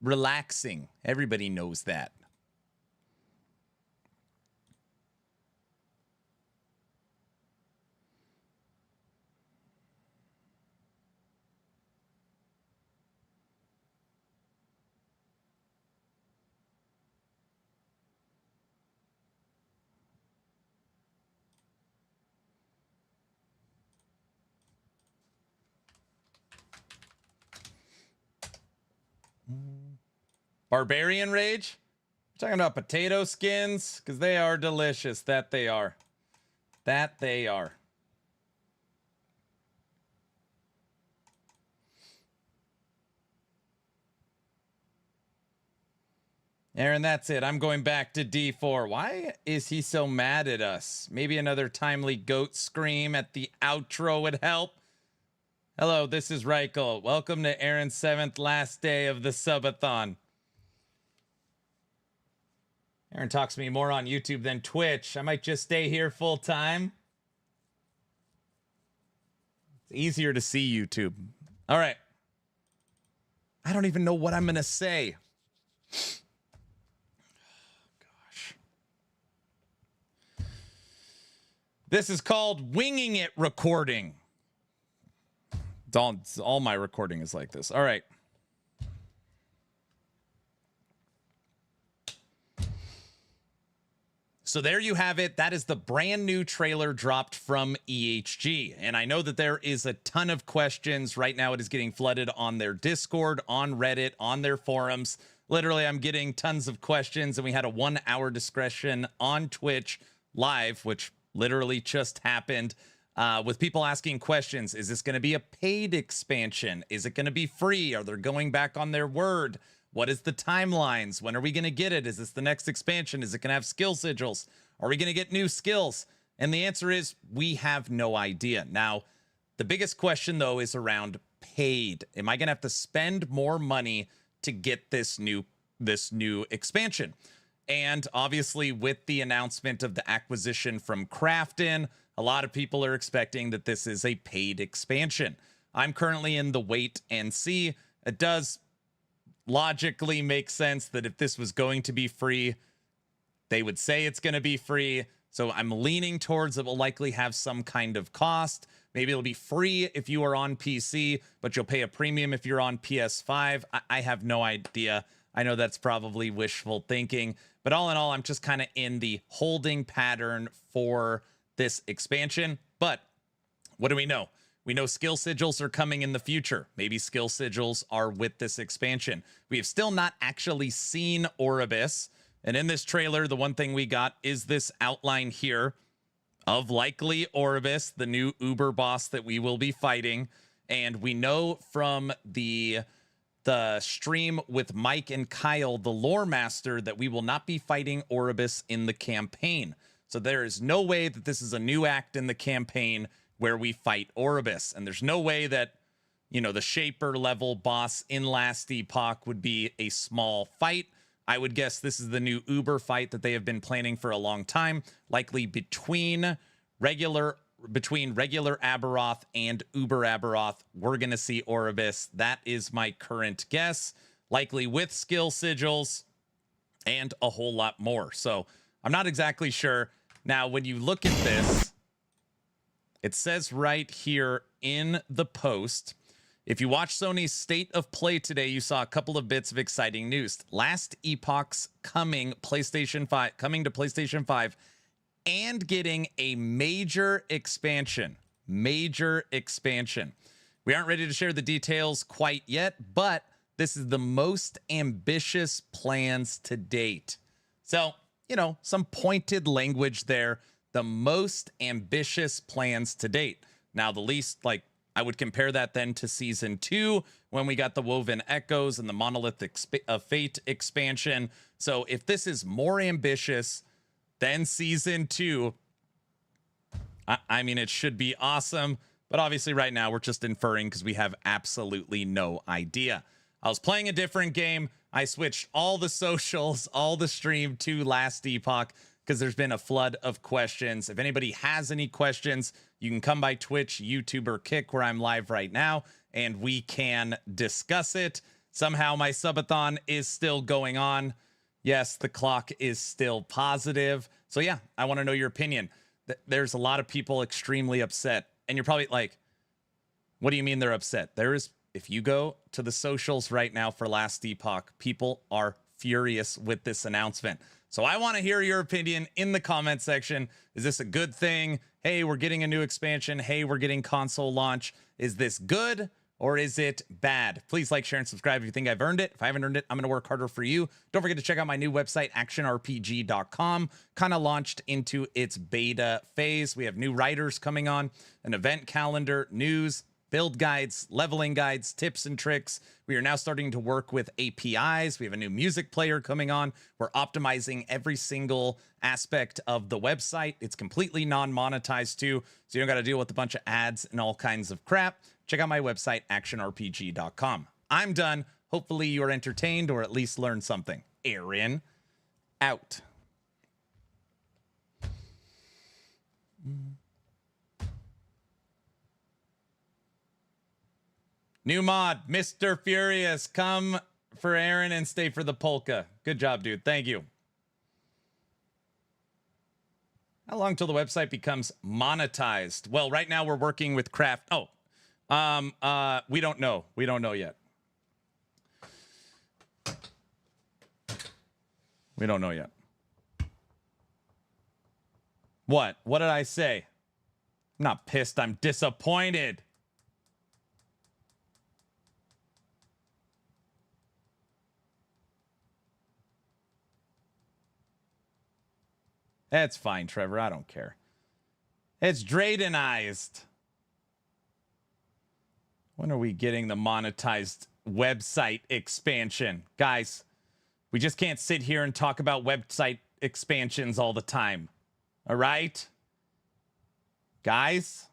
relaxing. Everybody knows that. Barbarian Rage? You're talking about potato skins? Because they are delicious. That they are. That they are. Aaron, that's it. I'm going back to D4. Why is he so mad at us? Maybe another timely goat scream at the outro would help. Hello, this is Reichel. Welcome to Aaron's 7th last day of the Subathon. Aaron talks to me more on YouTube than Twitch. I might just stay here full time. It's easier to see YouTube. All right. I don't even know what I'm going to say. Gosh. This is called Winging It Recording. All my recording is like this. All right. So there you have it. That is the brand new trailer dropped from EHG. And I know that there is a ton of questions. Right now it is getting flooded on their Discord, on Reddit, on their forums. Literally, I'm getting tons of questions. And we had a 1-hour discussion on Twitch live, which literally just happened, with people asking questions. Is this going to be a paid expansion? Is it going to be free? Are they going back on their word? What is the timelines? When are we going to get it? Is this the next expansion? Is it going to have skill sigils? Are we going to get new skills? And the answer is we have no idea. Now, the biggest question, though, is around paid. Am I going to have to spend more money to get this new expansion? And obviously, with the announcement of the acquisition from Crafton, a lot of people are expecting that this is a paid expansion. I'm currently in the wait and see. It does logically makes sense that if this was going to be free, they would say it's going to be free. So I'm leaning towards it will likely have some kind of cost. Maybe it'll be free if you are on PC, but you'll pay a premium if you're on PS5. I have no idea. I know that's probably wishful thinking, but all in all, I'm just kind of in the holding pattern for this expansion. But what do we know? We know skill sigils are coming in the future. Maybe skill sigils are with this expansion. We have still not actually seen Oribus. And in this trailer, the one thing we got is this outline here of likely Oribus, the new Uber boss that we will be fighting. And we know from the stream with Mike and Kyle, the lore master, that we will not be fighting Oribus in the campaign. So there is no way that this is a new act in the campaign where we fight Oribus. And there's no way that, you know, the Shaper level boss in Last Epoch would be a small fight. I would guess this is the new Uber fight that they have been planning for a long time, likely between regular Aberoth and Uber Aberoth. We're going to see Oribus. That is my current guess, likely with skill sigils and a whole lot more. So I'm not exactly sure. Now, when you look at this, It says right here in the post, if you watch Sony's State of Play today, you saw a couple of bits of exciting news. Last Epoch's coming to PlayStation 5 and getting a major expansion. Major expansion. We aren't ready to share the details quite yet, but this is the most ambitious plans to date. So, you know, some pointed language there. The most ambitious plans to date. Now, the least, like, I would compare that then to Season 2 when we got the Woven Echoes and the Monolith Fate expansion. So if this is more ambitious than Season 2, I mean, it should be awesome. But obviously right now we're just inferring because we have absolutely no idea. I was playing a different game. I switched all the socials, all the stream to Last Epoch because there's been a flood of questions. If anybody has any questions, you can come by Twitch, YouTube, or Kick where I'm live right now, and we can discuss it. Somehow my subathon is still going on. Yes, the clock is still positive. So yeah, I want to know your opinion. There's a lot of people extremely upset, and you're probably like, what do you mean they're upset? If you go to the socials right now for Last Epoch, people are furious with this announcement. So I want to hear your opinion in the comment section. Is this a good thing? Hey, we're getting a new expansion. Hey, we're getting console launch. Is this good or is it bad? Please like, share, and subscribe if you think I've earned it. If I haven't earned it, I'm going to work harder for you. Don't forget to check out my new website, actionrpg.com. Kind of launched into its beta phase. We have new writers coming on, an event calendar, news, build guides, leveling guides, tips and tricks. We are now starting to work with APIs. We have a new music player coming on. We're optimizing every single aspect of the website. It's completely non-monetized too, so you don't got to deal with a bunch of ads and all kinds of crap. Check out my website, actionrpg.com. I'm done. Hopefully you're entertained or at least learned something. Aaron, out. New mod, Mr. Furious. Come for Aaron and stay for the polka. Good job, dude. Thank you. How long till the website becomes monetized? Well, right now we're working with Craft. We don't know. We don't know yet. We don't know yet. What? What did I say? I'm not pissed. I'm disappointed. That's fine, Trevor. I don't care. It's Draydenized. When are we getting the monetized website expansion? Guys, we just can't sit here and talk about website expansions all the time. All right? Guys?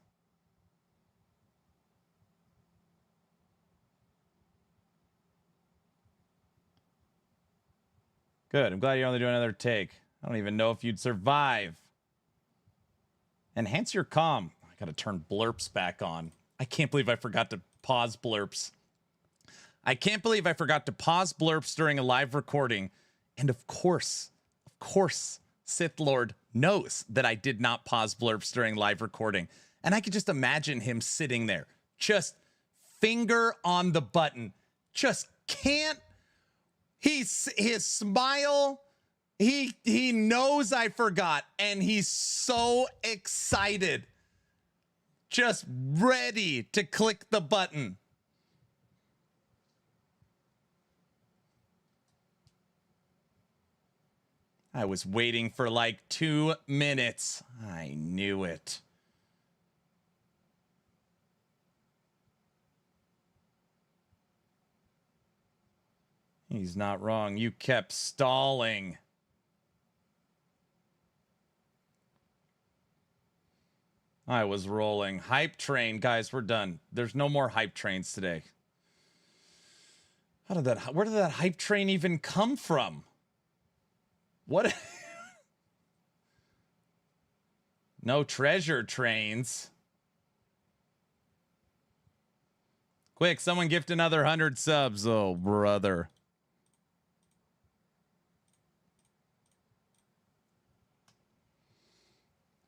Good. I'm glad you're only doing another take. I don't even know if you'd survive. Enhance your comm. I gotta turn blurps back on. I can't believe I forgot to pause blurps. I can't believe I forgot to pause blurps during a live recording. And of course, Sith Lord knows that I did not pause blurps during live recording. And I could just imagine him sitting there, just finger on the button. Just can't. His smile. He knows I forgot, and he's so excited. Just ready to click the button. I was waiting for like 2 minutes. I knew it. He's not wrong. You kept stalling. I was rolling. Hype train. Guys, we're done. There's no more hype trains today. Where did that hype train even come from? What? No treasure trains. Quick, someone gift another 100 subs. Oh, brother.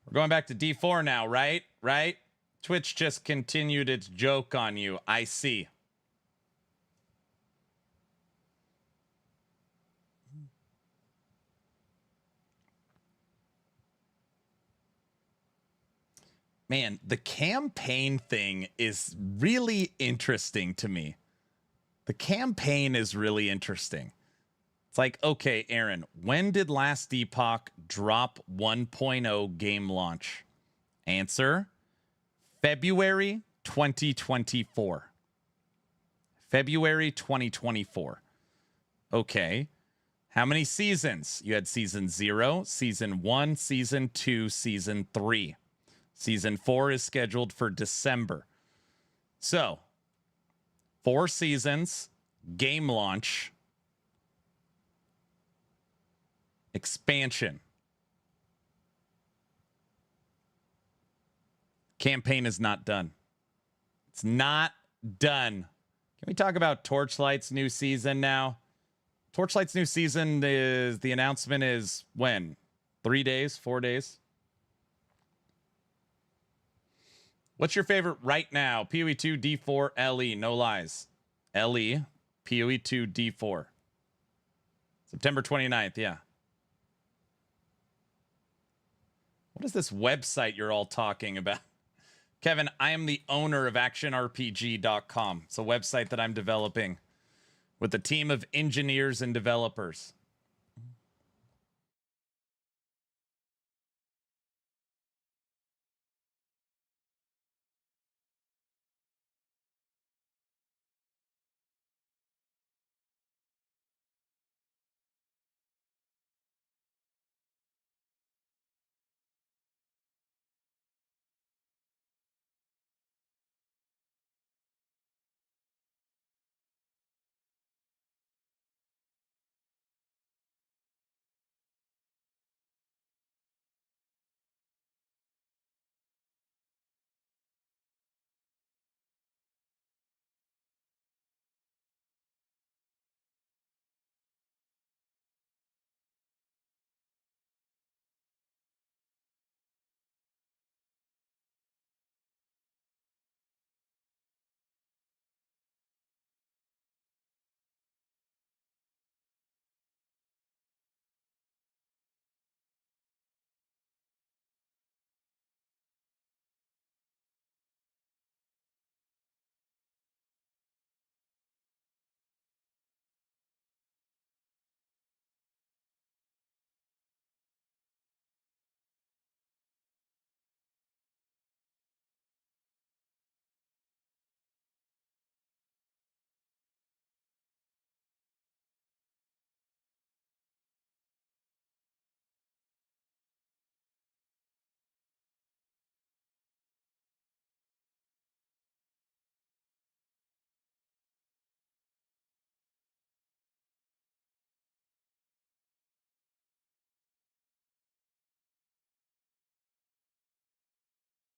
We're going back to D4 now, right? Right? Twitch just continued its joke on you. I see. Man, the campaign thing is really interesting to me. The campaign is really interesting. It's like, okay, Aaron, when did Last Epoch drop 1.0 game launch? Answer, February 2024. February 2024. Okay. How many seasons? You had season 0, season 1, season 2, season 3. Season 4 is scheduled for December. So, 4 seasons, game launch, expansion. Campaign is not done. It's not done. Can we talk about Torchlight's new season now? Torchlight's new season is, the announcement is when? 3 days, 4 days? What's your favorite right now? PoE 2 D4 LE, no lies. LE, PoE 2 D4. September 29th, yeah. What is this website you're all talking about? Kevin, I am the owner of actionrpg.com. It's a website that I'm developing with a team of engineers and developers.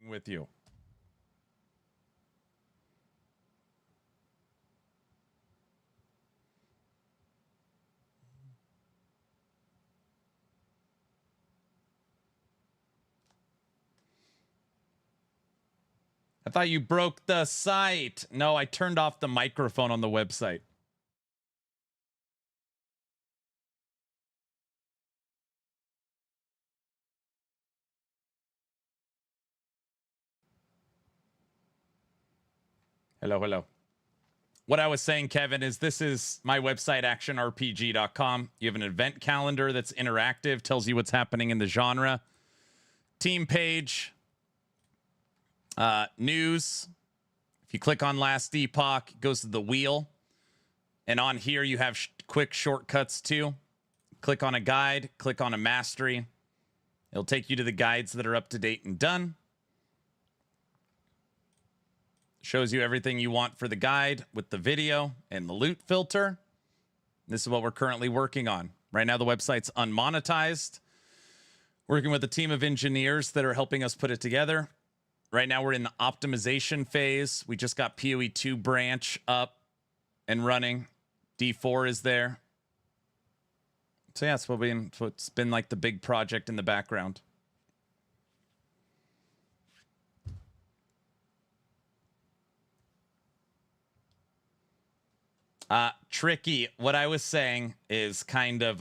With you. I thought you broke the site. No, I turned off the microphone on the website. Hello, hello. What I was saying, Kevin, is this is my website, actionrpg.com. You have an event calendar that's interactive, tells you what's happening in the genre. Team page, news. If you click on Last Epoch, it goes to the wheel. And on here, you have quick shortcuts too. Click on a guide, click on a mastery. It'll take you to the guides that are up to date and done. Shows you everything you want for the guide with the video and the loot filter. This is what we're currently working on. Right now, the website's unmonetized. Working with a team of engineers that are helping us put it together. Right now, we're in the optimization phase. We just got PoE 2 branch up and running. D4 is there. So yeah, it's been like the big project in the background. Tricky. What I was saying is kind of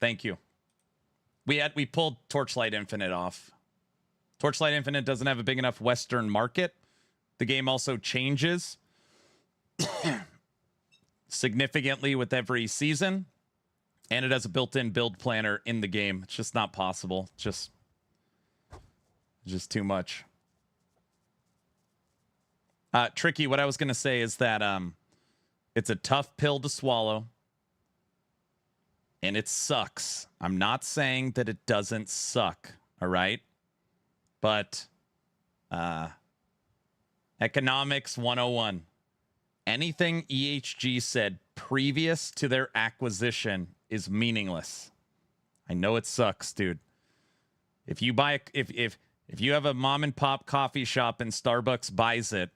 thank you. We pulled Torchlight Infinite off. Torchlight Infinite doesn't have a big enough Western market. The game also changes significantly with every season, and it has a built-in build planner in the game. It's just not possible. Just too much. Tricky, what I was going to say is that it's a tough pill to swallow, and it sucks. I'm not saying that it doesn't suck, all right? But Economics 101. Anything EHG said previous to their acquisition is meaningless. I know it sucks, dude. If you buy if you have a mom and pop coffee shop and Starbucks buys it,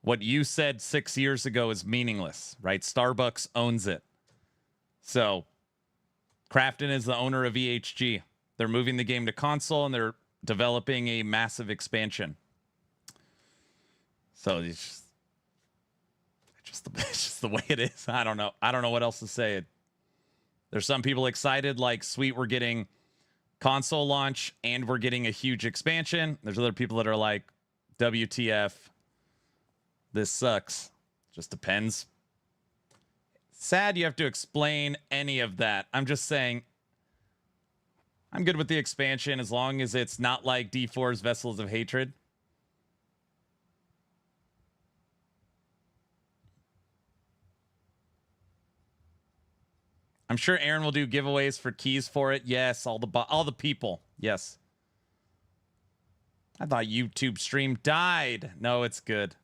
what you said 6 years ago is meaningless, right? Starbucks owns it. So Crafton is the owner of EHG. They're moving the game to console and they're developing a massive expansion. So it's just the way it is. I don't know what else to say. There's some people excited, like, sweet, we're getting console launch and we're getting a huge expansion. There's other people that are like, WTF, this sucks. Just depends. Sad you have to explain any of that. I'm just saying, I'm good with the expansion as long as it's not like D4's Vessels of Hatred. I'm sure Aaron will do giveaways for keys for it. Yes, all the people. Yes. I thought YouTube stream died. No, it's good.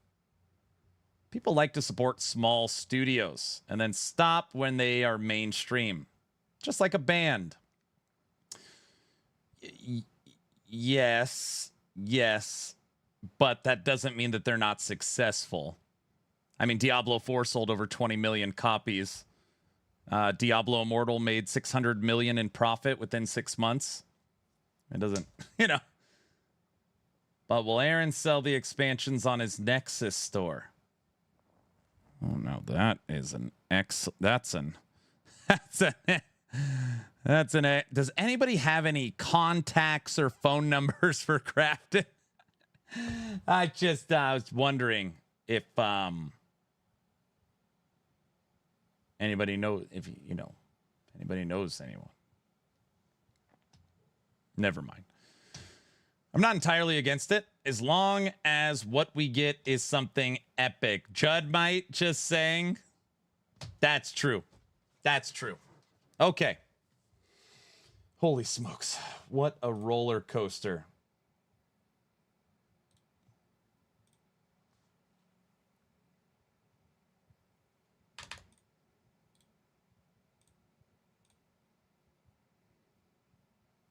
People like to support small studios and then stop when they are mainstream. Just like a band. Yes. But that doesn't mean that they're not successful. I mean, Diablo 4 sold over 20 million copies. Diablo Immortal made 600 million in profit within 6 months. It doesn't, But will Aaron sell the expansions on his Nexus store? Oh no, that is an does anybody have any contacts or phone numbers for Crafton? I was wondering if anybody knows, if anybody knows anyone. Never mind. I'm not entirely against it as long as what we get is something epic. Judd might just saying, that's true. That's true. Okay. Holy smokes. What a roller coaster.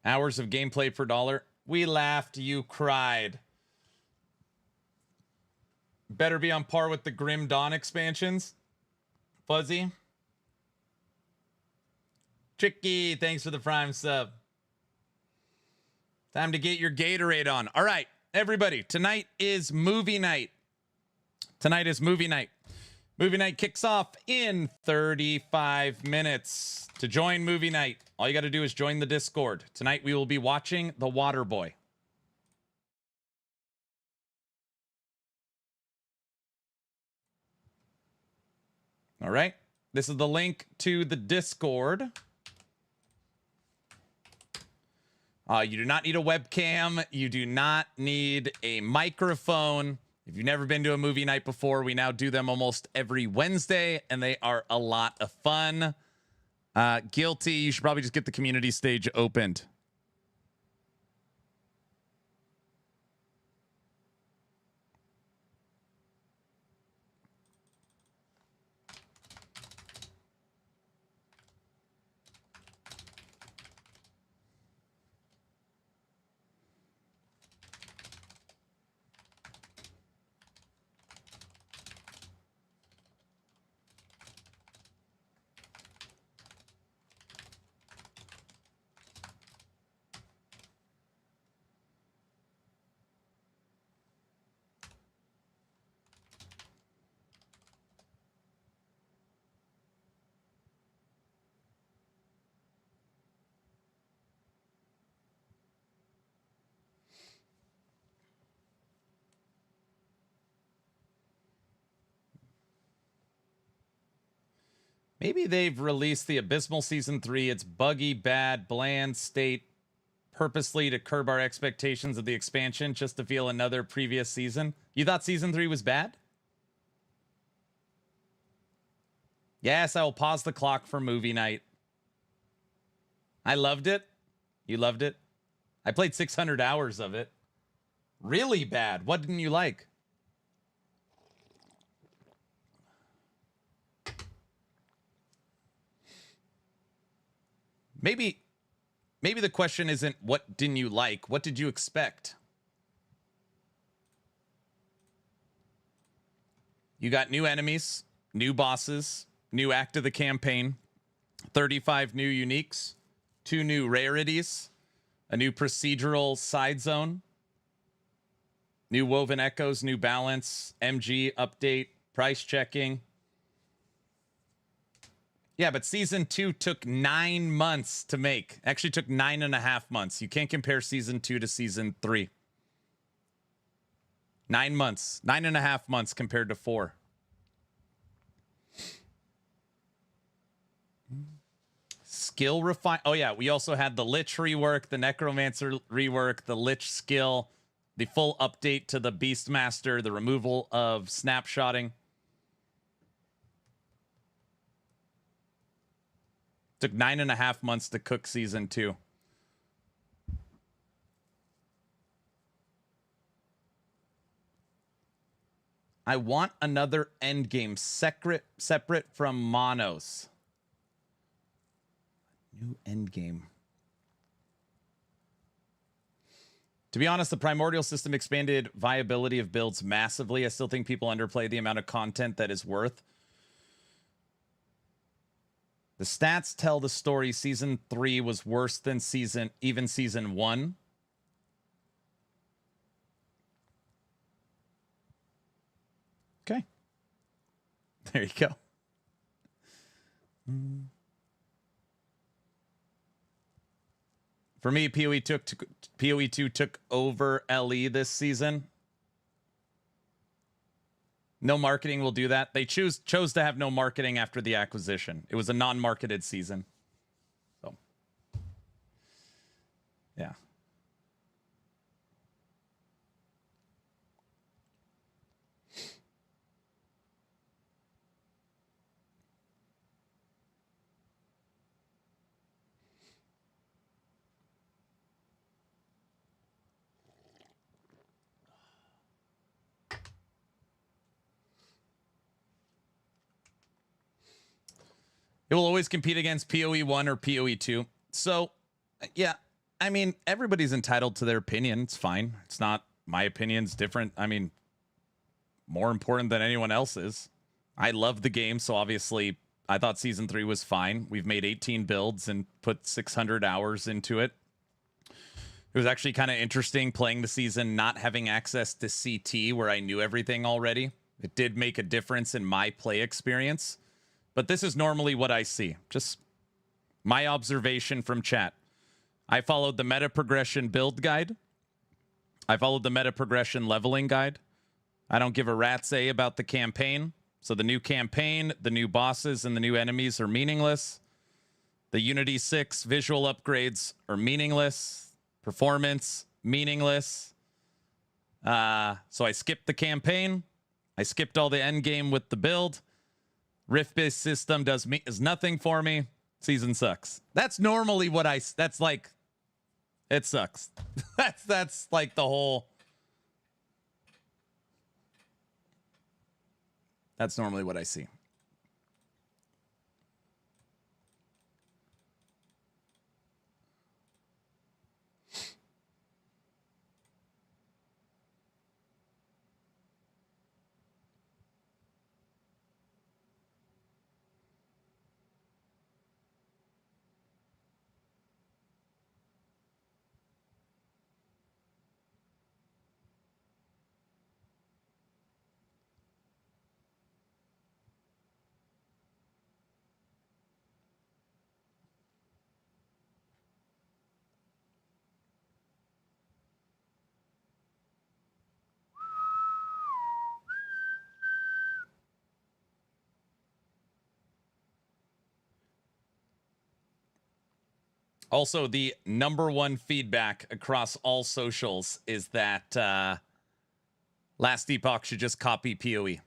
Hours of gameplay per dollar. We laughed, you cried. Better be on par with the Grim Dawn expansions. Fuzzy. Tricky, thanks for the Prime sub. Time to get your Gatorade on. All right, everybody, tonight is movie night. Tonight is movie night. Movie night kicks off in 35 minutes. To join movie night, all you got to do is join the Discord. Tonight we will be watching The Waterboy. All right. This is the link to the Discord. You do not need a webcam. You do not need a microphone. If you've never been to a movie night before, we now do them almost every Wednesday, and they are a lot of fun. Guilty, you should probably just get the community stage opened. Maybe they've released the Abysmal Season 3. It's buggy, bad, bland state purposely to curb our expectations of the expansion just to feel another previous season. You thought Season 3 was bad? Yes, I will pause the clock for movie night. I loved it. You loved it? I played 600 hours of it. Really bad. What didn't you like? Maybe the question isn't what didn't you like? What did you expect? You got new enemies, new bosses, new act of the campaign, 35 new uniques, 2 new rarities, a new procedural side zone, new woven echoes, new balance, MG update, price checking. Yeah, but season 2 took 9 months to make. Actually took 9.5 months. You can't compare season 2 to season 3. 9 months. 9.5 months compared to 4. Skill refine. Oh, yeah. We also had the Lich rework, the Necromancer rework, the Lich skill, the full update to the Beastmaster, the removal of snapshotting. Took 9.5 months to cook season 2. I want another endgame separate from Monos. New endgame. To be honest, the Primordial system expanded viability of builds massively. I still think people underplay the amount of content that is worth. The stats tell the story. Season 3 was worse than season 1. Okay. There you go. For me, PoE 2 took over LE this season. No marketing will do that. They chose to have no marketing after the acquisition. It was a non-marketed season. So, yeah. It will always compete against PoE 1 or PoE 2. So, yeah, I mean, everybody's entitled to their opinion. It's fine. It's not my opinion's different. I mean, more important than anyone else's. I love the game, so obviously I thought Season 3 was fine. We've made 18 builds and put 600 hours into it. It was actually kind of interesting playing the season not having access to CT where I knew everything already. It did make a difference in my play experience. But this is normally what I see. Just my observation from chat. I followed the meta progression build guide. I followed the meta progression leveling guide. I don't give a rat's A about the campaign. So the new campaign, the new bosses, and the new enemies are meaningless. The Unity 6 visual upgrades are meaningless. Performance, meaningless. So I skipped the campaign. I skipped all the end game with the build. Rift-based system is nothing for me. Season sucks. That's normally what that's like. It sucks. that's like the whole. That's normally what I see. Also, the number one feedback across all socials is that Last Epoch should just copy PoE.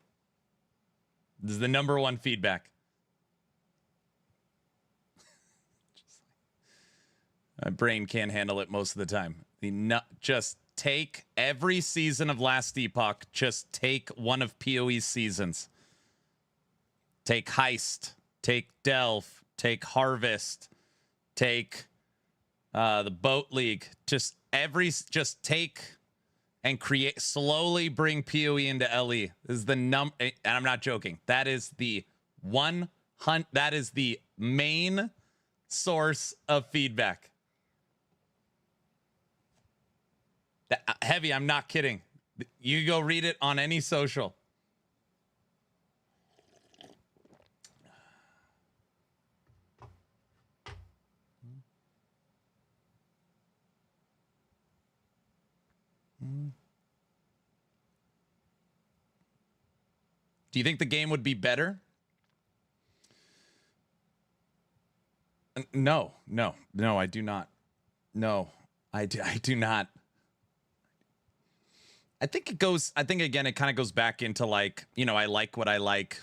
This is the number one feedback. My brain can't handle it most of the time. Just take every season of Last Epoch. Just take one of PoE's seasons. Take Heist. Take Delve. Take Harvest. Take the Boat League. Just take and create. Slowly bring PoE into LE. This is the and I'm not joking. That is the that is the main source of feedback. Heavy, I'm not kidding. You go read it on any social. Do you think the game would be better? No, I do not. No, I do not. I think again, it kind of goes back into like, I like what I like.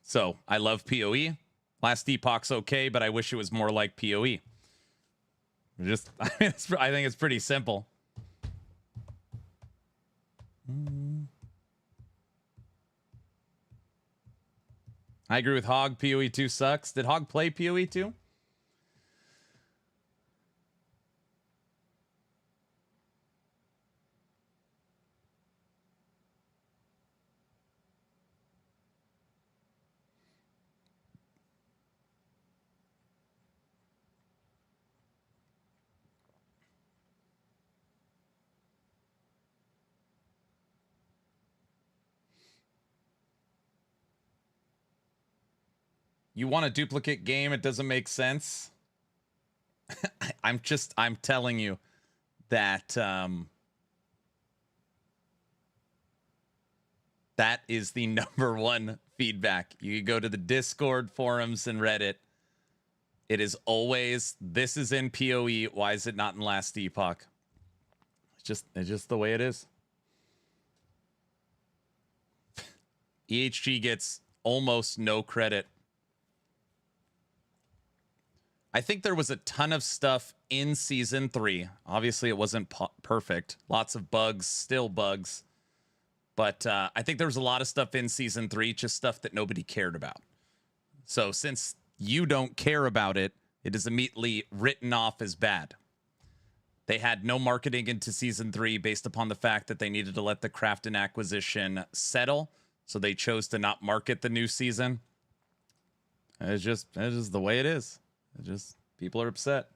So I love PoE. Last Epoch's okay, but I wish it was more like PoE. I think it's pretty simple. I agree with Hog. PoE 2 sucks. Did Hog play PoE 2? You want a duplicate game? It doesn't make sense. I'm telling you that that is the number one feedback. You go to the Discord forums and Reddit. It is always, this is in PoE. Why is it not in Last Epoch? It's just the way it is. EHG gets almost no credit. I think there was a ton of stuff in season 3. Obviously, it wasn't perfect. Lots of bugs, still bugs. But I think there was a lot of stuff in season 3, just stuff that nobody cared about. So since you don't care about it, it is immediately written off as bad. They had no marketing into season 3 based upon the fact that they needed to let the craft and acquisition settle. So they chose to not market the new season. It's just the way it is. People are upset.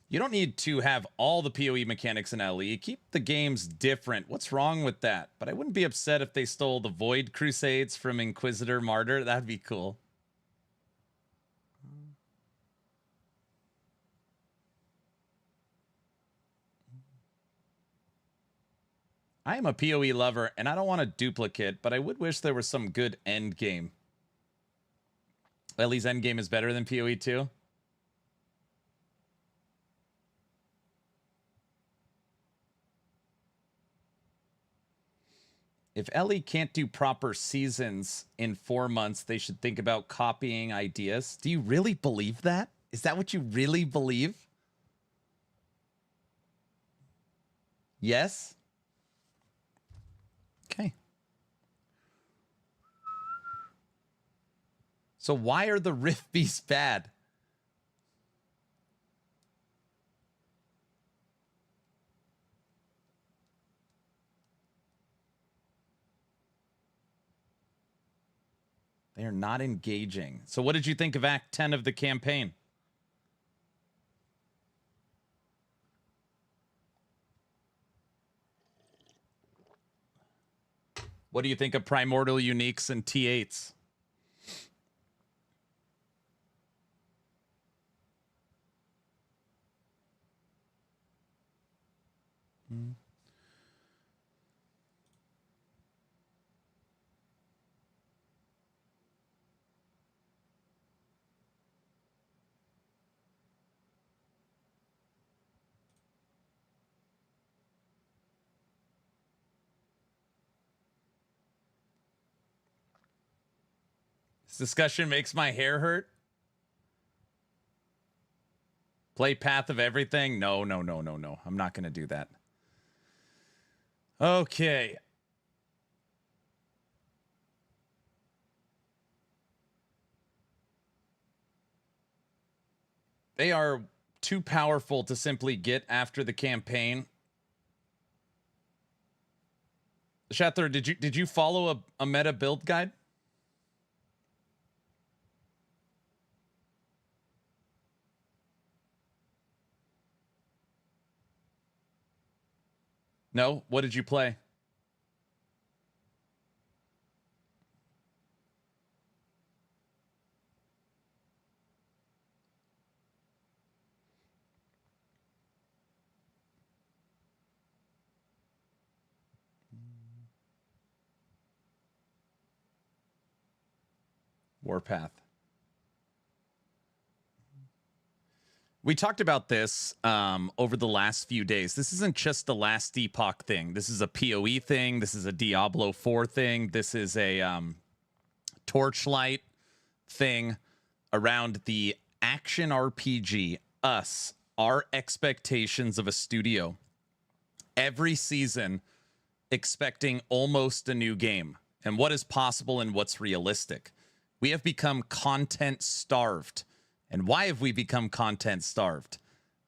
You don't need to have all the PoE mechanics in LE. Keep the games different. What's wrong with that? But I wouldn't be upset if they stole the Void Crusades from Inquisitor Martyr. That'd be cool. I am a PoE lover, and I don't want a duplicate, but I would wish there was some good end game. LE's end game is better than PoE 2. If LE can't do proper seasons in 4 months, they should think about copying ideas. Do you really believe that? Is that what you really believe? Yes? Okay. So why are the Rift Beasts bad? They are not engaging. So what did you think of Act 10 of the campaign? What do you think of Primordial Uniques and T8s? This discussion makes my hair hurt. Play Path of Everything? No. I'm not going to do that. Okay. They are too powerful to simply get after the campaign. Shatler, did you follow a meta build guide? No? What did you play? Warpath. We talked about this over the last few days. This isn't just the last Epoch thing. This is a PoE thing. This is a Diablo 4 thing. This is a Torchlight thing around the action RPG. Our expectations of a studio. Every season expecting almost a new game and what is possible and what's realistic. We have become content starved. And why have we become content starved?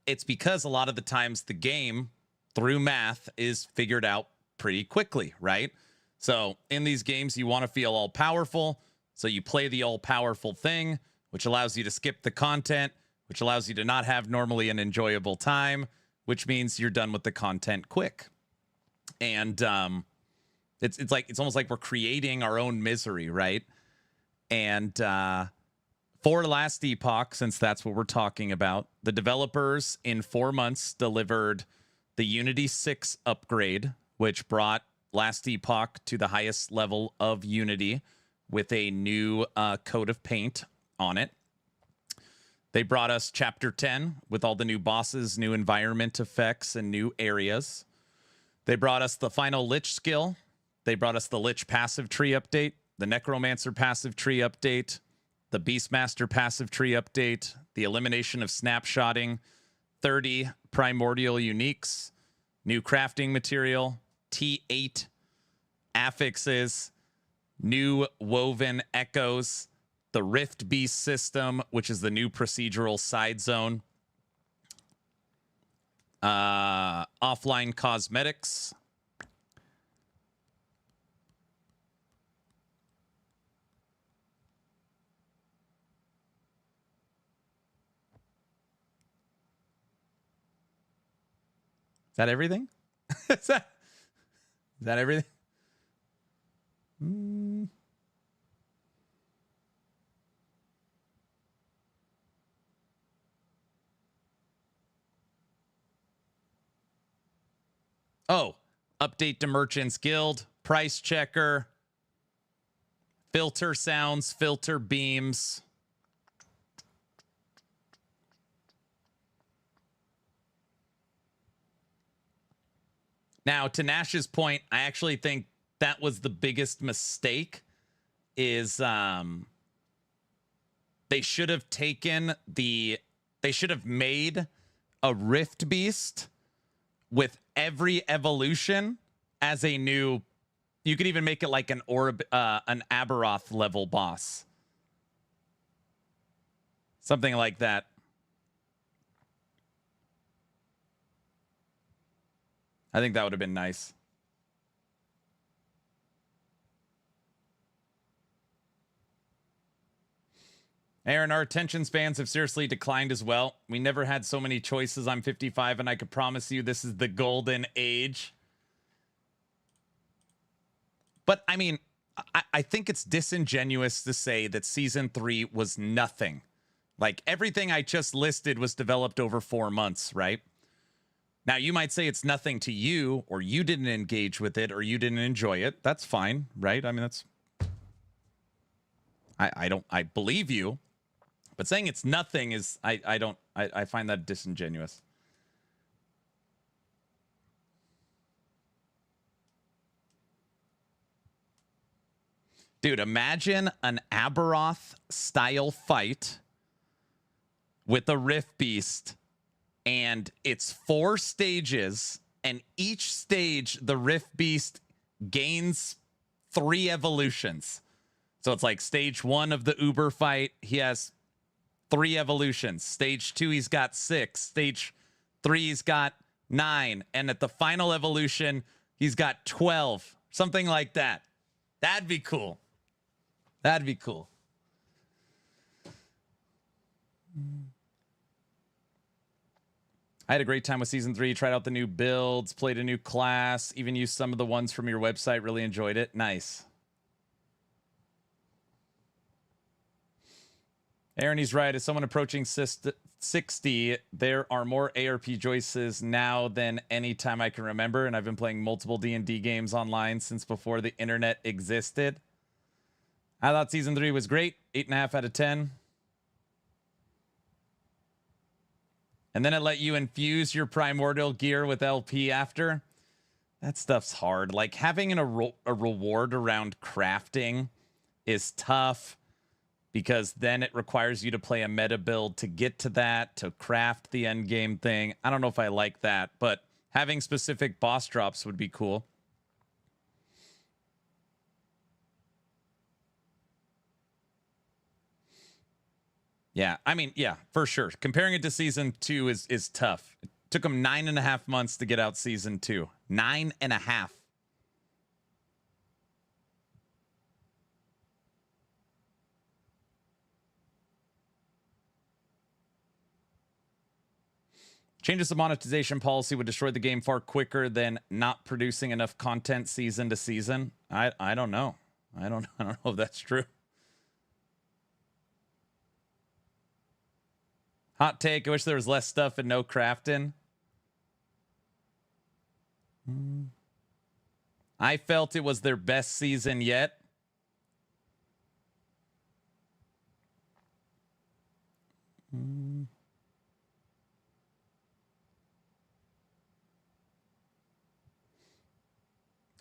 It's because a lot of the times the game, through math, is figured out pretty quickly, right? So in these games, you want to feel all powerful. So you play the all powerful thing, which allows you to skip the content, which allows you to not have normally an enjoyable time, which means you're done with the content quick. And it's almost like we're creating our own misery, right? And for Last Epoch, since that's what we're talking about, the developers in 4 months delivered the Unity 6 upgrade, which brought Last Epoch to the highest level of Unity with a new coat of paint on it. They brought us Chapter 10 with all the new bosses, new environment effects, and new areas. They brought us the final Lich skill. They brought us the Lich passive tree update, the Necromancer passive tree update, the Beastmaster passive tree update, the elimination of snapshotting, 30 primordial uniques, new crafting material, T8 affixes, new woven echoes, the Rift Beast system, which is the new procedural side zone, offline cosmetics, Is that everything? Is that everything? Oh, update to Merchants Guild, price checker, filter sounds, filter beams. Now, to Nash's point, I actually think that was the biggest mistake is they should have made a Rift Beast with every evolution as a new, you could even make it like an Aberoth level boss. Something like that. I think that would have been nice. Aaron, our attention spans have seriously declined as well. We never had so many choices. I'm 55, and I could promise you this is the golden age. But, I mean, I think it's disingenuous to say that Season 3 was nothing. Like, everything I just listed was developed over 4 months, right? Now, you might say it's nothing to you, or you didn't engage with it, or you didn't enjoy it. That's fine, right? I mean, that's... I believe you. But saying it's nothing is... I find that disingenuous. Dude, imagine an Aberoth style fight with a Rift Beast, and it's 4 stages, and each stage the Rift Beast gains 3 evolutions. So it's like stage 1 of the Uber fight, he has 3 evolutions. Stage 2, he's got 6. Stage 3, he's got 9. And at the final evolution, he's got 12. Something like that. That'd be cool. That'd be cool. I had a great time with Season 3. Tried out the new builds, played a new class, even used some of the ones from your website. Really enjoyed it. Nice. Aaron, he's right. As someone approaching 60, there are more ARP choices now than any time I can remember, and I've been playing multiple D&D games online since before the internet existed. I thought Season 3 was great. 8.5 out of 10. And then it let you infuse your primordial gear with LP after. That stuff's hard. Like, having a reward around crafting is tough, because then it requires you to play a meta build to get to that, to craft the end game thing. I don't know if I like that, but having specific boss drops would be cool. Yeah, I mean, yeah, for sure. Comparing it to Season 2 is tough. It took them 9.5 months to get out Season 2. 9.5. Changes to monetization policy would destroy the game far quicker than not producing enough content season to season. I don't know. I don't know if that's true. Hot take. I wish there was less stuff and no crafting. I felt it was their best season yet.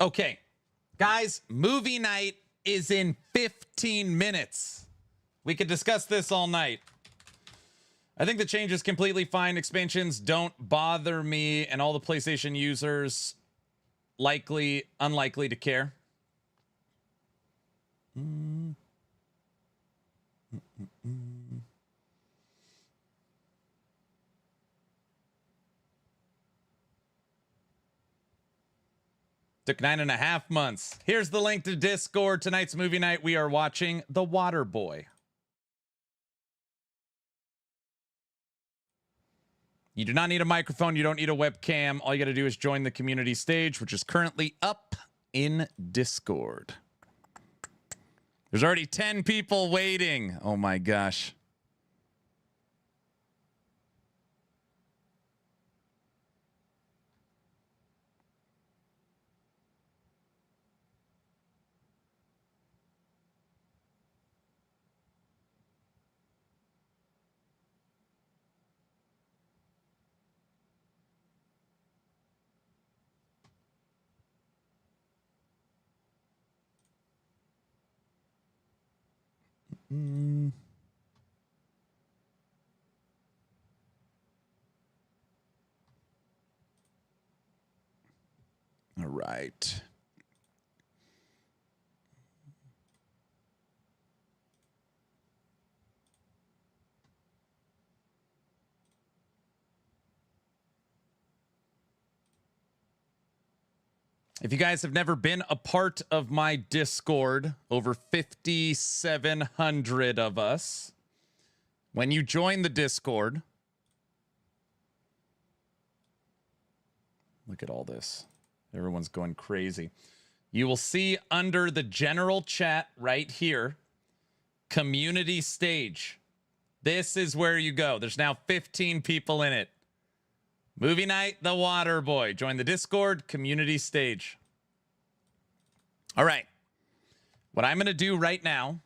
Okay, guys, movie night is in 15 minutes. We could discuss this all night. I think the change is completely fine. Expansions don't bother me, and all the PlayStation users unlikely to care. Took 9.5 months. Here's the link to Discord. Tonight's movie night, we are watching The Water Boy. You do not need a microphone. You don't need a webcam. All you got to do is join the community stage, which is currently up in Discord. There's already 10 people waiting. Oh my gosh. All right. If you guys have never been a part of my Discord, over 5,700 of us, when you join the Discord, look at all this. Everyone's going crazy. You will see under the general chat right here, community stage. This is where you go. There's now 15 people in it. Movie night, The Water Boy. Join the Discord, community stage. All right. What I'm going to do right now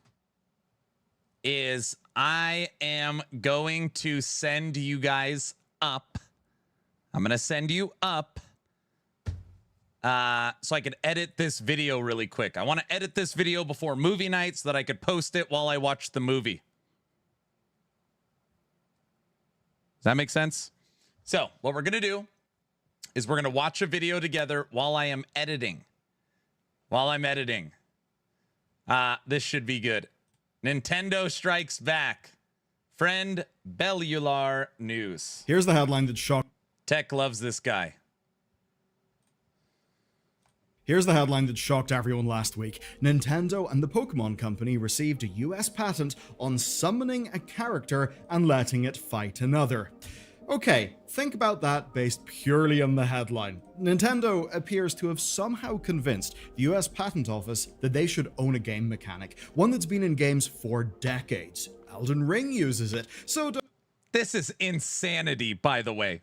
is I am going to send you guys up. I'm going to send you up so I could edit this video really quick. I want to edit this video before movie night so that I could post it while I watch the movie. Does that make sense? So what we're going to do is we're going to watch a video together while I am editing. While I'm editing. This should be good. Nintendo Strikes Back. Friend Bellular News. Here's the headline that shocked. Tech loves this guy. Here's the headline that shocked everyone last week. Nintendo and the Pokemon Company received a US patent on summoning a character and letting it fight another. Okay, think about that based purely on the headline. Nintendo appears to have somehow convinced the US Patent Office that they should own a game mechanic, one that's been in games for decades. Elden Ring uses it, so this is insanity, by the way.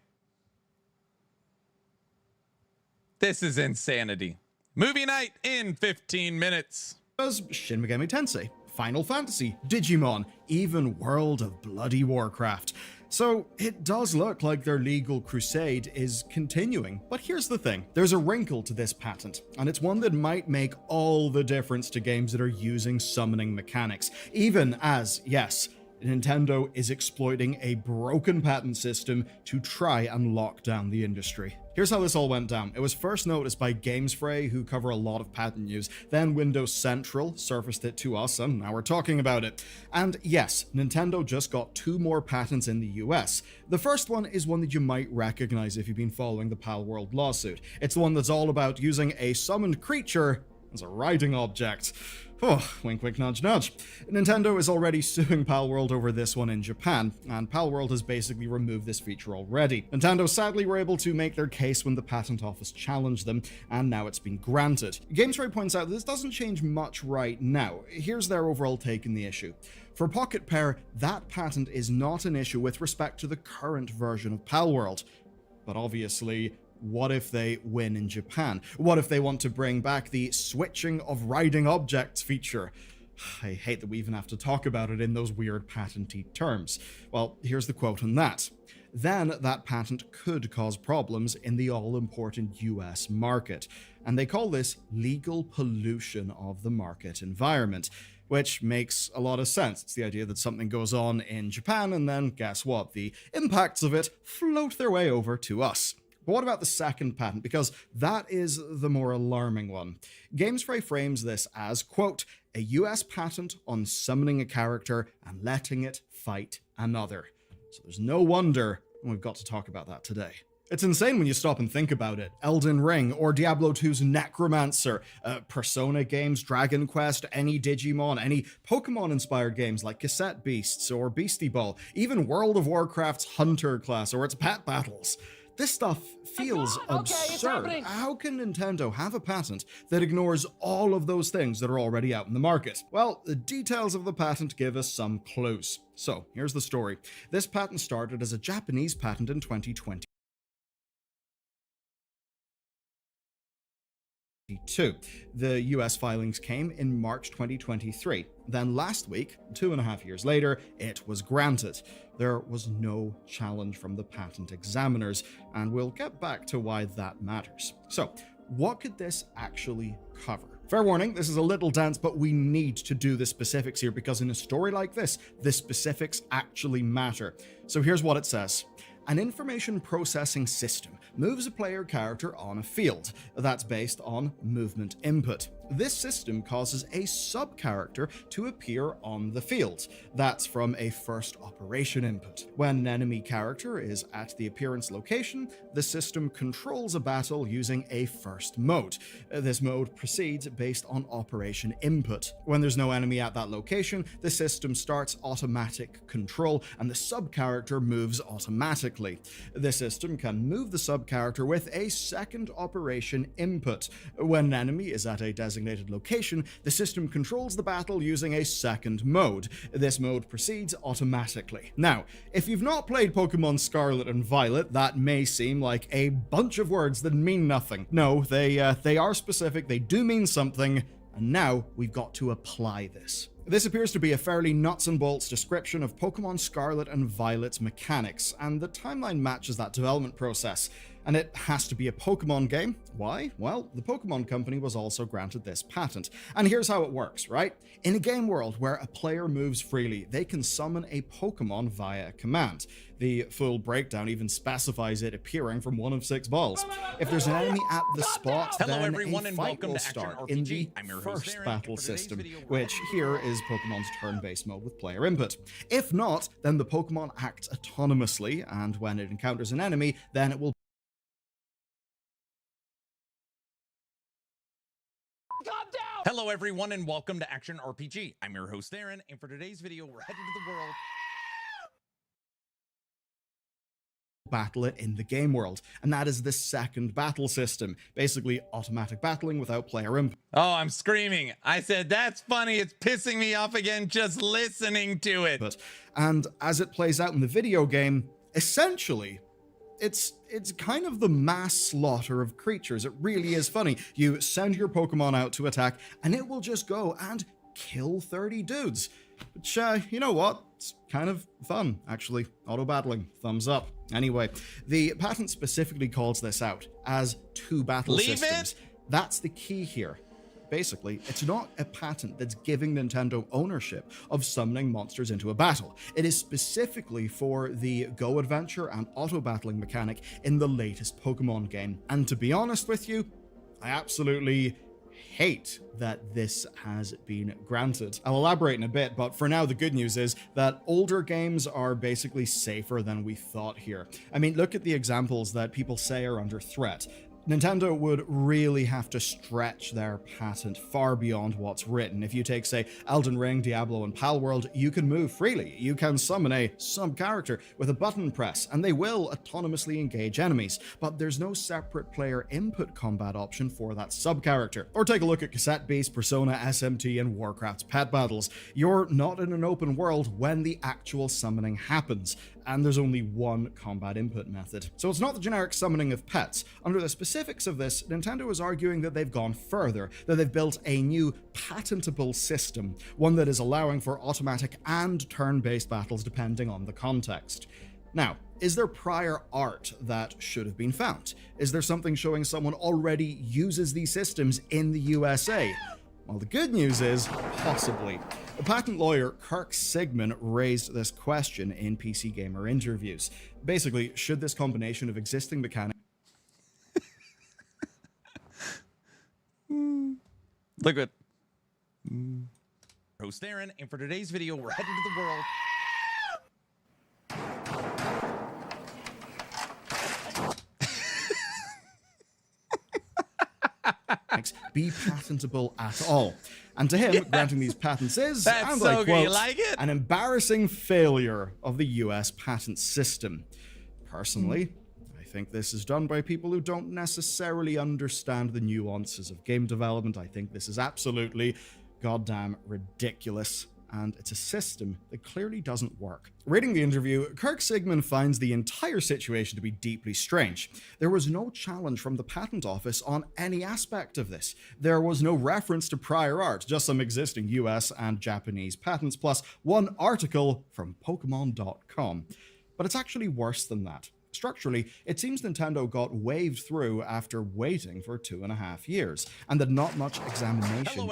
This is insanity. Movie night in 15 minutes. Does Shin Megami Tensei, Final Fantasy, Digimon, even World of Bloody Warcraft. So it does look like their legal crusade is continuing. But here's the thing, there's a wrinkle to this patent, and it's one that might make all the difference to games that are using summoning mechanics, even as, yes, Nintendo is exploiting a broken patent system to try and lock down the industry. Here's how this all went down. It was first noticed by GamesFray, who cover a lot of patent news. Then Windows Central surfaced it to us, and now we're talking about it. And yes, Nintendo just got 2 more patents in the US. The first one is one that you might recognize if you've been following the Palworld lawsuit. It's the one that's all about using a summoned creature as a writing object. Oh, wink wink nudge nudge. Nintendo is already suing Palworld over this one in Japan, and Palworld has basically removed this feature already. Nintendo sadly were able to make their case when the patent office challenged them, and now it's been granted. GamesFray points out that this doesn't change much right now. Here's their overall take in the issue. For Pocket Pair, that patent is not an issue with respect to the current version of Palworld. But obviously, what if they win in Japan? What if they want to bring back the switching of riding objects feature? I hate that we even have to talk about it in those weird patenty terms. Well, here's the quote on that. Then that patent could cause problems in the all-important US market. And they call this legal pollution of the market environment, which makes a lot of sense. It's the idea that something goes on in Japan, and then guess what? The impacts of it float their way over to us. But what about the second patent? Because that is the more alarming one. GamesFray frames this as, quote, a US patent on summoning a character and letting it fight another. So there's no wonder we've got to talk about that today. It's insane when you stop and think about it. Elden Ring, or Diablo 2's Necromancer, Persona games, Dragon Quest, any Digimon, any Pokemon-inspired games like Cassette Beasts or Beastie Ball, even World of Warcraft's Hunter class or its pet battles. This stuff feels absurd. How can Nintendo have a patent that ignores all of those things that are already out in the market? Well, the details of the patent give us some clues. So, here's the story. This patent started as a Japanese patent in 2020. The US filings came in March 2023. Then last week, 2.5 years later, it was granted. There was no challenge from the patent examiners, and we'll get back to why that matters. So, what could this actually cover? Fair warning, this is a little dense, but we need to do the specifics here because in a story like this, the specifics actually matter. So here's what it says. An information processing system moves a player character on a field that's based on movement input. This system causes a sub-character to appear on the field. That's from a first operation input. When an enemy character is at the appearance location, the system controls a battle using a first mode. This mode proceeds based on operation input. When there's no enemy at that location, the system starts automatic control and the sub-character moves automatically. The system can move the sub-character with a second operation input. When an enemy is at a designated location, the system controls the battle using a second mode. This mode proceeds automatically. Now, if you've not played Pokemon Scarlet and Violet, that may seem like a bunch of words that mean nothing. No, they are specific, they do mean something, and now we've got to apply this. This appears to be a fairly nuts and bolts description of Pokemon Scarlet and Violet's mechanics, and the timeline matches that development process. And it has to be a Pokemon game. Why? Well, the Pokemon Company was also granted this patent. And here's how it works, right? In a game world where a player moves freely, they can summon a Pokemon via a command. The full breakdown even specifies it appearing from one of 6 balls. If there's an enemy at the spot, Hello, then everyone, a and fight welcome will to Action start RPG. in the I'm your host, first Aaron, battle and for today's system, video, we're which here is Pokemon's turn-based mode with player input. If not, then the Pokemon acts autonomously, and when it encounters an enemy, then it will Hello, everyone, and welcome to Action RPG. I'm your host, Aaron, and for today's video, we're headed to the world. battle it in the game world, and that is the second battle system, basically automatic battling without player input. Oh, I'm screaming. I said, that's funny. It's pissing me off again just listening to it. And as it plays out in the video game, essentially, it's kind of the mass slaughter of creatures. It really is funny. You send your Pokemon out to attack, and it will just go and kill 30 dudes. Which, you know what? It's kind of fun, actually. Auto-battling. Thumbs up. Anyway, the patent specifically calls this out as 2 battle systems. That's the key here. Basically, it's not a patent that's giving Nintendo ownership of summoning monsters into a battle. It is specifically for the Go Adventure and auto-battling mechanic in the latest Pokemon game. And to be honest with you, I absolutely hate that this has been granted. I'll elaborate in a bit, but for now the good news is that older games are basically safer than we thought here. I mean, look at the examples that people say are under threat. Nintendo would really have to stretch their patent far beyond what's written. If you take, say, Elden Ring, Diablo, and Palworld, you can move freely. You can summon a sub-character with a button press, and they will autonomously engage enemies, but there's no separate player input combat option for that sub-character. Or take a look at Cassette Beast, Persona, SMT, and Warcraft's pet battles. You're not in an open world when the actual summoning happens, and there's only one combat input method. So it's not the generic summoning of pets. Under the specifics of this, Nintendo is arguing that they've gone further, that they've built a new patentable system, one that is allowing for automatic and turn-based battles depending on the context. Now, is there prior art that should have been found? Is there something showing someone already uses these systems in the USA? Well, the good news is, possibly. The patent lawyer Kirk Sigman raised this question in PC Gamer interviews. Basically, should this combination of existing mechanics... Look at... Host Aaron, and for today's video, we're headed to the world. be patentable at all. And to him, granting these patents is, and I quote, an embarrassing failure of the US patent system. Personally, I think this is done by people who don't necessarily understand the nuances of game development. I think this is absolutely goddamn ridiculous, and it's a system that clearly doesn't work. Reading the interview, Kirk Sigman finds the entire situation to be deeply strange. There was no challenge from the patent office on any aspect of this. There was no reference to prior art, just some existing US and Japanese patents, plus one article from Pokemon.com. But it's actually worse than that. Structurally, it seems Nintendo got waved through after waiting for 2.5 years, and that not much examination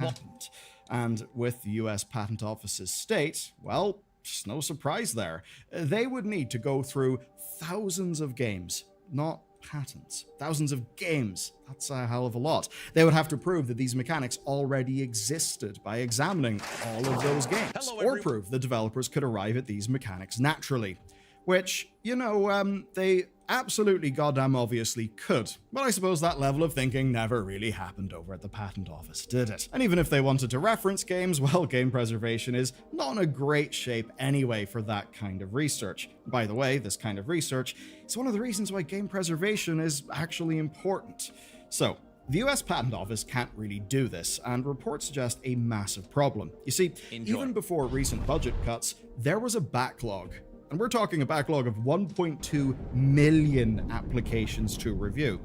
happened. And with the US Patent Office's state, well, just no surprise there. They would need to go through thousands of games, not patents. Thousands of games. That's a hell of a lot. They would have to prove that these mechanics already existed by examining all of those games, or prove the developers could arrive at these mechanics naturally. Which, you know, they absolutely goddamn obviously could. But I suppose that level of thinking never really happened over at the patent office, did it? And even if they wanted to reference games, well, game preservation is not in a great shape anyway for that kind of research. By the way, this kind of research is one of the reasons why game preservation is actually important. So, the US Patent Office can't really do this, and reports suggest a massive problem. You see, even before recent budget cuts, there was a backlog. And we're talking a backlog of 1.2 million applications to review.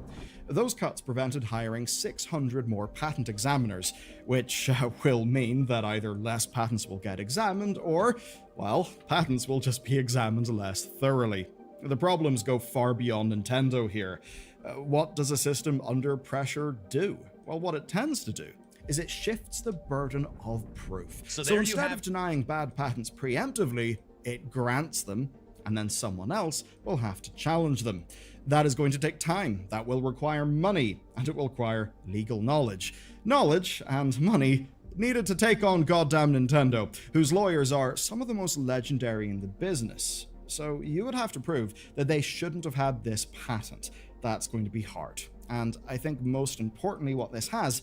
Those cuts prevented hiring 600 more patent examiners, which will mean that either less patents will get examined or, well, patents will just be examined less thoroughly. The problems go far beyond Nintendo here. What does a system under pressure do? Well, what it tends to do is it shifts the burden of proof. So instead of denying bad patents preemptively, it grants them, and then someone else will have to challenge them. That is going to take time, that will require money, and it will require legal knowledge. Knowledge and money needed to take on goddamn Nintendo, whose lawyers are some of the most legendary in the business. So you would have to prove that they shouldn't have had this patent. That's going to be hard. And I think most importantly what this has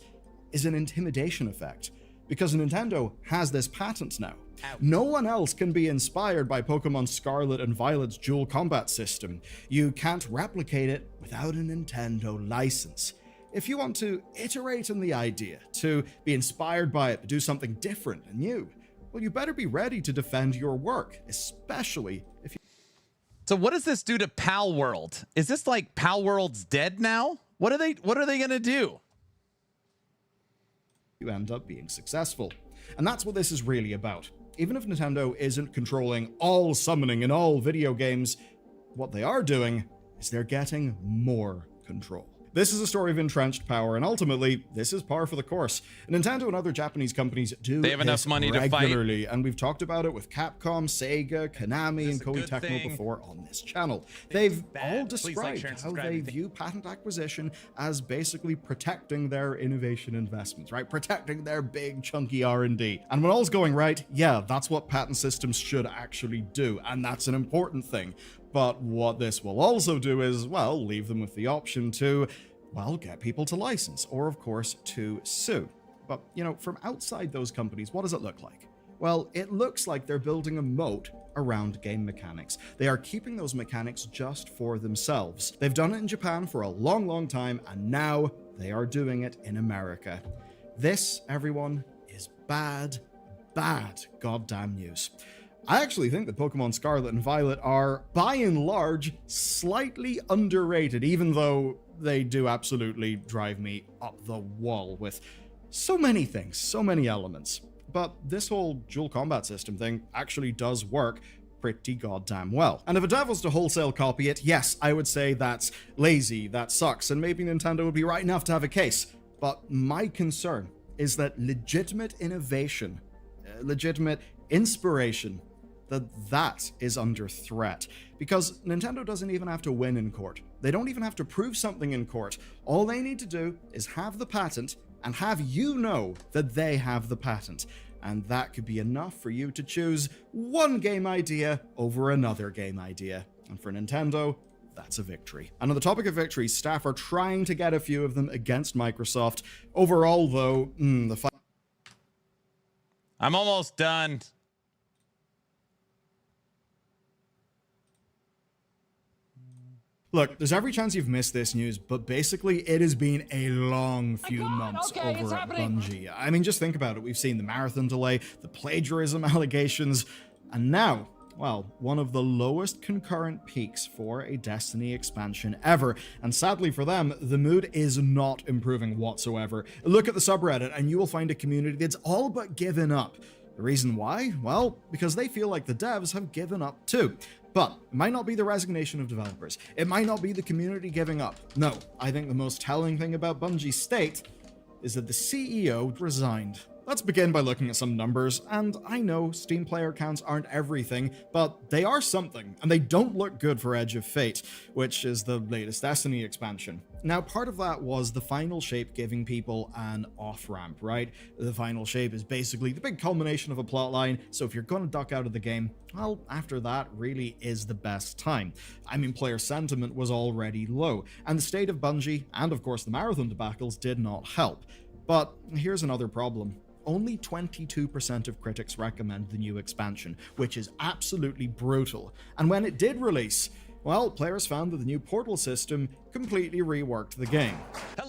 is an intimidation effect. Because Nintendo has this patent now. No one else can be inspired by Pokemon Scarlet and Violet's dual combat system. You can't replicate it without a Nintendo license. If you want to iterate on the idea, to be inspired by it, to do something different and new, well, you better be ready to defend your work, especially if you... So what does this do to Pal World? Is this like Pal World's dead now? What are they gonna do? You end up being successful. And that's what this is really about. Even if Nintendo isn't controlling all summoning in all video games, what they are doing is they're getting more control. This is a story of entrenched power, and ultimately, this is par for the course. Nintendo and other Japanese companies do they have enough money to fight, and we've talked about it with Capcom, Sega, Konami, and Koei Tecmo before on this channel. They've all described how they view patent acquisition as basically protecting their innovation investments, right? Protecting their big chunky R&D. And when all's going right, yeah, that's what patent systems should actually do, and that's an important thing. But what this will also do is, well, leave them with the option to, well, get people to license, or of course, to sue. But, you know, from outside those companies, what does it look like? Well, it looks like they're building a moat around game mechanics. They are keeping those mechanics just for themselves. They've done it in Japan for a long, long time, and now they are doing it in America. This, everyone, is bad, bad goddamn news. I actually think that Pokemon Scarlet and Violet are, by and large, slightly underrated, even though they do absolutely drive me up the wall with so many things, so many elements. But this whole dual combat system thing actually does work pretty goddamn well. And if a dev was to wholesale copy it, yes, I would say that's lazy, that sucks, and maybe Nintendo would be right enough to have a case. But my concern is that legitimate innovation, legitimate inspiration, that is under threat. Because Nintendo doesn't even have to win in court. They don't even have to prove something in court. All they need to do is have the patent and have you know that they have the patent. And that could be enough for you to choose one game idea over another game idea. And for Nintendo, that's a victory. And on the topic of victories, staff are trying to get a few of them against Microsoft. Overall, though, the fight... I'm almost done. Look, there's every chance you've missed this news, but basically it has been a long few months over at Bungie. I mean, just think about it. We've seen the marathon delay, the plagiarism allegations, and now, well, one of the lowest concurrent peaks for a Destiny expansion ever. And sadly for them, the mood is not improving whatsoever. Look at the subreddit and you will find a community that's all but given up. The reason why? Well, because they feel like the devs have given up too. But it might not be the resignation of developers. It might not be the community giving up. No, I think the most telling thing about Bungie's state is that the CEO resigned. Let's begin by looking at some numbers, and I know Steam player counts aren't everything, but they are something, and they don't look good for Edge of Fate, which is the latest Destiny expansion. Now, part of that was the final shape giving people an off-ramp, right? The final shape is basically the big culmination of a plotline, so if you're gonna duck out of the game, well, after that really is the best time. I mean, player sentiment was already low, and the state of Bungie, and of course the marathon debacles, did not help. But here's another problem. Only 22% of critics recommend the new expansion, which is absolutely brutal. And when it did release, well, players found that the new portal system completely reworked the game.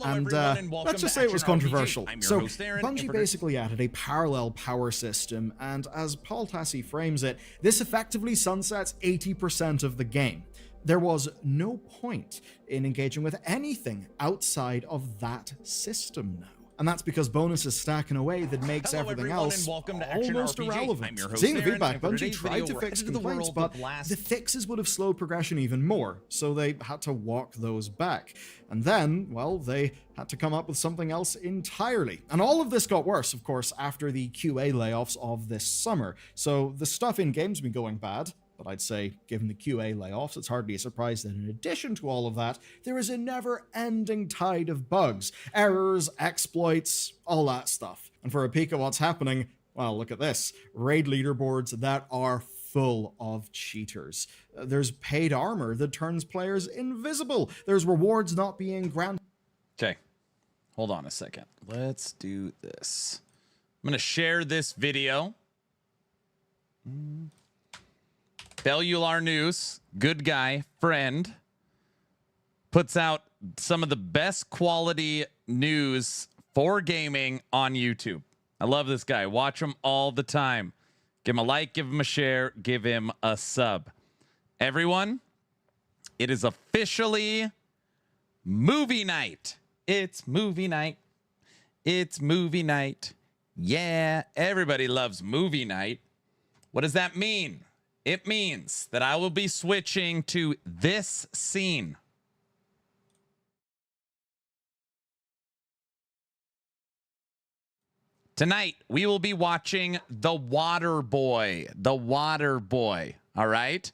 And let's just say it was controversial. So Bungie basically added a parallel power system, and as Paul Tassi frames it, this effectively sunsets 80% of the game. There was no point in engaging with anything outside of that system now. And that's because bonuses stack in a way that makes Hello, everything everyone, else and welcome to Action almost RPG. irrelevant. I'm your host, Seeing the Aaron, feedback, and for Bungie today's tried video, to we're fix headed to the complaints, world but of Last- the fixes would have slowed progression even more, so they had to walk those back. And then, well, they had to come up with something else entirely. And all of this got worse, of course, after the QA layoffs of this summer. So the stuff in game's been going bad, but I'd say, given the QA layoffs, it's hardly a surprise that in addition to all of that, there is a never-ending tide of bugs, errors, exploits, all that stuff. And for a peek at what's happening, well, look at this. Raid leaderboards that are full of cheaters. There's paid armor that turns players invisible. There's rewards not being granted. Okay, hold on a second. Let's do this. I'm going to share this video. Bellular News, good guy, friend, puts out some of the best quality news for gaming on YouTube. I love this guy. Watch him all the time. Give him a like, give him a share, give him a sub. Everyone, it is officially movie night. It's movie night. It's movie night. Yeah, everybody loves movie night. What does that mean? It means that I will be switching to this scene. Tonight, we will be watching The Water Boy. The Water Boy. All right?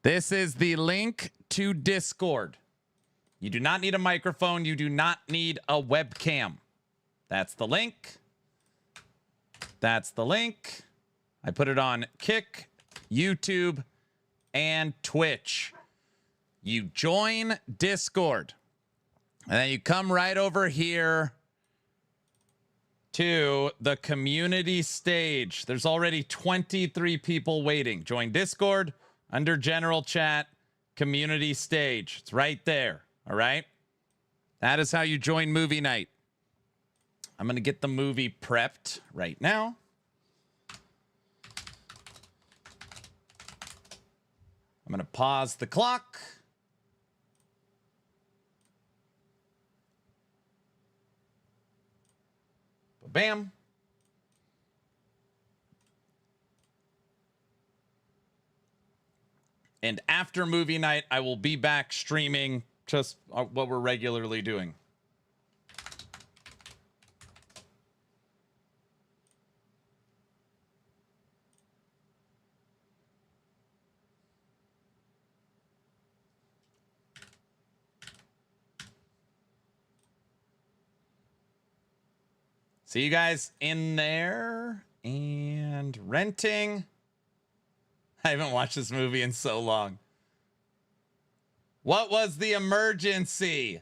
This is the link to Discord. You do not need a microphone. You do not need a webcam. That's the link. That's the link. I put it on Kick, YouTube, and Twitch. You join Discord. And then you come right over here to the community stage. There's already 23 people waiting. Join Discord under general chat, community stage. It's right there. All right. That is how you join movie night. I'm going to get the movie prepped right now. I'm going to pause the clock. Bam. And after movie night, I will be back streaming just what we're regularly doing. See you guys in there. And renting. I haven't watched this movie in so long. What was the emergency?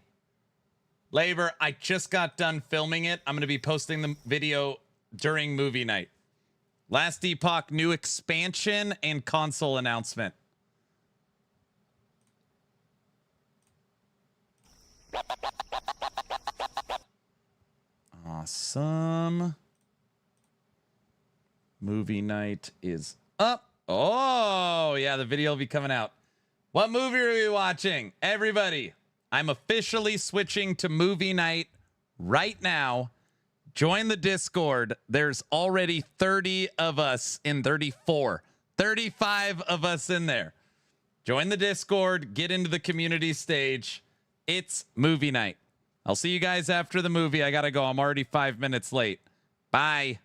Labor, I just got done filming it. I'm going to be posting the video during movie night. Last Epoch, new expansion and console announcement. Awesome. Movie night is up. Oh, yeah, the video will be coming out. What movie are we watching? Everybody, I'm officially switching to movie night right now. Join the Discord. There's already 30 of us in 34. 35 of us in there. Join the Discord. Get into the community stage. It's movie night. I'll see you guys after the movie. I got to go. I'm already 5 minutes late. Bye.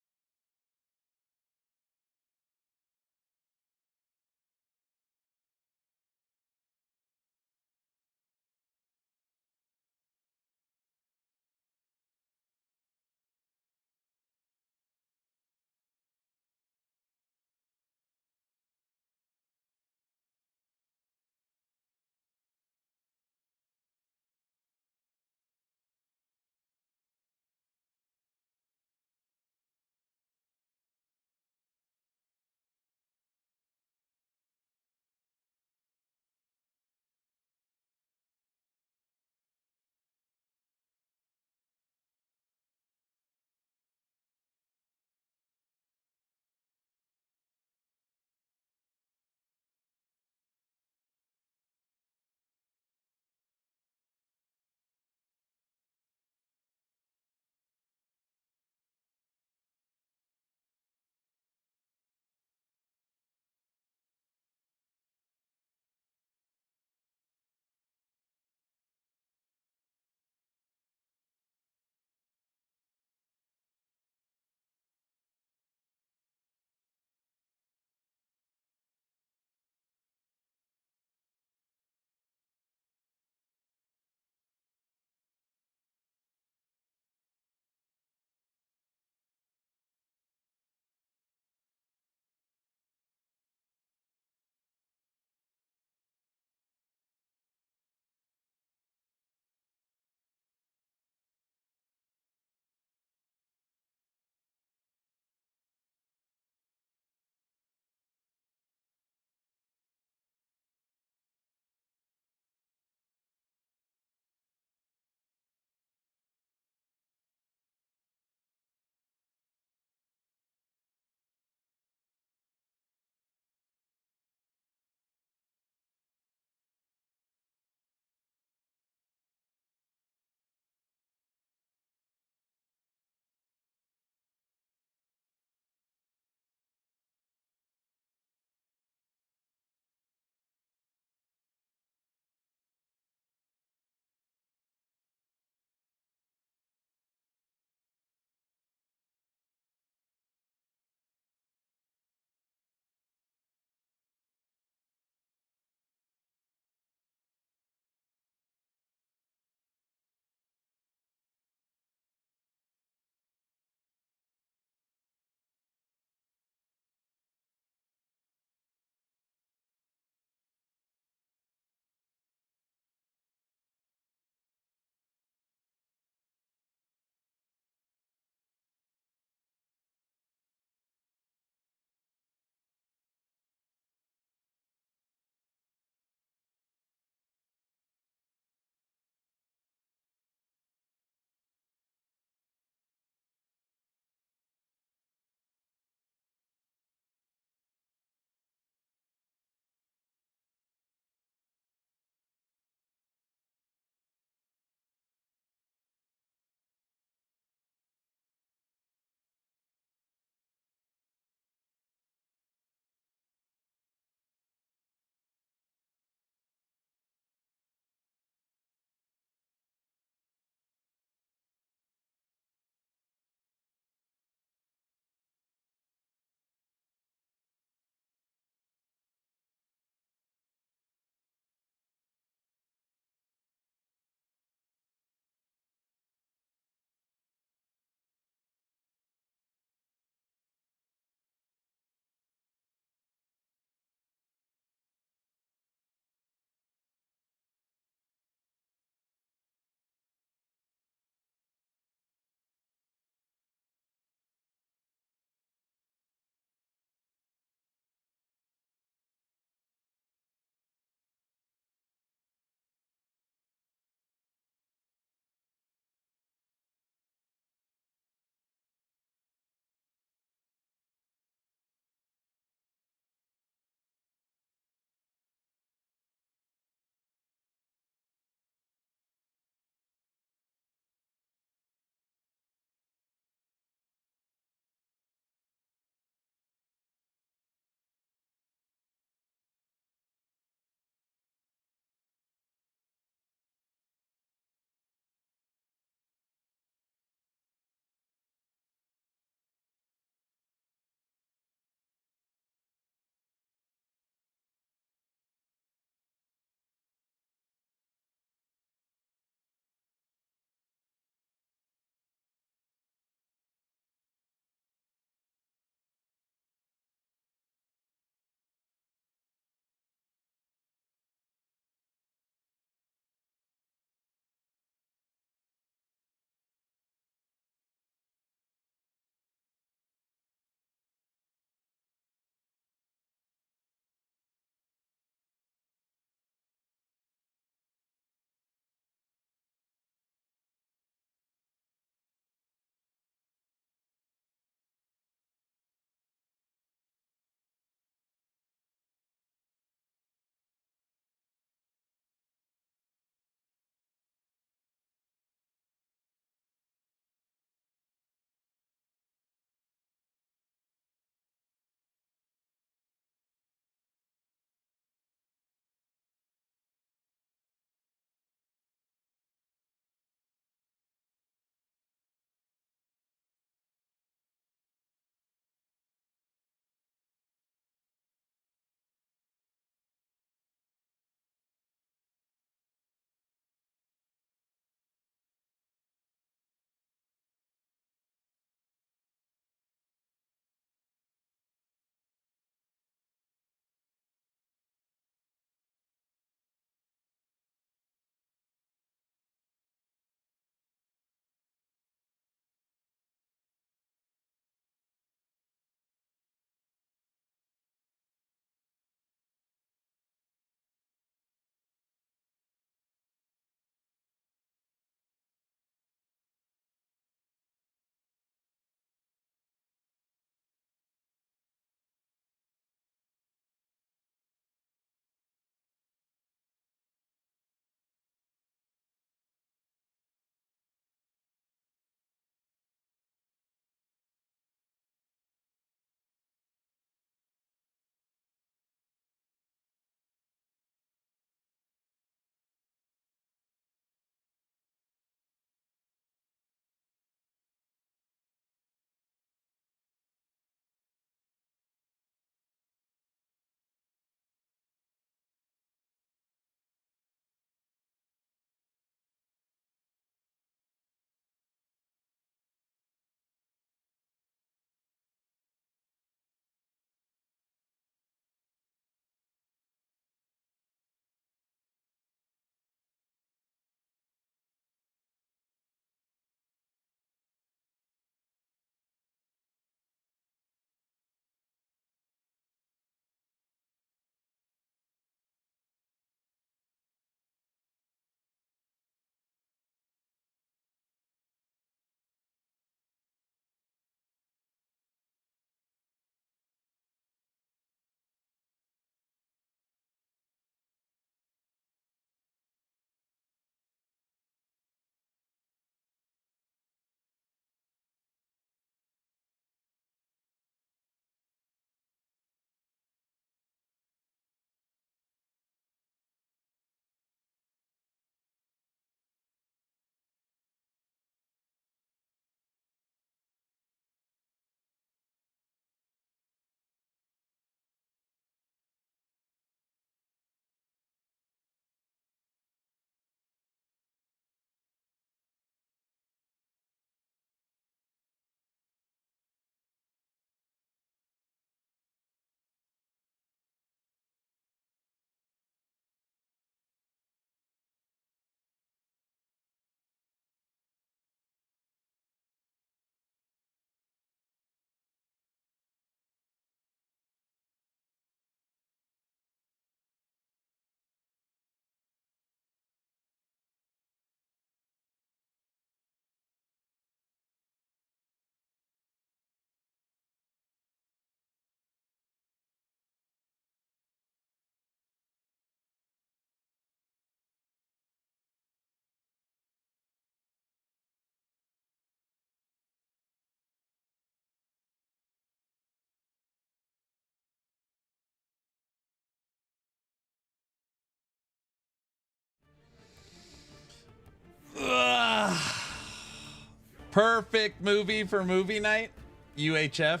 Perfect movie for movie night. UHF.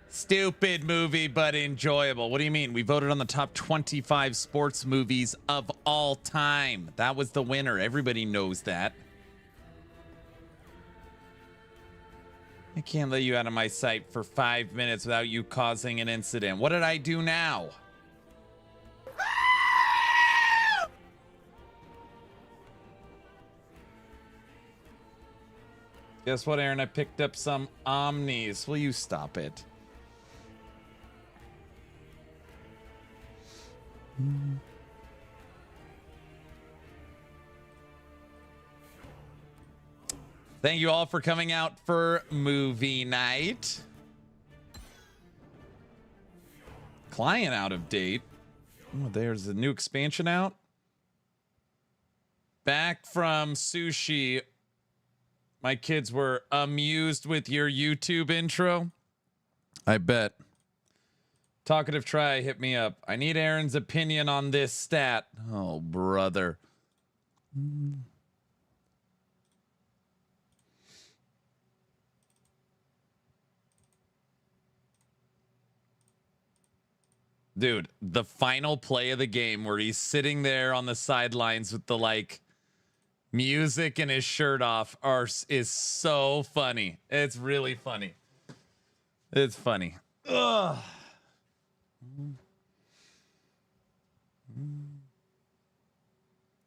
Stupid movie, but enjoyable. What do you mean? We voted on the top 25 sports movies of all time. That was the winner. Everybody knows that. I can't let you out of my sight for 5 minutes without you causing an incident. What did I do now? Guess what, Aaron? I picked up some Omnis. Will you stop it? Thank you all for coming out for movie night. Client out of date. Oh, there's a new expansion out. Back from sushi. My kids were amused with your YouTube intro. I bet. Talkative Try, hit me up. I need Aaron's opinion on this stat. Oh, brother. Dude, the final play of the game where he's sitting there on the sidelines with the like music and his shirt off is so funny. It's really funny. It's funny. Ugh.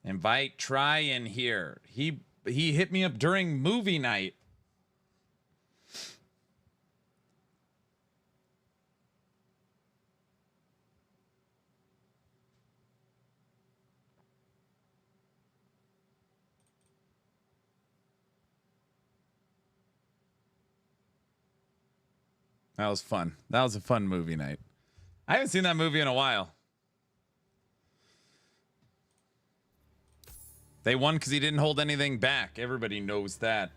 Invite Try in here. He hit me up during movie night. That was fun. That was a fun movie night. I haven't seen that movie in a while. They won because he didn't hold anything back. Everybody knows that.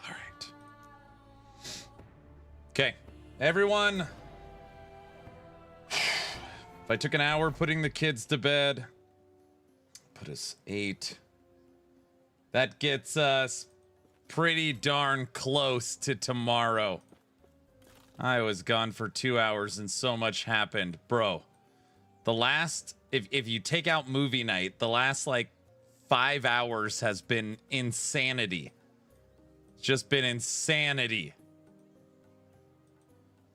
All right. Okay. Everyone. If I took an hour putting the kids to bed, put us 8. That gets us pretty darn close to tomorrow. I was gone for 2 hours and so much happened. Bro, the last, if you take out movie night, the last like 5 hours has been insanity. It's just been insanity.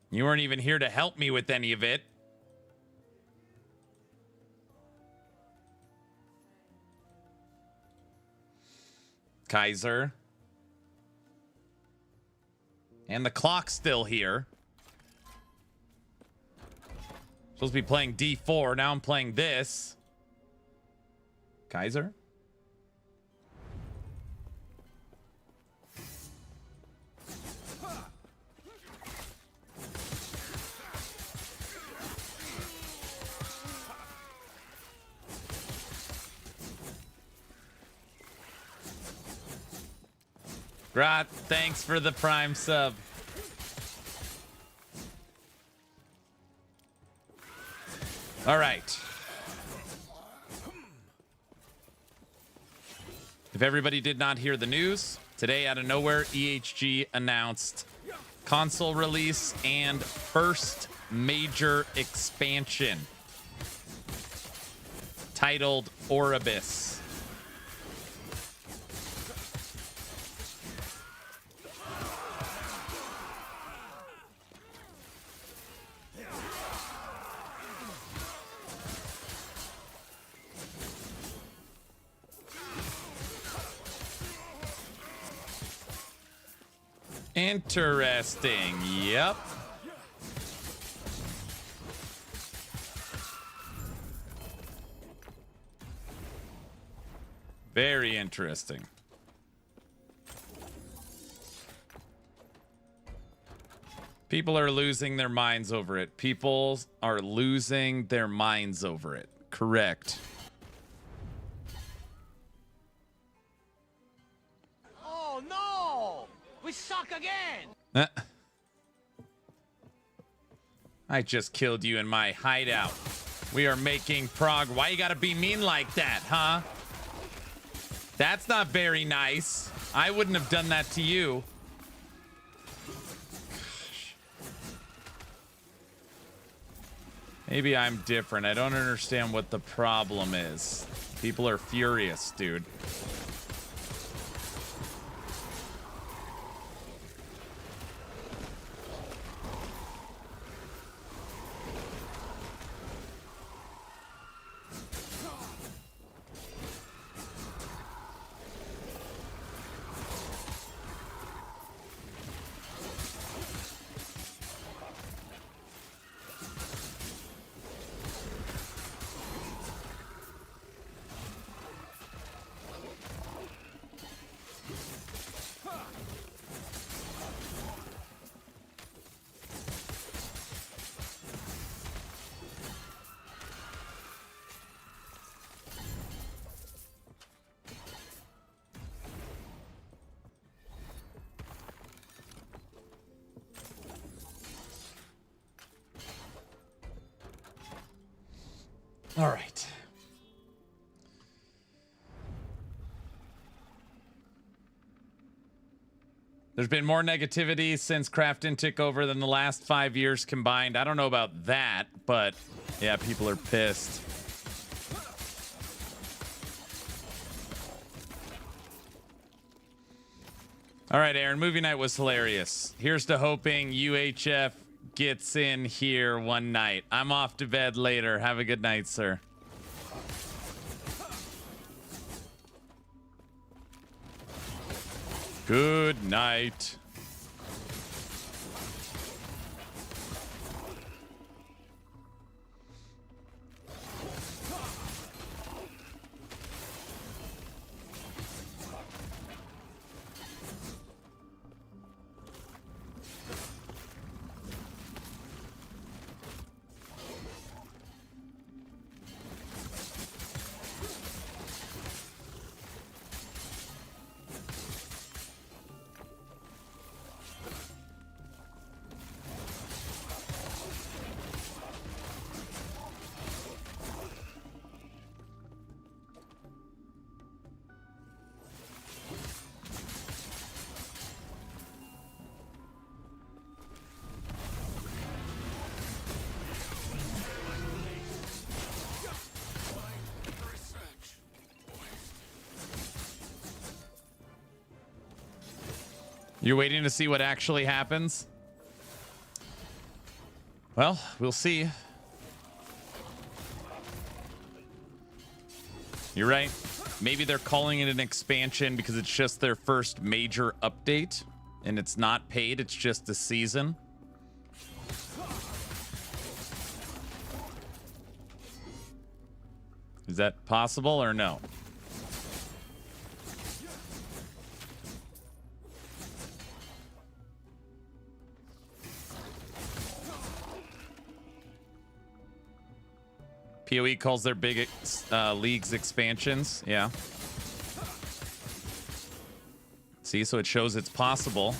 You weren't even here to help me with any of it. Kaiser. And the clock's still here. Supposed to be playing D4. Now I'm playing this. Kaiser? Grot, thanks for the Prime sub. All right. If everybody did not hear the news, today out of nowhere, EHG announced console release and first major expansion titled Oribus. Interesting. Yep. Very interesting. People are losing their minds over it. People are losing their minds over it. Correct. Oh no! We suck again! I just killed you in my hideout. We are making progress. Why you gotta be mean like that, huh? That's not very nice. I wouldn't have done that to you. Gosh. Maybe I'm different. I don't understand what the problem is. People are furious, dude. All right. There's been more negativity since Crafton took over than the last 5 years combined. I don't know about that, but yeah, people are pissed. All right, Aaron, movie night was hilarious. Here's to hoping UHF gets in here one night. I'm off to bed later. Have a good night, sir. Good night. You're waiting to see what actually happens? Well, we'll see. You're right. Maybe they're calling it an expansion because it's just their first major update and it's not paid, it's just a season. Is that possible or no? PoE calls their big leagues expansions. Yeah. See, so it shows it's possible.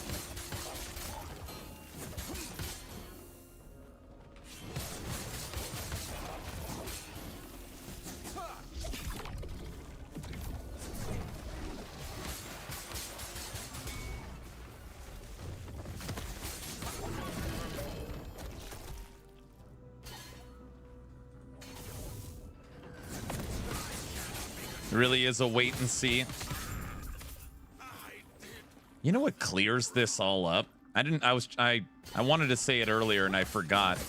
Really is a wait and see. You know what clears this all up? I wanted to say it earlier and I forgot.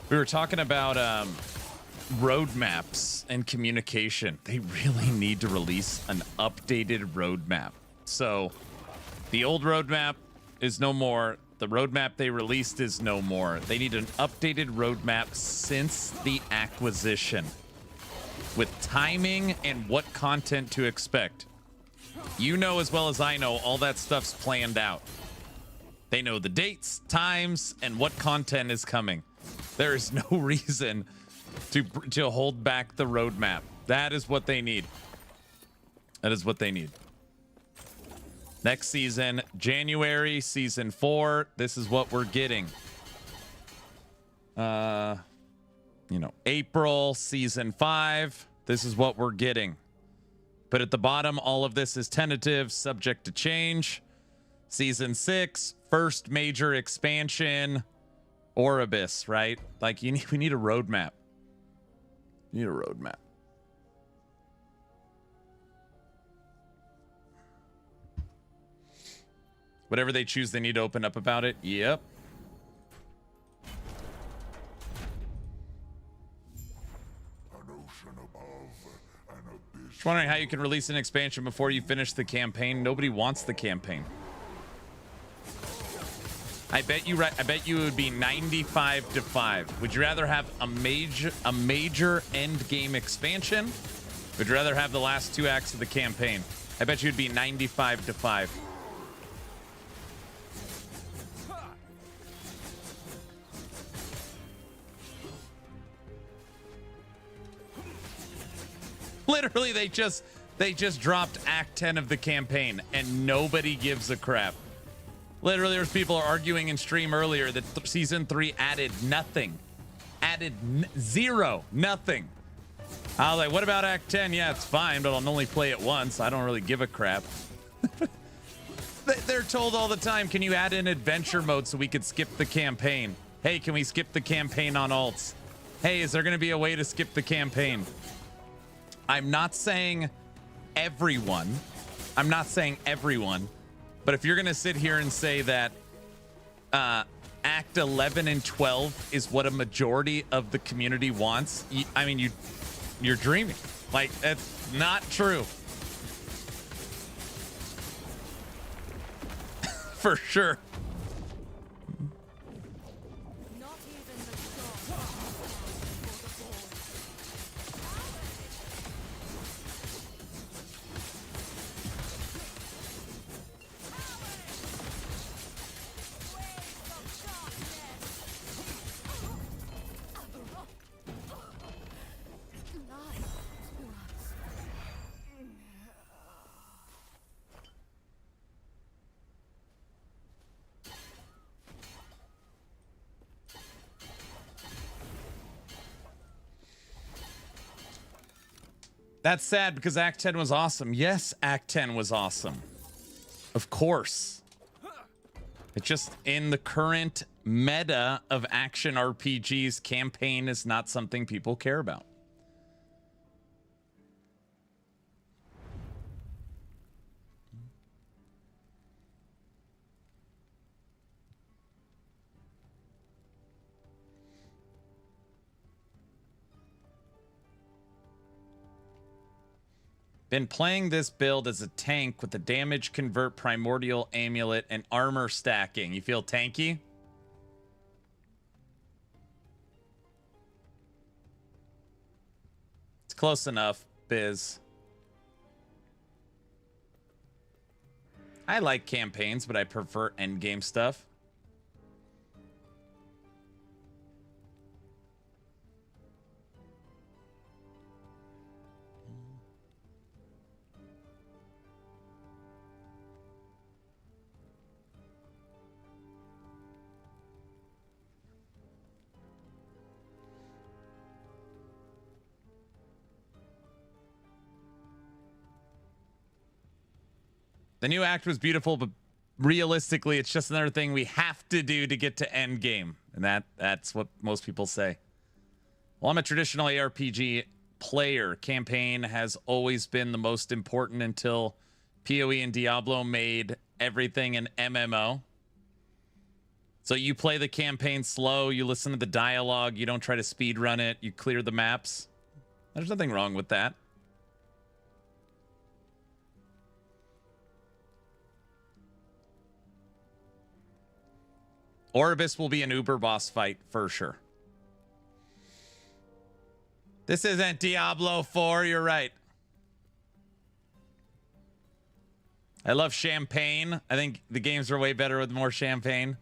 We were talking about roadmaps and communication. They really need to release an updated roadmap. So the old roadmap is no more. The roadmap they released is no more. They need an updated roadmap since the acquisition, with timing and what content to expect. You know as well as I know, all that stuff's planned out. They know the dates, times, and what content is coming. There is no reason to hold back the roadmap. That is what they need. That is what they need. Next season, January, season 4. This is what we're getting. you know, April, season 5. This is what we're getting. But at the bottom, all of this is tentative, subject to change. Season 6, first major expansion, Oribus, right? Like we need a roadmap. We need a roadmap. Whatever they choose, they need to open up about it. Yep. Just wondering how you can release an expansion before you finish the campaign. Nobody wants the campaign. I bet you it would be 95 to 5. Would you rather have a major end game expansion? Would you rather have the last 2 acts of the campaign? I bet you it'd be 95 to 5. Literally, they just dropped Act 10 of the campaign, and nobody gives a crap. Literally, there's people arguing in stream earlier that Season 3 added nothing. Added zero. Nothing. I was like, what about Act 10? Yeah, it's fine, but I'll only play it once. I don't really give a crap. They're told all the time, can you add in adventure mode so we could skip the campaign? Hey, can we skip the campaign on alts? Hey, is there going to be a way to skip the campaign? I'm not saying everyone. I'm not saying everyone. But if you're going to sit here and say that Act 11 and 12 is what a majority of the community wants, you're dreaming. Like, that's not true. For sure. That's sad because Act 10 was awesome. Yes, Act 10 was awesome. Of course. It's just in the current meta of action RPGs, campaign is not something people care about. Been playing this build as a tank with the damage convert, primordial amulet, and armor stacking. You feel tanky? It's close enough, Biz. I like campaigns, but I prefer endgame stuff. The new act was beautiful, but realistically, it's just another thing we have to do to get to endgame. And that's what most people say. Well, I'm a traditional ARPG player. Campaign has always been the most important until PoE and Diablo made everything an MMO. So you play the campaign slow, you listen to the dialogue, you don't try to speed run it, you clear the maps. There's nothing wrong with that. Oribus will be an Uber boss fight for sure. This isn't Diablo 4, you're right. I love champagne. I think the games are way better with more champagne.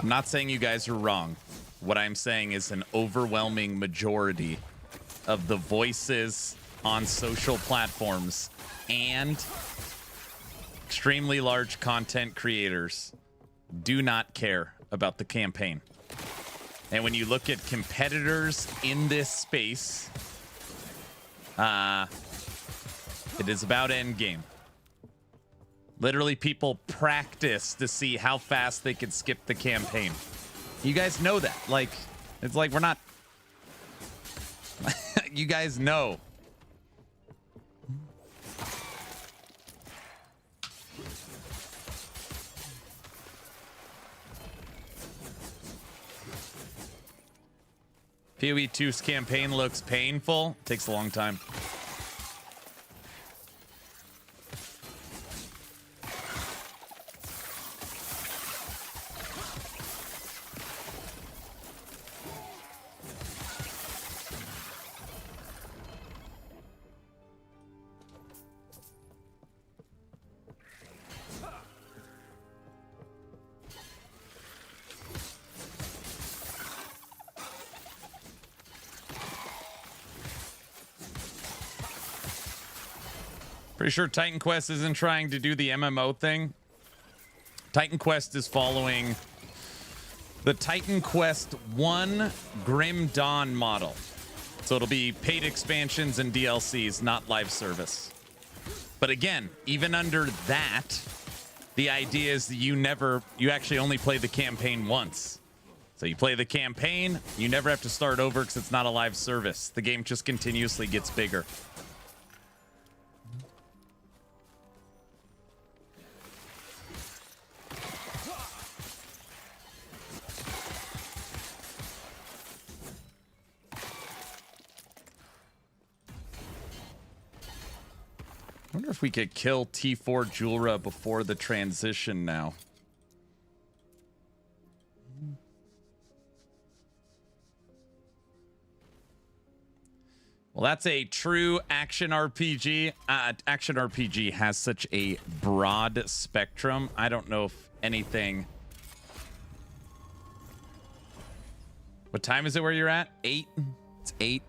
I'm not saying you guys are wrong. What I'm saying is an overwhelming majority of the voices on social platforms and extremely large content creators do not care about the campaign. And when you look at competitors in this space, it is about endgame. Literally, people practice to see how fast they can skip the campaign. You guys know that. Like, it's like we're not... You guys know. PoE 2's campaign looks painful. Takes a long time. Pretty sure Titan Quest isn't trying to do the MMO thing. Titan Quest is following the Titan Quest 1 Grim Dawn model. So it'll be paid expansions and DLCs, not live service. But again, even under that, the idea is that you actually only play the campaign once. So you play the campaign, you never have to start over because it's not a live service. The game just continuously gets bigger. I wonder if we could kill T4 Julra before the transition now. Well, that's a true action RPG. Action RPG has such a broad spectrum. I don't know if anything... What time is it where you're at? 8? It's 8.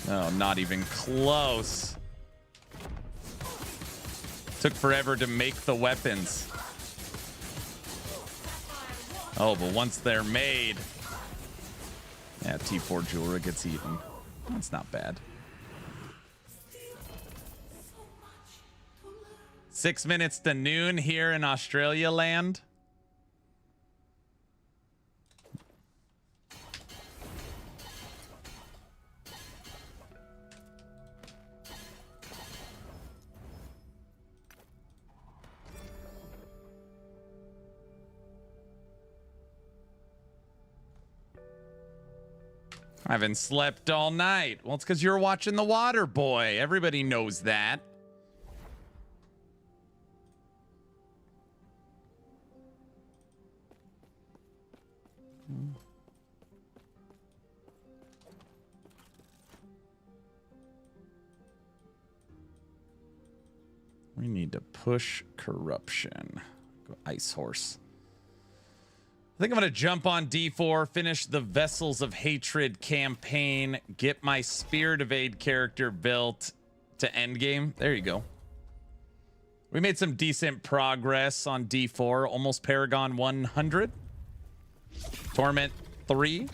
Oh, not even close. Took forever to make the weapons. Oh, but once they're made... Yeah, T4 Julra gets eaten. That's not bad. 6 minutes to noon here in Australia land. I haven't slept all night. Well, it's because you're watching The Water Boy. Everybody knows that. We need to push corruption. Go Ice Horse. I think I'm going to jump on D4, finish the Vessels of Hatred campaign, get my Spirit of Aid character built to endgame. There you go. We made some decent progress on D4, almost Paragon 100. Torment 3.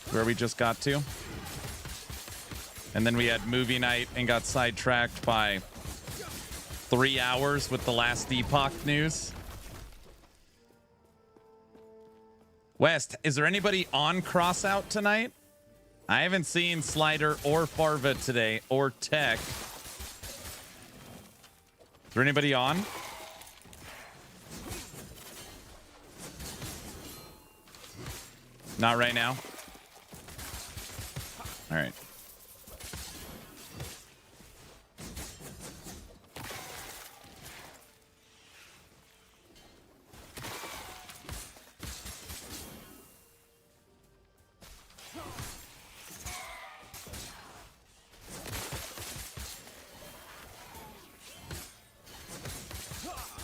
Where we just got to. And then we had movie night and got sidetracked by 3 hours with the last Epoch news. West, is there anybody on Crossout tonight? I haven't seen Slider or Farva today, or Tech. Is there anybody on? Not right now? All right.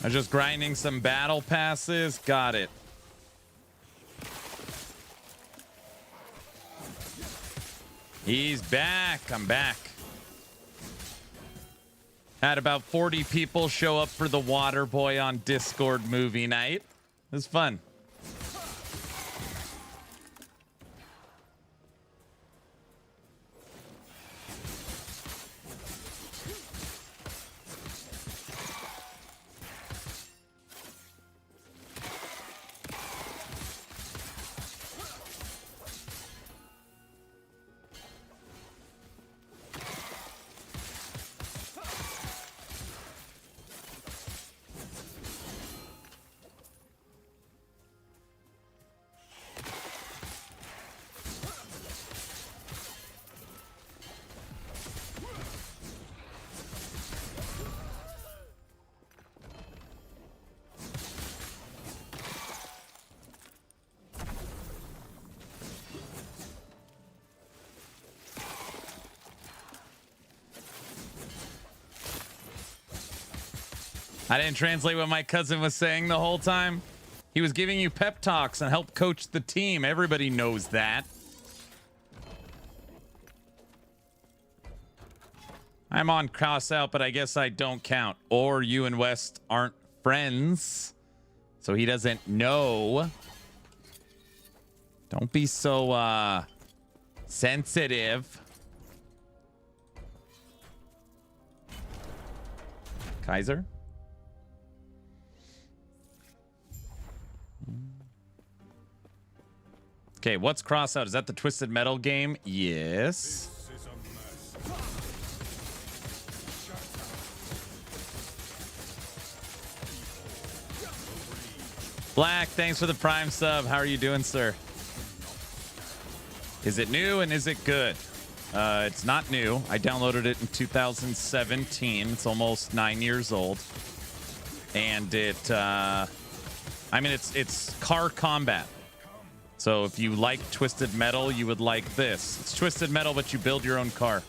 I'm just grinding some battle passes. Got it. He's back. I'm back. Had about 40 people show up for the Water Boy on Discord movie night. It was fun. I didn't translate what my cousin was saying the whole time. He was giving you pep talks and help coach the team. Everybody knows that. I'm on Crossout, but I guess I don't count. Or you and West aren't friends, so he doesn't know. Don't be so sensitive. Kaiser? Okay, what's Crossout? Is that the Twisted Metal game? Yes. Black, thanks for the Prime sub. How are you doing, sir? Is it new and is it good? It's not new. I downloaded it in 2017. It's almost 9 years old. And it, I mean, it's car combat. So if you like Twisted Metal, you would like this. It's Twisted Metal, but you build your own car.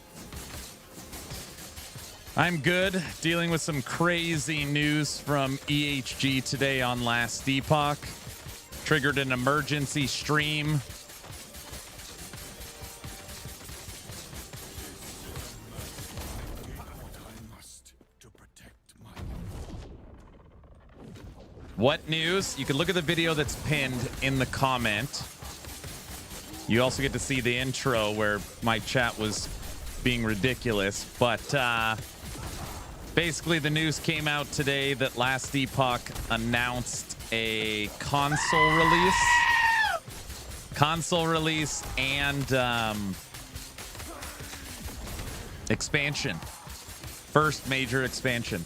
I'm good. Dealing with some crazy news from EHG today on Last Epoch. Triggered an emergency stream. What news? You can look at the video that's pinned in the comment. You also get to see the intro where my chat was being ridiculous. But basically the news came out today that Last Epoch announced a console release. Console release and expansion. First major expansion.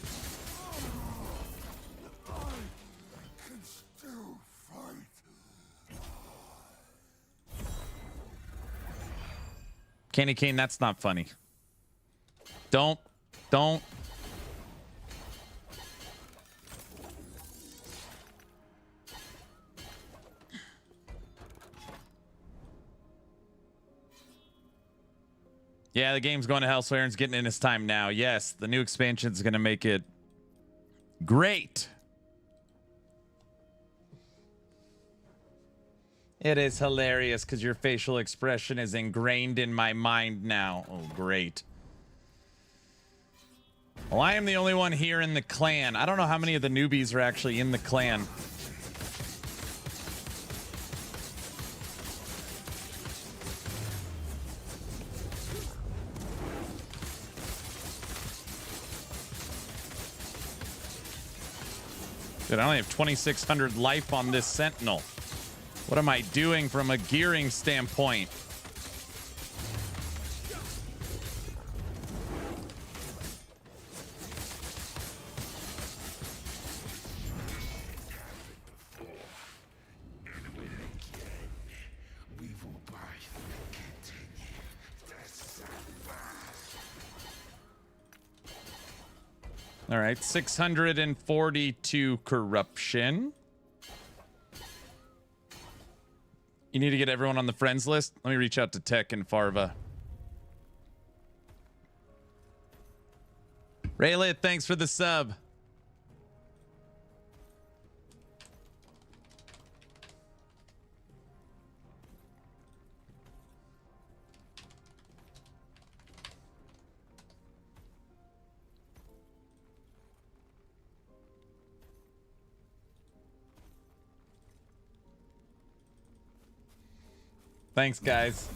Candy Cane, that's not funny. Don't. Yeah, the game's going to hell, so Aaron's getting in his time now. Yes, the new expansion's going to make it great. It is hilarious because your facial expression is ingrained in my mind now. Oh, great. Well, I am the only one here in the clan. I don't know how many of the newbies are actually in the clan. Dude, I only have 2,600 life on this Sentinel. What am I doing from a gearing standpoint? All right, 642 corruption. You need to get everyone on the friends list. Let me reach out to Tech and Farva. Raylit, thanks for the sub. Thanks, guys.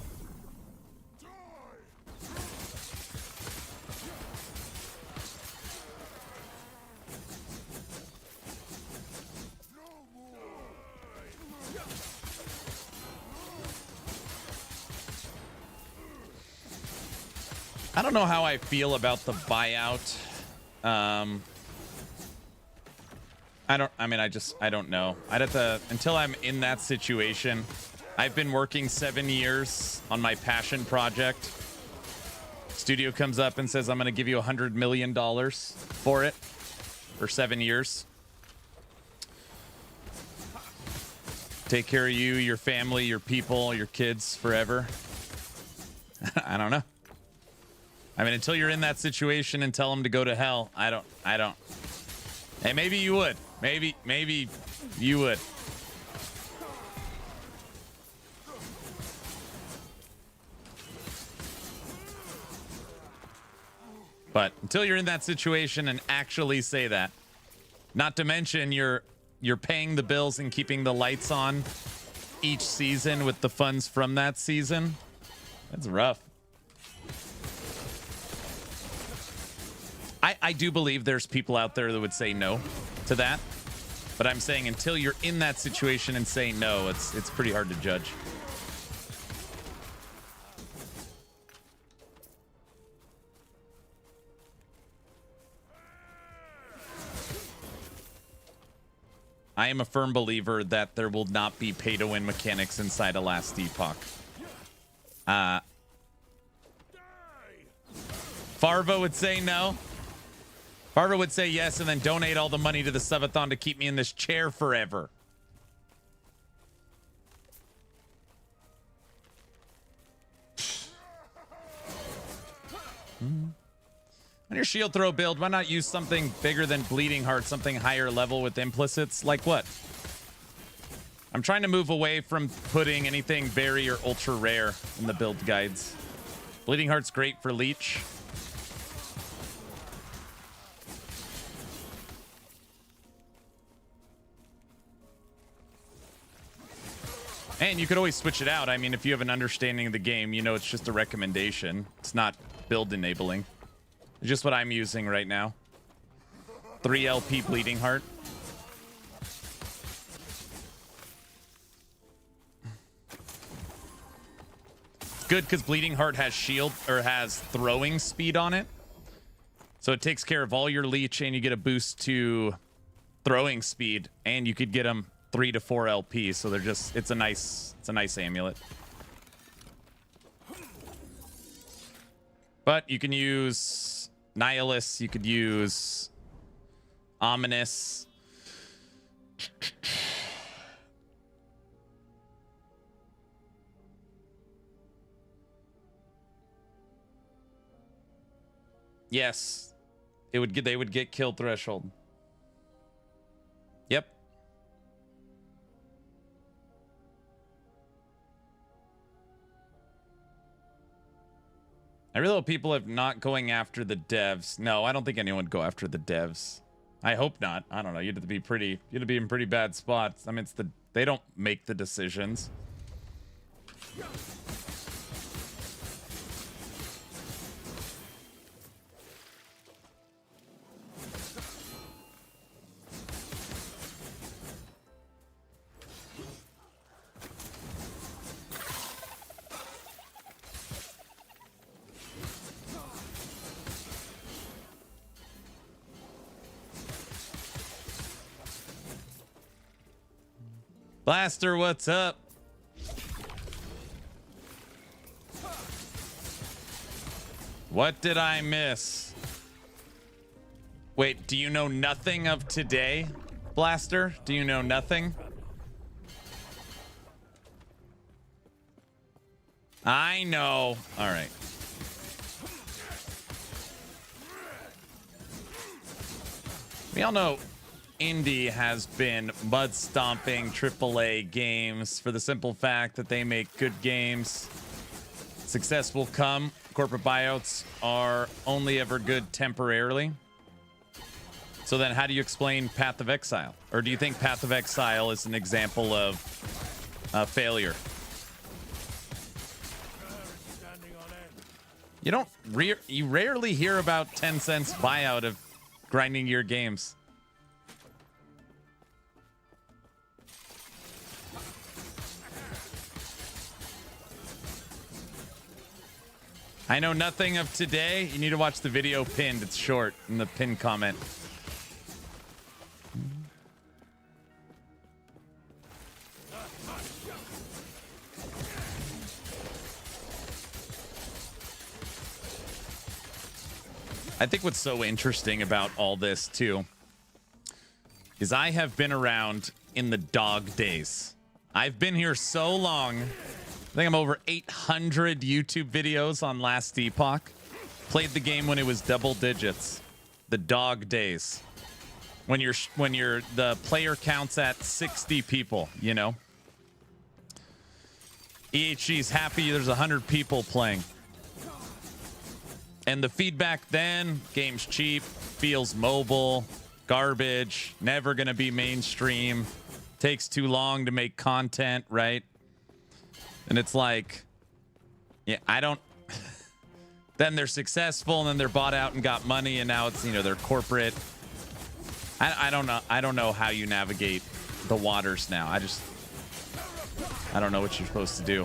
I don't know how I feel about the buyout. I don't know. I'd have to, until I'm in that situation. I've been working 7 years on my passion project. Studio comes up and says, I'm going to give you $100 million for it for 7 years. Take care of you, your family, your people, your kids forever. I don't know. I mean, until you're in that situation and tell them to go to hell, I don't. Hey, maybe you would. Maybe you would. But until you're in that situation and actually say that, not to mention you're paying the bills and keeping the lights on each season with the funds from that season. That's rough. I do believe there's people out there that would say no to that, but I'm saying until you're in that situation and say no, it's pretty hard to judge. I am a firm believer that there will not be pay-to-win mechanics inside of Last Epoch. Farva would say no. Farva would say yes and then donate all the money to the Subathon to keep me in this chair forever. On your shield throw build, why not use something bigger than Bleeding Heart, something higher level with implicits? Like what? I'm trying to move away from putting anything very or ultra rare in the build guides. Bleeding Heart's great for Leech. And you could always switch it out. I mean, if you have an understanding of the game, you know it's just a recommendation. It's not build enabling. It's just what I'm using right now. 3 LP Bleeding Heart. It's good because Bleeding Heart has shield or has throwing speed on it. So it takes care of all your leech and you get a boost to throwing speed, and you could get them 3 to 4 LP, so they're just, it's a nice amulet. But you can use Nihilus, you could use Ominous. Yes, they would get kill threshold. Yep. I really hope people are not going after the devs. No, I don't think anyone would go after the devs. I hope not. I don't know. You'd have to be in pretty bad spots. I mean, they don't make the decisions. Blaster, what's up? What did I miss? Wait, do you know nothing of today, Blaster? Do you know nothing? I know. All right. We all know Indie has been mud stomping AAA games for the simple fact that they make good games. Success will come. Corporate buyouts are only ever good temporarily. So then how do you explain Path of Exile? Or do you think Path of Exile is an example of failure? You rarely hear about 10 cents buyout of grinding your games. I know nothing of today. You need to watch the video pinned. It's short in the pinned comment. I think what's so interesting about all this too is I have been around in the dog days. I've been here so long. I think I'm over 800 YouTube videos on last Epoch. Played the game when it was double digits. The dog days. When the player counts at 60 people, you know. EHG's happy there's 100 people playing. And the feedback then, game's cheap, feels mobile, garbage, never gonna be mainstream, takes too long to make content, right? And it's like, yeah, I don't. Then they're successful, and then they're bought out and got money, and now it's, you know, they're corporate. I don't know. I don't know how you navigate the waters now. I don't know what you're supposed to do.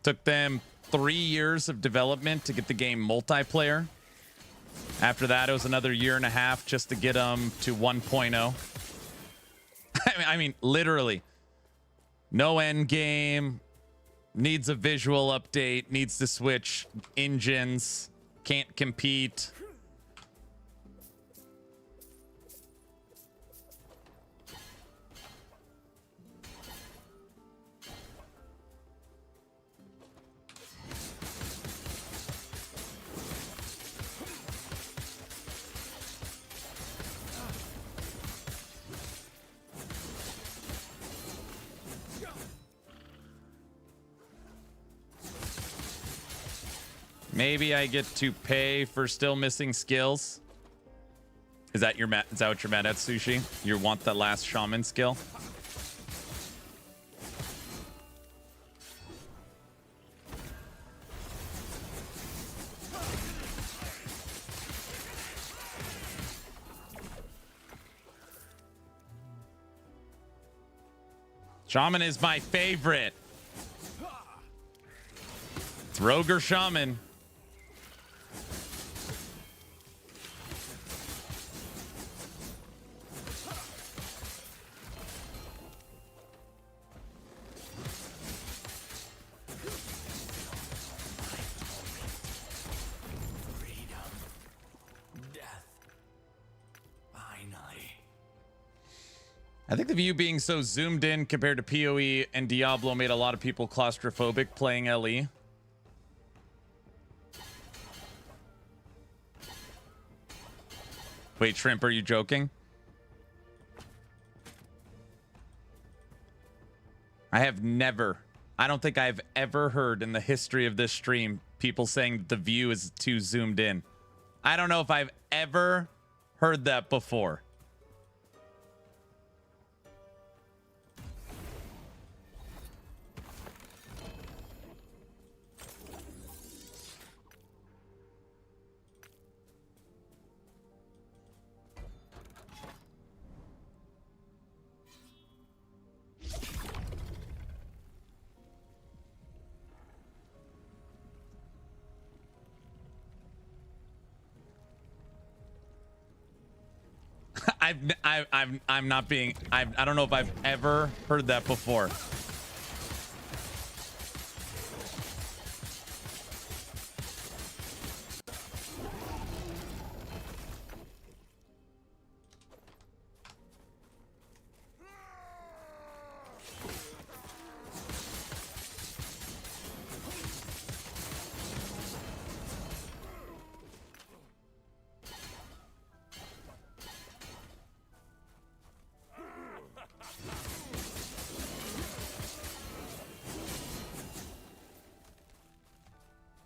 Took them 3 years of development to get the game multiplayer. After that, it was another 1.5 years just to get them to 1.0. I mean, literally. No end game. Needs a visual update. Needs to switch engines. Can't compete. Maybe I get to pay for still missing skills. Is that what you're mad at, Sushi? You want the last shaman skill? Shaman is my favorite. It's Rogue or Shaman. I think the view being so zoomed in compared to PoE and Diablo made a lot of people claustrophobic playing LE. Wait, Shrimp, are you joking? I don't think I've ever heard in the history of this stream people saying that the view is too zoomed in. I don't know if I've ever heard that before. I'm not being, I don't know if I've ever heard that before.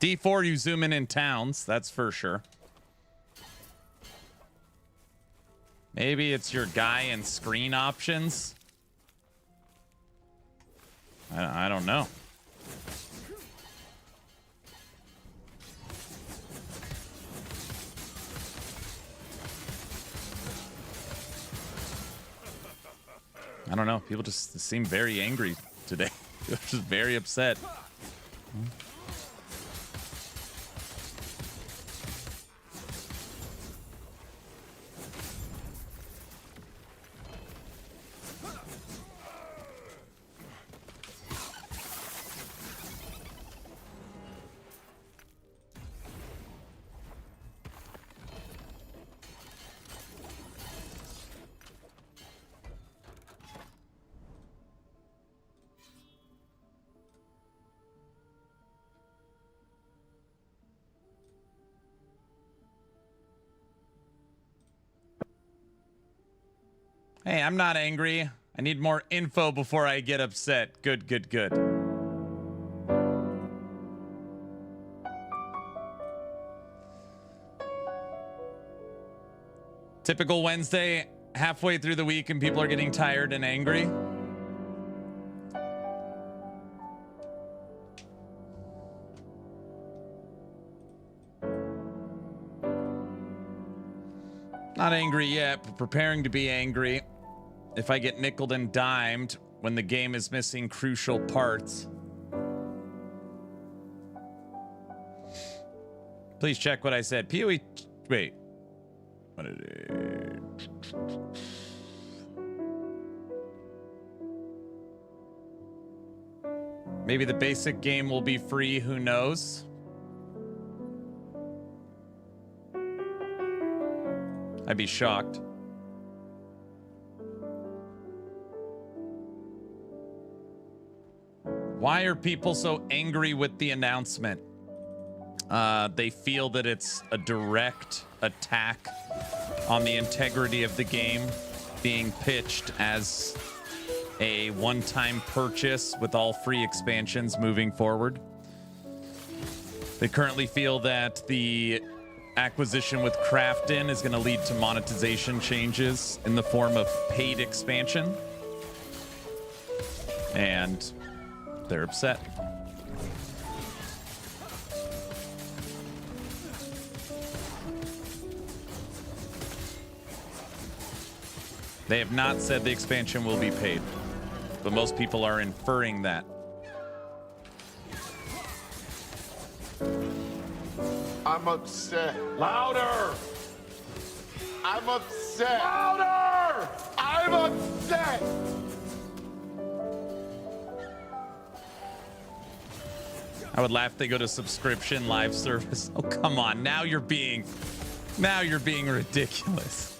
D4, you zoom in towns, that's for sure. Maybe it's your guy in screen options. I don't know. I don't know. People just seem very angry today. They're just very upset. Hey, I'm not angry. I need more info before I get upset. Good, good, good. Typical Wednesday, halfway through the week, and people are getting tired and angry. Not angry yet, but preparing to be angry if I get nickeled and dimed when the game is missing crucial parts. Please check what I said. PoE. Wait. What did it? Maybe the basic game will be free. Who knows? I'd be shocked. Why are people so angry with the announcement? They feel that it's a direct attack on the integrity of the game, being pitched as a one-time purchase with all free expansions moving forward. They currently feel that the acquisition with Crafton is going to lead to monetization changes in the form of paid expansion. And they're upset. They have not said the expansion will be paid, but most people are inferring that. I'm upset. Louder! I'm upset. Louder! I'm upset! I would laugh if they go to subscription live service. Oh, come on. Now you're being ridiculous.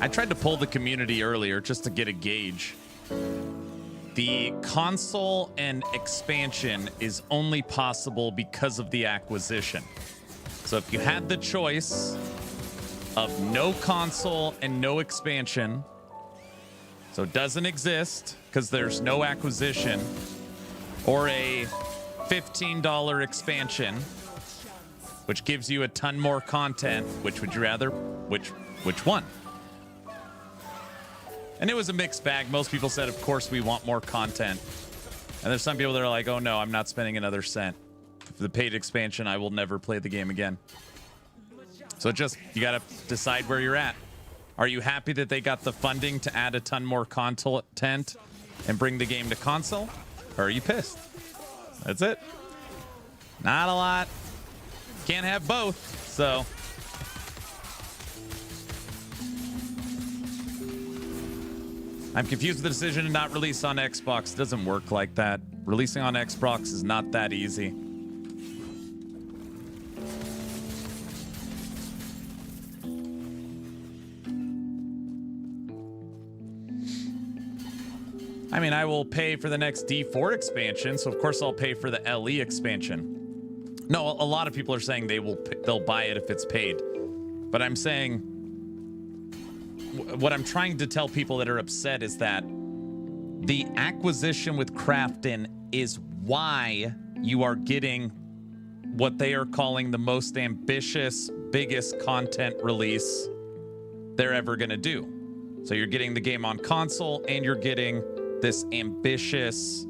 I tried to pull the community earlier just to get a gauge. The console and expansion is only possible because of the acquisition. So if you had the choice of no console and no expansion, so it doesn't exist because there's no acquisition, or a $15 expansion, which gives you a ton more content, which would you rather? Which one? And it was a mixed bag. Most people said, of course, we want more content. And there's some people that are like, oh no, I'm not spending another cent. For the paid expansion, I will never play the game again. So you got to decide where you're at. Are you happy that they got the funding to add a ton more content and bring the game to console? Or are you pissed? That's it. Not a lot. Can't have both, so... I'm confused with the decision to not release on Xbox. It doesn't work like that. Releasing on Xbox is not that easy. I mean, I will pay for the next D4 expansion, so of course I'll pay for the LE expansion. No, a lot of people are saying they'll buy it if it's paid. But I'm saying, what I'm trying to tell people that are upset is that the acquisition with Crafton is why you are getting what they are calling the most ambitious, biggest content release they're ever going to do. So you're getting the game on console and you're getting this ambitious,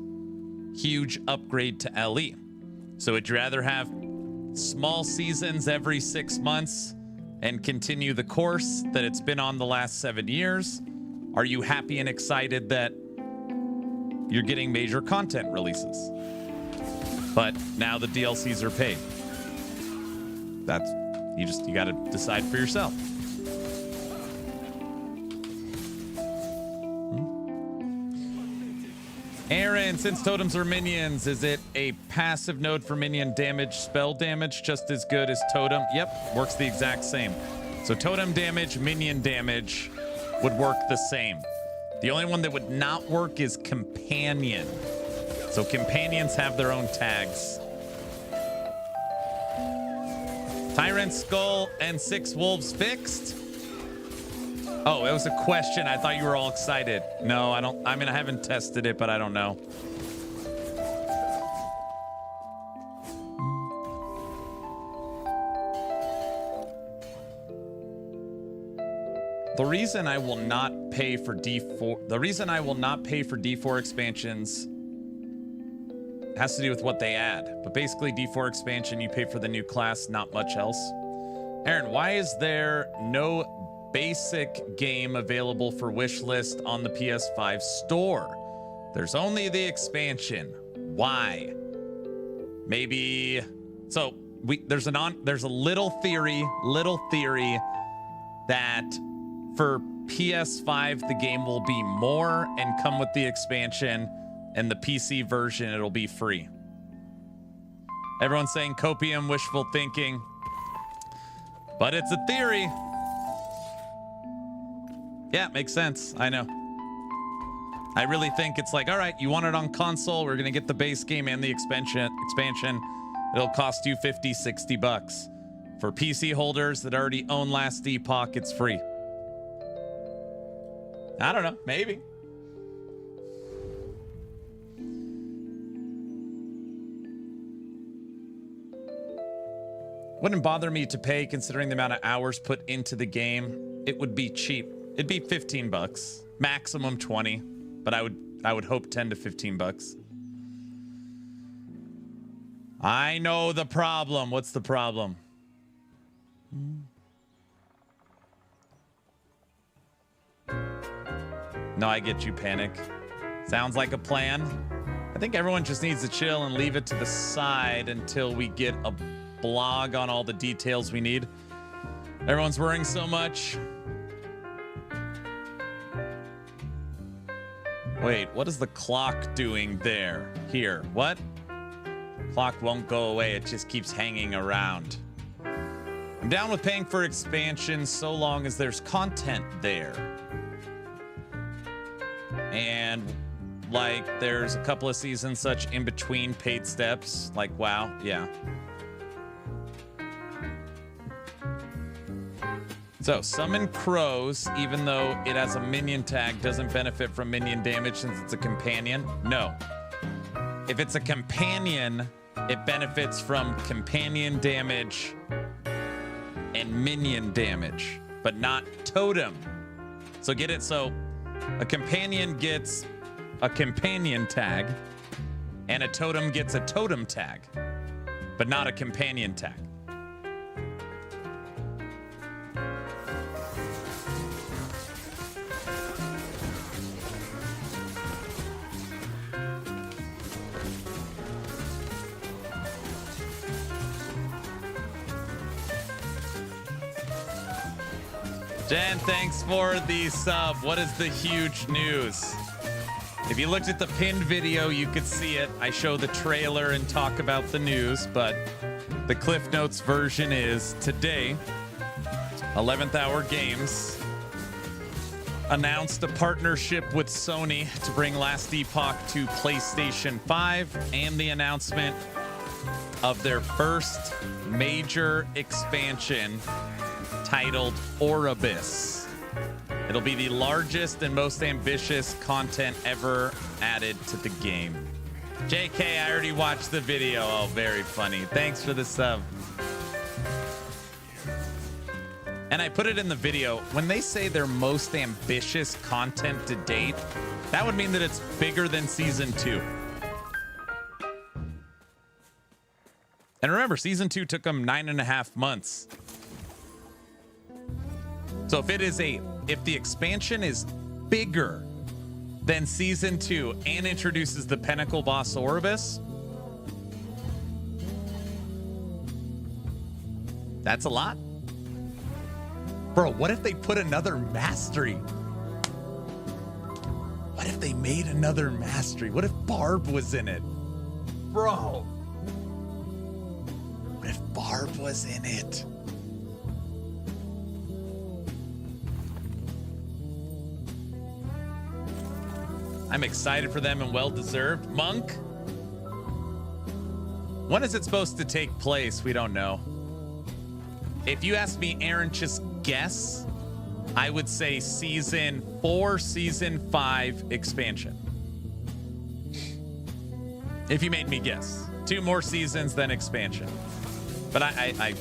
huge upgrade to LE. So would you rather have small seasons every 6 months and continue the course that it's been on the last 7 years? Are you happy and excited that you're getting major content releases? But now the DLCs are paid. That's, you got to decide for yourself. Aaron, since totems are minions, is it a passive node for minion damage, spell damage, just as good as totem? Yep, works the exact same. So totem damage, minion damage would work the same. The only one that would not work is companion. So companions have their own tags. Tyrant Skull and 6 Wolves fixed? Oh, it was a question. I thought you were all excited. No, I don't. I mean, I haven't tested it, but I don't know. The reason I will not pay for D4 expansions has to do with what they add. But basically, D4 expansion, you pay for the new class, not much else. Aaron, why is there no basic game available for wishlist on the PS5 store? There's only the expansion. Why? Maybe so there's a little theory that for PS5 the game will be more and come with the expansion, and the PC version it'll be free. Everyone's saying copium, wishful thinking, but it's a theory. Yeah, makes sense. I know. I really think it's like, all right, you want it on console, we're gonna get the base game and the expansion. It'll cost you $50, $60. For PC holders that already own Last Epoch, it's free. I don't know, maybe. Wouldn't bother me to pay considering the amount of hours put into the game. It would be cheap. It'd be $15, maximum 20, but I would hope 10 to 15 bucks. I know the problem. What's the problem? No, I get you, Panic. Sounds like a plan. I think everyone just needs to chill and leave it to the side until we get a blog on all the details we need. Everyone's worrying so much. Wait, what is the clock doing there? Here, what? Clock won't go away, it just keeps hanging around. I'm down with paying for expansion so long as there's content there. And like there's a couple of seasons such in between paid steps, like WoW, yeah. So, summon crows, even though it has a minion tag, doesn't benefit from minion damage since it's a companion? No. If it's a companion, it benefits from companion damage and minion damage, but not totem. So get it? So a companion gets a companion tag, and a totem gets a totem tag, but not a companion tag. Jen, thanks for the sub. What is the huge news? If you looked at the pinned video, you could see it. I show the trailer and talk about the news, but the Cliff Notes version is today, 11th Hour Games announced a partnership with Sony to bring Last Epoch to PlayStation 5 and the announcement of their first major expansion titled Oribus. It'll be the largest and most ambitious content ever added to the game. JK, I already watched the video. Oh, very funny. Thanks for the sub. And I put it in the video. When they say their most ambitious content to date, that would mean that it's bigger than season 2. And remember, season 2 took them 9.5 months. So if the expansion is bigger than season 2 and introduces the pinnacle boss Oribus, that's a lot. Bro, what if they put another mastery? What if they made another mastery? What if Barb was in it? Bro. What if Barb was in it? I'm excited for them and well-deserved. Monk? When is it supposed to take place? We don't know. If you ask me, Aaron, just guess, I would say season 4, season 5 expansion. If you made me guess. 2 more seasons, then expansion. But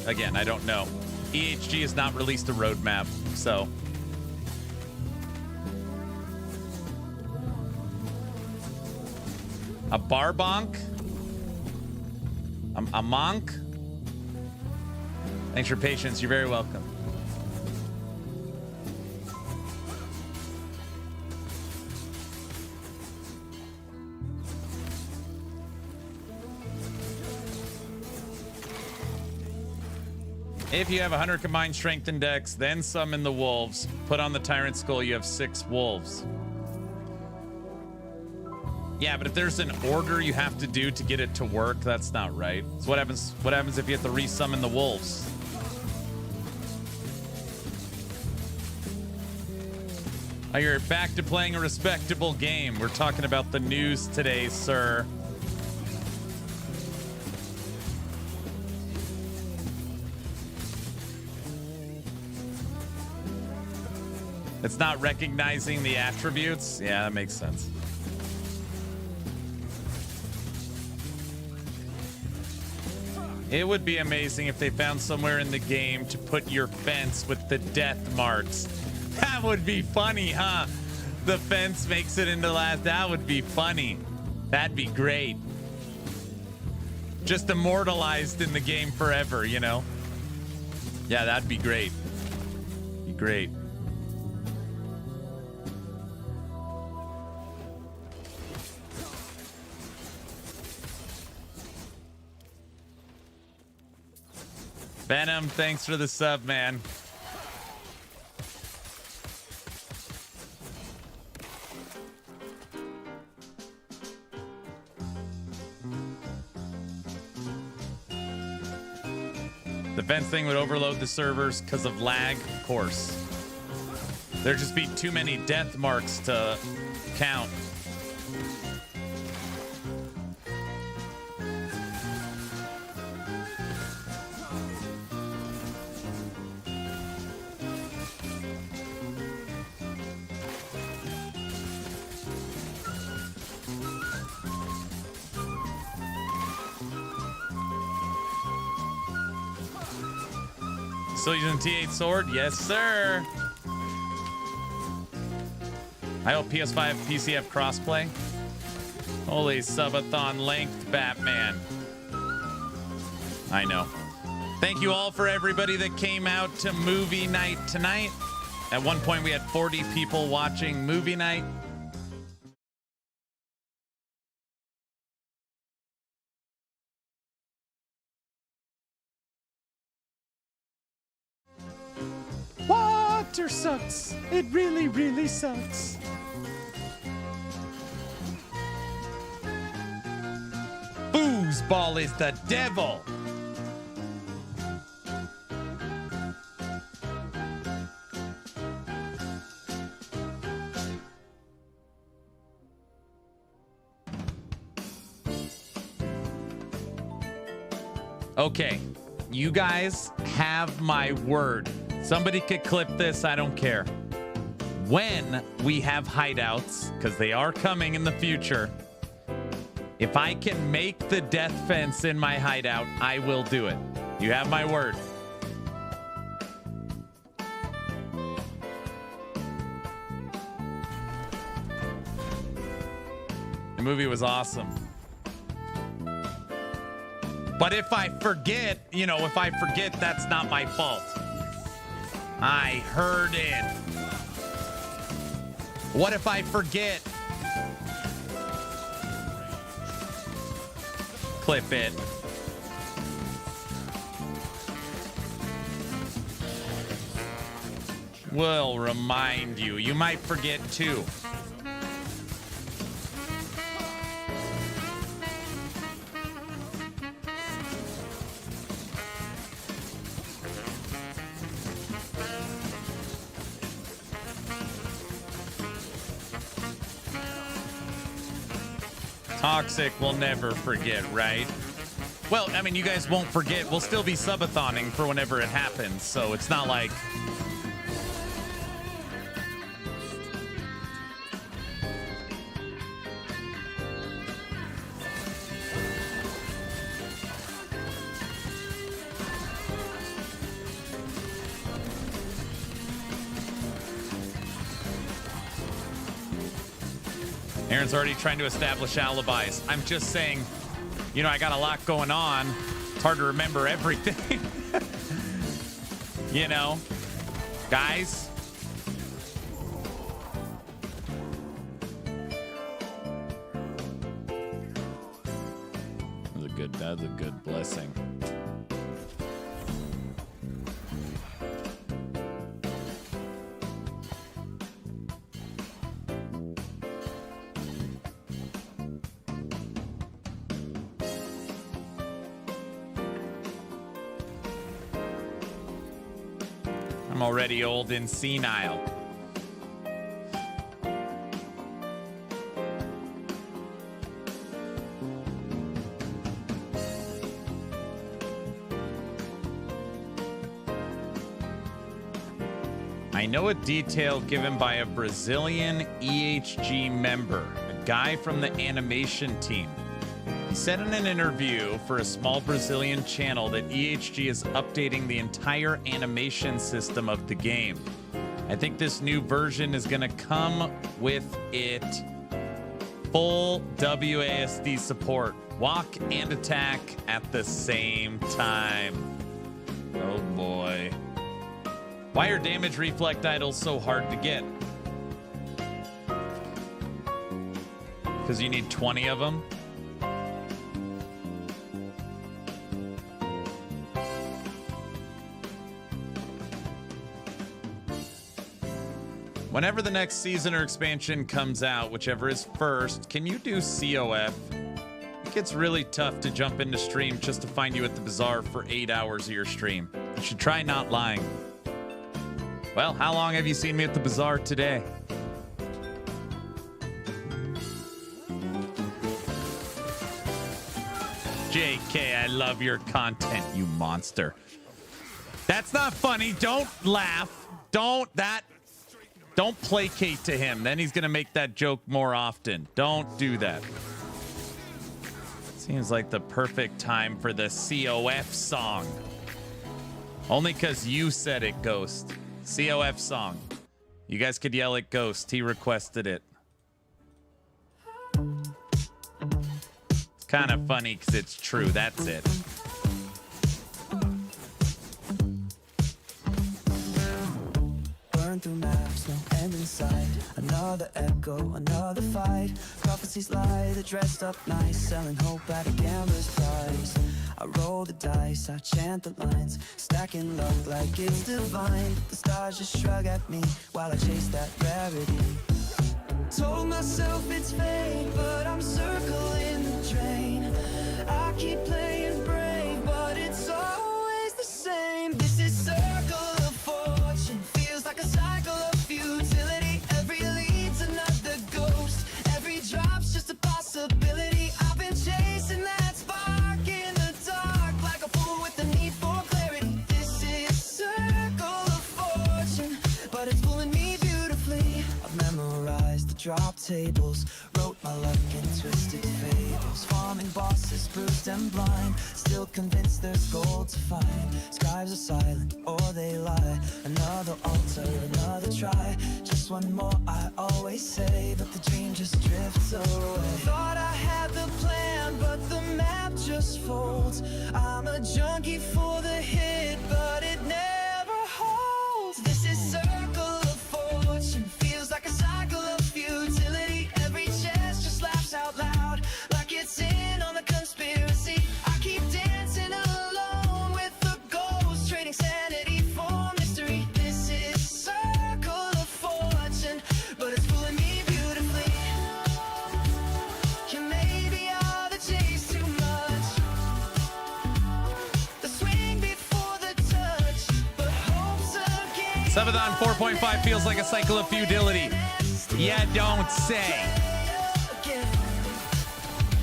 again, I don't know. EHG has not released a roadmap, so... A Barbonk? A Monk? Thanks for your patience. You're very welcome. If you have 100 combined strength and dex, then summon the wolves. Put on the tyrant skull, you have 6 wolves. Yeah, but if there's an order you have to do to get it to work, that's not right. So what happens if you have to resummon the wolves? Oh, you're back to playing a respectable game. We're talking about the news today, sir. It's not recognizing the attributes? Yeah, that makes sense. It would be amazing if they found somewhere in the game to put your fence with the death marks. That would be funny, huh? The fence makes it into last. That would be funny. That'd be great. Just immortalized in the game forever, you know? Yeah, that'd be great. Be great. Venom, thanks for the sub, man. The fence thing would overload the servers because of lag, of course. There'd just be too many death marks to count. Still using T8 sword? Yes, sir. I hope PS5, PCF crossplay. Holy Subathon length, Batman. I know. Thank you all for everybody that came out to movie night tonight. At one point, we had 40 people watching movie night. Water sucks. It really, really sucks. Foosball is the devil. Okay, you guys have my word. Somebody could clip this, I don't care. When we have hideouts, because they are coming in the future, if I can make the death fence in my hideout, I will do it. You have my word. The movie was awesome. But if I forget, that's not my fault. I heard it. What if I forget? Clip it. We'll remind you. You might forget too. Toxic will never forget, right? Well, I mean, you guys won't forget. We'll still be subathoning for whenever it happens, so it's not like... Aaron's already trying to establish alibis. I'm just saying, I got a lot going on. It's hard to remember everything. Guys. That's a good blessing. I'm already old and senile. I know a detail given by a Brazilian EHG member, a guy from the animation team. He said in an interview for a small Brazilian channel that EHG is updating the entire animation system of the game. I think this new version is going to come with it full WASD support, walk and attack at the same time. Oh boy. Why are damage reflect idols so hard to get? Because you need 20 of them? Whenever the next season or expansion comes out, whichever is first, can you do COF? It gets really tough to jump into stream just to find you at the bazaar for 8 hours of your stream. You should try not lying. Well, how long have you seen me at the bazaar today? JK, I love your content, you monster. That's not funny. Don't laugh. Don't placate to him. Then he's going to make that joke more often. Don't do that. Seems like the perfect time for the COF song. Only because you said it, Ghost. COF song. You guys could yell at Ghost. He requested it. It's kind of funny because it's true. That's it. Burn through maps, no end in sight. Another echo, another fight. Prophecies lie, they're dressed up nice, selling hope at a gambler's price. I roll the dice, I chant the lines, stacking luck like it's divine. The stars just shrug at me while I chase that rarity. Told myself it's fate, but I'm circling the drain. I keep playing brave, but it's always the same. This is circle of fortune, feels like a cycle of futility. Every lead's another ghost, every drop's just a possibility. I've been chasing that spark in the dark like a fool drop tables, wrote my luck in twisted fables. Farming bosses, bruised and blind, still convinced there's gold to find. Scribes are silent or they lie. Another altar, another try. Just one more, I always say, but the dream just drifts away. Thought I had the plan, but the map just folds. I'm a junkie for the hit, but it never holds. This is circle of fortune, feels like a cycle of futility. Every chest just laughs out loud, like it's in on the conspiracy. I keep dancing alone with the ghost, trading sanity for mystery. This is circle of fortune, but it's fooling me beautifully. Yeah, maybe I'll the chase too much. The swing before the touch, but hope's a game. Subathon 4.5 feels like a cycle of futility. Yeah, don't say.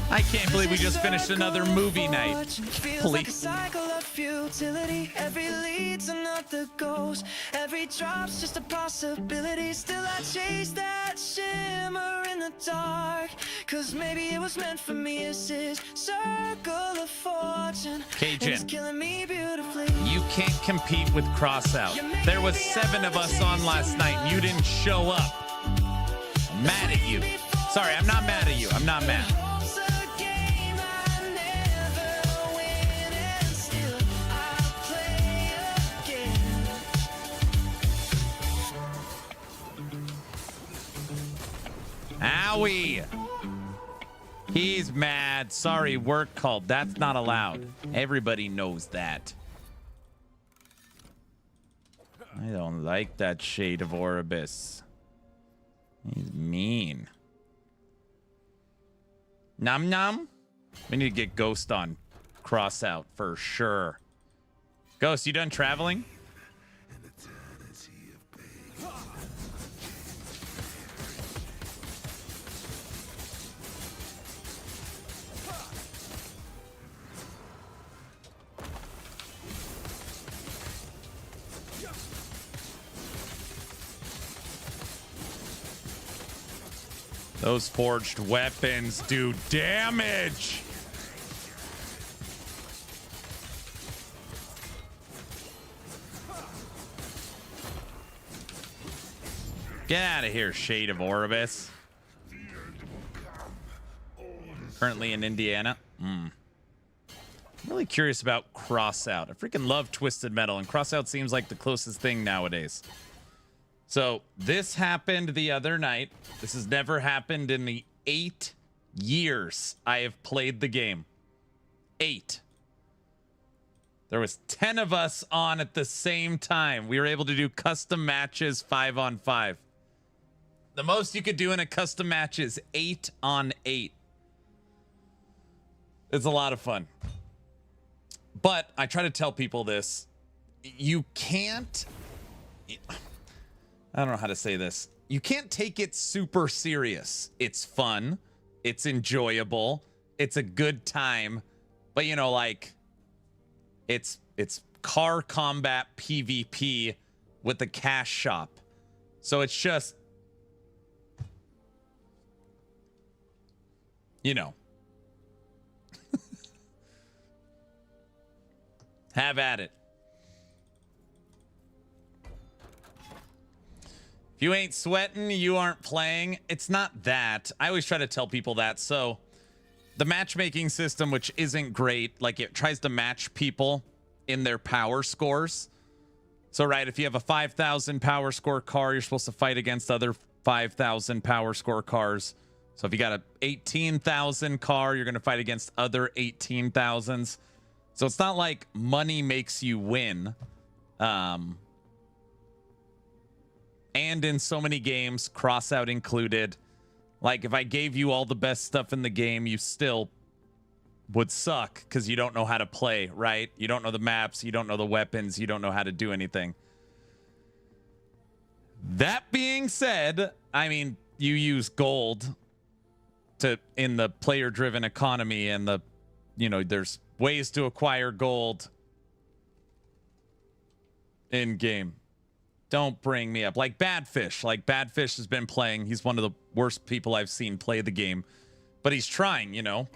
I can't believe we just finished another movie night. Feels like a cycle of futility. Every lead's another ghost. Every drop's just a possibility. Still I chase that shimmer in the dark. Cause maybe it was meant for me. It's this circle of fortune. Cajun, It's killing me beautifully. you can't compete with Crossout. There was 7 of us on last night and you didn't show up. I'm mad at you. Sorry, I'm not mad at you. I'm not mad. Hope's a game I never win, and still I play again. Owie. He's mad. Sorry, work called. That's not allowed. Everybody knows that. I don't like that shade of Oribus. He's mean. Num num. We need to get Ghost on Crossout for sure. Ghost, you done traveling? Those forged weapons do damage. Get out of here, Shade of Oribus. Currently in Indiana. I'm really curious about Crossout. I freaking love Twisted Metal, and Crossout seems like the closest thing nowadays. So this happened the other night. This has never happened in the 8 years I have played the game. 8. There was 10 of us on at the same time. We were able to do custom matches 5-on-5. The most you could do in a custom match is 8-on-8. It's a lot of fun. But I try to tell people this. You can't... I don't know how to say this. You can't take it super serious. It's fun. It's enjoyable. It's a good time. But, you know, like, it's car combat PvP with the cash shop. So it's just, you know. Have at it. If you ain't sweating, you aren't playing. It's not that. I always try to tell people that. So the matchmaking system, which isn't great, like it tries to match people in their power scores. So, right, if you have a 5,000 power score car, you're supposed to fight against other 5,000 power score cars. So if you got a 18,000 car, you're going to fight against other 18,000s. So it's not like money makes you win. And in so many games, Crossout included, like if I gave you all the best stuff in the game, you still would suck because you don't know how to play, right? You don't know the maps, you don't know the weapons, you don't know how to do anything. That being said, I mean, you use gold to in the player-driven economy, and the, you know, there's ways to acquire gold in game. Don't bring me up. Like Badfish. Like Badfish has been playing. He's one of the worst people I've seen play the game. But he's trying, you know.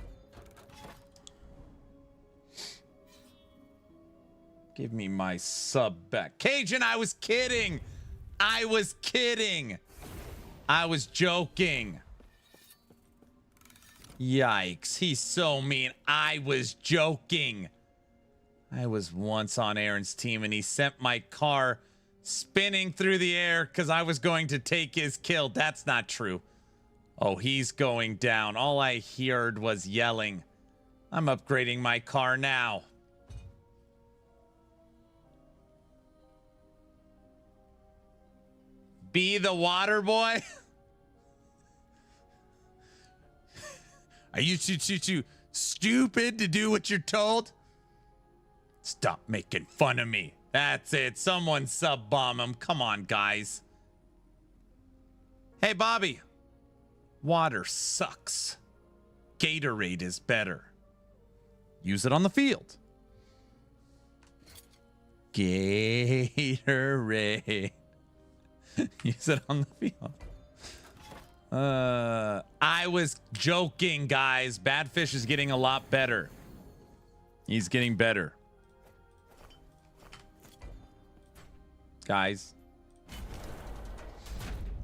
Give me my sub back. Cajun, I was kidding. I was kidding. I was joking. Yikes. He's so mean. I was joking. I was once on Aaron's team and he sent my car spinning through the air because I was going to take his kill. That's not true. Oh, he's going down. All I heard was yelling. I'm upgrading my car now. Be the water boy? Are you too stupid to do what you're told? Stop making fun of me. That's it. Someone sub bomb him. Come on, guys. Hey, Bobby. Water sucks. Gatorade is better. Use it on the field. Gatorade. Use it on the field. I was joking, guys. Badfish is getting a lot better. He's getting better. Guys.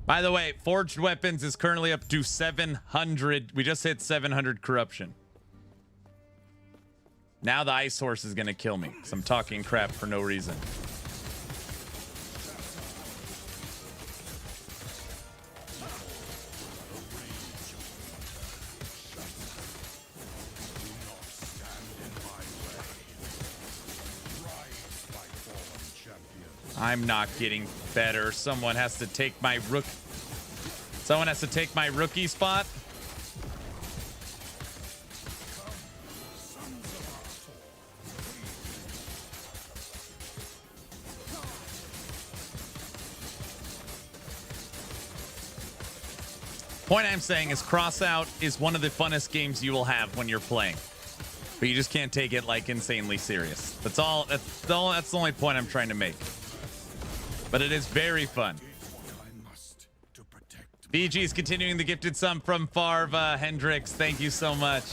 By the way, Forged Weapons is currently up to 700. We just hit 700 corruption. Now the ice horse is going to kill me because I'm talking crap for no reason. I'm not getting better. Someone has to take my rookie spot. Point I'm saying is Crossout is one of the funnest games you will have when you're playing. But you just can't take it like insanely serious. That's the only point I'm trying to make. But it is very fun. BG is continuing the gifted sum from Farva Hendricks. Thank you so much.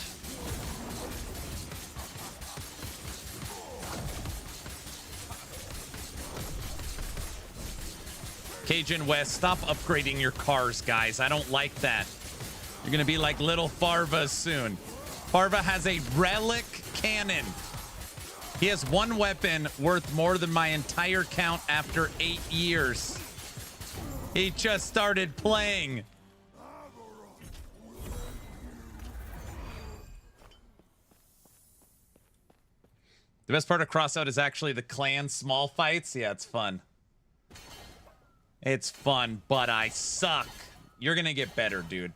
Cajun West, stop upgrading your cars, guys. I don't like that. You're going to be like little Farva soon. Farva has a relic cannon. He has one weapon worth more than my entire count after 8 years. He just started playing. The best part of Crossout is actually the clan small fights. Yeah, it's fun. It's fun, but I suck. You're going to get better, dude.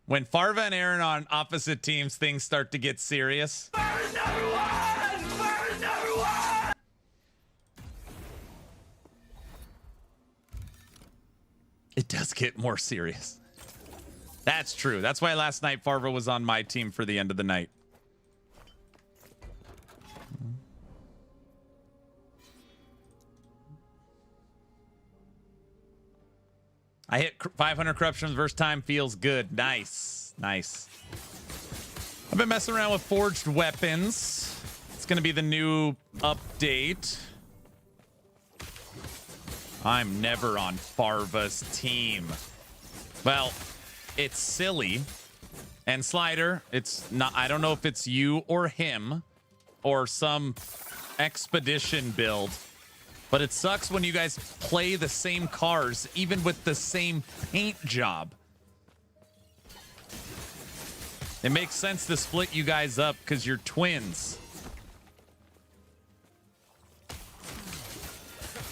When Farva and Aaron are on opposite teams, things start to get serious. First number one! First number one! It does get more serious. That's true. That's why last night Farva was on my team for the end of the night. I hit 500 corruption the first time. Feels good. Nice. Nice. I've been messing around with Forged Weapons. It's going to be the new update. I'm never on Farva's team. Well, it's silly. And Slider, it's not. I don't know if it's you or him or some expedition build. But it sucks when you guys play the same cars, even with the same paint job. It makes sense to split you guys up because you're twins.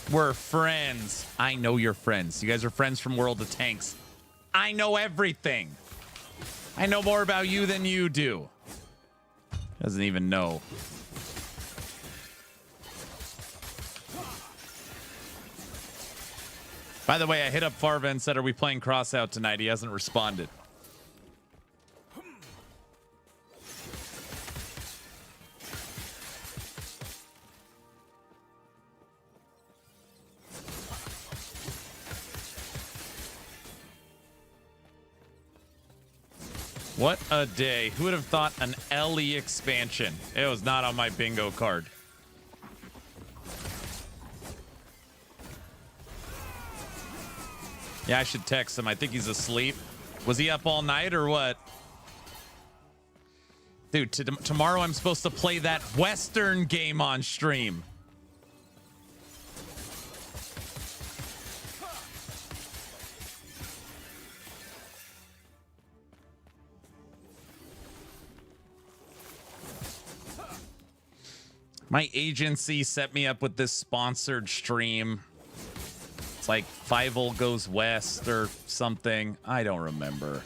We're friends. I know you're friends. You guys are friends from World of Tanks. I know everything. I know more about you than you do. Doesn't even know. By the way, I hit up Farva and said, are we playing Crossout tonight? He hasn't responded. What a day. Who would have thought an LE expansion? It was not on my bingo card. Yeah, I should text him. I think he's asleep. Was he up all night or what? Dude, tomorrow I'm supposed to play that Western game on stream. My agency set me up with this sponsored stream. It's like Fievel Goes West or something. I don't remember.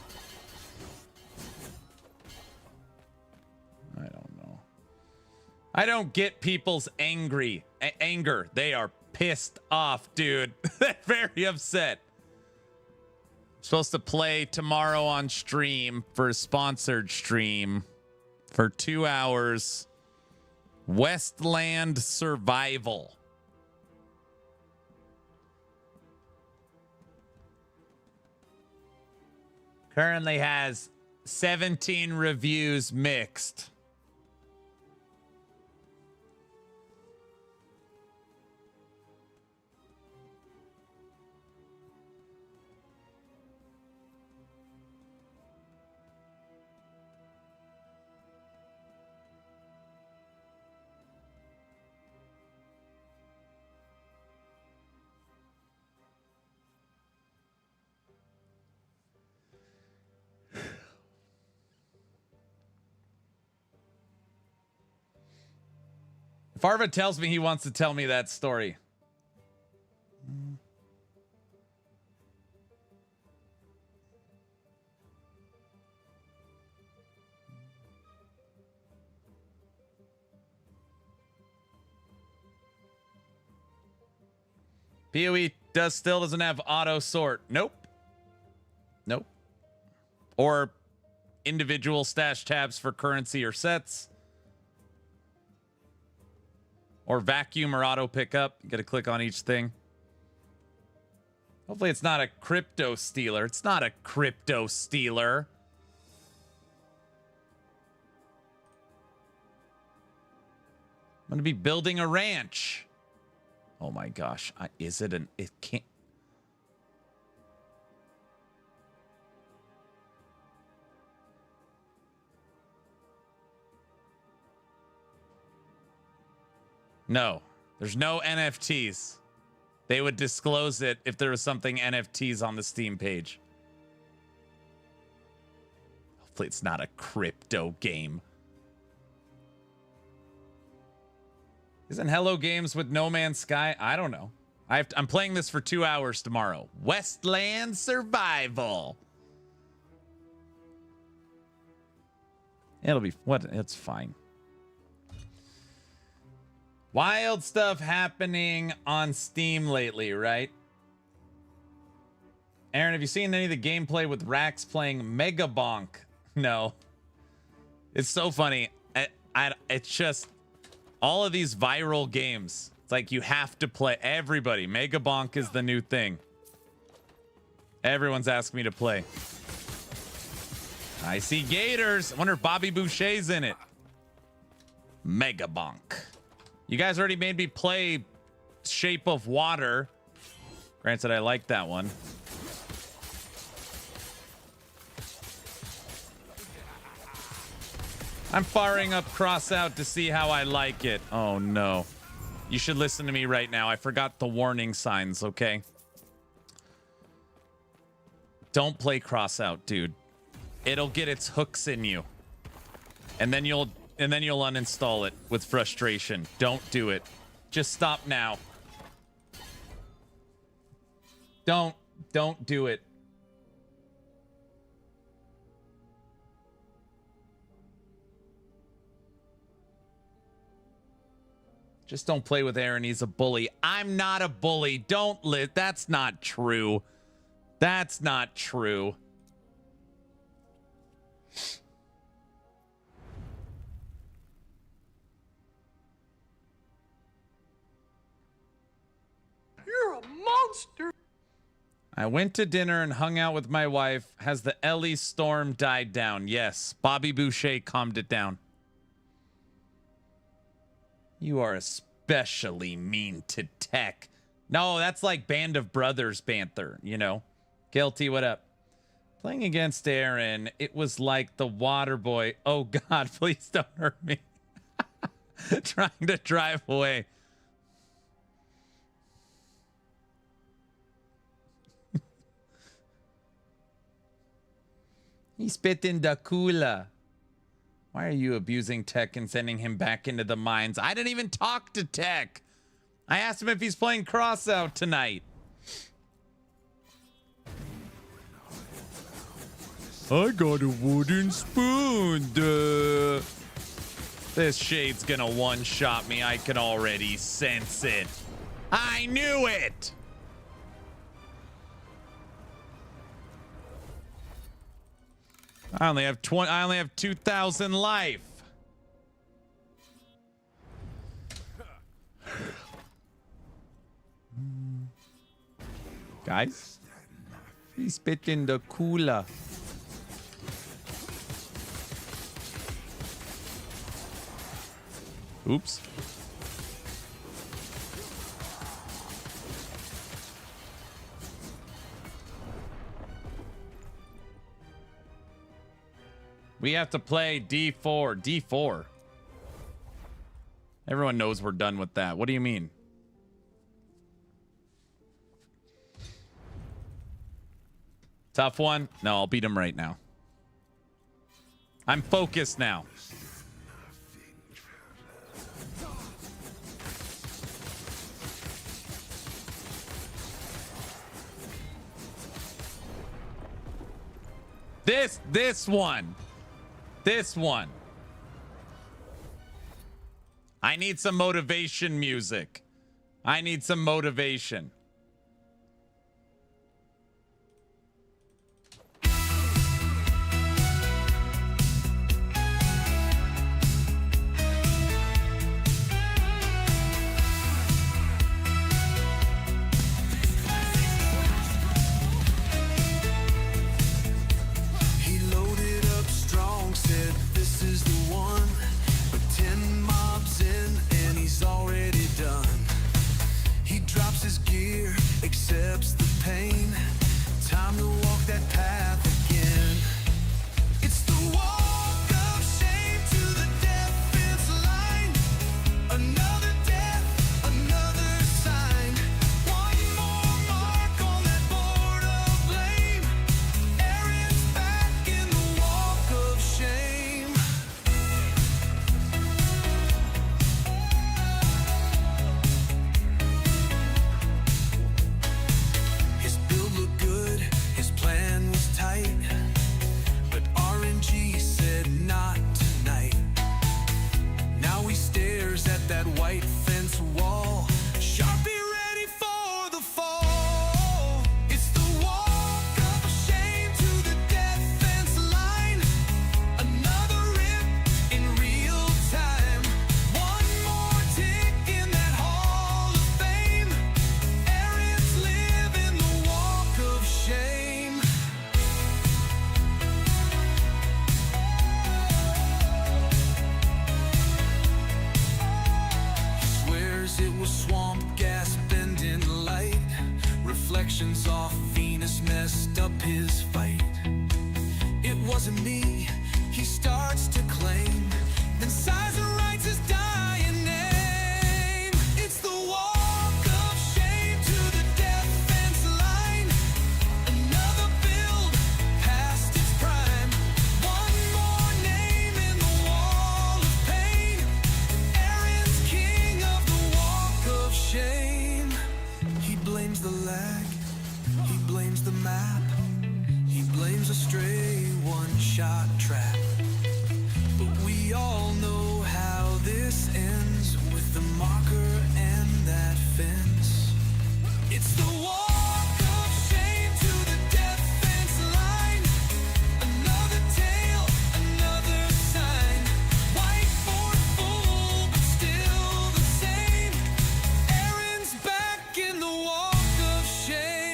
I don't know. I don't get people's anger. They are pissed off, dude. They're very upset. I'm supposed to play tomorrow on stream for a sponsored stream for 2 hours. Westland Survival. Currently has 17 reviews mixed. Farva tells me he wants to tell me that story. PoE still doesn't have auto sort. Nope. Nope. Or individual stash tabs for currency or sets. Or vacuum or auto pickup. You got to click on each thing. Hopefully it's not a crypto stealer. It's not a crypto stealer. I'm going to be building a ranch. Oh my gosh. Is it an... It can't... No, there's no NFTs. They would disclose it if there was something NFTs on the Steam page. Hopefully it's not a crypto game. Isn't Hello Games with No Man's Sky? I don't know. I'm playing this for 2 hours tomorrow. Westland Survival. It'll be... What? It's fine. Wild stuff happening on Steam lately, right? Aaron, have you seen any of the gameplay with Rax playing Mega Bonk? No. It's so funny. It's just all of these viral games. It's like you have to play. Everybody. Mega Bonk is the new thing. Everyone's asking me to play. I see gators. I wonder if Bobby Boucher's in it. Mega Bonk. You guys already made me play Shape of Water. Granted, I like that one. I'm firing up Crossout to see how I like it. Oh, no. You should listen to me right now. I forgot the warning signs, okay? Don't play Crossout, dude. It'll get its hooks in you. And then you'll uninstall it with frustration. Don't do it. Just stop now. Don't do it. Just don't play with Aaron. He's a bully. I'm not a bully. Don't live. That's not true. That's not true. You're a monster. I went to dinner and hung out with my wife. Has the Ellie storm died down? Yes. Bobby Boucher calmed it down. You are especially mean to tech. No, that's like Band of Brothers banter, you know. Guilty, what up? Playing against Aaron, it was like the water boy. Oh God, please don't hurt me. Trying to drive away. He spit in the cooler. Why are you abusing Tech and sending him back into the mines? I didn't even talk to Tech. I asked him if he's playing Crossout tonight. I got a wooden spoon. Duh. This shade's gonna one-shot me. I can already sense it. I knew it. I only have 2,000 life. Guys, he spit in the cooler. Oops. We have to play D4. D4. Everyone knows we're done with that. What do you mean? Tough one? No, I'll beat him right now. I'm focused now. This one. This one. I need some motivation music. I need some motivation. Accepts the pain. Time to walk that path again. It's the walk of shame to the defense line. Another death, another sign. One more mark on that board of blame. Aaron's back in the walk of shame. But RNG said not tonight. Now he stares at that white fence wall. Sharpie ready for the fall. It's the walk of shame to the defense line. Another rip in real time. One more tick in that hall of fame. Aaron's living the walk of shame. It was swamp gas bending light. Reflections off Venus messed up his fight. It wasn't me, he starts to claim. Then sighs and writes his dying name. It's the walk of shame to the defense line. Another build past its prime. One more name in the wall of pain. Aaron's king of the walk of shame. He blames the lag, he blames the map, he blames a stray one-shot trap. But we all know how this ends, with the marker and that fence. It's the walk of shame to the defense line. Another tale, another sign. Whiteboard full, but still the same. Aaron's back in the walk of shame.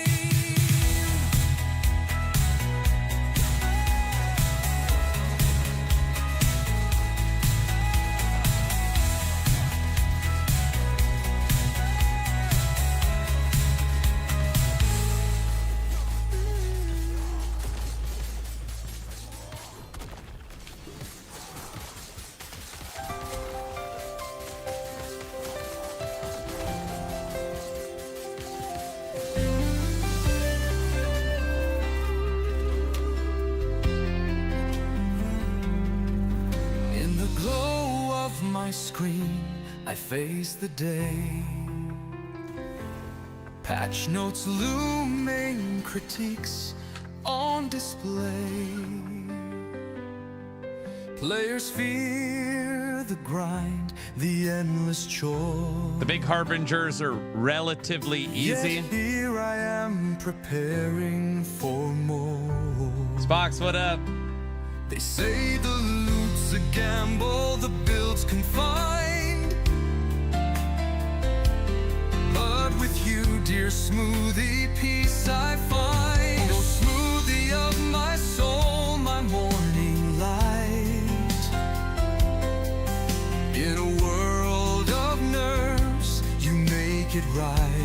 screen, I face the day. Patch notes looming, critiques on display. Players fear the grind, the endless chore. The big harbingers are relatively easy. Yet here I am preparing for more. Spox, what up? They say the loot's a gamble, the build's confined. But with you, dear smoothie, peace I find. Oh, smoothie of my soul, my morning light. In a world of nerves, you make it right.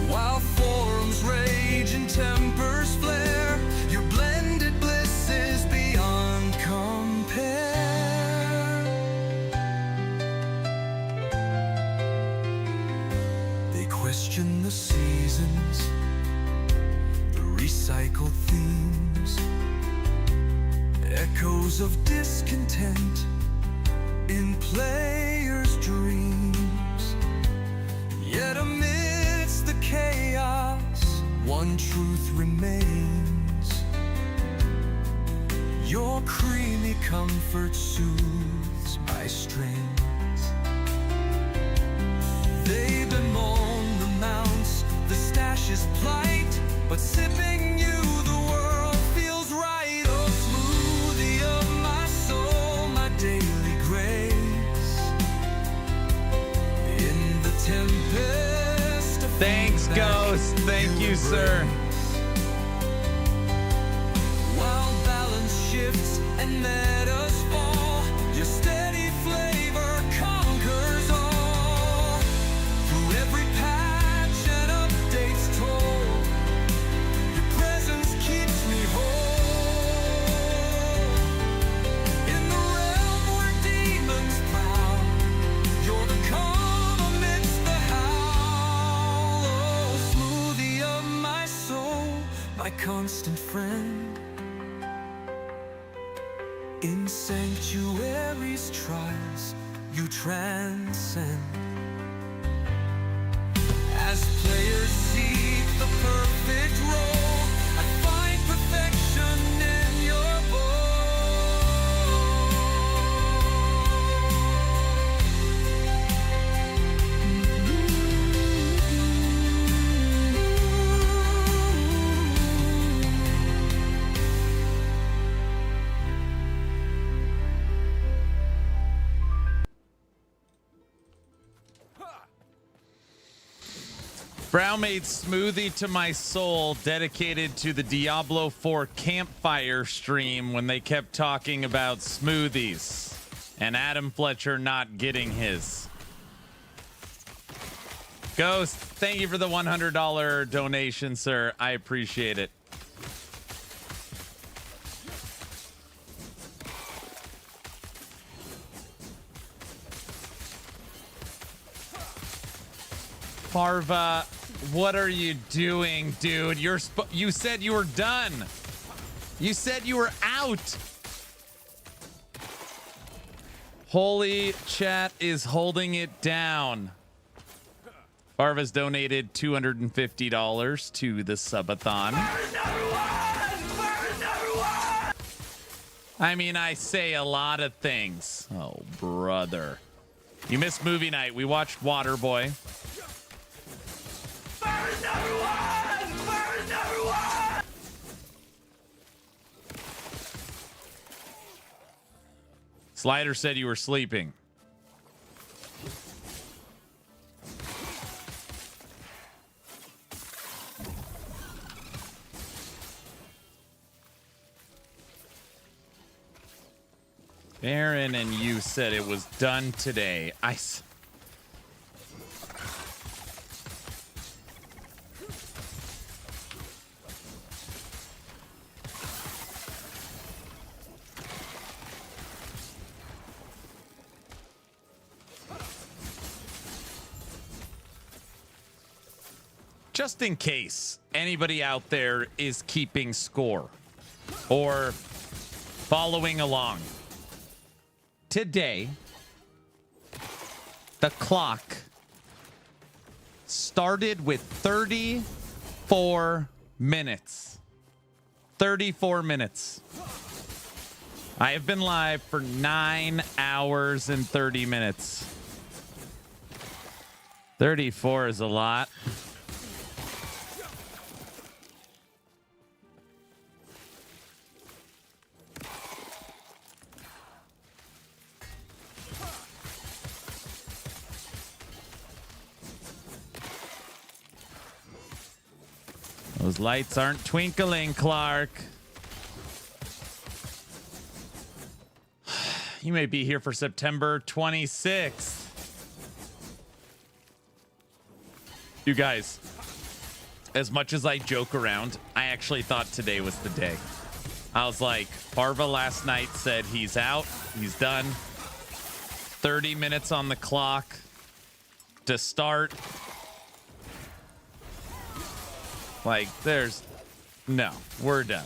While forums rage and tempers flare, your blended bliss is beyond compare. They question the seasons, the recycled themes, echoes of discontent in players' dreams. Yet amidst the chaos, one truth remains. Your creamy comfort soothes my strains. They bemoan the mounts, the stash is plight, but sipping you the world feels right. Oh, smoothie of my soul, my daily grace. In the tempest of Thanks, Ghost. Thank you, sir. While balance shifts and metas fall, your steady flavor conquers all. Through every patch and updates told, your presence keeps me whole. In the realm where demons prowl, you're the calm amidst the howl. Oh, smoothie of my soul, my constant friend. In sanctuaries, trials, you transcend. As players seek the perfect role, I find perfection in your Brown made smoothie to my soul, dedicated to the Diablo 4 campfire stream when they kept talking about smoothies and Adam Fletcher not getting his. Ghost, thank you for the $100 donation, sir. I appreciate it. Parva, what are you doing, dude? You said you were done. You said you were out. Holy chat is holding it down. Parva's donated $250 to the Subathon. I mean, I say a lot of things. Oh, brother. You missed movie night. We watched Waterboy. Slider said you were sleeping. Aaron and you said it was done today. Just in case anybody out there is keeping score or following along. today, the clock started with 34 minutes. 34 minutes. I have been live for 9 hours and 30 minutes. 34 is a lot. Those lights aren't twinkling, Clark. You may be here for September 26th. You guys, as much as I joke around, I actually thought today was the day. I was like, Farva last night said he's out, he's done. 30 minutes on the clock to start. Like, no, we're done.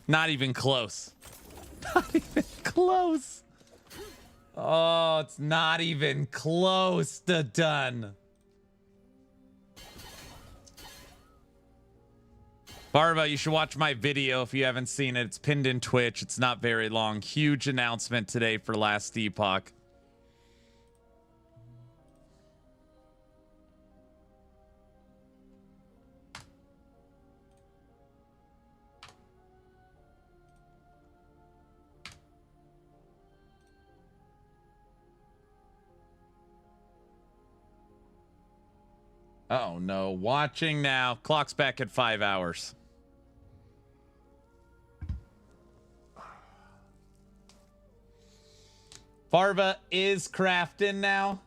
Not even close. Not even close. Oh, it's not even close to done. Barba, you should watch my video if you haven't seen it. It's pinned in Twitch. It's not very long. Huge announcement today for Last Epoch. Oh no, watching now. Clock's back at 5 hours. Farva is crafting now.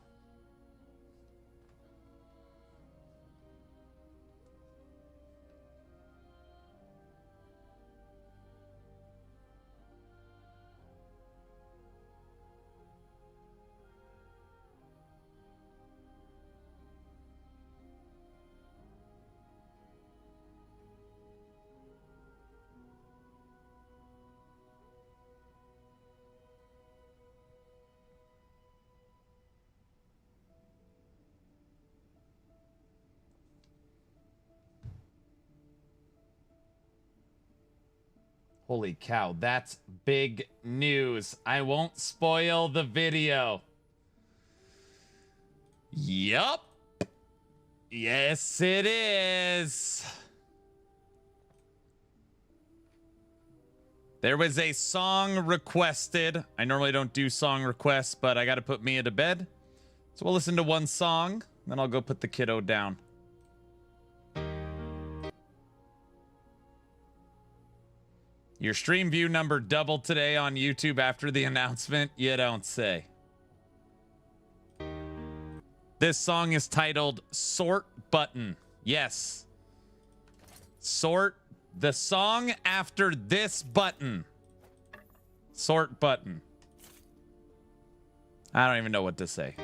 Holy cow, that's big news. I won't spoil the video. Yup. Yes, it is. There was a song requested. I normally don't do song requests, but I got to put Mia to bed. So we'll listen to one song, then I'll go put the kiddo down. Your stream view number doubled today on YouTube after the announcement. You don't say. This song is titled Sort Button. Yes. Sort the song after this button. Sort Button. I don't even know what to say.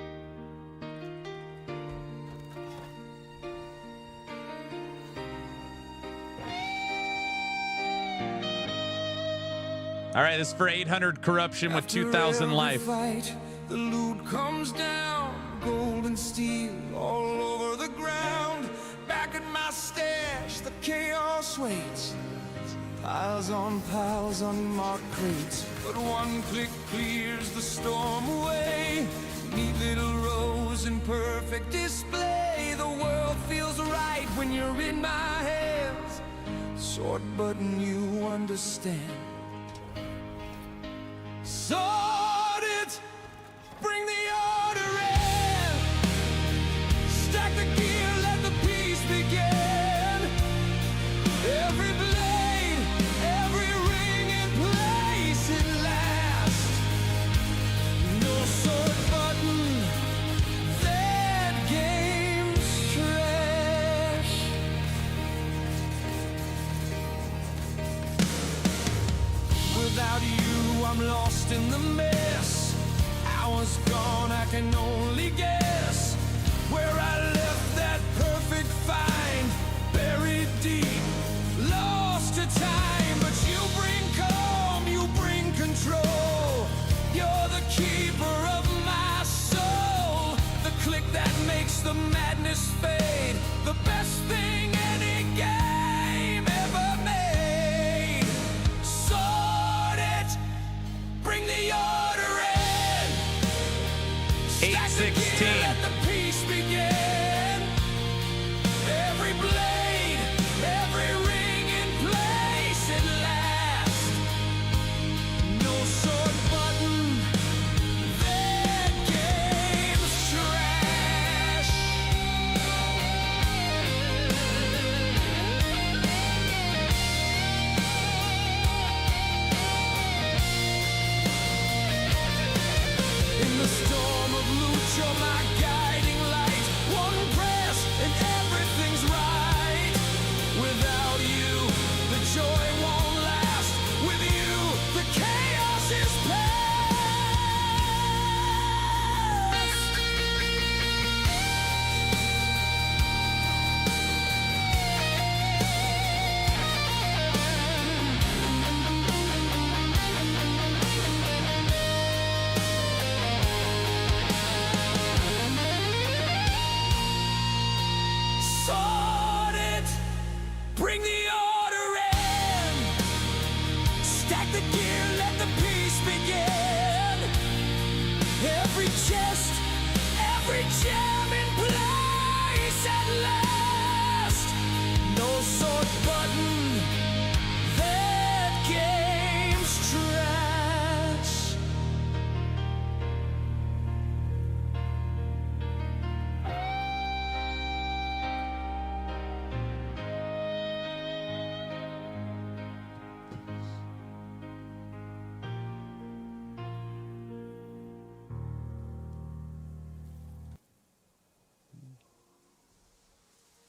All right, this is for 800 corruption with 2,000 life. Fight, the loot comes down, gold and steel all over the ground. Back at my stash, the chaos waits. Piles on piles, unmarked crates. But one click clears the storm away. Neat little rows in perfect display. The world feels right when you're in my hands. Sort Button, you understand. Sort it, bring the order in. Stack the gear, let the peace begin. Every blade, every ring in place at last. No Sort Button, that game's trash. Without you, I'm lost in the mess. Hours gone, I can only guess where I left that perfect find. Buried deep, lost to time. 16. Let the peace begin. Every blade, every ring in place at last. No sword button, that game's trash. In the storm of loot, you're my guiding light. One press and everything's right. Without you, the joy won't last. With you, the chaos is past. Sort it, bring the order in. Stack the gear, let the peace begin. Every chest, every gem in place at last. No sword button, that game's trash.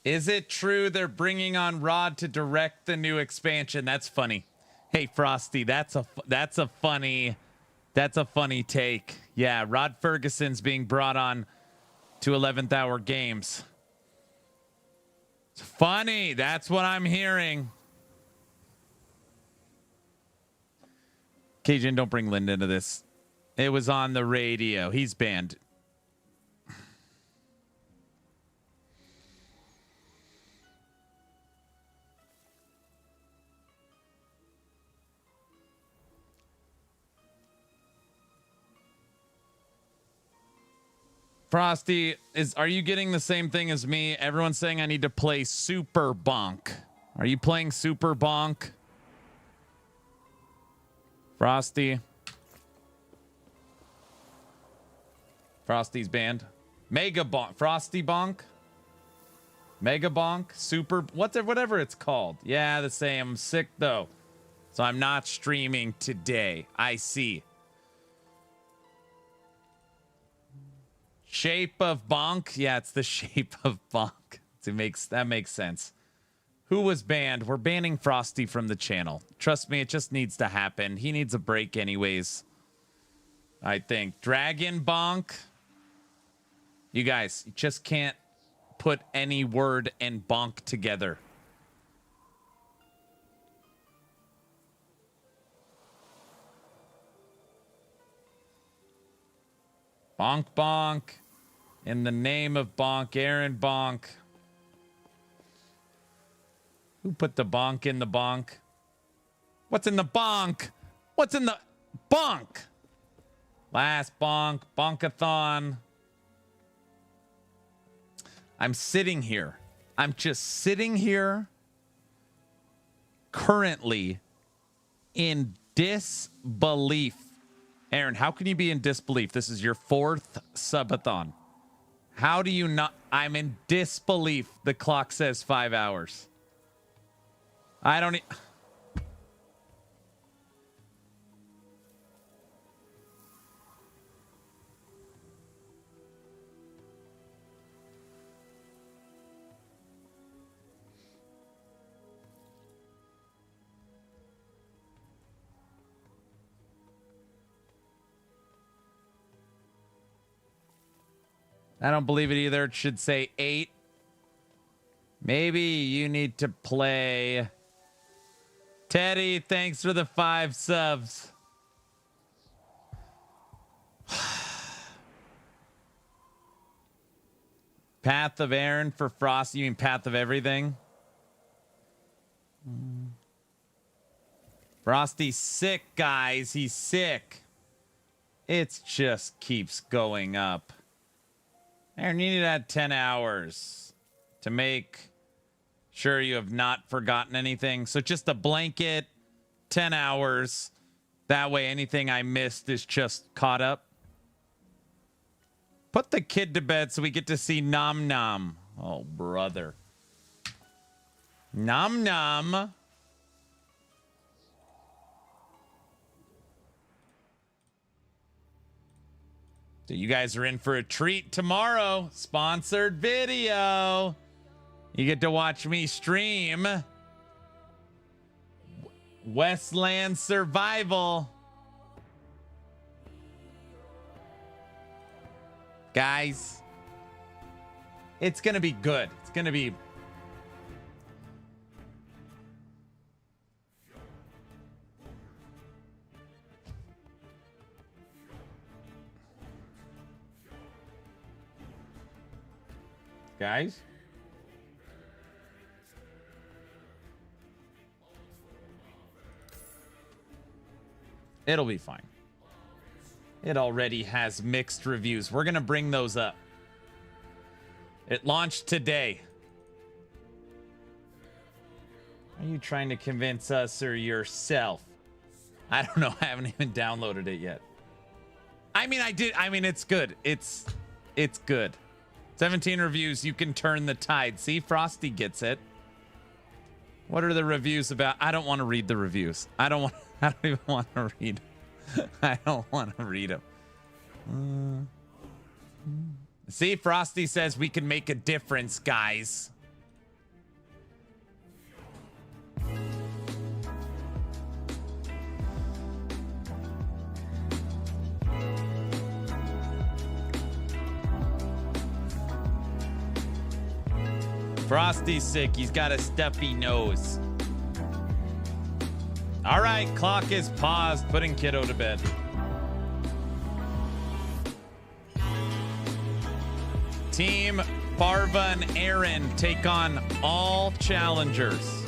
Is it true they're bringing on Rod to direct the new expansion? That's funny. Hey Frosty, that's a funny take. Yeah, Rod Ferguson's being brought on to 11th Hour Games. It's funny. That's what I'm hearing. Cajun, don't bring Linda into this. It was on the radio. He's banned. Frosty, are you getting the same thing as me? Everyone's saying I need to play Super Bonk. Are you playing Super Bonk? Frosty. Frosty's banned. Mega Bonk. Frosty Bonk. Mega Bonk. Super. Whatever it's called. Yeah, the same. I'm sick though. So I'm not streaming today. I see. Shape of Bonk. Yeah, it's the shape of Bonk. That makes sense. Who was banned? We're banning Frosty from the channel. Trust me, it just needs to happen. He needs a break anyways. I think. Dragon Bonk. You guys, you just can't put any word and bonk together. Bonk Bonk. In the name of Bonk, Aaron Bonk. Who put the bonk in the bonk? What's in the bonk? What's in the bonk? Last bonk, bonkathon. I'm sitting here. I'm just sitting here currently in disbelief. Aaron, how can you be in disbelief? This is your 4th subathon. How do you not? I'm in disbelief. The clock says 5 hours. I don't. I don't believe it either. It should say 8. Maybe you need to play. Teddy, thanks for the 5 subs. Path of Aaron for Frost. You mean Path of Everything? Frosty's sick, guys. He's sick. It just keeps going up. And you need to add 10 hours to make sure you have not forgotten anything. So just a blanket 10 hours. That way anything I missed is just caught up. Put the kid to bed so we get to see Nom Nom. Oh, brother. Nom Nom. So you guys are in for a treat tomorrow. Sponsored video. You get to watch me stream Westland Survival. Guys, it's going to be good. It's going to be... Guys? It'll be fine. It already has mixed reviews. We're going to bring those up. It launched today. Are you trying to convince us or yourself? I don't know. I haven't even downloaded it yet. I mean, I did. I mean, it's good. It's good. 17 reviews. You can turn the tide. See, Frosty gets it. What are the reviews about? I don't want to read the reviews. I don't even want to read. I don't want to read them. See, Frosty says we can make a difference, guys. Frosty's sick. He's got a stuffy nose. All right, clock is paused. Putting kiddo to bed. Team Farva and Aaron take on all challengers.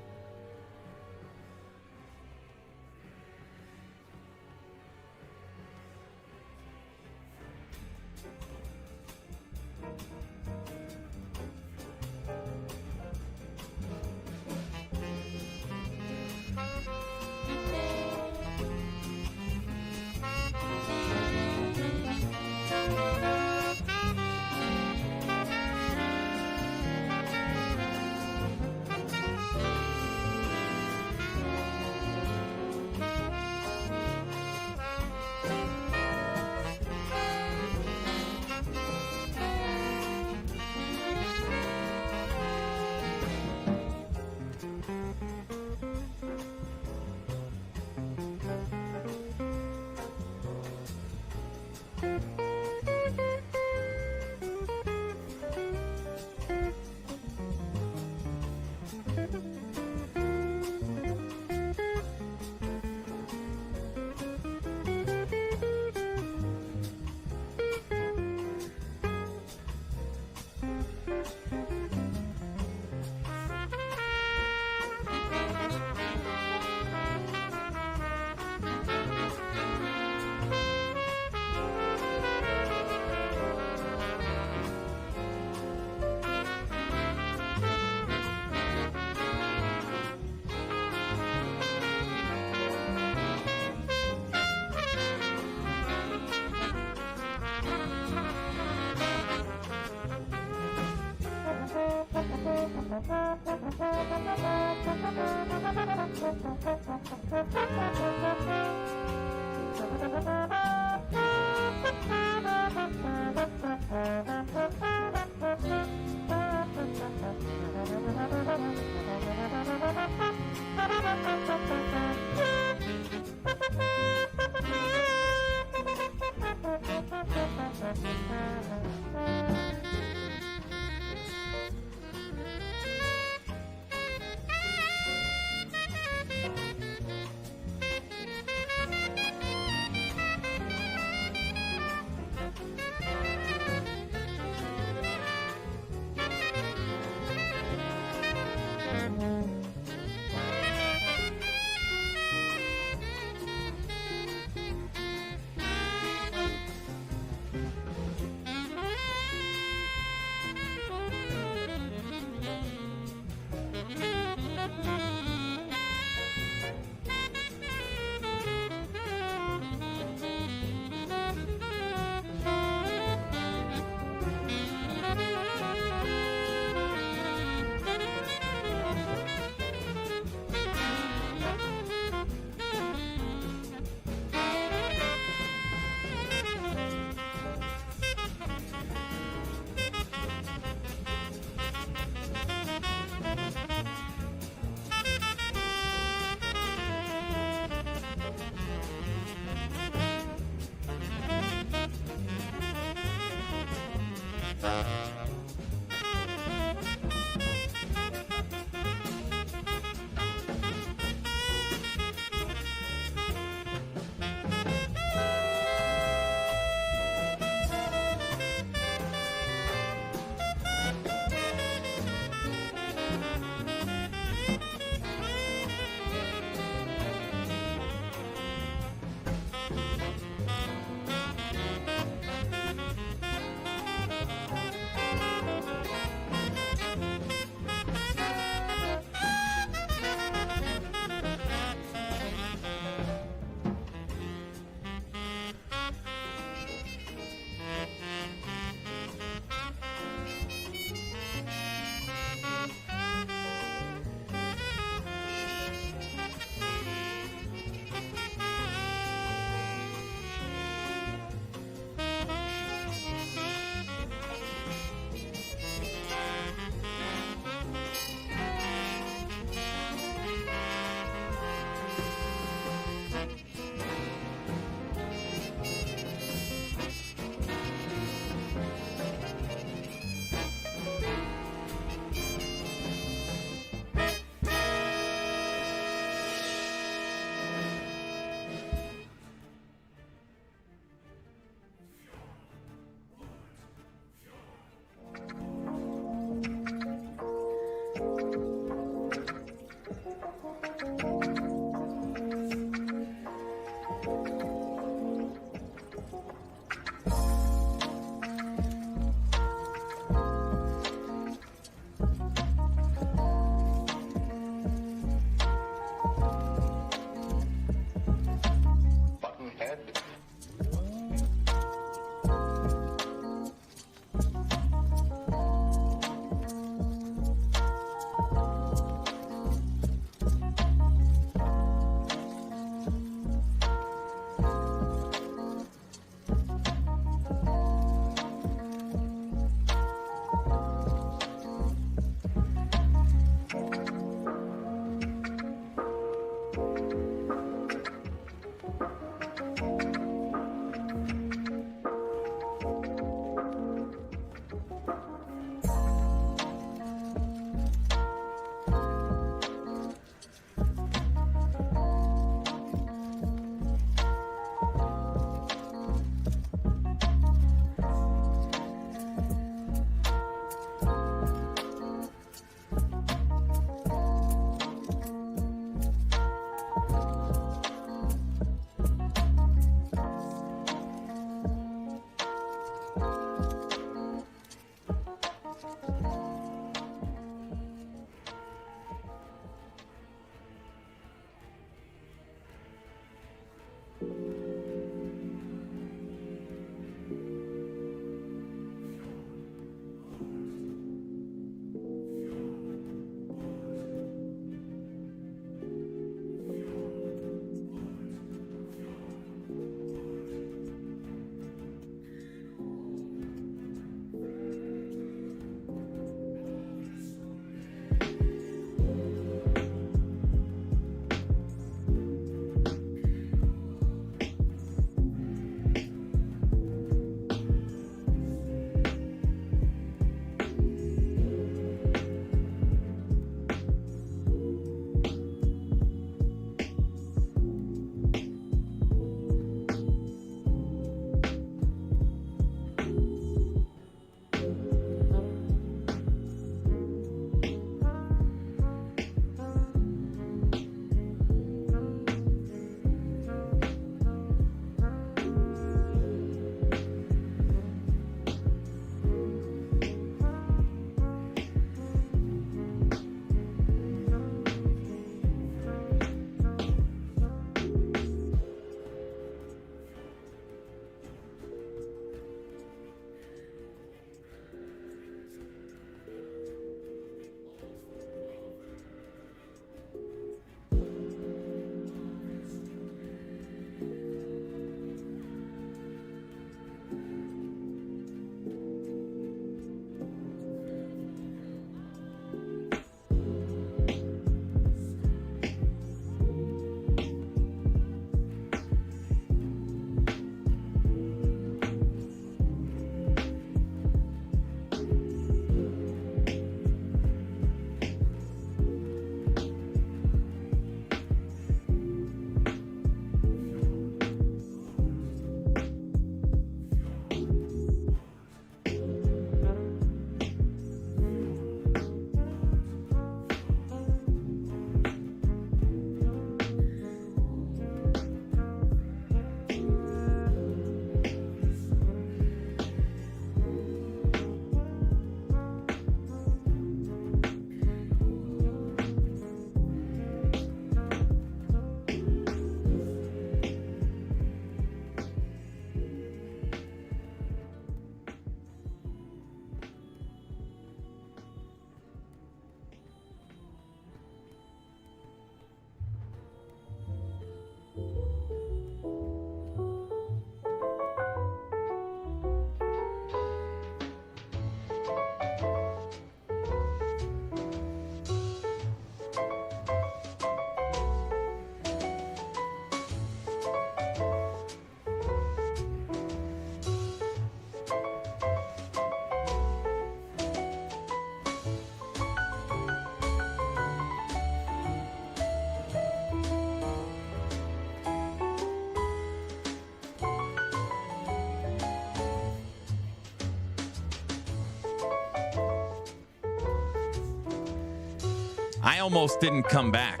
I almost didn't come back.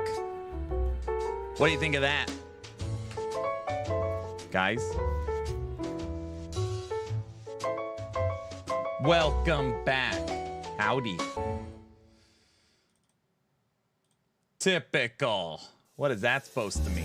What do you think of that? Guys? Welcome back. Howdy. Typical. What is that supposed to mean?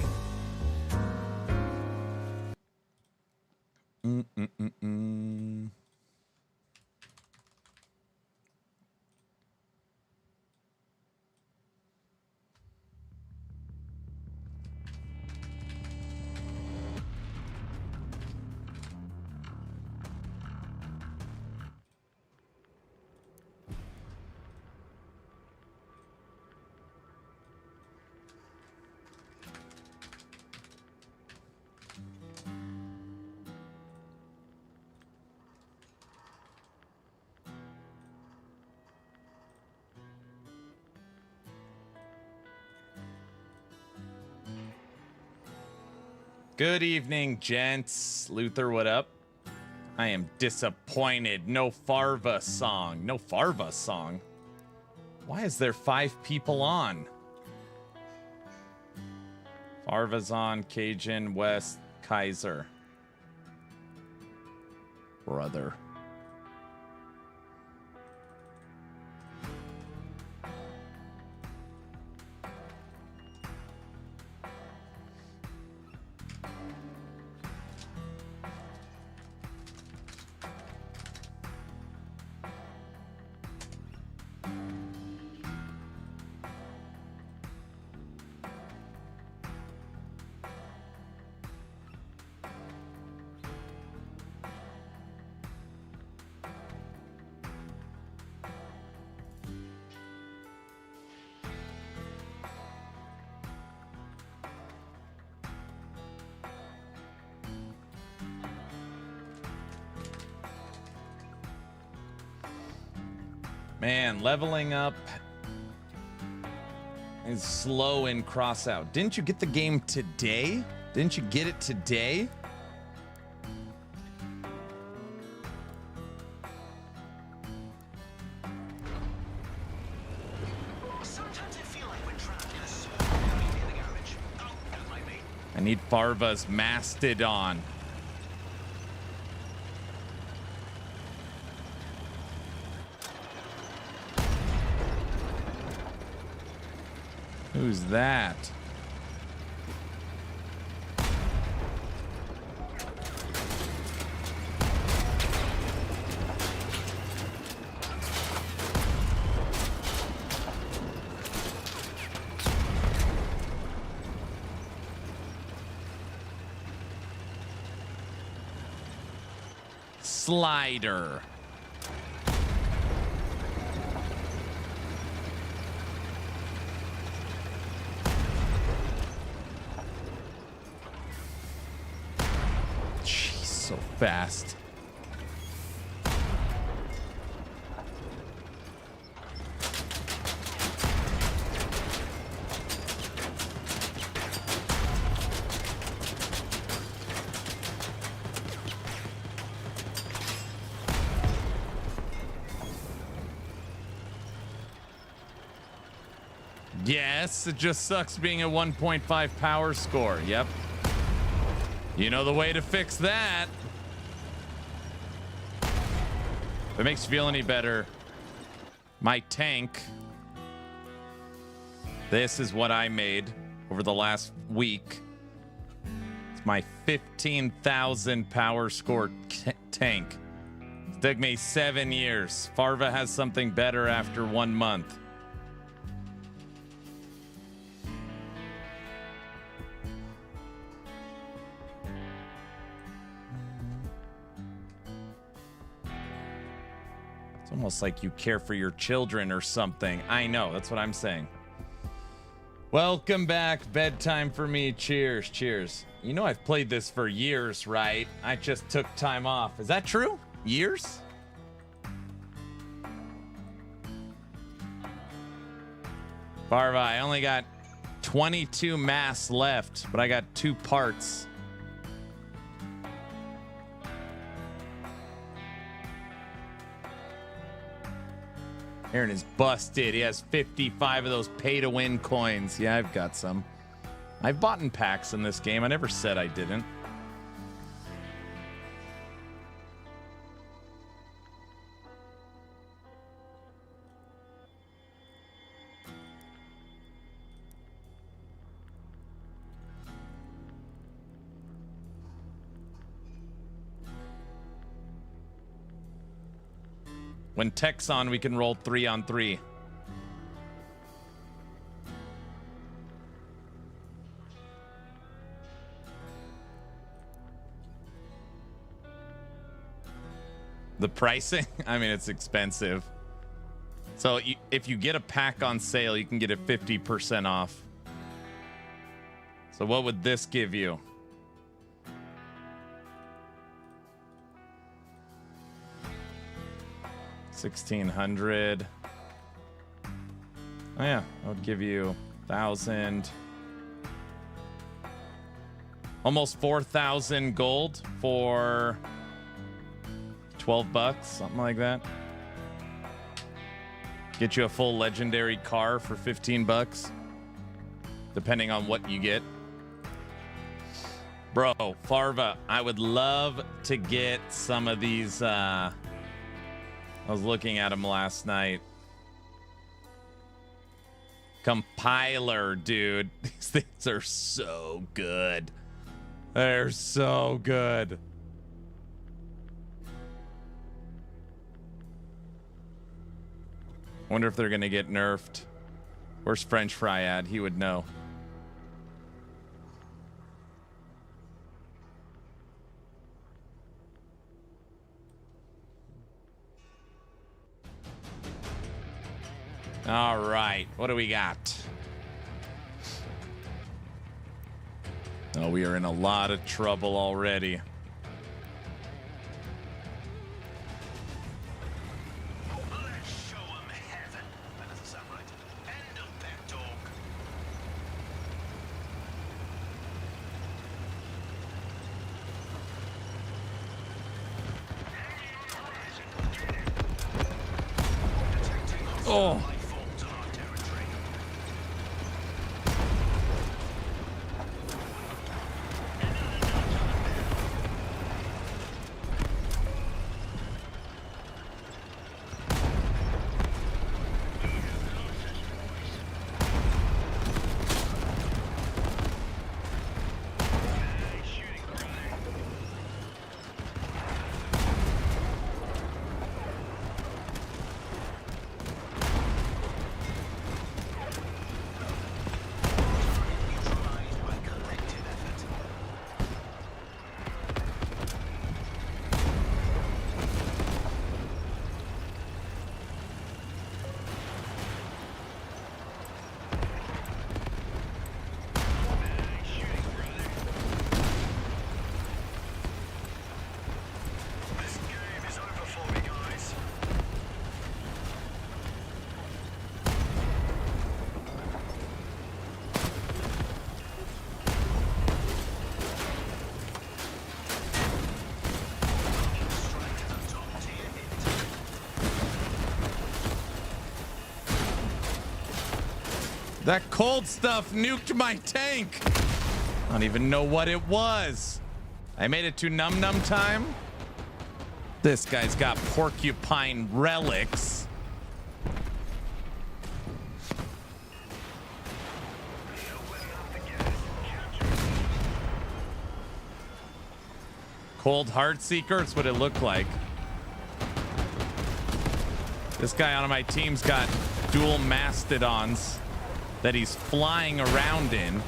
Good evening, gents. Luther, what up? I am disappointed. No Farva song. No Farva song? Why is there 5 people on? Farva's on, Cajun, West, Kaiser. Brother. Man, leveling up is slow in Crossout. Didn't you get the game today? Didn't you get it today? Sometimes I feel like we're trapped in a swamp in the garage. Oh, don't mind me. I need Farva's Mastodon. Who's that? Slider. So fast. Yes, it just sucks being a 1.5 power score. Yep. You know the way to fix that. If it makes you feel any better, my tank, this is what I made over the last week. It's my 15,000 power score tank. It took me 7 years. Farva has something better after 1 month. Almost like you care for your children or something. I know, that's what I'm saying. Welcome back. Bedtime for me. Cheers, cheers. You know I've played this for years, right? I just took time off. Is that true? Years? Farva, I only got 22 mass left, but I got 2 parts. Aaron is busted. He has 55 of those pay-to-win coins. Yeah, I've got some. I've bought in packs in this game. I never said I didn't. When tech's on, we can roll 3-on-3. The pricing? I mean, it's expensive. So if you get a pack on sale, you can get it 50% off. So what would this give you? $1,600. Oh yeah, that would give you 1,000. Almost 4,000 gold for 12 bucks, something like that. Get you a full legendary car for 15 bucks, depending on what you get. Bro, Farva, I would love to get some of these. I was looking at them last night. Compiler, dude. These things are so good. They're so good. Wonder if they're going to get nerfed. Where's French Fry at? He would know. All right. What do we got? Oh, we are in a lot of trouble already. Oh. That cold stuff nuked my tank. I don't even know what it was. I made it to Num Num time. This guy's got porcupine relics. Cold Heart Seeker, it's what it looked like. This guy on my team's got dual mastodons that he's flying around in.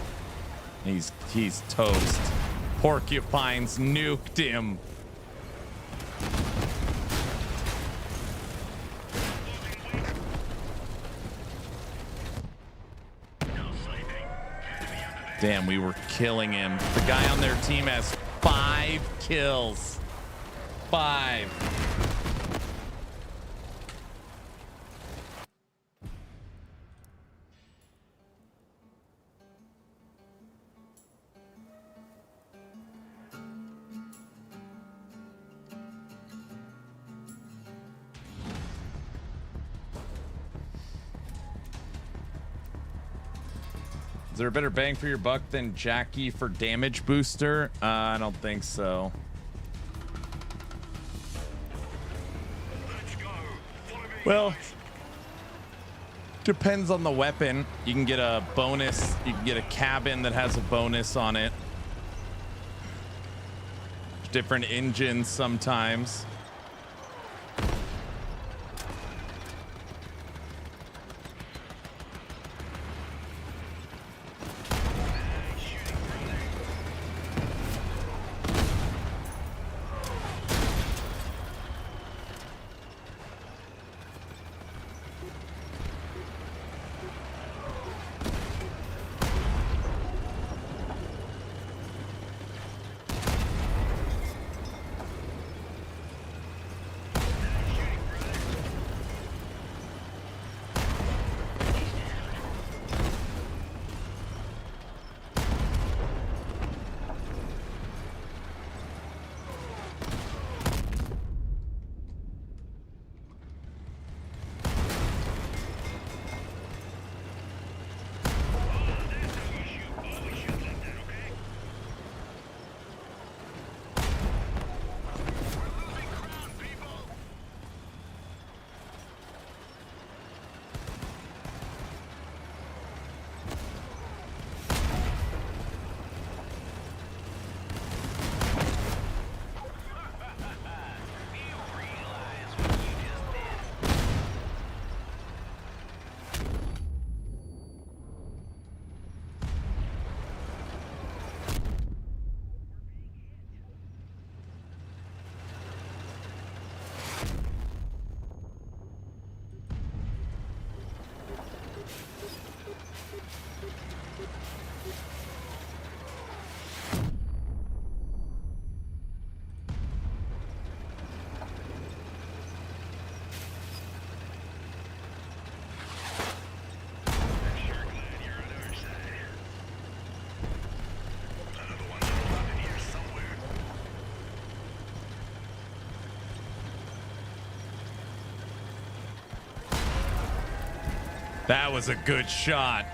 He's toast. Porcupines nuked him. Damn, we were killing him. The guy on their team has 5 kills. 5. Is there a better bang for your buck than Jackie for damage booster? I don't think so. Well, depends on the weapon. You can get a bonus. You can get a cabin that has a bonus on it. Different engines sometimes. That was a good shot.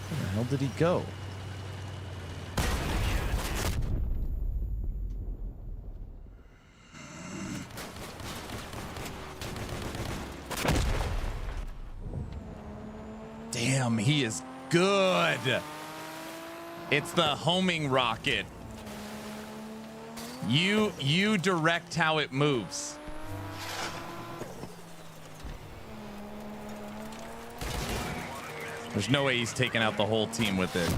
Where the hell did he go? Damn, he is good. It's the homing rocket. You direct how it moves. There's no way he's taking out the whole team with it.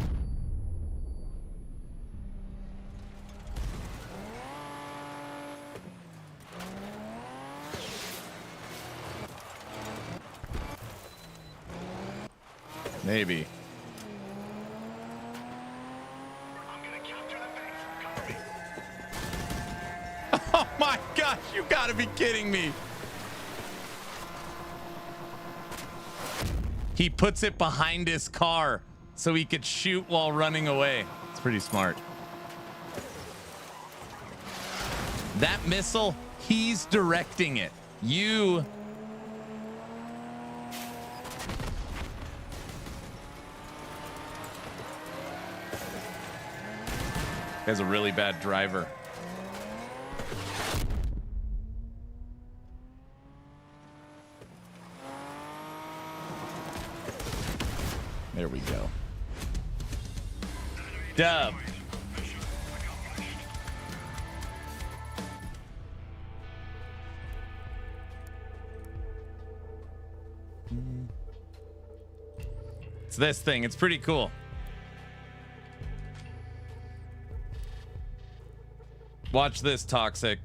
Maybe. Oh my gosh, you gotta be kidding me. He puts it behind his car so he could shoot while running away. It's pretty smart. That missile, he's directing it. You... Guy's a really bad driver. There we go. Dub. It's this thing. It's pretty cool. Watch this, Toxic.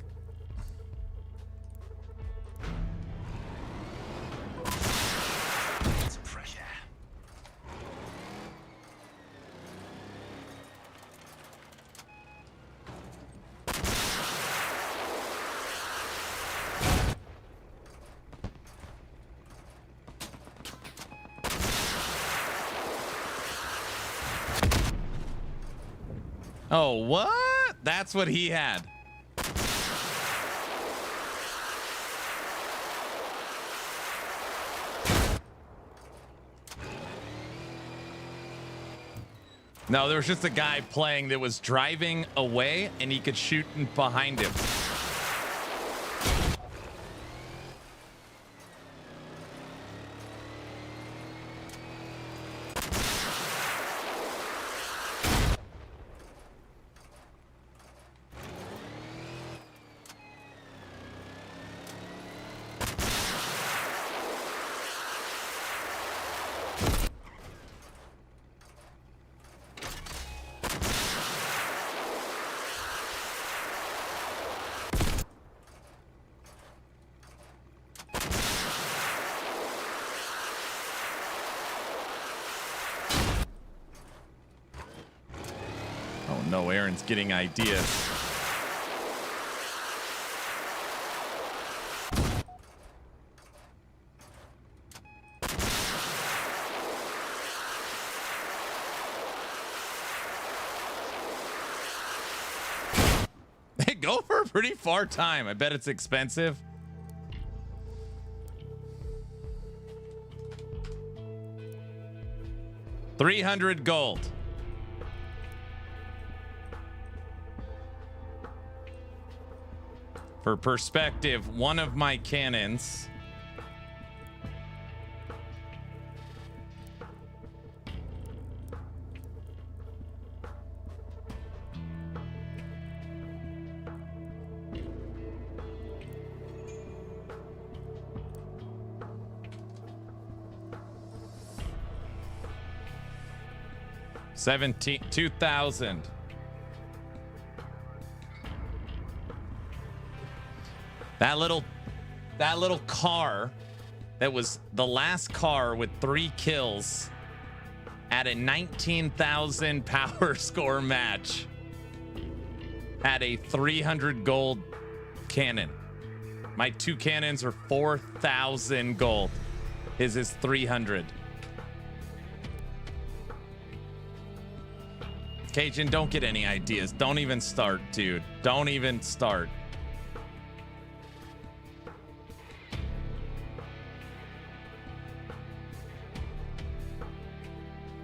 Oh, what? That's what he had. No, there was just a guy playing that was driving away and he could shoot behind him. No, Aaron's getting ideas. They go for a pretty far time. I bet it's expensive. $300 gold. For perspective, one of my cannons $2,000. That little car that was the last car with 3 kills at a 19,000 power score match had a 300 gold cannon. My 2 cannons are 4,000 gold. His is 300. Cajun, don't get any ideas. Don't even start, dude. Don't even start.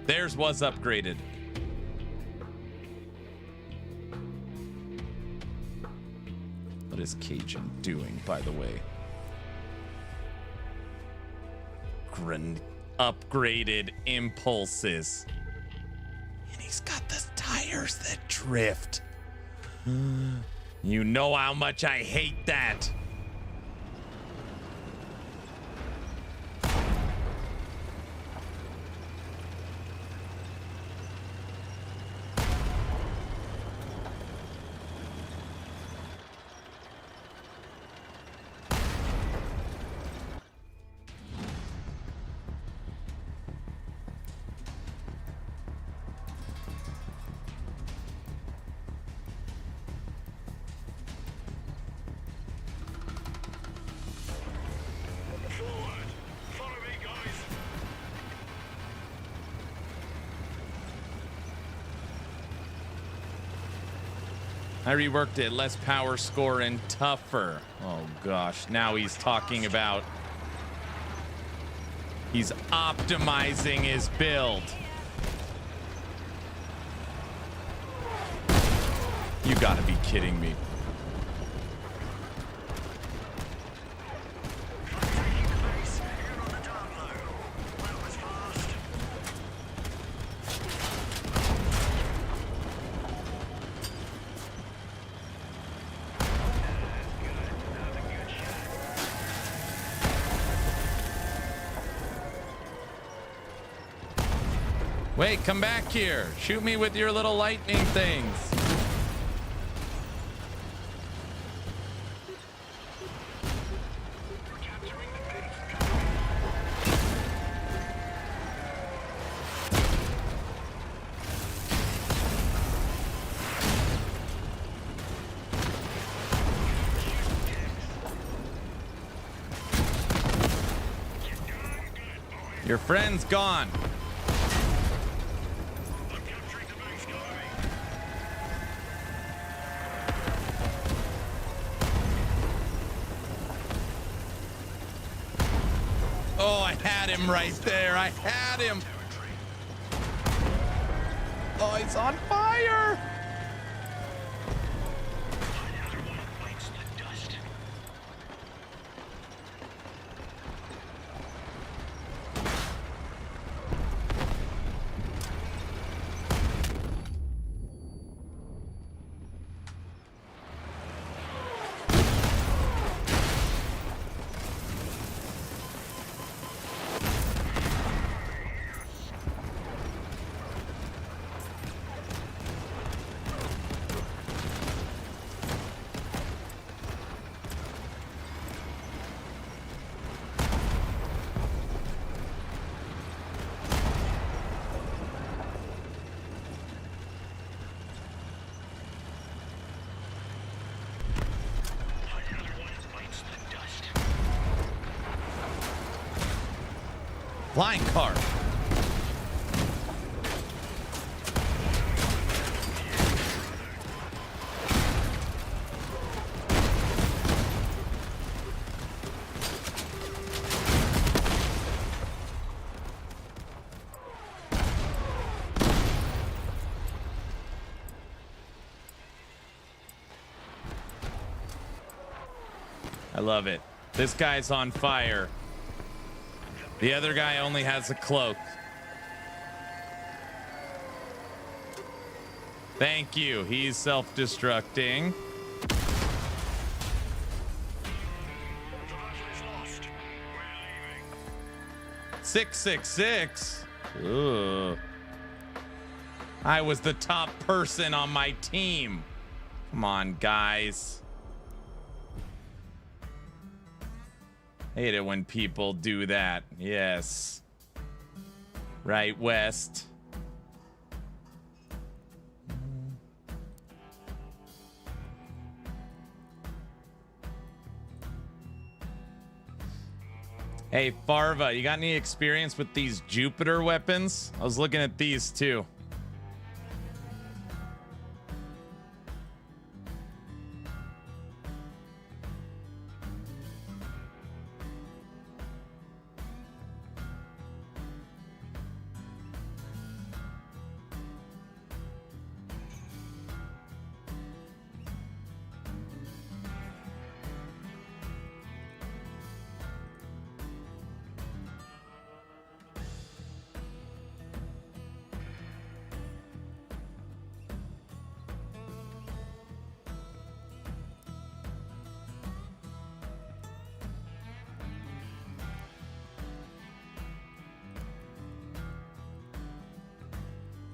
Theirs was upgraded. What is Cajun doing, by the way? Upgraded impulses. And he's got the tires that drift. You know how much I hate that. I reworked it, less power score and tougher. Oh gosh, now he's talking about he's optimizing his build. You gotta be kidding me. Wait, come back here. Shoot me with your little lightning things. Your friend's gone. had him right there. I had him. Oh, he's on fire. Flying car. I love it. This guy's on fire. The other guy only has a cloak. Thank you. He's self-destructing. Six, 666. Ugh. I was the top person on my team. Come on, guys. Hate it when people do that. Yes. Right, West. Hey, Farva, you got any experience with these Jupiter weapons? I was looking at these too.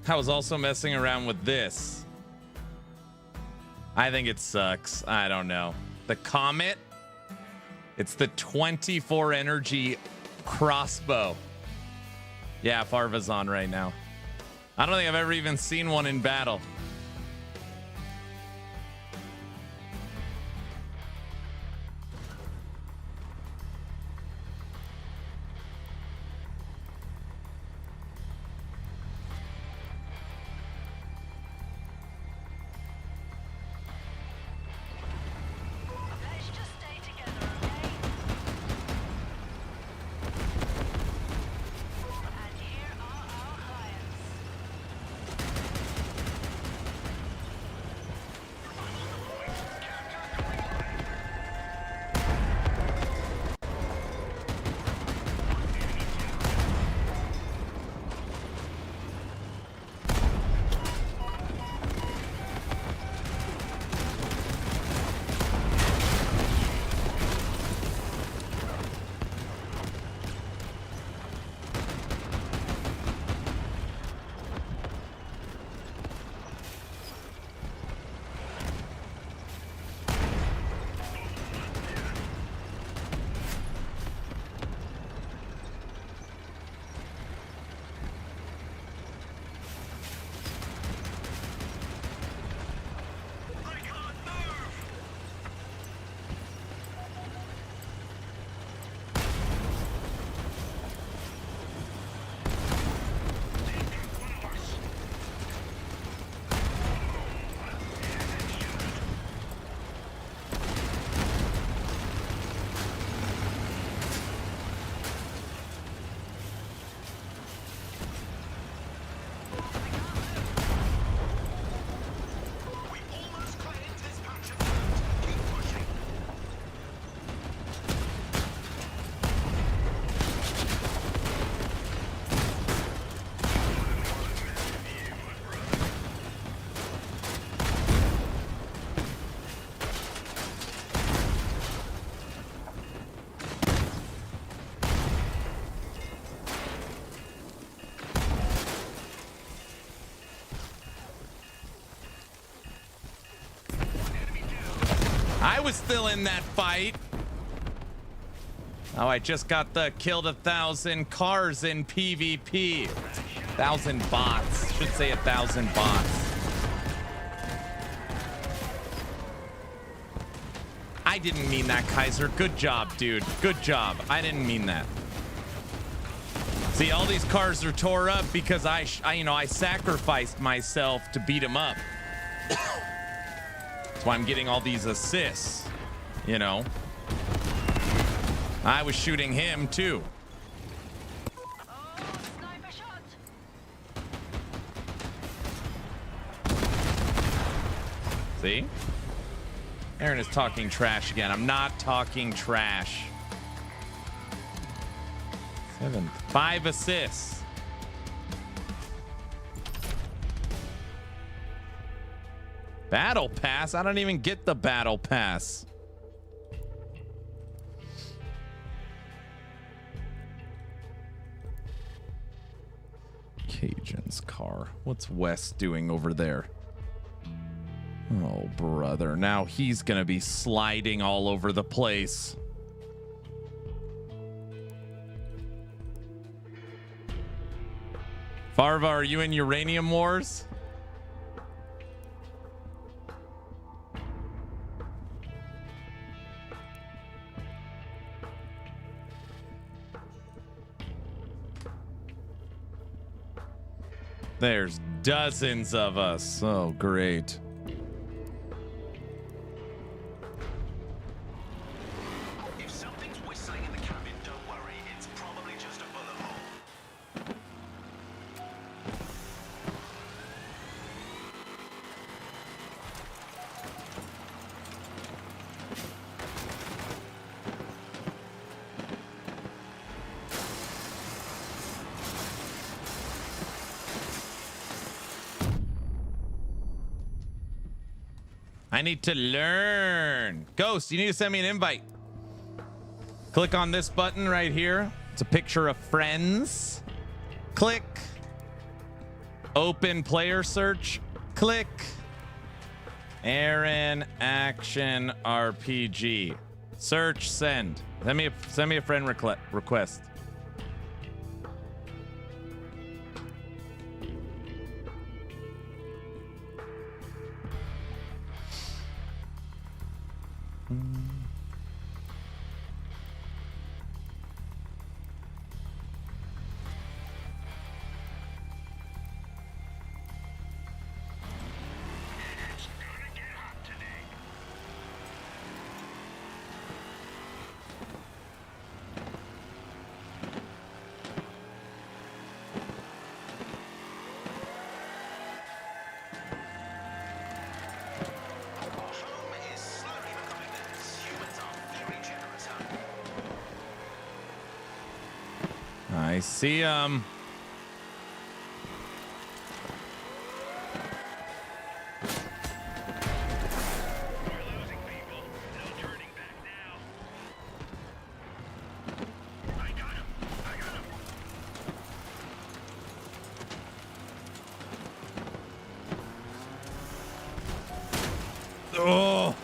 I was also messing around with this. I think it sucks. I don't know. The Comet. It's the 24 energy crossbow. Yeah, Farva's on right now. I don't think I've ever even seen one in battle. I was still in that fight. Oh, I just got the killed 1,000 cars in PvP. 1,000 bots. Should say 1,000 bots. I didn't mean that, Kaiser. Good job, dude. Good job. I didn't mean that. See, all these cars are tore up because I sacrificed myself to beat them up. That's why I'm getting all these assists, you know. I was shooting him too. See? Aaron is talking trash again. I'm not talking trash. 7th. 5 assists. Battle pass? I don't even get the battle pass. Cajun's car. What's Wes doing over there? Oh, brother. Now he's gonna be sliding all over the place. Farva, are you in Uranium Wars? There's dozens of us. Oh, great. If something's whistling in the cabin, don't worry. It's probably just a bullet hole. I need to learn. Ghost, you need to send me an invite. Click on this button right here. It's a picture of friends. Click. Open player search. Click. Aaron Action RPG. Search, send. Send me a friend request. I see Oh.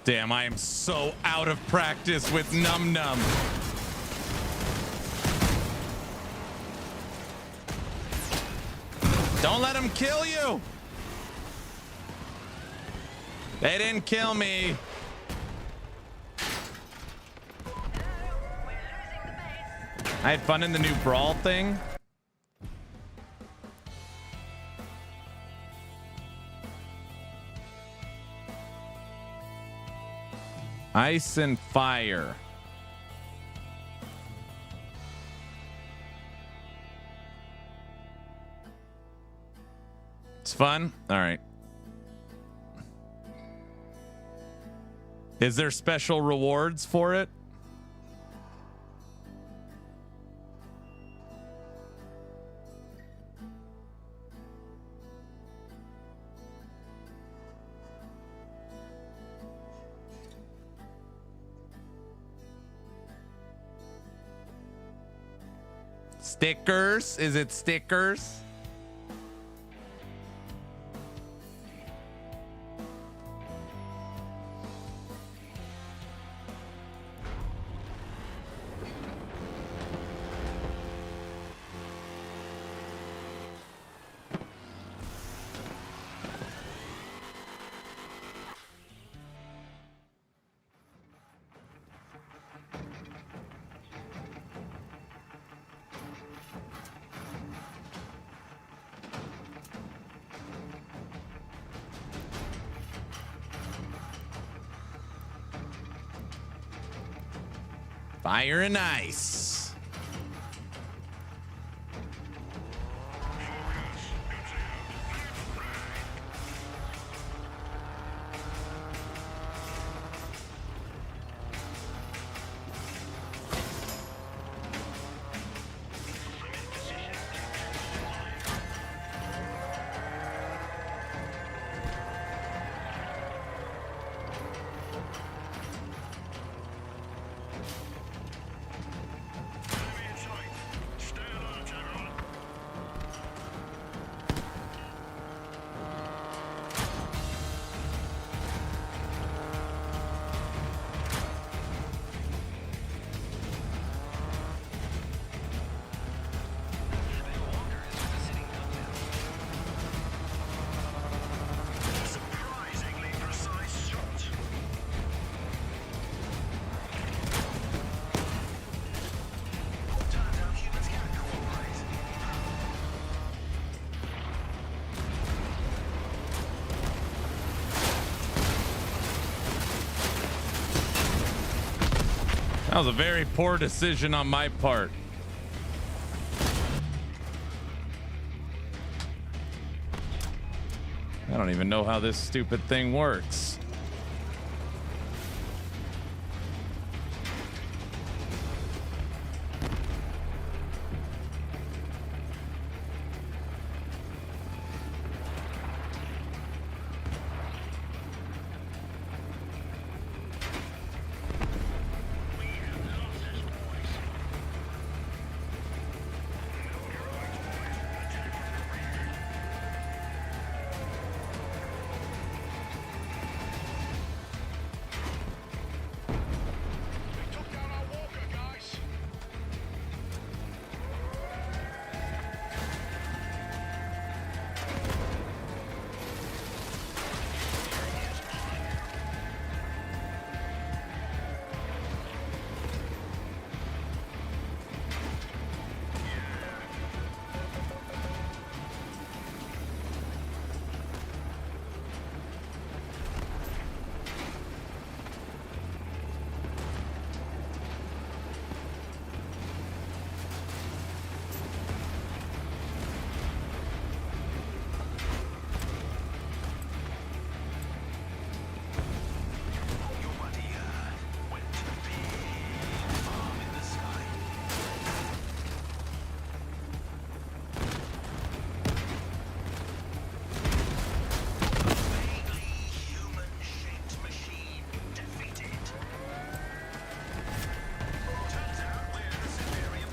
Damn, I am so out of practice with Num Num. Don't let him kill you. They didn't kill me. I had fun in the new brawl thing. Ice and fire. It's fun. All right. Is there special rewards for it? Stickers? Is it stickers? Fire and ice. That was a very poor decision on my part. I don't even know how this stupid thing works.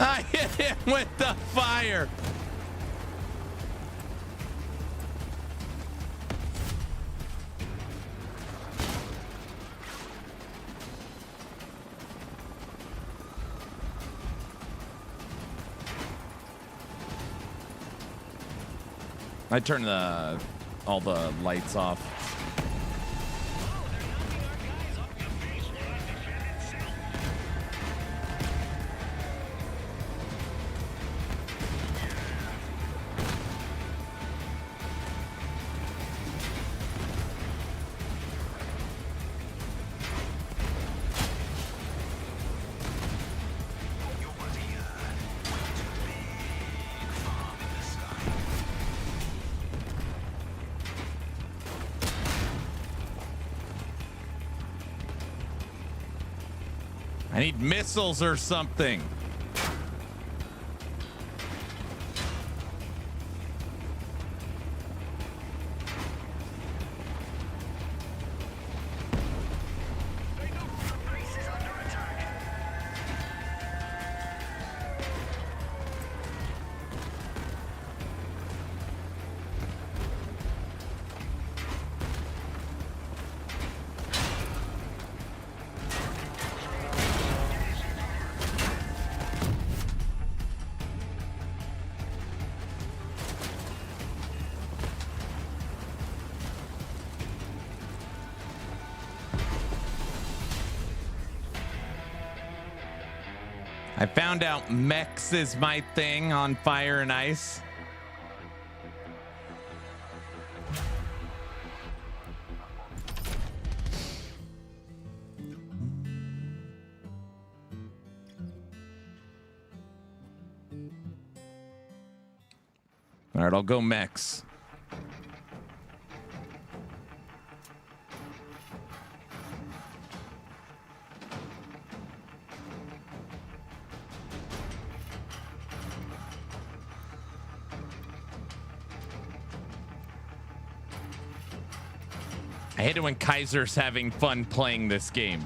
I hit him with the fire. I turned all the lights off. I need missiles or something. I found out mechs is my thing on Fire and Ice. All right, I'll go mechs. I hate it when Kaiser's having fun playing this game.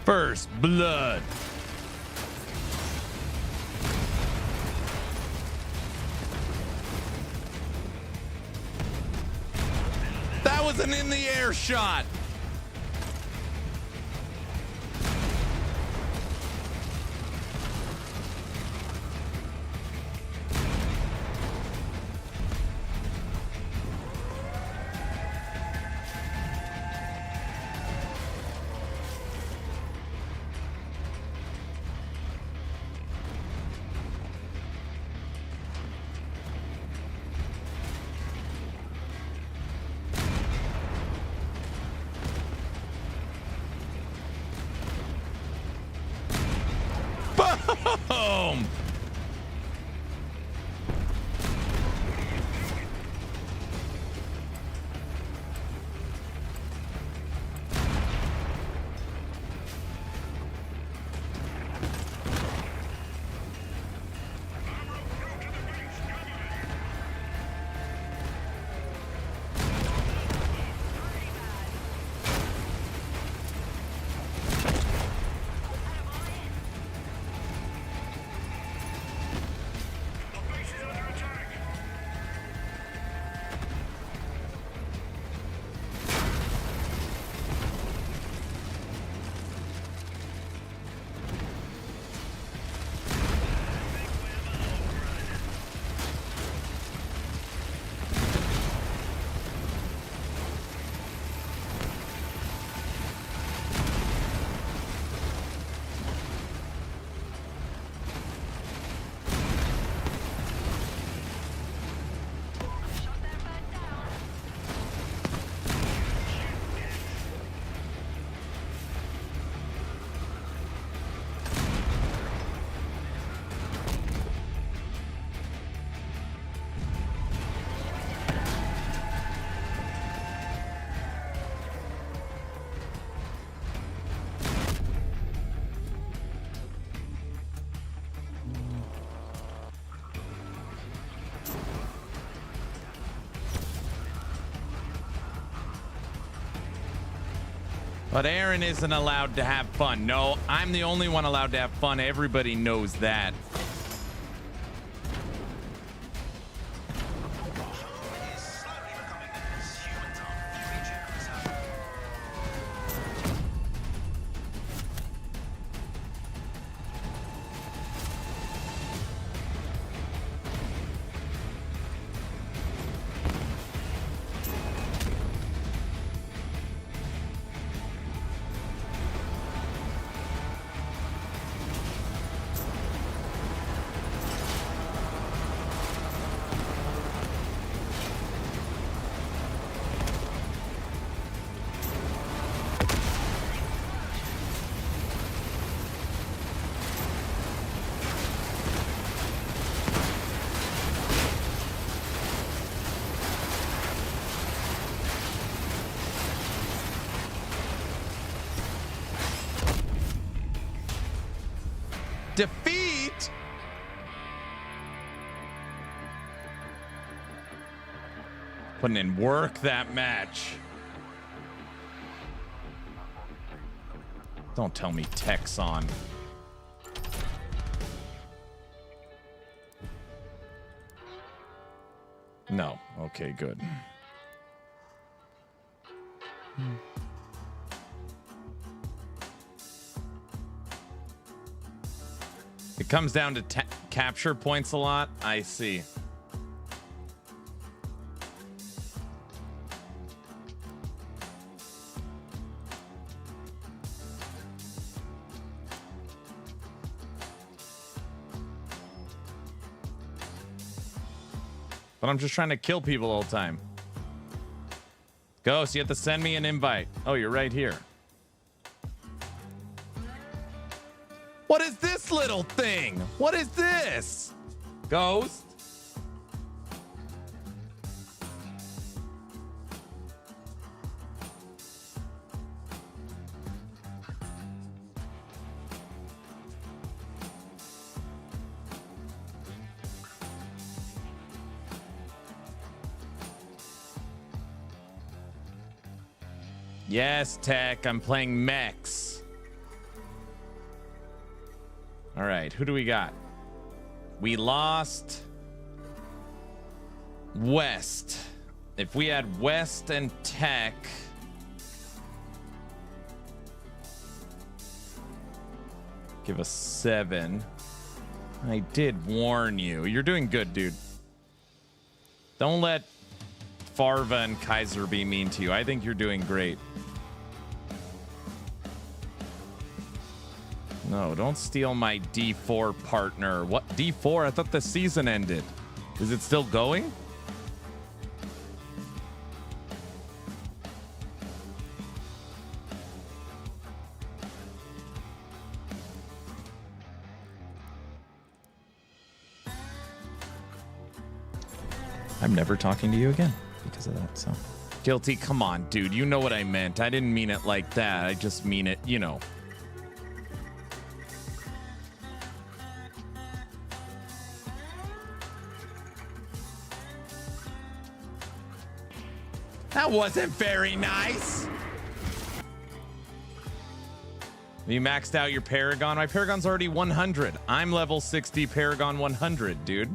First blood. That was an in the air shot. Boom! But Aaron isn't allowed to have fun. No, I'm the only one allowed to have fun. Everybody knows that. Defeat? Putting in work that match. Don't tell me tech's on. No. Okay, good. It comes down to capture points a lot. I see. But I'm just trying to kill people all the time. Ghost, you have to send me an invite. Oh, you're right here. What is this little thing? What is this? Ghost? Yes, Tech. I'm playing mechs. All right. Who do we got? We lost West. If we had West and Tech. Give us 7. I did warn you. You're doing good, dude. Don't let Farva and Kaiser be mean to you. I think you're doing great. No, don't steal my D4 partner. What? D4? I thought the season ended. Is it still going? I'm never talking to you again because of that, so. Guilty, come on, dude. You know what I meant. I didn't mean it like that. I just mean it, you know. That wasn't very nice. You maxed out your Paragon. My Paragon's already 100. I'm level 60, Paragon 100, dude.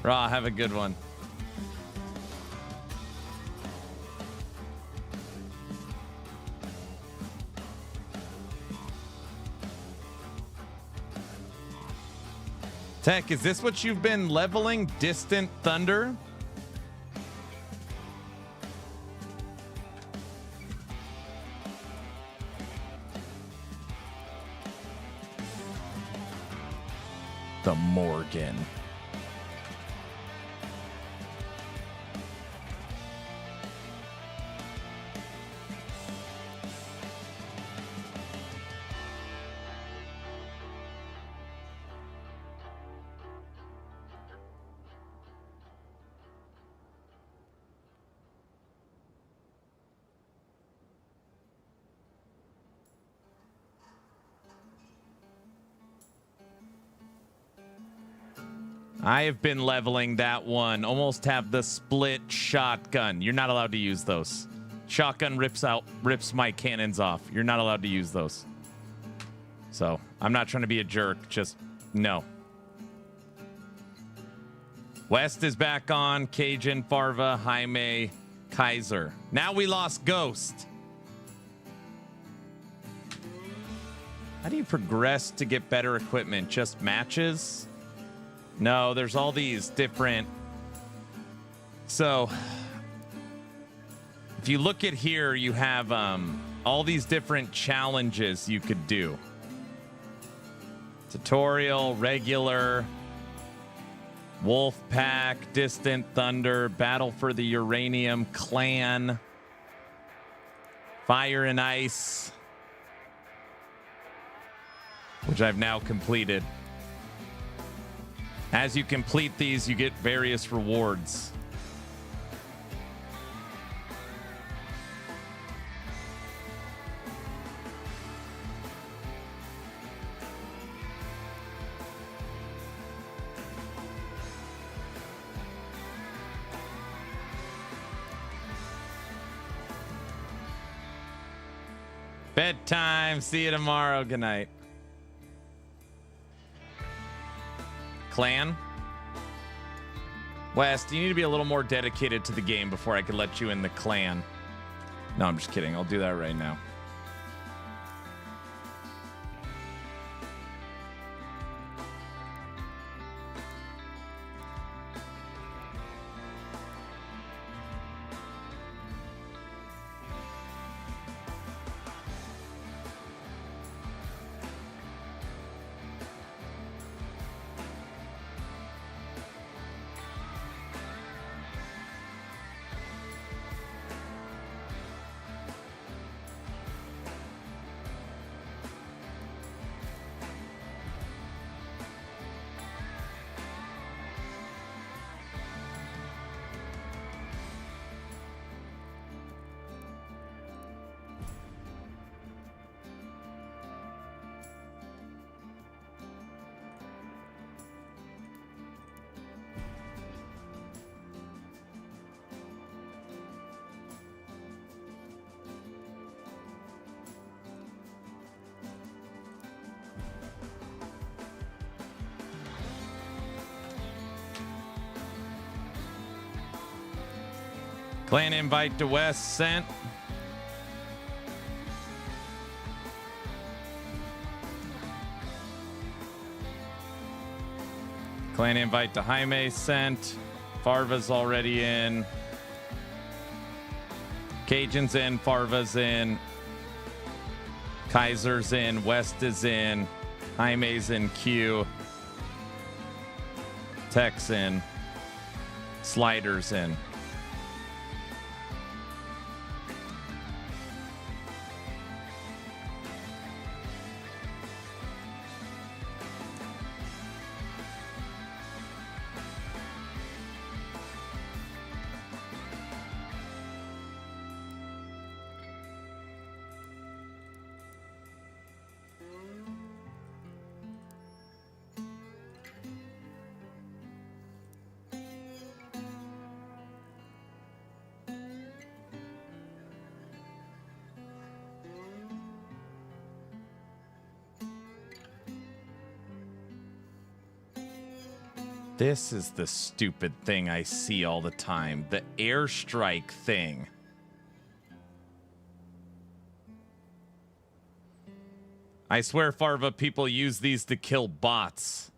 Raw, have a good one. Tech, is this what you've been leveling? Distant Thunder? The Morgan. I have been leveling that one. Almost have the split shotgun. You're not allowed to use those. Shotgun rips my cannons off. You're not allowed to use those. So I'm not trying to be a jerk. Just no. West is back on. Cajun, Farva, Jaime, Kaiser. Now we lost Ghost. How do you progress to get better equipment? Just matches? No, there's all these different. So if you look at here, you have all these different challenges you could do. Tutorial, regular, Wolf Pack, Distant Thunder, Battle for the Uranium, Clan, Fire and Ice, which I've now completed. As you complete these, you get various rewards. Bedtime. See you tomorrow. Good night. Clan. West, you need to be a little more dedicated to the game before I could let you in the clan. No, I'm just kidding. I'll do that right now. Clan invite to West sent. Clan invite to Jaime sent. Farva's already in. Cajun's in. Farva's in. Kaiser's in. West is in. Jaime's in queue. Tech's in. Slider's in. This is the stupid thing I see all the time. The airstrike thing. I swear, Farva, people use these to kill bots.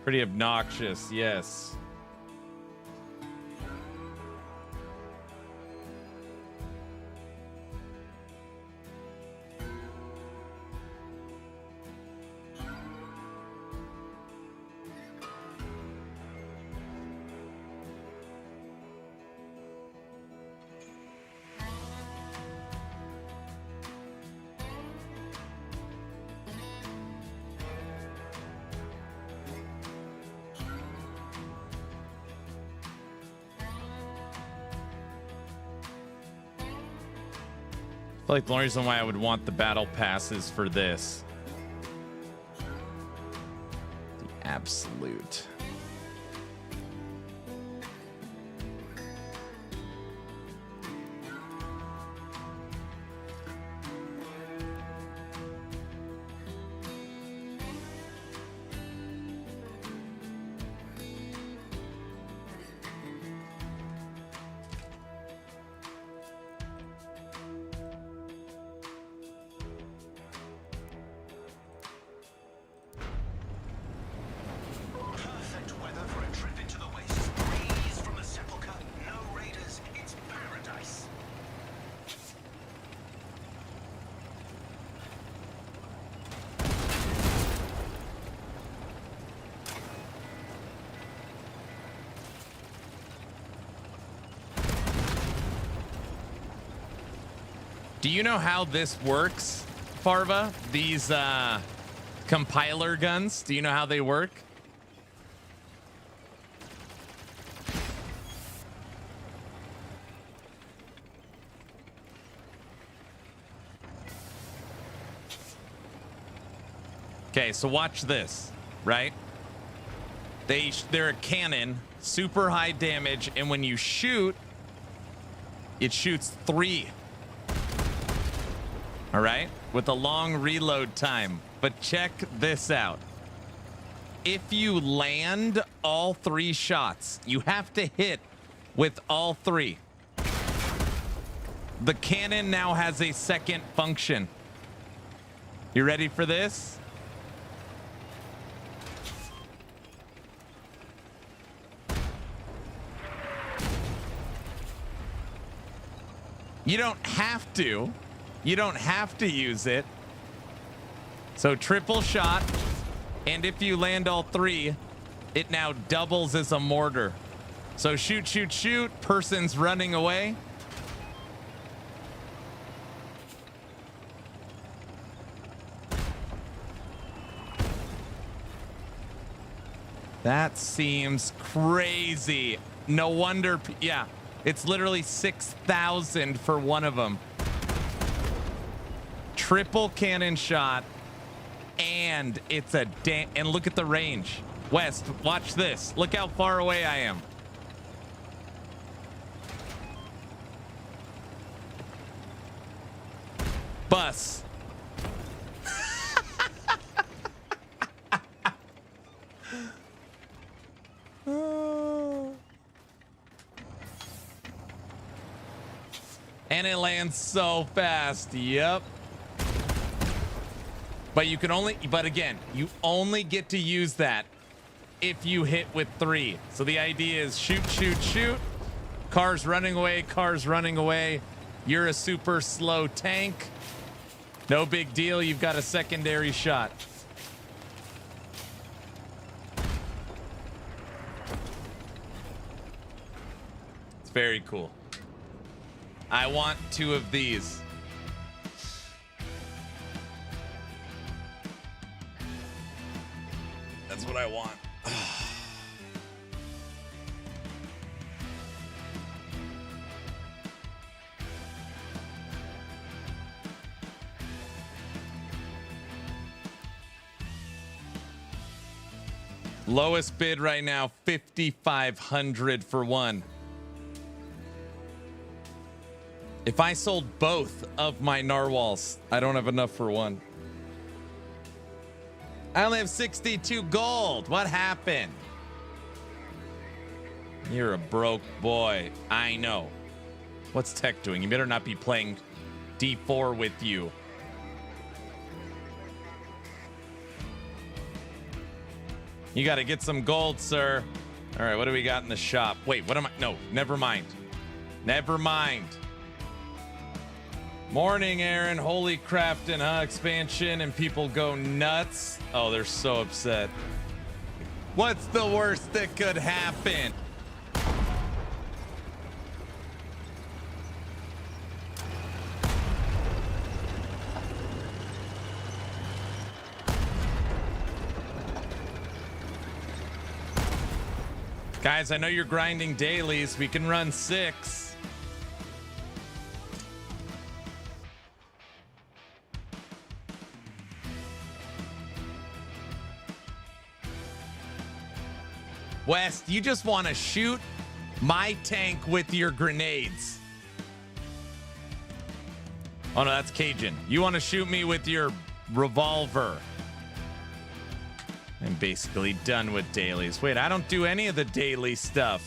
Pretty obnoxious, yes. I feel like the only reason why I would want the battle pass is for this. The absolute. Do you know how this works, Farva? These compiler guns, do you know how they work? Okay, so watch this, right? They're a cannon, super high damage, and when you shoot, it shoots 3. All right, with a long reload time. But check this out. If you land all 3 shots, you have to hit with all 3. The cannon now has a second function. You ready for this? You don't have to. You don't have to use it. So triple shot. And if you land all 3, it now doubles as a mortar. So shoot, shoot, shoot. Person's running away. That seems crazy. No wonder. Yeah. It's literally 6,000 for one of them. Triple cannon shot. And it's a and look at the range. West, watch this. Look how far away I am. Bus. And it lands so fast. Yep. But you can only, but again, you only get to use that if you hit with 3. So the idea is shoot, shoot, shoot. Cars running away, cars running away. You're a super slow tank. No big deal. You've got a secondary shot. It's very cool. I want 2 of these. That's what I want. Lowest bid right now, 5,500 for one. If I sold both of my narwhals, I don't have enough for one. I only have 62 gold. What happened? You're a broke boy. I know. What's Tech doing? You better not be playing D4 with you. You got to get some gold, sir. All right, what do we got in the shop? Wait, what am I? No, never mind. Never mind. Morning, Aaron. Holy Crafton, huh? Expansion and people go nuts. Oh, they're so upset. What's the worst that could happen? Guys, I know you're grinding dailies. We can run 6. West, you just want to shoot my tank with your grenades. Oh no, that's Cajun. You want to shoot me with your revolver. I'm basically done with dailies. Wait, I don't do any of the daily stuff.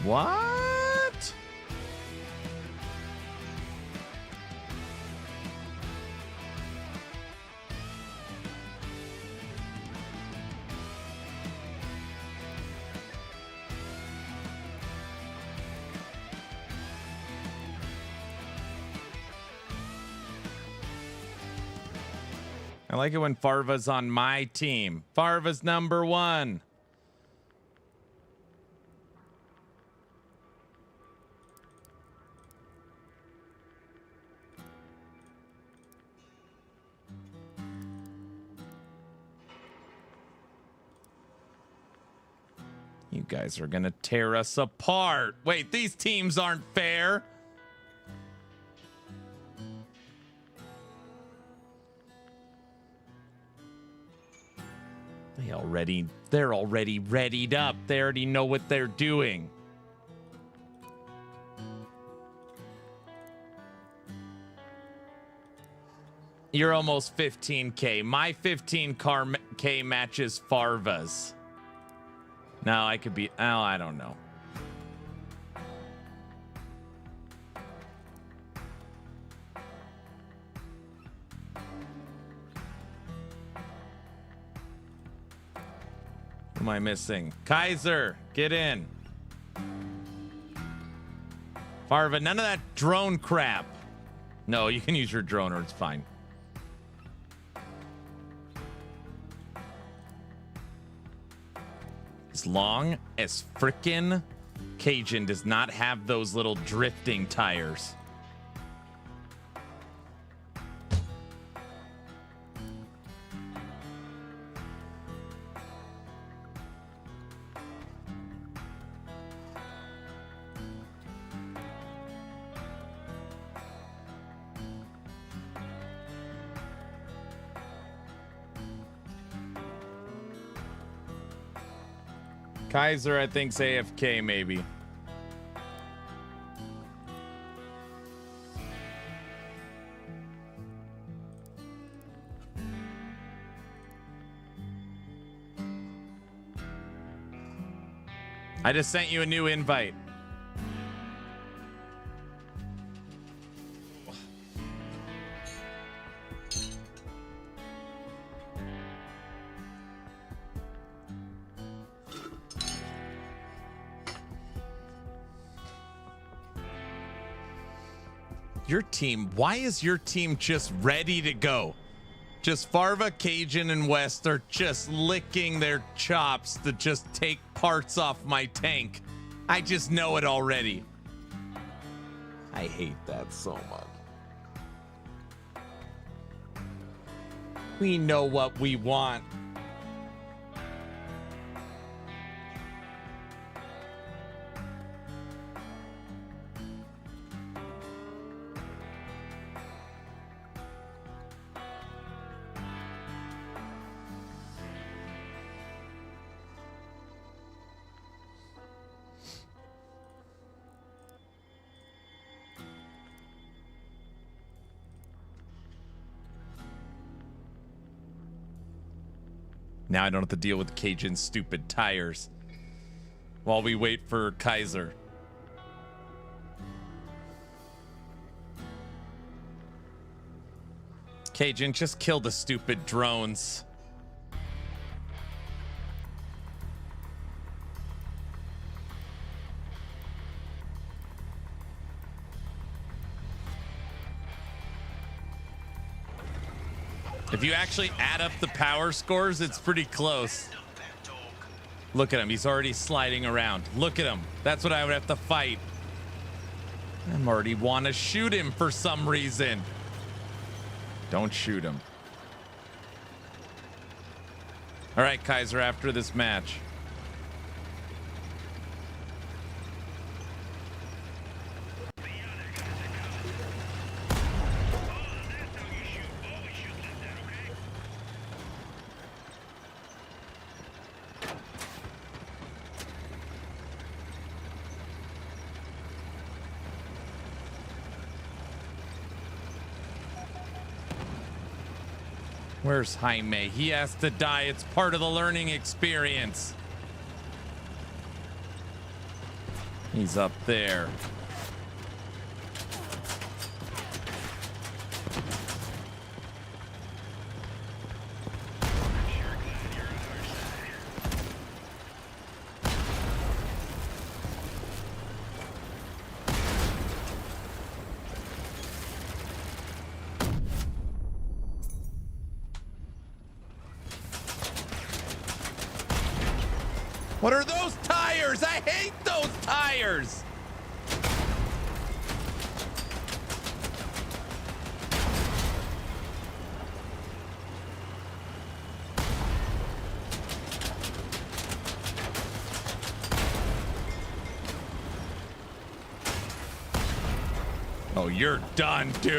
What? I like it when Farva's on my team. Farva's number 1. You guys are gonna tear us apart. Wait, these teams aren't fair. They're already readied up. They already know what they're doing. You're almost 15K. My 15K matches Farva's. Now I could be, I don't know. Who am I missing? Kaiser, get in. Farva, none of that drone crap. No, you can use your drone or it's fine. As long as frickin' Cajun does not have those little drifting tires. Kaiser, I think's AFK, maybe. I just sent you a new invite. Your team, why is your team just ready to go? Just Farva, Cajun, and West are just licking their chops to just take parts off my tank. I just know it already. I hate that so much. We know what we want. Now I don't have to deal with Cajun's stupid tires while we wait for Kaiser. Cajun, just kill the stupid drones. If you actually add up the power scores, it's pretty close. Look at him. He's already sliding around. Look at him. That's what I would have to fight. I already want to shoot him for some reason. Don't shoot him. All right, Kaiser, after this match. Where's Jaime? He has to die. It's part of the learning experience. He's up there. What are those tires? I hate those tires. Oh, you're done, dude.